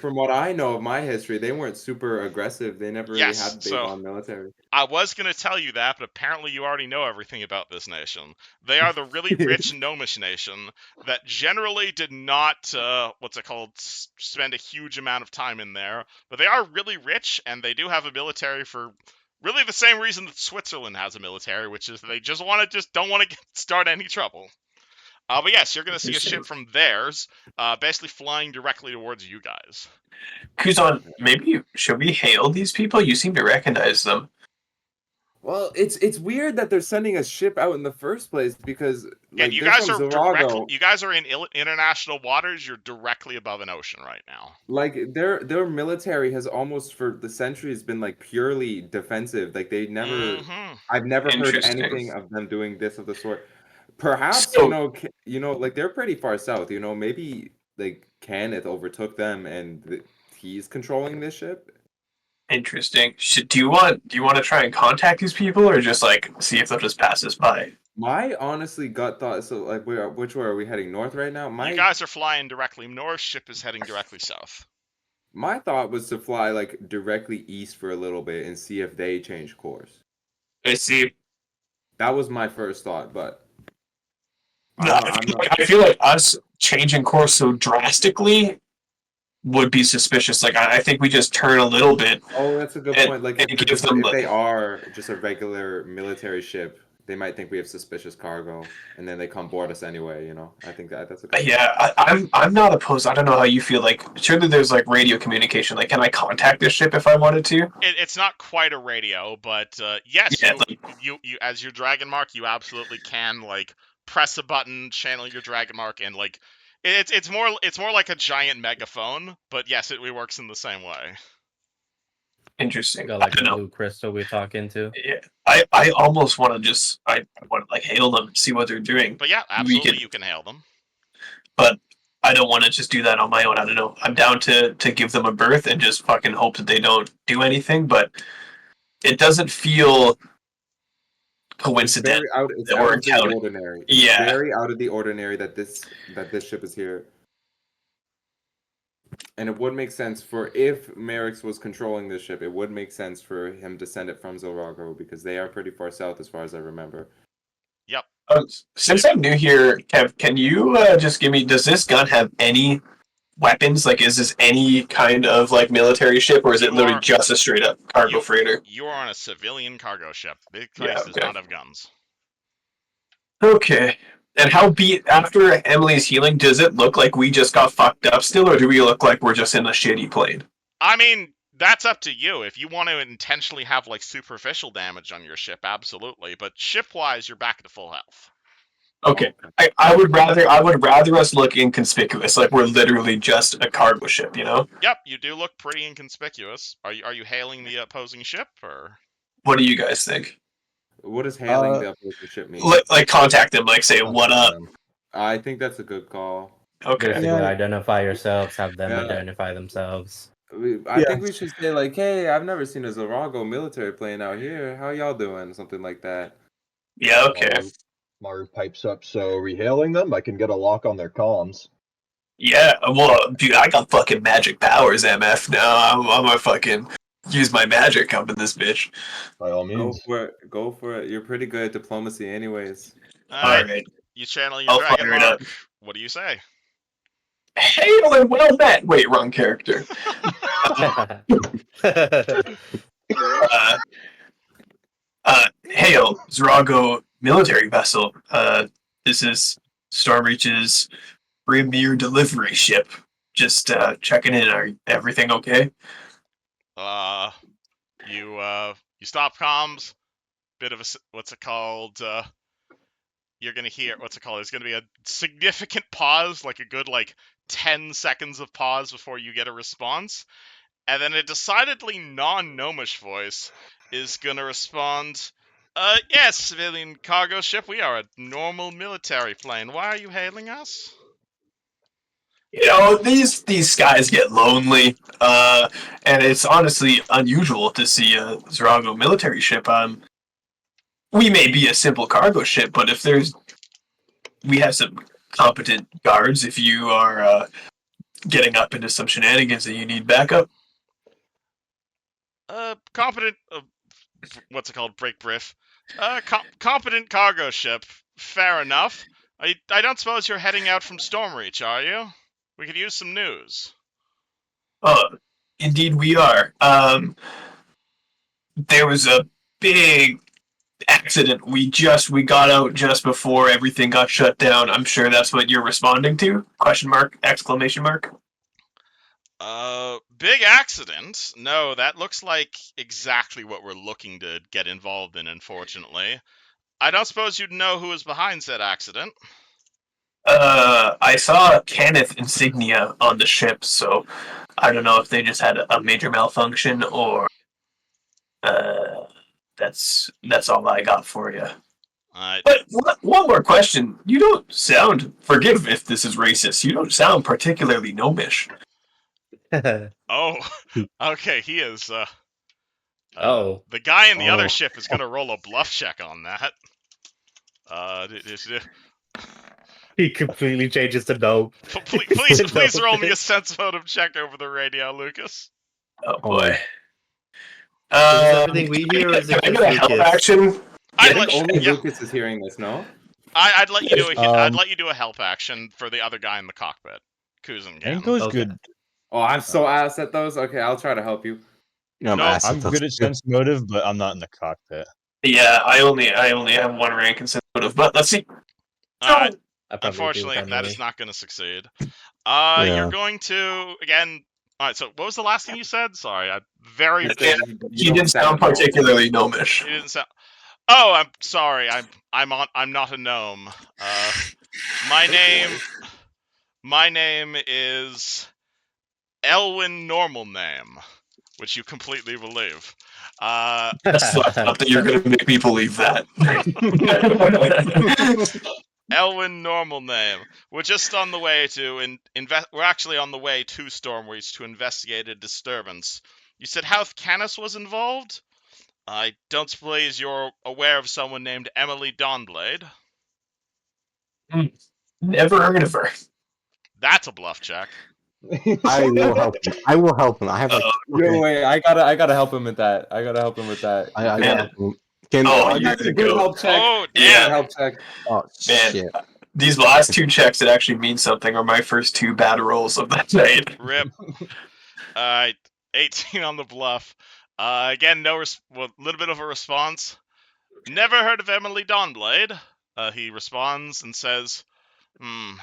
from what I know of my history, they weren't super aggressive. They never really Yes, had big so- on military. I was going to tell you that, but apparently you already know everything about this nation. They are the really rich Gnomish nation that generally did not, spend a huge amount of time in there. But they are really rich, and they do have a military for really the same reason that Switzerland has a military, which is they don't want to start any trouble. But yes, you're going to see a ship from theirs, basically flying directly towards you guys. Kuzan, maybe should we hail these people? You seem to recognize them. Well, it's weird that they're sending a ship out in the first place because like You they're guys from are Zarago. You guys are in international waters. You're directly above an ocean right now. Like their military has almost for the centuries been like purely defensive. Like they never. Mhm. I've never heard Interesting. anything of them doing this of the sort. Perhaps So- like they're pretty far south. Maybe like Kenneth overtook them and he's controlling this ship. Interesting. Do you want to try and contact these people, or just like see if they'll just pass us by? My honestly gut thought. So like, which way are we heading? North right now. You guys are flying directly north. Ship is heading directly south. My thought was to fly like directly east for a little bit and see if they change course. I see. That was my first thought, but I feel like us changing course so drastically would be suspicious. Like I think we just turn a little bit. Oh, that's a good and- point. Like and if give them, they like- are just a regular military ship, they might think we have suspicious cargo, and then they come board us anyway. I think that's a good Yeah, I'm not opposed. I don't know how you feel. Like surely there's like radio communication. Like, can I contact this ship if I wanted to? It's not quite a radio, but yes, Yeah, you as your dragon mark, you absolutely can like press a button, channel your dragon mark, and like it's more like a giant megaphone. But yes, it works in the same way. Interesting. Got I like a don't know. blue crystal we talk into. Yeah, I almost want to just I want to like hail them, see what they're doing. But yeah, We absolutely, could, you can hail them. but I don't want to just do that on my own. I don't know. I'm down to give them a berth and just fucking hope that they don't do anything, but it doesn't feel It's coincidental very out. It's that out we're of the encountering. ordinary. It's Yeah. very out of the ordinary that this ship is here. And it would make sense for if Merrick's was controlling this ship, it would make sense for him to send it from Zilrago because they are pretty far south as far as I remember. Yep. Since I'm new here, Kev, can you just give me? Does this gun have any weapons? Like, is this any kind of like military ship, or is it literally just a straight up cargo freighter? You are on a civilian cargo ship. This place Yeah, does okay. not have guns. Okay. And how after Emily's healing, does it look like we just got fucked up still, or do we look like we're just in a shitty plane? I mean, that's up to you. If you want to intentionally have like superficial damage on your ship, absolutely. But ship-wise, you're back to full health. Okay. I would rather us look inconspicuous, like we're literally just a cargo ship, you know? Yep, you do look pretty inconspicuous. Are you hailing the opposing ship, or What do you guys think? What does hailing the opposing ship mean? Like contact them, like say what up. I think that's a good call. Okay. Basically, identify yourselves, have them Yeah. identify themselves. I think we should say like, "Hey, I've never seen a Zilrago military plane out here. How y'all doing?" Something like that. Yeah. Okay. Maru pipes up. So rehailing them, I can get a lock on their comms. Yeah. Well, dude, I got fucking magic powers, MF. Now I'm gonna fucking use my magic up in this bitch. By all Go means. for it. Go for it. You're pretty good at diplomacy, anyways. Alright. Alright. You channel your I'll dragon fire it up. mark. What do you say? Hail and well met. Wait, wrong character. Hail, Zirago military vessel. This is Stormreach's premier delivery ship. Just checking in. Are everything okay? You stop comms. Bit of a what's it called? You're gonna hear what's it called? There's gonna be a significant pause, like a good 10 seconds of pause before you get a response, and then a decidedly non-gnomish voice is gonna respond. Yes, civilian cargo ship. We are a normal military plane. Why are you hailing us? You know, these guys get lonely, and it's honestly unusual to see a Zirago military ship. We may be a simple cargo ship, but if we have some competent guards. If you are getting up into some shenanigans and you need backup, Competent. What's it called? Break brief. Competent cargo ship. Fair enough. I don't suppose you're heading out from Stormreach, are you? We could use some news. Indeed we are. There was a big accident. We got out just before everything got shut down. I'm sure that's what you're responding to? Question mark, exclamation mark. Big accident? No, that looks like exactly what we're looking to get involved in, unfortunately. I don't suppose you'd know who was behind said accident? I saw Kenneth insignia on the ship, so I don't know if they just had a major malfunction or that's all I got for you. But one more question. You don't sound, forgive if this is racist, you don't sound particularly gnomish. Oh, okay, he is, the guy in the other ship is gonna roll a bluff check on that. He completely changes the note. Please roll me a sense motive check over the radio, Lucas. Oh boy. Is everything we hear, or is it can I just get a help Lucas? action? I think only Lucas is hearing this, no? I'd let you do I'd let you do a help action for the other guy in the cockpit. Kuzan can. Anko's good. Oh, I'm so ass at those. Okay, I'll try to help you. I'm good at sense motive, but I'm not in the cockpit. Yeah, I only have one rank in sense motive, but let's see. Unfortunately, that is not going to succeed. You're going to again. All right. So, what was the last thing you said? Sorry, He didn't sound particularly gnomish. He didn't sound. Oh, I'm sorry. I'm not a gnome. My name is Elwin Normal Name. which you completely believe. That's fucked up that you're gonna make me believe that. Elwyn normal name. We're just on the way to we're actually on the way to Stormreach to investigate a disturbance. You said Houth Canis was involved? I don't suppose you're aware of someone named Emily Dawnblade? Never heard of her. That's a bluff check. I will help him. I will help him. I have like. Yo, wait, I gotta help him with that. I gotta help him with that. I gotta Man. help him. Can Oh, Oh, you're that's a gonna good go. help check. Oh, Yeah, damn! help check. Oh Man. shit! These last 2 checks that actually mean something are my first 2 bad rolls of that night. Rip. Alright, 18 on the bluff. Again, a little bit of a response. Never heard of Emily Dawnblade. He responds and says, Well,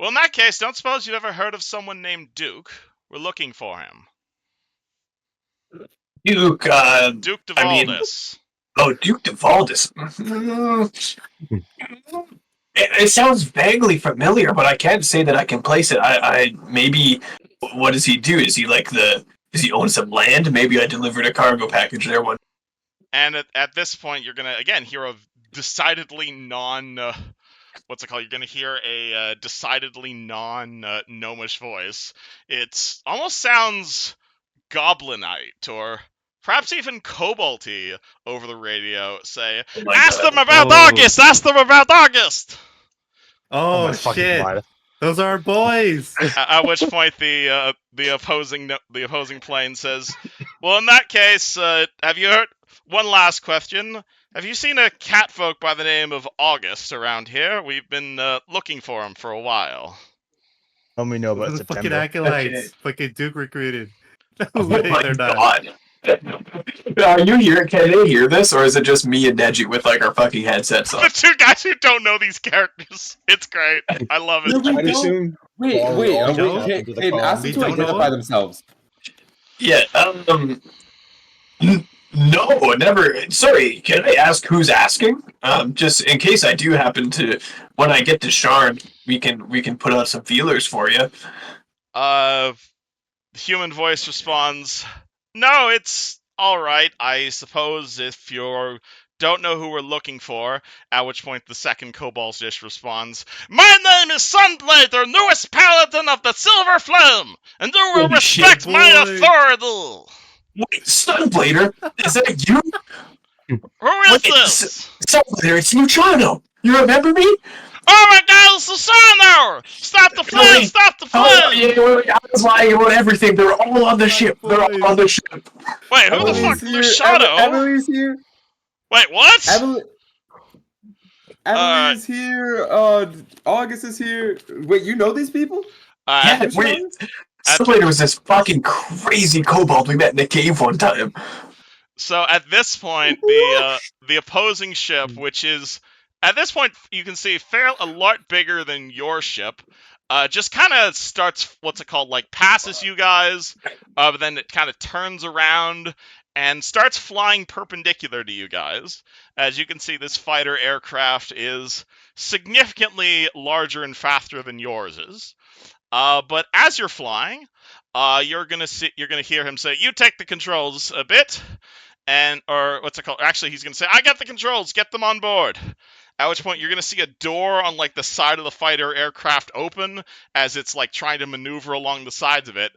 in that case, don't suppose you've ever heard of someone named Duke. We're looking for him. Duke, Duke de I mean- Valdis. Oh, Duke de Valdis. It sounds vaguely familiar, but I can't say that I can place it. I maybe. What does he do? Is he Does he own some land? Maybe I delivered a cargo package there one. And at this point, you're gonna again hear a decidedly what's it called? You're gonna hear a decidedly non-gnomish voice. It almost sounds goblinite or perhaps even kobolty over the radio. Say, Oh my ask God. them about Oh. August. Ask them about August. Oh, my fucking shit! God. Those are our boys. At which point the opposing plane says, "Well, in that case, have you heard?" One last question: have you seen a catfolk by the name of August around here? We've been looking for him for a while. Let me know Those about are the fucking September. acolytes. Fucking Duke recruited. No Oh way, my they're not. God. Are you here? Can they hear this, or is it just me and Neji with like our fucking headsets on? The two guys who don't know these characters. It's great. I love it. I'd assume. Wait, while wait, we're all don't? happened to the Hayden, ask comms, them We to don't know identify him? themselves. Yeah. No, never. Sorry. Can I ask who's asking? Just in case I do happen to, when I get to Sharn, we can put out some feelers for you. The human voice responds, "No, it's all right. I suppose if you don't know who we're looking for." At which point the second Kobold's Dish responds, "My name is Sunblade, the newest paladin of the Silver Flame, and you will Holy shit, respect my boy." authority." Wait, Sunblader, is that you? Who is Wait, this? Sunblader, it's Luciano. You remember me? Oh my God, it's Susano! Stop the flame! Wait. Stop the Oh, flame! yeah, wait, I was lying about everything. They're all on the ship. They're all on the ship. Wait, who the fuck? Emily's here. Luciano? Emily's here. Wait, what? Emily is here. August is here. Wait, you know these people? Yeah, wait. Sunblader was this fucking crazy kobold we met in the cave one time. So at this point, the opposing ship, which is at this point you can see a lot bigger than your ship, just kind of starts passes you guys, but then it kind of turns around and starts flying perpendicular to you guys. As you can see, this fighter aircraft is significantly larger and faster than yours is. But as you're flying, you're gonna hear him say, "You take the controls a bit." Actually, he's going to say, "I got the controls, get them on board." At which point, you're going to see a door on, the side of the fighter aircraft open as it's, trying to maneuver along the sides of it.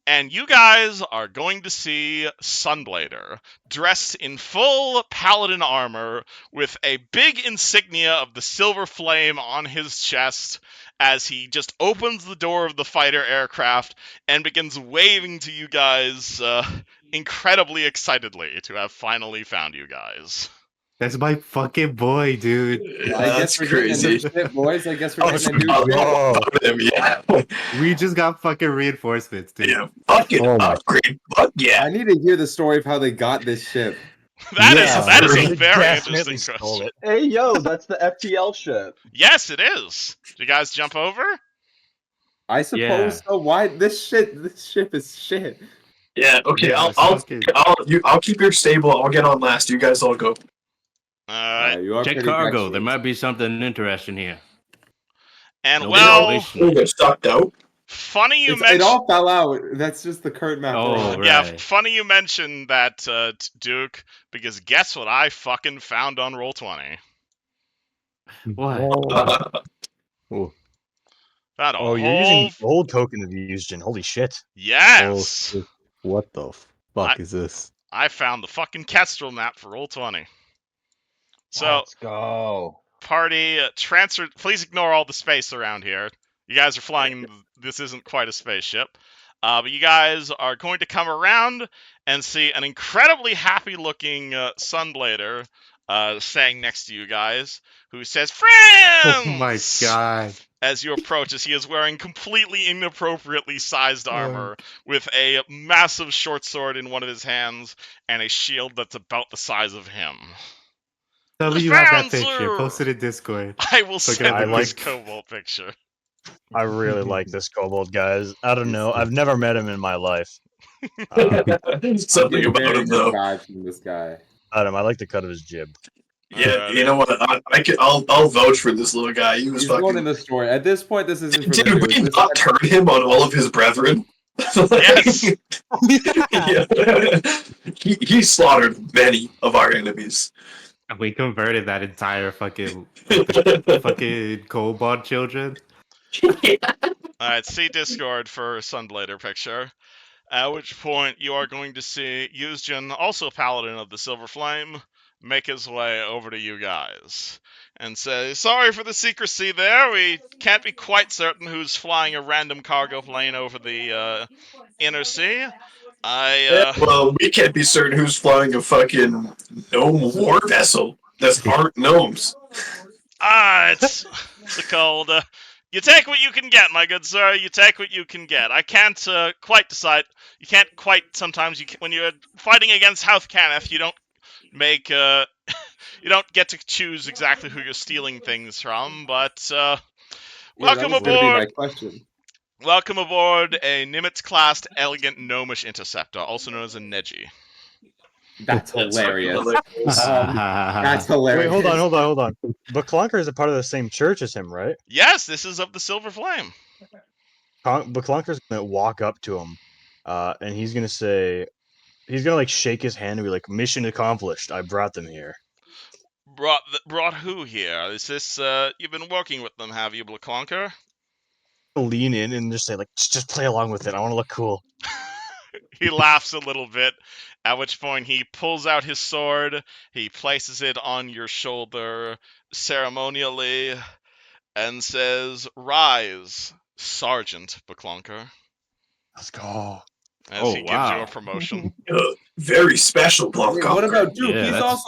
And you guys are going to see Sunblader, dressed in full paladin armor, with a big insignia of the Silver Flame on his chest, as he just opens the door of the fighter aircraft and begins waving to you guys, incredibly excitedly to have finally found you guys. That's my fucking boy, dude. I guess we're getting a new ship, boys. I guess we're getting a new ship. Yeah. We just got fucking reinforcements, dude. Yeah, fucking upgrade. Fuck yeah. I need to hear the story of how they got this ship. That is a They very definitely interesting stole question. it. Hey, yo, that's the FTL ship. Yes, it is. Do you guys jump over? I suppose Yeah. so. Why this ship is shit. Yeah, okay, Yeah, I'll keep your stable. I'll get on last. You guys all go. Alright. You are Check pretty cargo. dexterous. There might be something interesting here. And No well, violation. We'll get sucked out. Funny you It mentioned. all fell out. That's just the current map we're Oh, on. right. Yeah, funny you mentioned that, Duke, because guess what I fucking found on Roll20? What? Oh, Found a Oh, you're whole. using old token of Eugen. Holy shit. Yes! shit. What the fuck is this? I found the fucking Kestrel map for Roll20. So, Let's go. party, transfer. Please ignore all the space around here. You guys are flying. This isn't quite a spaceship. But you guys are going to come around and see an incredibly happy-looking Sunblader standing next to you guys, who says, Oh my "Friends!" god. As you approach, as he is wearing completely inappropriately sized armor, with a massive short sword in one of his hands, and a shield that's about the size of him. Tell me you have that picture. Post it in Discord. I will So I can send have him a this picture. Cobalt picture. I really like this kobold, guys. I don't He's know. I've never met him in my life. Something Getting about very him, good though. vibes from this guy. Adam, I like the cut of his jib. Yeah, Alrighty. you know what? I'll vouch for this little guy. He was He's going in fucking. the story. At this point, this isn't for Did the we news. This not turn him on all of his brethren? Yes! Yeah. He slaughtered many of our enemies. We converted that entire fucking fucking Cobalt children. Alright, see Discord for Sunblader picture. At which point you are going to see Yuzjin, also Paladin of the Silver Flame, make his way over to you guys and say, "Sorry for the secrecy there. We can't be quite certain who's flying a random cargo plane over the inner sea. Well, we can't be certain who's flying a fucking gnome war vessel. That's aren't gnomes. It's the cold. You take what you can get, my good sir. You take what you can get. I can't quite decide. You can't quite. Sometimes when you're fighting against House Cannith, you don't make. You don't get to choose exactly who you're stealing things from. But Yeah, welcome that was gonna be my aboard. question. Welcome aboard a Nimitz-classed elegant gnomish interceptor, also known as a Neji. That's hilarious. hilarious. That's Wait, hilarious. hold on. But Clunker is a part of the same church as him, right? Yes, this is of the Silver Flame. But Clunker's gonna walk up to him, and he's gonna say, he's gonna like shake his hand and be like, "Mission accomplished. I brought them here." Brought who here? Is this you've been working with them, have you, Blacklonker? Lean in and just say like, "Just play along with it. I want to look cool." He laughs a little bit, at which point he pulls out his sword, he places it on your shoulder ceremonially, and says, "Rise, Sergeant Blacklonker," Let's go. as he gives you a promotion. Very special, Blanc. Wait, what about Duke? Yeah, He's that's-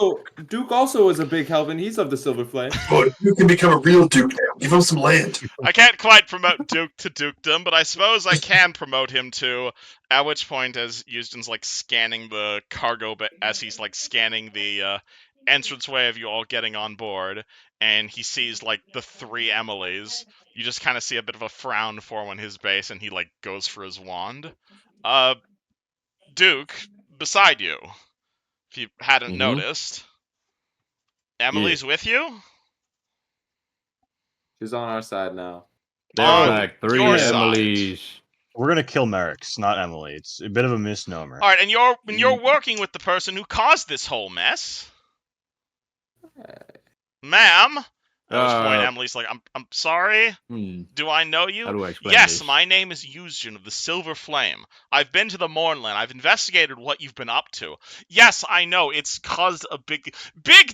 Duke also is a big help, and he's of the Silver Flame. But you can become a real duke now. Give him some land. I can't quite promote Duke to dukedom, but I suppose I can promote him to. At which point, as Euston's like scanning the cargo, as he's like scanning the entranceway of you all getting on board, and he sees like the three Emilys, you just kind of see a bit of a frown form on his base, and he like goes for his wand. Duke, beside you, if you hadn't noticed, Emily's with you. She's on our side now. There On are like three your side. Emily's. We're gonna kill Merrick's, not Emily. It's a bit of a misnomer. All right, and you're working with the person who caused this whole mess, ma'am. At which point, Emily's like, "I'm sorry. Do I know you?" How do I explain Yes, this? my name is Yuzjin of the Silver Flame. I've been to the Mornland. I've investigated what you've been up to. Yes, I know. It's caused a big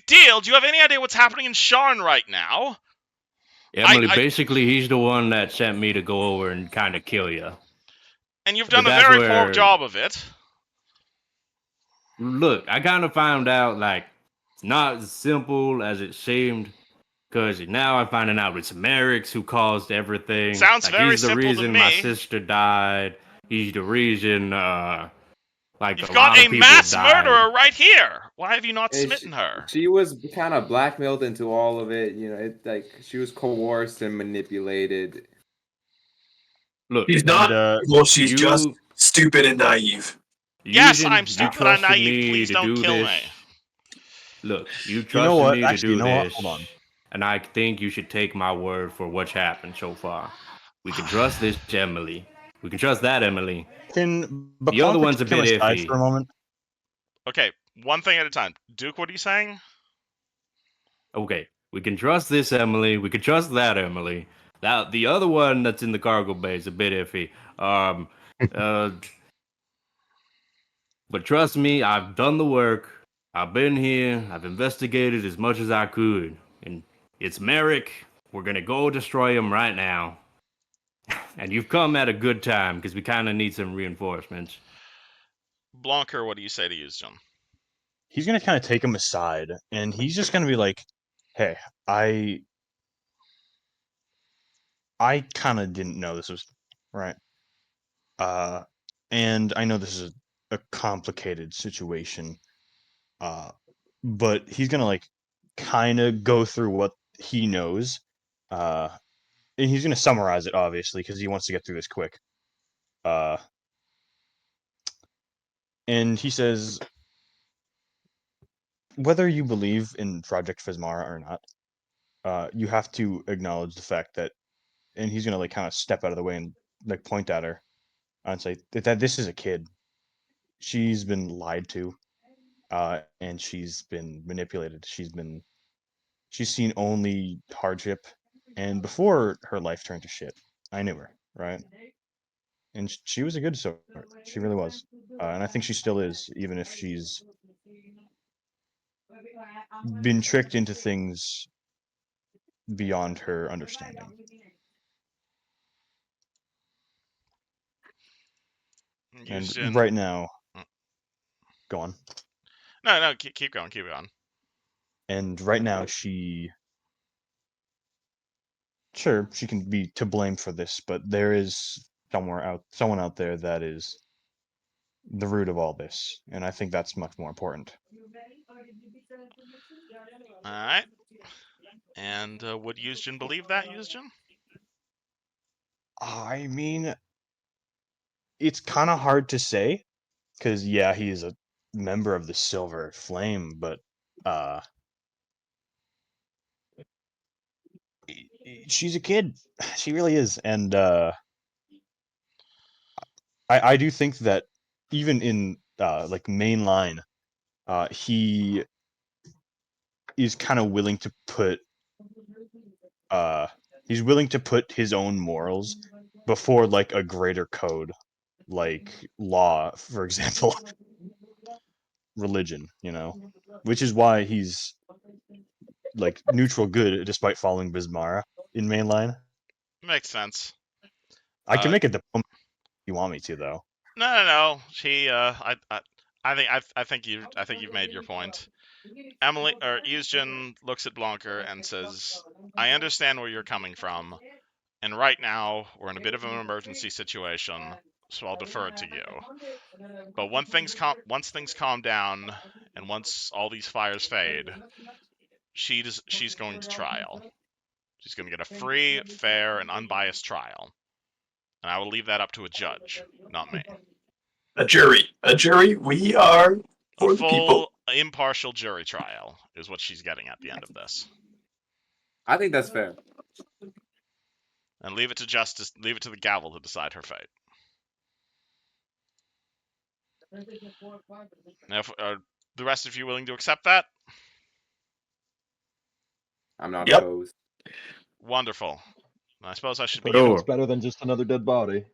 deal. Do you have any idea what's happening in Sharn right now? Emily, basically, he's the one that sent me to go over and kind of kill you. And you've done a very poor job of it. Look, I kind of found out, like, it's not as simple as it seemed. Because now I'm finding out it's Merrick's who caused everything. Sounds like, very he's the simple to reason me. my sister died. He's the reason, like, You've a got lot a of people mass died. murderer right here. Why have you not Hey, smitten her? She was kind of blackmailed into all of it. You know, it like she was coerced and manipulated. Look, She's not. Well, she's just stupid and naive. Yes, Yuzin, I'm you stupid and trusted naive. me Please to don't do kill this. me. Look, you trusted You know what? me to Actually, do you know what? this. Hold on. And I think you should take my word for what's happened so far. We can trust this Emily. We can trust that Emily. But The other Blanca one's a take him bit aside iffy. for a moment. Okay, one thing at a time. Duke, what are you saying? Okay, we can trust this Emily. We can trust that Emily. Now, the other one that's in the cargo bay is a bit iffy. But trust me, I've done the work. I've been here. I've investigated as much as I could. And it's Merrick. We're gonna go destroy him right now. And you've come at a good time because we kind of need some reinforcements. Blanker, what do you say to Yuzjin? He's gonna kind of take him aside, and he's just gonna be like, "Hey, I kind of didn't know this was right. And I know this is a complicated situation. But he's gonna like kind of go through what he knows, uh, and he's gonna summarize it obviously because he wants to get through this quick. Uh, and he says, whether you believe in Project Phasmara or not, you have to acknowledge the fact that, and he's gonna like kind of step out of the way and like point at her and say that this is a kid. She's been lied to, and she's been manipulated. She's seen only hardship, and before her life turned to shit, I knew her, right? And she was a good sort. She really was, and I think she still is, even if she's been tricked into things beyond her understanding. And Yuzjin. right now, go on. No, keep going, keep going. And right now, sure, she can be to blame for this, but there is someone out there that is the root of all this, and I think that's much more important. All right. And would Yuzjin believe that, Yuzjin? I mean, it's kind of hard to say, because yeah, he is a member of the Silver Flame, but she's a kid. She really is, and I do think that even in like mainline, he is kind of willing to put he's willing to put his own morals before like a greater code, like law, for example, religion, which is why he's like neutral good despite following Bismara in mainline. Makes sense. I can make a diplomat if you want me to, though. No. I think you've made your point. Emily or Yuzjin looks at Blanker and says, "I understand where you're coming from, and right now we're in a bit of an emergency situation, so I'll defer it to you. But once things calm down, and once all these fires fade, she's going to trial. She's going to get a free, fair, and unbiased trial, and I will leave that up to a judge, not me. A jury. We are A for the people. full, impartial jury trial is what she's getting at the end of this. I think that's fair. And leave it to justice. Leave it to the gavel to decide her fate. Now, are the rest of you willing to accept that? I'm not opposed. Wonderful. I suppose I should be Punishment's giving... better than just another dead body.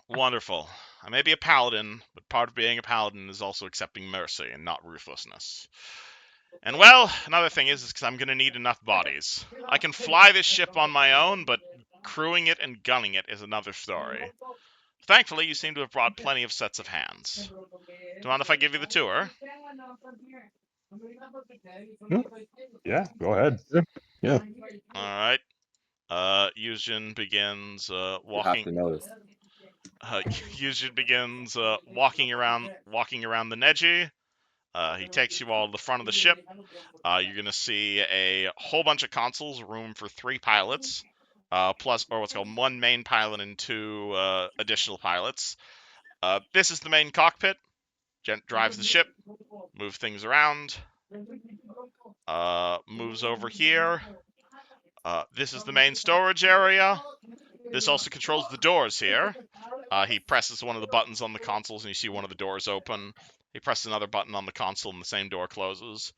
Wonderful. I may be a paladin, but part of being a paladin is also accepting mercy and not ruthlessness. And well, another thing is because I'm going to need enough bodies. I can fly this ship on my own, but crewing it and gunning it is another story. Thankfully, you seem to have brought plenty of sets of hands. Do you mind if I give you the tour? Yeah, go ahead. Yeah. All right. Yuzjin begins You have to notice. Yuzjin begins walking around the Neji. He takes you all to the front of the ship. You're gonna see a whole bunch of consoles, room for 3 pilots, plus, or what's called 1 main pilot and 2 additional pilots. This is the main cockpit. Gent drives the ship, move things around. Moves over here. This is the main storage area. This also controls the doors here. He presses one of the buttons on the consoles and you see one of the doors open. He presses another button on the console and the same door closes.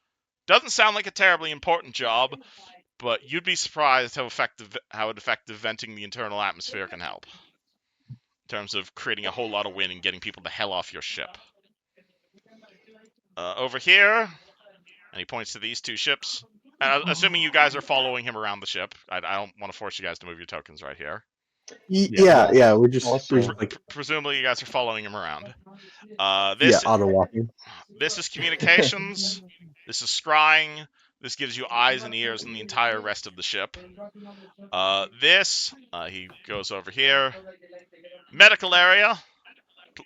Doesn't sound like a terribly important job, but you'd be surprised how effective venting the internal atmosphere can help. In terms of creating a whole lot of wind and getting people the hell off your ship. Over here, and he points to these two ships. Assuming you guys are following him around the ship. I don't want to force you guys to move your tokens right here. Yeah, we're just, presumably you guys are following him around. Auto walking. This is communications. This is scrying. This gives you eyes and ears on the entire rest of the ship. He goes over here. Medical area.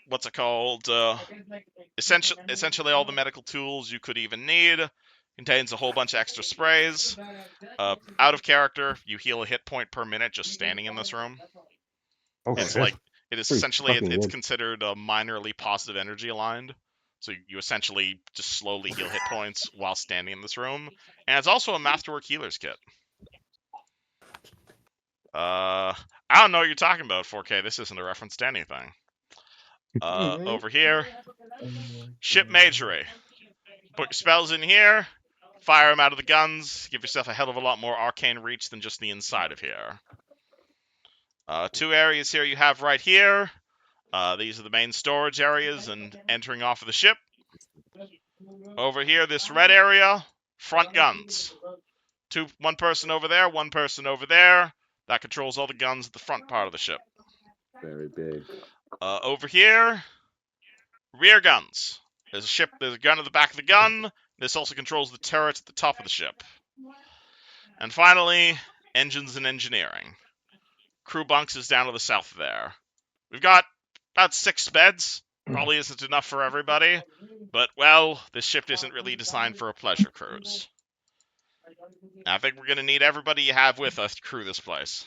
What's it called? Essentially all the medical tools you could even need. Contains a whole bunch of extra sprays. Out of character, you heal a hit point per minute just standing in this room. Okay. It's considered minorly positive energy aligned. So you essentially just slowly heal hit points while standing in this room. And it's also a Masterwork Healer's Kit. I don't know what you're talking about, 4K. This isn't a reference to anything. Over here, ship majory. Put your spells in here, fire them out of the guns, give yourself a hell of a lot more arcane reach than just the inside of here. Two areas here you have right here. These are the main storage areas and entering off of the ship. Over here, this red area, front guns. One person over there, one person over there. That controls all the guns at the front part of the ship. Very big. Over here, rear guns. There's a gun at the back of the gun. This also controls the turret at the top of the ship. And finally, engines and engineering. Crew bunks is down to the south there. We've got about 6 beds. Probably isn't enough for everybody. But, well, this ship isn't really designed for a pleasure cruise. I think we're going to need everybody you have with us to crew this place.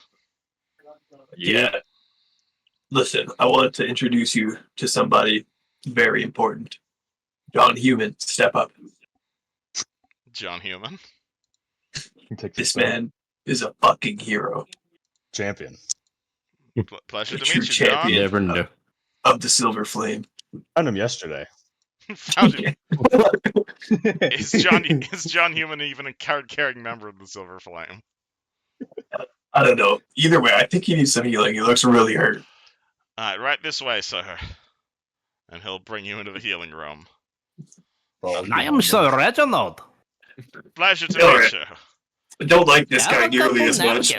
Yeah. Listen, I wanted to introduce you to somebody very important. John Human, step up. John Human. This man is a fucking hero. Champion. Pleasure to true meet you, John. champion Never know. Of the Silver Flame. Found him yesterday. Found him. Is John Human even a card-carrying member of the Silver Flame? I don't know. Either way, I think he needs some healing. He looks really hurt. Alright, right this way, sir. And he'll bring you into the healing room. I am Sir Reginald. Pleasure to meet you. I don't like this guy nearly as much.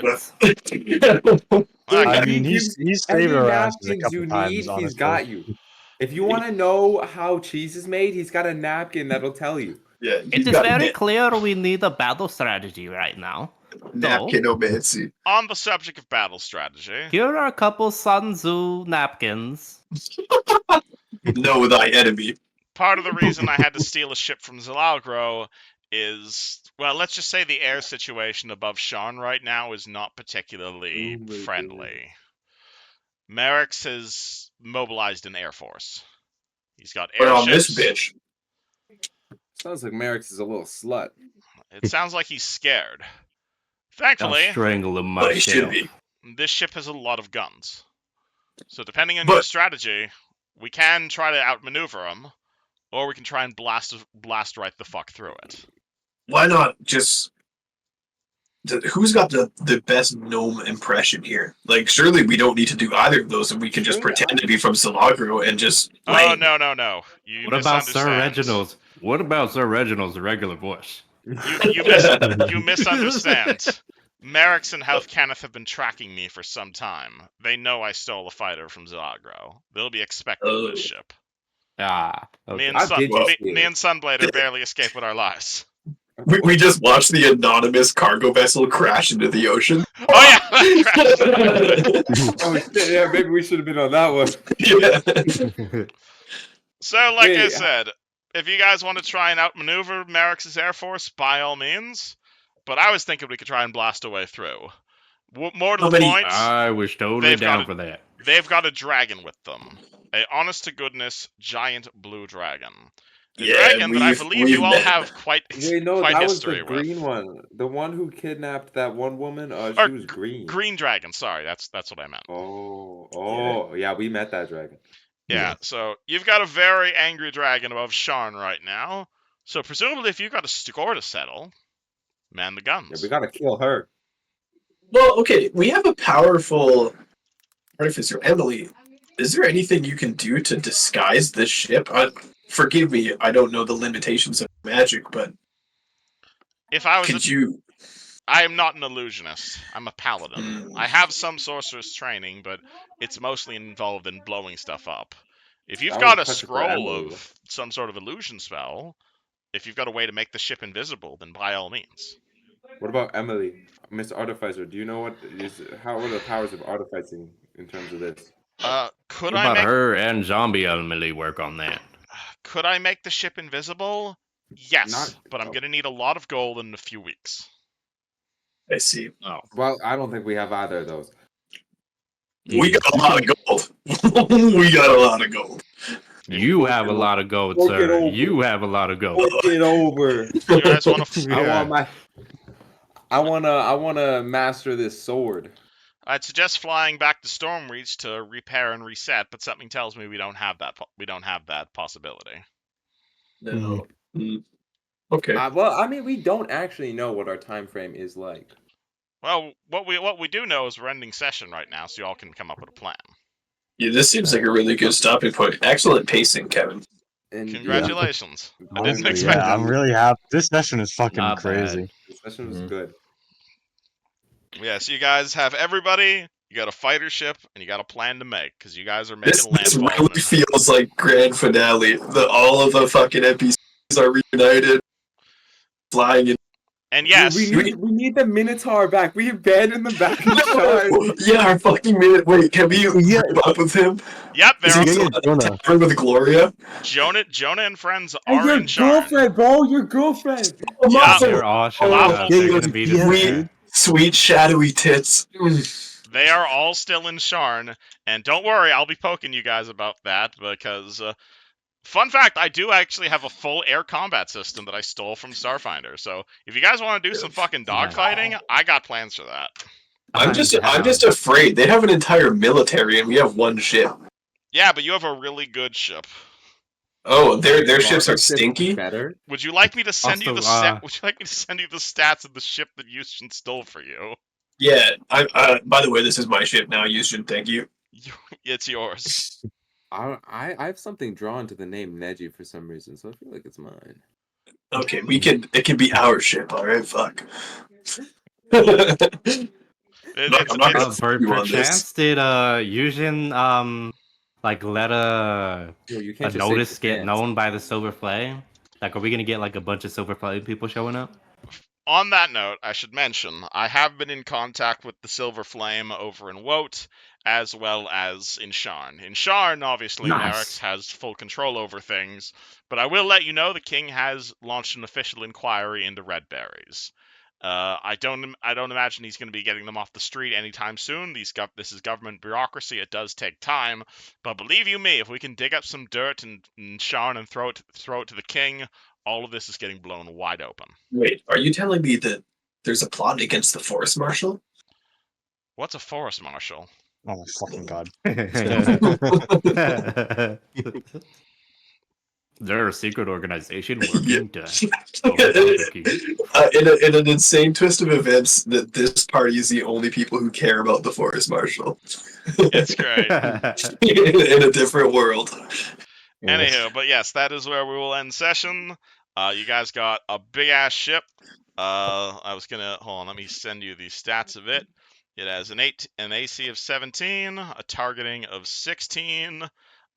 I mean, he's saved our asses a couple you times. need, Honestly. he's got you. If you want to know how cheese is made, he's got a napkin that'll tell you. Yeah, It is very clear we need a battle strategy right now. Napkinomancy. On the subject of battle strategy, Here are a couple Sun Tzu napkins. Know thy enemy. part of the reason I had to steal a ship from Zalagro is, well, let's just say the air situation above Sharn right now is not particularly friendly. Merrick's has mobilized an air force. He's got airships. on this bitch. Sounds like Merrick's is a little slut. It sounds like he's scared. Thankfully, I'll strangle him But he should myself. be. this ship has a lot of guns. So depending on your strategy, we can try to outmaneuver him, or we can try and blast right the fuck through it. Why not just... Who's got the best gnome impression here? Like, surely we don't need to do either of those, and we can just pretend to be from Salagro and just... Oh, no. You What about Sir misunderstand. Reginald's? What about Sir Reginald's regular voice? You misunderstand. Merrick's and Houth Kenneth have been tracking me for some time. They know I stole a fighter from Zalagro. They'll be expecting this ship. Ah, Me okay. and Sunblade are barely escaped with our lives. We just watched the anonymous cargo vessel crash into the ocean. Oh yeah! Oh shit, yeah, maybe we should have been on that one. Yeah. So, like I said, if you guys want to try and outmaneuver Merrick's Air Force, by all means. But I was thinking we could try and blast a way through. More to the point, I was totally down for that. They've got a dragon with them. A honest-to-goodness giant blue dragon. The dragon that I believe you all met. have quite Wait, no, quite that was the history green with. one. The one who kidnapped that one woman. Or She was green. green dragon. Sorry, that's what I meant. Yeah, we met that dragon. Yeah. So you've got a very angry dragon above Sharn right now. So presumably, if you've got a score to settle, man the guns. Yeah, we gotta kill her. Well, okay, we have a powerful artificer, Emily. Is there anything you can do to disguise this ship? Forgive me, I don't know the limitations of magic, but If I was could you? I am not an illusionist. I'm a paladin. I have some sorcerer's training, but it's mostly involved in blowing stuff up. If you've That got was a question for scroll Emily. of some sort of illusion spell, if you've got a way to make the ship invisible, then by all means. What about Emily, Miss Artificer? Do you know how are the powers of artificing in terms of this? Could What I about make her and Zombie Emily work on that? could I make the ship invisible? Yes, Not- but I'm gonna need a lot of gold in a few weeks. I see. Oh, Well, I don't think we have either of those. We got a lot of gold. We got a lot of gold. you have a lot of gold, Fork it sir. over. You have a lot of gold. Get over. You guys want to? I wanna master this sword. I'd suggest flying back to Stormreach to repair and reset, but something tells me we don't have that. We don't have that possibility. No. Okay. Well, I mean, we don't actually know what our time frame is like. Well, what we do know is we're ending session right now, so you all can come up with a plan. Yeah, this seems like a really good stopping point. Excellent pacing, Kevin. And Congratulations! I didn't Honestly, expect yeah, that. I'm really happy. This session is fucking Not crazy. bad. the session was good. Yeah, so you guys have everybody. You got a fighter ship, and you got a plan to make because you guys are making This landfall. really feels like grand finale. All of the fucking NPCs are reunited, flying in. And yes, we need the Minotaur back. We abandoned them back in Sharn. Yeah, our fucking minute. Wait, can we group up with him? yep, Is they're he still at the tavern with Gloria? Jonah and friends Hey, are your in Sharn. girlfriend, bro. Your girlfriend. Yeah, They're all showing Waffle. up. They're gonna be Yeah, there. dude. Sweet shadowy tits. They are all still in Sharn, and don't worry, I'll be poking you guys about that because. Fun fact, I do actually have a full air combat system that I stole from Starfinder. So if you guys want to do some fucking dogfighting, I got plans for that. I'm just afraid they have an entire military and we have one ship. Yeah, but you have a really good ship. Oh, their ships are stinky. Better. Would you like me to send you the Also, Would you like me to send you the stats of the ship that Yushin stole for you? Yeah. By the way, this is my ship now. Yushin, thank you. It's yours. I have something drawn to the name Neji for some reason, so I feel like it's mine. Okay, it can be our ship. All right, fuck. Perchance did Yushin like let a You can't just say notice get perchance. known by the Silver Flame? Like, are we gonna get like a bunch of Silver Flame people showing up? On that note, I should mention, I have been in contact with the Silver Flame over in Wote, as well as in Sharn. In Sharn, obviously, Nice. Merrick's has full control over things, but I will let you know the king has launched an official inquiry into red berries. I don't imagine he's going to be getting them off the street anytime soon. This is government bureaucracy. It does take time, but believe you me, if we can dig up some dirt in Sharn and throw it to the king, all of this is getting blown wide open. Wait, are you telling me that there's a plot against the forest marshal? What's a forest marshal? Oh my fucking god! They're a secret organization working to in an insane twist of events, that this party is the only people who care about the forest marshal. It's great. in a different world. Anywho, but yes, that is where we will end session. You guys got a big ass ship. I was gonna hold on. Let me send you the stats of it. It has an AC of 17, a targeting of 16.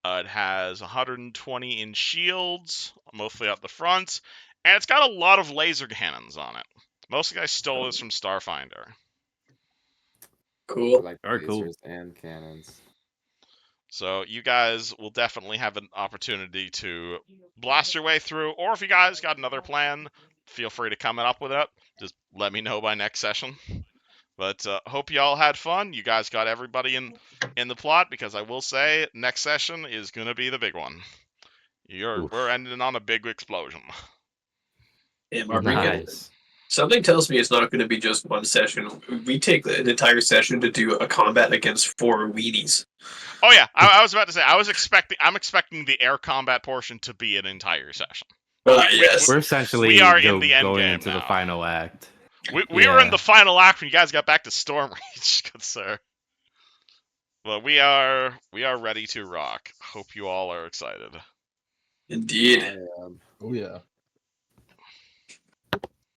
It has 120 in shields, mostly up the front, and it's got a lot of laser cannons on it. Most of the guys stole this from Starfinder. Cool. Like Very cool. lasers and cannons. So you guys will definitely have an opportunity to blast your way through, or if you guys got another plan, feel free to come up with it. Just let me know by next session. But hope you all had fun. You guys got everybody in the plot, because I will say next session is going to be the big one. We're ending on a big explosion. Damn, are we gonna? Nice. Something tells me it's not going to be just one session. We take an entire session to do a combat against 4 weenies. Oh yeah, I was about to say I'm expecting the air combat portion to be an entire session. Yes. We're essentially we are in the end going game into now. the final act. We were in the final act when you guys got back to Storm Reach, good sir. Well, we are ready to rock. Hope you all are excited. Indeed. Oh yeah.